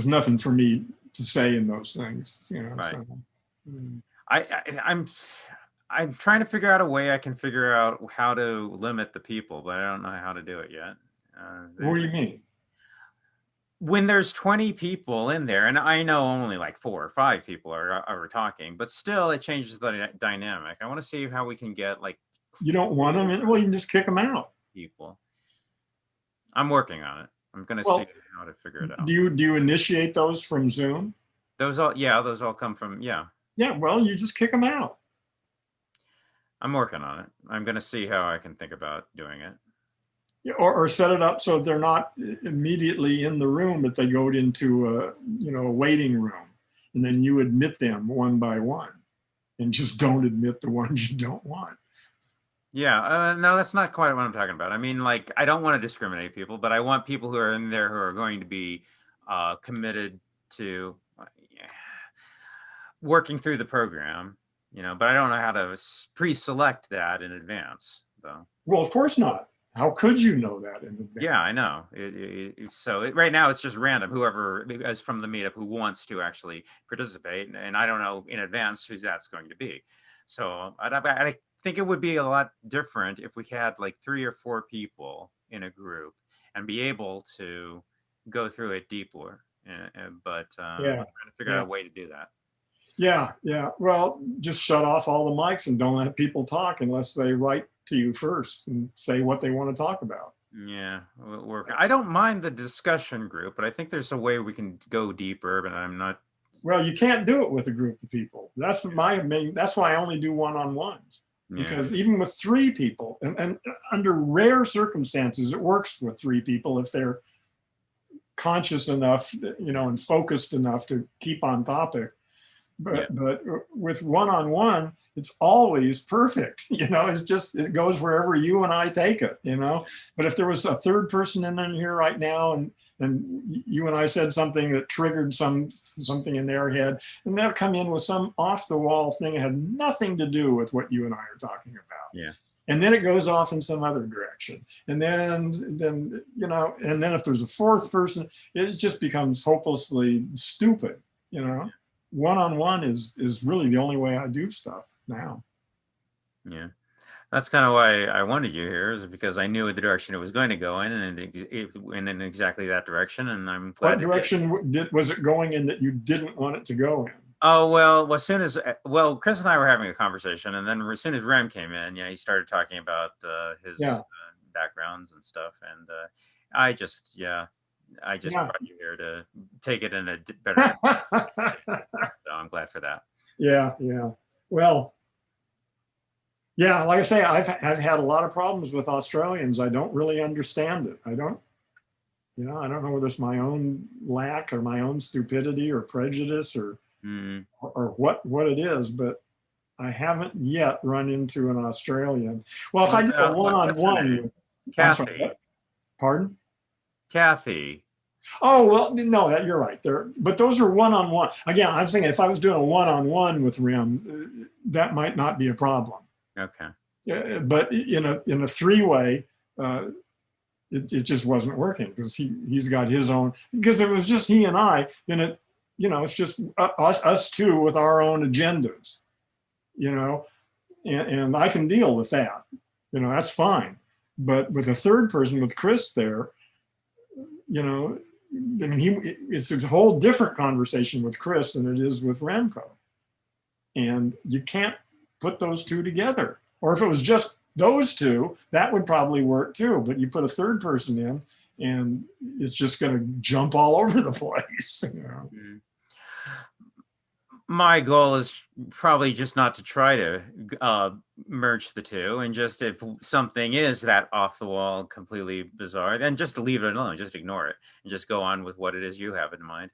nothing for me to say in those things. Right. So, I'm trying to figure out a way I can figure out how to limit the people, but I don't know how to do it yet. What do you mean? When there's 20 people in there, and I know only like 4 or 5 people are talking, but still it changes the dynamic. I want to see how we can get like. You don't want them in? Well, you can just kick them out. People. I'm working on it. I'm going to see how to figure it out. Do you initiate those from Zoom? Those all come from, Yeah, well, you just kick them out. I'm working on it. I'm going to see how I can think about doing it. Or set it up so they're not immediately in the room, but they go into a waiting room, and then you admit them one by one, and just don't admit the ones you don't want. Yeah, no, that's not quite what I'm talking about. I mean, like, I don't want to discriminate people, but I want people who are in there who are going to be committed to working through the program, but I don't know how to pre-select that in advance, though. Well, of course not. How could you know that in advance? Yeah, I know. Right now it's just random. Whoever is from the meetup who wants to actually participate, and I don't know in advance who that's going to be. So I think it would be a lot different if we had like 3 or 4 people in a group and be able to go through it deeper. But Yeah, we're trying to figure yeah. out a way to do that. Yeah, yeah. Well, just shut off all the mics and don't let people talk unless they write to you first and say what they want to talk about. Yeah, I don't mind the discussion group, but I think there's a way we can go deeper, but I'm not. Well, you can't do it with a group of people. That's my main, that's why I only do one-on-ones. Yeah. Because even with 3 people, and under rare circumstances, it works with 3 people if they're conscious enough, and focused enough to keep on topic. But with one-on-one, it's always perfect. It's just, it goes wherever you and I take it, But if there was a third person in here right now and you and I said something that triggered something in their head, and they'll come in with some off the wall thing that had nothing to do with what you and I are talking about. Yeah. And then it goes off in some other direction. And then if there's a fourth person, it just becomes hopelessly stupid, One-on-one is really the only way I do stuff now. Yeah. That's kind of why I wanted you here, is because I knew the direction it was going to go in, and it went in exactly that direction. And I'm glad. What direction was it going in that you didn't want it to go in? Oh, well, as soon as, Chris and I were having a conversation, and then as soon as Rem came in, he started talking about his backgrounds and stuff. And I just brought you here to take it in a better so I'm glad for that. Yeah. Well, yeah, like I say, I've had a lot of problems with Australians. I don't really understand it. I don't know whether it's my own lack or my own stupidity or prejudice or what it is, but I haven't yet run into an Australian. Well, if I do a one-on-one, Kathy. Pardon? Kathy. Oh, well, no, you're right. But those are one-on-one. Again, I'm thinking if I was doing a one-on-one with Rem, that might not be a problem. Okay. But in a 3-way, it just wasn't working because he's got his own. Because if it was just he and I, then it's just us 2 with our own agendas, and I can deal with that. That's fine. But with a third person, with Chris there, it's a whole different conversation with Chris than it is with Remco. And you can't put those 2 together. Or if it was just those 2, that would probably work too. But you put a third person in and it's just going to jump all over the place. My goal is probably just not to try to merge the 2, and just if something is that off the wall, completely bizarre, then just to leave it alone, just ignore it and just go on with what it is you have in mind.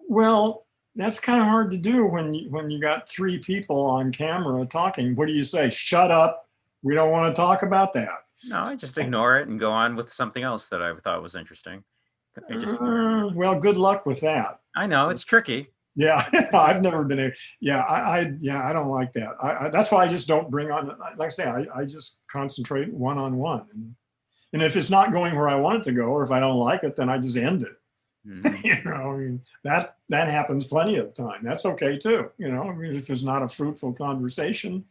Well, that's kind of hard to do when you got 3 people on camera talking. What do you say? Shut up. We don't want to talk about that. No, I just ignore it and go on with something else that I thought was interesting. Well, good luck with that. I know it's tricky. Yeah, I've never been I don't like that. That's why I just don't bring on, like I say, I just concentrate one-on-one. And if it's not going where I want it to go, or if I don't like it, then I just end it. That happens plenty of the time. That's okay too. If it's not a fruitful conversation,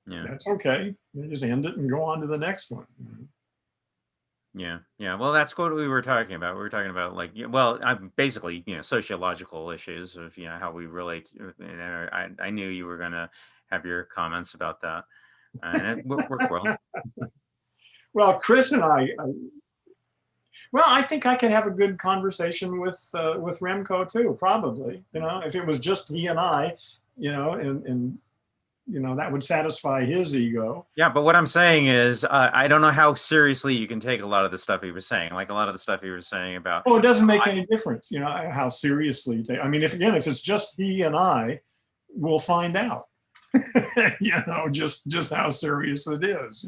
that's okay. You just end it and go on to the next one. Yeah. Well, that's what we were talking about. We were talking about I'm basically, sociological issues of, how we relate. I knew you were going to have your comments about that, and it worked well. Well, Chris and I think I could have a good conversation with Remco too, probably. If it was just he and I, and that would satisfy his ego. Yeah, but what I'm saying is, I don't know how seriously you can take a lot of the stuff he was saying. Like a lot of the stuff he was saying about. Oh, it doesn't make any difference, how seriously you take. I mean, if it's just he and I, we'll find out. Just how serious it is.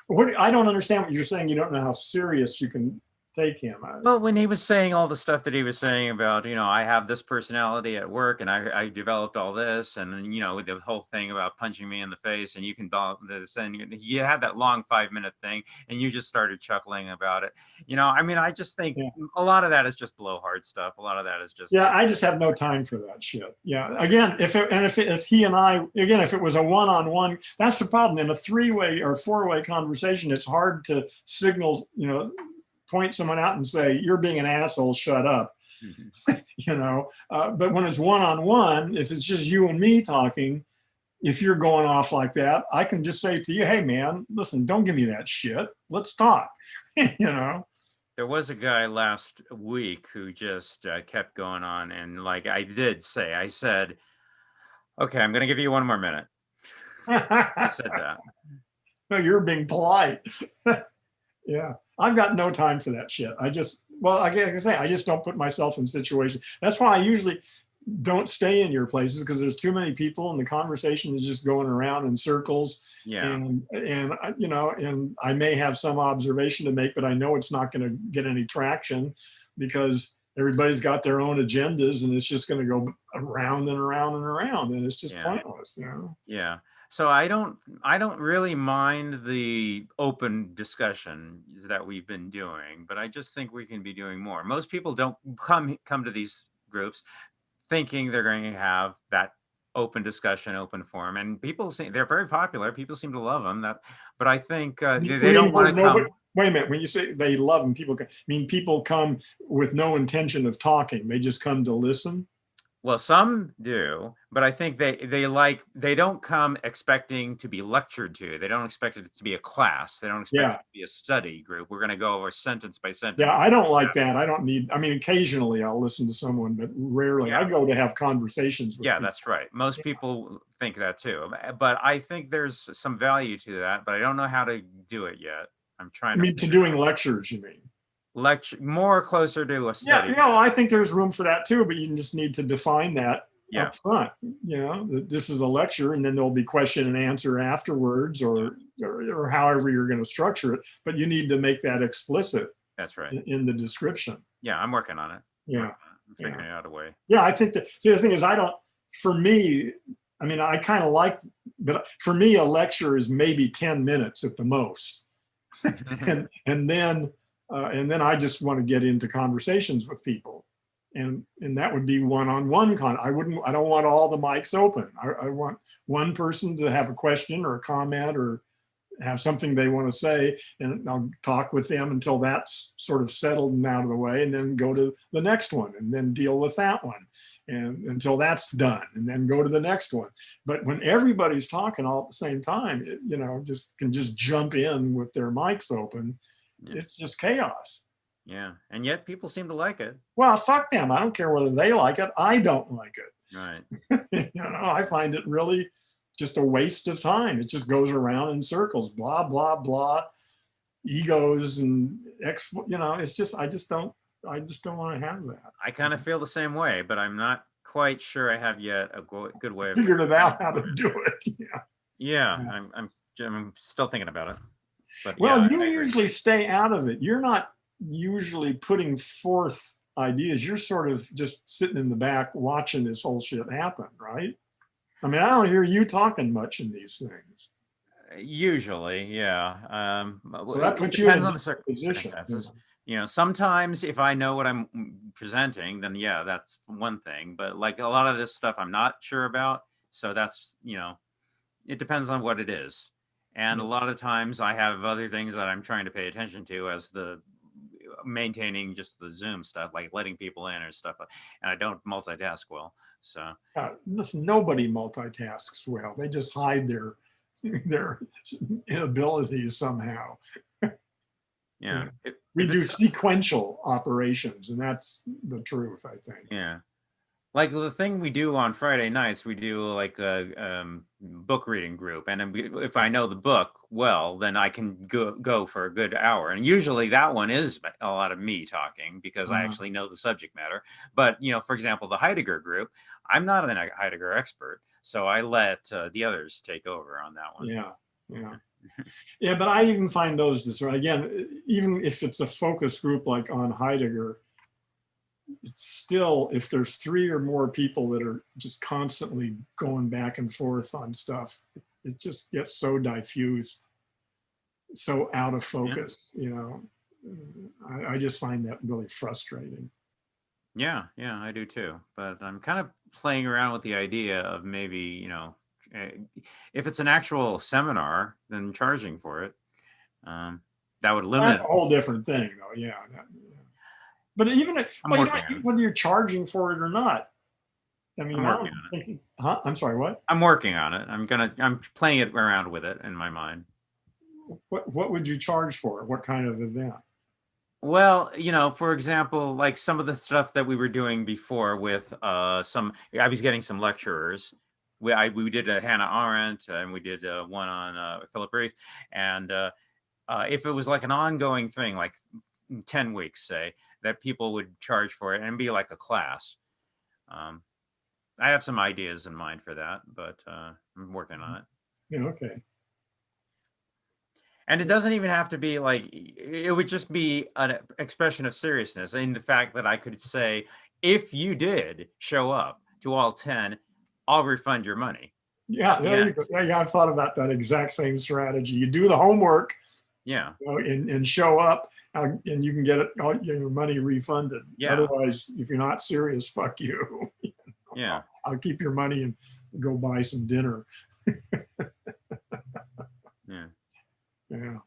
What I don't understand what you're saying. You don't know how serious you can take him. Well, when he was saying all the stuff that he was saying about, I have this personality at work and I developed all this, and then, the whole thing about punching me in the face and you can do this, and you had that long 5-minute thing and you just started chuckling about it. I mean, I just think Yeah. a lot of that is just blowhard stuff. A lot of that is just, Yeah, I just have no time for that shit. Yeah. Again, if he and I, again, if it was a one-on-one, that's the problem. In a 3-way or 4-way conversation, it's hard to signal, point someone out and say, you're being an asshole, shut up. But when it's one-on-one, if it's just you and me talking, if you're going off like that, I can just say to you, hey man, listen, don't give me that shit. Let's talk. There was a guy last week who just kept going on, and like I said, okay, I'm going to give you 1 more minute. I said that. No, you're being polite. Yeah, I've got no time for that shit. I just don't put myself in situations. That's why I usually don't stay in your places, because there's too many people and the conversation is just going around in circles. Yeah. And I may have some observation to make, but I know it's not going to get any traction because everybody's got their own agendas and it's just going to go around and around and around, and it's just pointless. Yeah. So I don't really mind the open discussions that we've been doing, but I just think we can be doing more. Most people don't come to these groups thinking they're going to have that open discussion, open forum, and people seem they're very popular. People seem to love them. But I think they don't want to come. Wait a minute. When you say they love them, people come with no intention of talking. They just come to listen. Well, some do, but I think they don't come expecting to be lectured to. They don't expect it to be a class. They don't expect it to be a study group. We're going to go over sentence by sentence. Yeah, I don't like that. Occasionally I'll listen to someone, but rarely. I go to have conversations with people. That's right. Most people think that too. But I think there's some value to that, but I don't know how to do it yet. I'm trying to doing lectures, you mean? Lecture more closer to a study. Yeah, I think there's room for that too, but you just need to define that up front. That this is a lecture, and then there'll be question and answer afterwards, or however you're going to structure it. But you need to make that explicit. That's right. In the description. Yeah, I'm working on it. Yeah, I'm figuring out a way. Yeah, I think that. See, the thing is, for me, I kind of like, but for me, a lecture is maybe 10 minutes at the most, and then I just want to get into conversations with people, and that would be one-on-one. I don't want all the mics open. I want one person to have a question or a comment or have something they want to say, and I'll talk with them until that's sort of settled and out of the way, and then go to the next one and then deal with that one, and until that's done, and then go to the next one. But when everybody's talking all at the same time, can just jump in with their mics open. It's just chaos. Yeah, and yet people seem to like it. Well, fuck them. I don't care whether they like it. I don't like it. Right. I find it really just a waste of time. It just goes around in circles, blah, blah, blah, egos and it's just, I just don't want to have that. I kind of feel the same way, but I'm not quite sure I have yet a good way of figured it out how to do it. Yeah. I'm still thinking about it. But you usually stay out of it. You're not usually putting forth ideas. You're sort of just sitting in the back watching this whole shit happen, right? I don't hear you talking much in these things. Usually, yeah. So that puts you in on the circumstances. Sometimes if I know what I'm presenting, then that's one thing. But like a lot of this stuff I'm not sure about. So that's, it depends on what it is. And a lot of times I have other things that I'm trying to pay attention to as the maintaining just the Zoom stuff, like letting people in or stuff. And I don't multitask well. So listen, nobody multitasks well. They just hide their inabilities somehow. Yeah. We do sequential operations, and that's the truth, I think. Yeah. Like the thing we do on Friday nights, we do like a book reading group. And if I know the book well, then I can go for a good hour. And usually that one is a lot of me talking because I actually know the subject matter. But, for example, the Heidegger group, I'm not a Heidegger expert. So I let the others take over on that one. Yeah. Yeah, but I even find those discern again, even if it's a focus group like on Heidegger, it's still, if there's 3 or more people that are just constantly going back and forth on stuff, it just gets so diffused, so out of focus, you know. I just find that really frustrating. Yeah, I do too. But I'm kind of playing around with the idea of maybe, eh, if it's an actual seminar, then charging for it. That would limit. That's a whole different thing, though. Yeah. But even I'm well, working on it. whether you're charging for it or not, I mean, I'm I'm working on it. thinking, huh? I'm sorry, what? I'm working on it. I'm playing it around with it in my mind. What would you charge for it? What kind of event? Well, for example, like some of the stuff that we were doing before with I was getting some lecturers. We did a Hannah Arendt, and we did one on Philip Reef, and if it was like an ongoing thing, like 10 weeks, say, that people would charge for it and be like a class. I have some ideas in mind for that, but I'm working on it. Yeah, okay. And it doesn't even have to be like, it would just be an expression of seriousness in the fact that I could say, if you did show up to all 10, I'll refund your money. Yeah, there you go. Yeah, I've thought about that exact same strategy. You do the homework, Yeah. and show up, and you can get all your money refunded. Yeah. Otherwise, if you're not serious, fuck you. Yeah. I'll keep your money and go buy some dinner. Yeah. Yeah.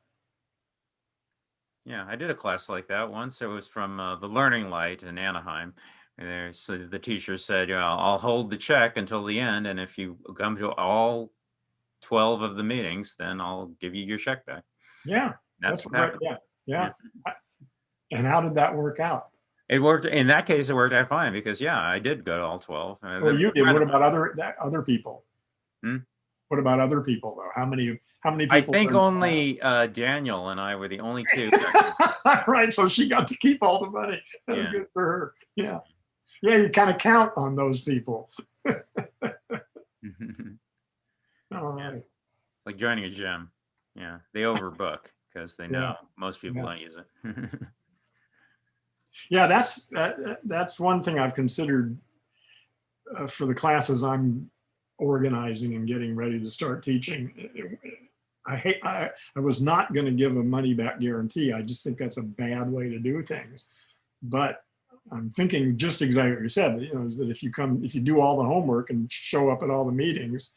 Yeah, I did a class like that once. It was from the Learning Light in Anaheim. And so the teacher said, I'll hold the check until the end. And if you come to all 12 of the meetings, then I'll give you your check back. Yeah. That's what right. happened. Yeah. And how did that work out? It worked. In that case, it worked out fine because, I did go to all 12. Well, you did. What about other people? Hmm? What about other people, though? How many people? I think only Daniel and I were the only 2. Right. So she got to keep all the money. That's good for her. Yeah. Yeah. You kind of count on those people. All right. It's like joining a gym. Yeah. They overbook because they know most people don't use it. Yeah. That's one thing I've considered for the classes I'm organizing and getting ready to start teaching. I was not going to give a money back guarantee. I just think that's a bad way to do things. But I'm thinking just exactly what you said, is that if you do all the homework and show up at all the meetings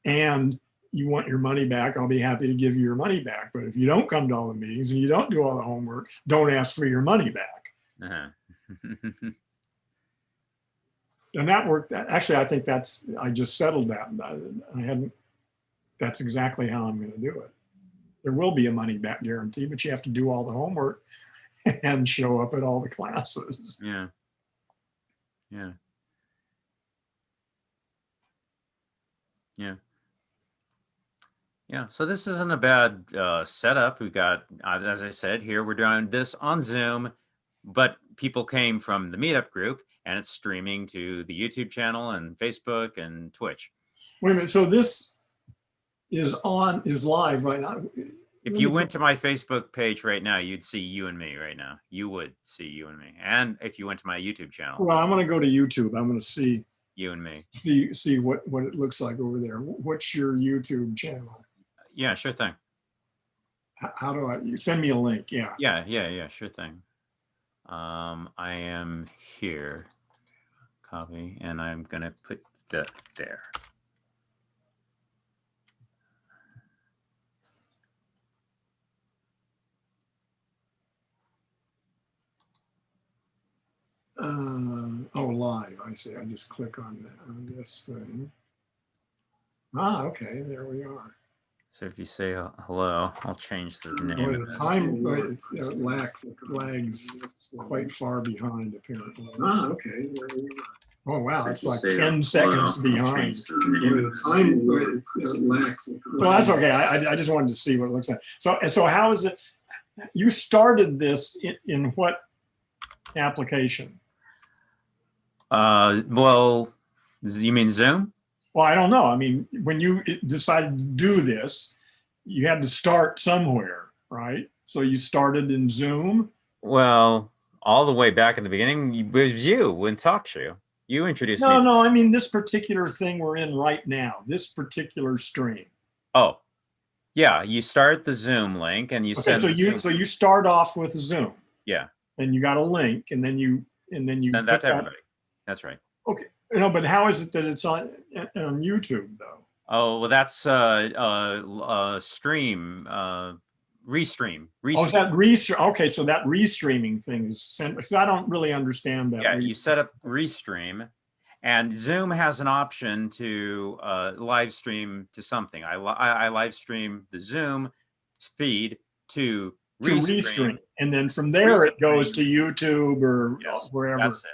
and you want your money back, I'll be happy to give you your money back. But if you don't come to all the meetings and you don't do all the homework, don't ask for your money back. Uh-huh. And that worked. Actually, I think I just settled that. That's exactly how I'm going to do it. There will be a money back guarantee, but you have to do all the homework and show up at all the classes. Yeah. So this isn't a bad setup. We've got, as I said, here we're doing this on Zoom, but people came from the meetup group, and it's streaming to the YouTube channel and Facebook and Twitch. Wait a minute. So this is live right now. If you went to my Facebook page right now, you'd see you and me right now. You would see you and me. And if you went to my YouTube channel. Well, I'm going to go to YouTube. I'm going to see you and me. See what it looks like over there. What's your YouTube channel? Yeah, sure thing. How do you send me a link? Yeah. Yeah, sure thing. I am here. Copy, and I'm gonna put that there. Live. I see. I just click on this thing. Okay, there we are. So if you say hello, I'll change the name. The time lags quite far behind, apparently. Okay, there we are. Oh wow, it's like 10 seconds behind. Well, that's okay. I just wanted to see what it looks like. So how is it? You started this in what application? Well, you mean Zoom? Well, I don't know. I mean, when you decided to do this, you had to start somewhere, right? So you started in Zoom. Well, all the way back in the beginning, it was you in talk show. You introduced me. No, I mean this particular thing we're in right now, this particular stream. Oh, yeah. You start the Zoom link and you Okay, send. so you start off with Zoom. Yeah. And you got a link, and then you Send that to everybody. That's right. Okay, no, but how is it that it's on YouTube though? Oh, well, that's stream, restream. Oh, is that restream? Okay, so that restreaming thing is sent because I don't really understand that. Yeah, you set up restream, and Zoom has an option to live stream to something. I live stream the Zoom feed to restream, and then from there it goes to YouTube or wherever. That's it.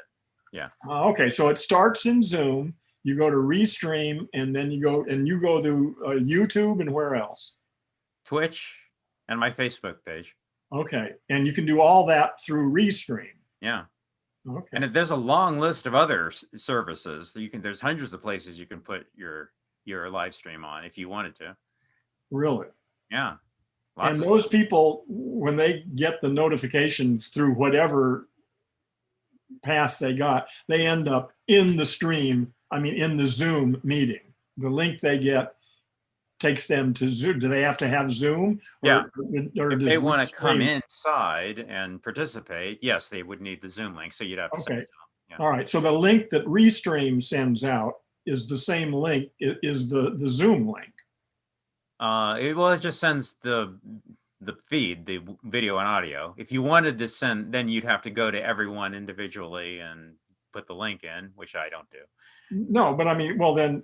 Yeah. Okay, so it starts in Zoom. You go to restream, and then you go to YouTube, and where else? Twitch and my Facebook page. Okay, and you can do all that through restream. Yeah. Okay. And there's a long list of other services. There's hundreds of places you can put your live stream on if you wanted to. Really? Yeah. And those people, when they get the notifications through whatever path they got, they end up in the stream. I mean, in the Zoom meeting. The link they get takes them to Zoom. Do they have to have Zoom? Yeah. Or if they want to come inside and participate, yes, they would need the Zoom link. So you'd have to send it to them. Yeah. All right. So the link that Restream sends out is the same link, is the Zoom link. It just sends the feed, the video and audio. If you wanted to send, then you'd have to go to everyone individually and put the link in, which I don't do. No, but I mean, well then,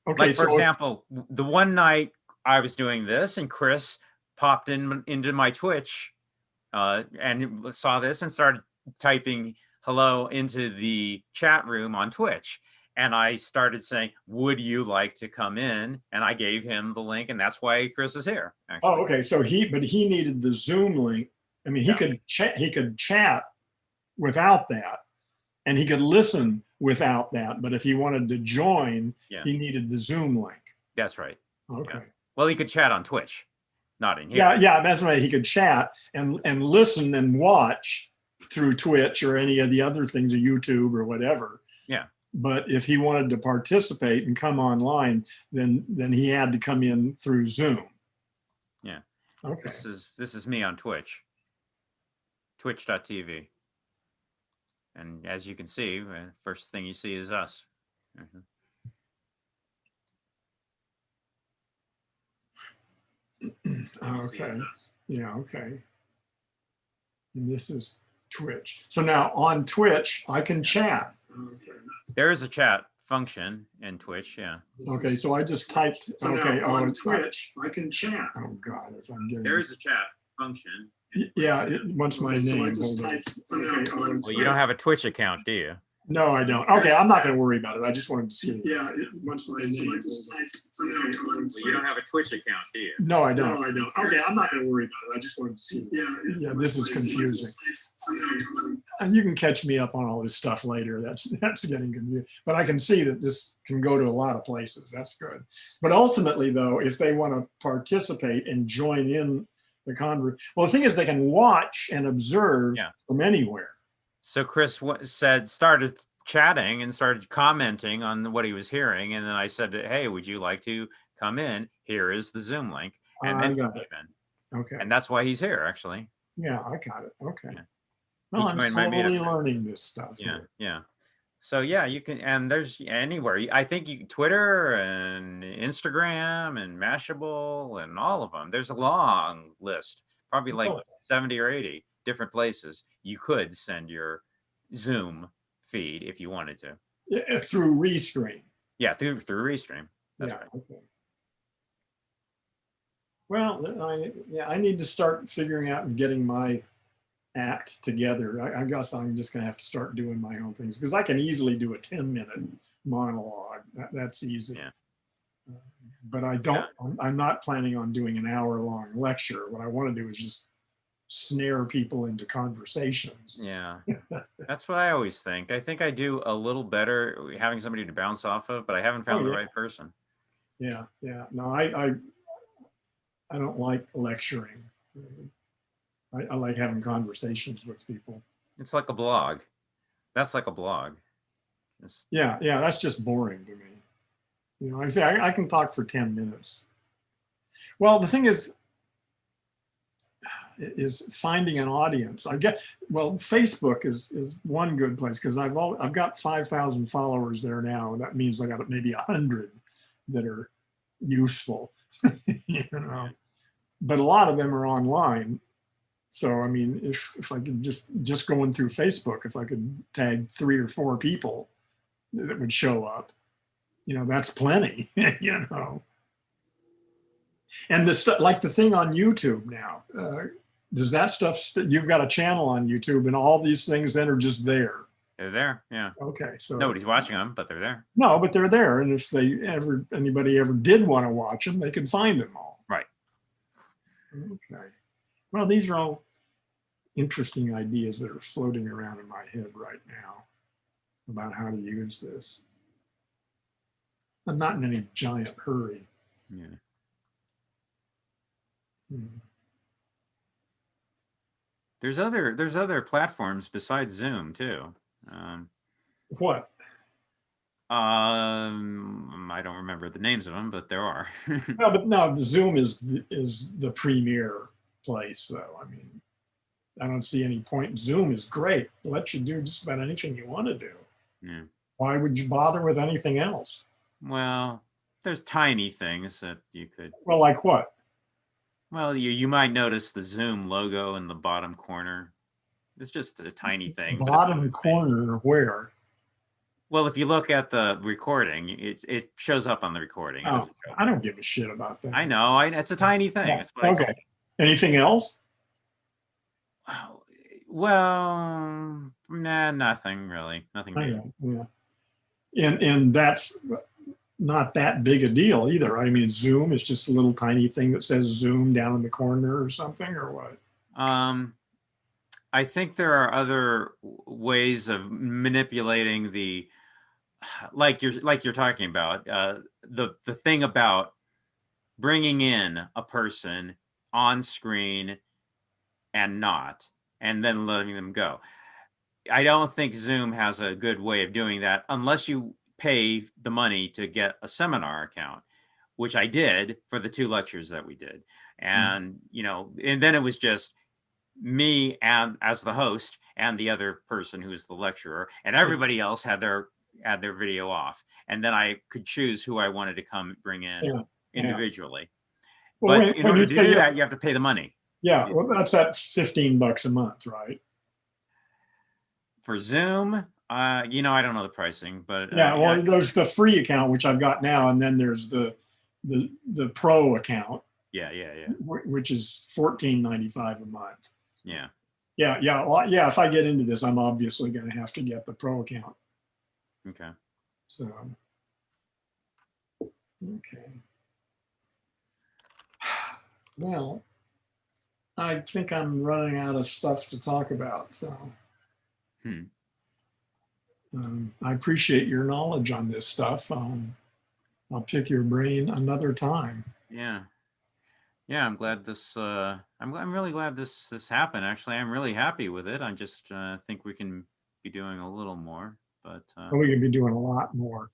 okay. Like for example, the one night I was doing this and Chris popped into my Twitch and saw this and started typing hello into the chat room on Twitch. And I started saying, would you like to come in? And I gave him the link, and that's why Chris is here. Actually. Oh, okay. So he needed the Zoom link. I mean, he could chat without that, and he could listen without that. But if he wanted to join, he needed the Zoom link. That's right. Okay. Yeah. Well, he could chat on Twitch, not in here. Yeah, that's right. He could chat and listen and watch through Twitch or any of the other things, or YouTube or whatever. Yeah. But if he wanted to participate and come online, then he had to come in through Zoom. Yeah. Okay. This is me on Twitch. Twitch.tv. And as you can see, first thing you see is us. Okay. Yeah, okay. And this is Twitch. So now on Twitch, I can chat. There is a chat function in Twitch, yeah. Okay, so I just typed, So okay, on Twitch, I can chat. Oh God, as I'm getting. There is a chat function. Yeah, it wants my So I name. just Hold on. typed, okay, on Well, you don't have a Twitch account, do you? No, I don't. Okay, I'm not going to worry about it. I just wanted to see. Yeah, it wants my name. So I just typed, okay, on Well, you don't have a Twitch account, do you? No, I No, don't. I don't. Okay, I'm not going to worry about it. I just wanted to see. Yeah, this is confusing. And you can catch me up on all this stuff later. That's getting confusing. But I can see that this can go to a lot of places. That's good. But ultimately, though, if they want to participate and join in the conversation, well, the thing is, they can watch and observe from anywhere. So Chris started chatting and started commenting on what he was hearing, and then I said, "Hey, would you like to come in? Here is the Zoom link." And then got it. Okay. And that's why he's here, actually. Yeah, I got it. Okay. Yeah. No, He I'm joined my slowly meetup. learning this stuff. Yeah, here. yeah. So yeah, you can, and there's anywhere. I think you Twitter and Instagram and Mashable and all of them. There's a long list, probably like 70 or 80 different places you could send your Zoom feed if you wanted to. Yeah, through Restream. Yeah, through Restream. That's right. Okay. Well, I need to start figuring out and getting my act together. I guess I'm just going to have to start doing my own things because I can easily do a 10-minute monologue. That's easy. Yeah. But I don't. I'm not planning on doing an hour-long lecture. What I want to do is just snare people into conversations. Yeah, that's what I always think. I think I do a little better having somebody to bounce off of, but I haven't found the right person. Yeah. No, I don't like lecturing. I like having conversations with people. It's like a blog. That's like a blog. Just, Yeah, that's just boring to me. You know, like I say, I can talk for 10 minutes. Well, the thing is finding an audience. Well, Facebook is one good place because I've got 5,000 followers there now. That means I got maybe 100 that are useful, you know. But a lot of them are online. So I mean, if I could just going through Facebook, if I could tag 3 or 4 people that would show up, you know, that's plenty, you know. And the stuff like the thing on YouTube now, does that stuff, you've got a channel on YouTube and all these things then are just there. they're there. Yeah. Okay. So Nobody's watching them, but they're there. no, but they're there. And if anybody ever did want to watch them, they could find them all. Right. Okay. Well, these are all interesting ideas that are floating around in my head right now about how to use this. I'm not in any giant hurry. Yeah. There's other platforms besides Zoom too. What? I don't remember the names of them, but there are. No, but no, the Zoom is the premier place, though. I mean, I don't see any point. Zoom is great. It lets you do just about anything you want to do. Yeah. Why would you bother with anything else? Well, there's tiny things that you could. Well, like what? Well, you might notice the Zoom logo in the bottom corner. It's just a tiny thing. but Bottom corner where? Well, if you look at the recording, it shows up on the recording. It Oh, doesn't show up. I don't give a shit about that. I know. It's a tiny thing. Yeah, That's what I told okay. Anything else? you. Well, nah, nothing really. Nothing big. Okay, yeah. And that's not that big a deal either. I mean, Zoom is just a little tiny thing that says Zoom down in the corner or something, or what? I think there are other ways of manipulating the, like you're talking about, the thing about bringing in a person on screen and then letting them go. I don't think Zoom has a good way of doing that unless you pay the money to get a seminar account, which I did for the 2 lectures that we did. And, you know, and then it was just me and as the host and the other person who was the lecturer, and everybody else had their video off. And then I could choose who I wanted to come bring in individually. Well, But in order to do that, you have to pay the money. Yeah, well, that's at $15 a month, right? For Zoom, you know, I don't know the pricing, but Yeah, well, there's the free account, which I've got now, and then there's the pro account. Yeah. Which is $14.95 a month. Yeah. Well, yeah. If I get into this, I'm obviously going to have to get the pro account. Okay. So, okay. Well, I think I'm running out of stuff to talk about. So, I appreciate your knowledge on this stuff. I'll pick your brain another time. Yeah. I'm glad this. I'm really glad this happened. Actually, I'm really happy with it. I just think we can be doing a little more, but we can be doing a lot more.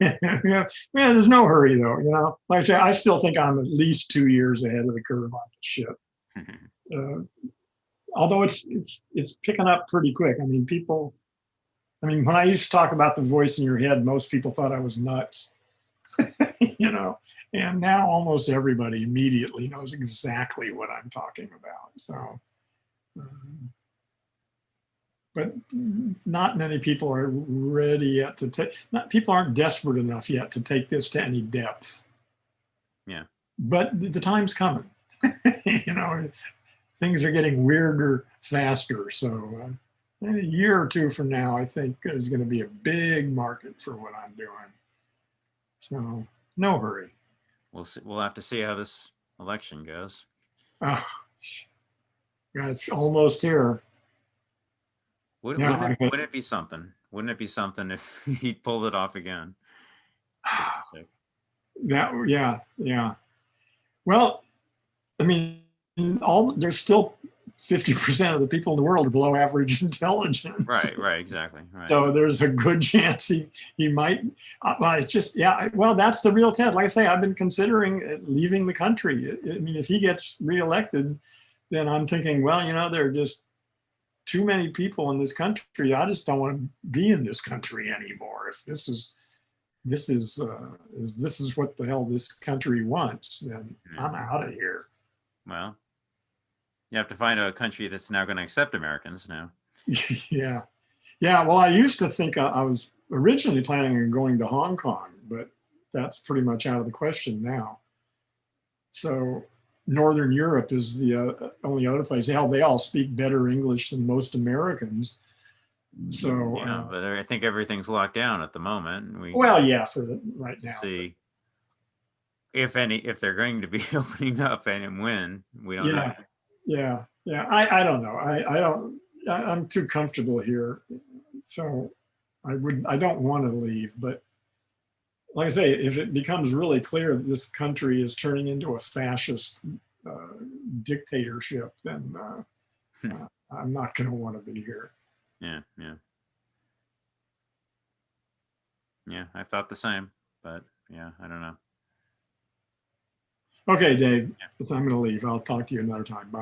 Yeah, there's no hurry though. You know, like I say, I still think I'm at least 2 years ahead of the curve on this shit. Although it's picking up pretty quick. I mean, when I used to talk about the voice in your head, most people thought I was nuts. You know. And now almost everybody immediately knows exactly what I'm talking about. So, but not many people are ready yet to take, people aren't desperate enough yet to take this to any depth. Yeah. But the time's coming. You know, things are getting weirder faster. So a year or 2 from now, I think there's going to be a big market for what I'm doing. So no hurry. We'll see. We'll have to see how this election goes. Oh, it's almost here. Wouldn't it be something? Wouldn't it be something if he pulled it off again? Yeah. Well, I mean, there's still 50% of the people in the world are below average intelligence. Right, exactly. Right. So there's a good chance he might. Well, it's just, yeah. Well, that's the real test. Like I say, I've been considering leaving the country. I mean, if he gets reelected, then I'm thinking, well, there are just too many people in this country. I just don't want to be in this country anymore. If this is what the hell this country wants, then I'm out of here. Well, you have to find a country that's now going to accept Americans now. Yeah. Well, I used to think I was originally planning on going to Hong Kong, but that's pretty much out of the question now. So Northern Europe is the only other place. Hell, they all speak better English than most Americans. So yeah, but I think everything's locked down at the moment. Yeah, for right now. See if they're going to be opening up and when, we don't know. Yeah. I don't know. I'm too comfortable here, so I don't want to leave. But like I say, if it becomes really clear that this country is turning into a fascist dictatorship, then I'm not going to want to be here. Yeah, I thought the same, but yeah, I don't know. Okay, Dave, so I'm going to leave. I'll talk to you another time. Bye.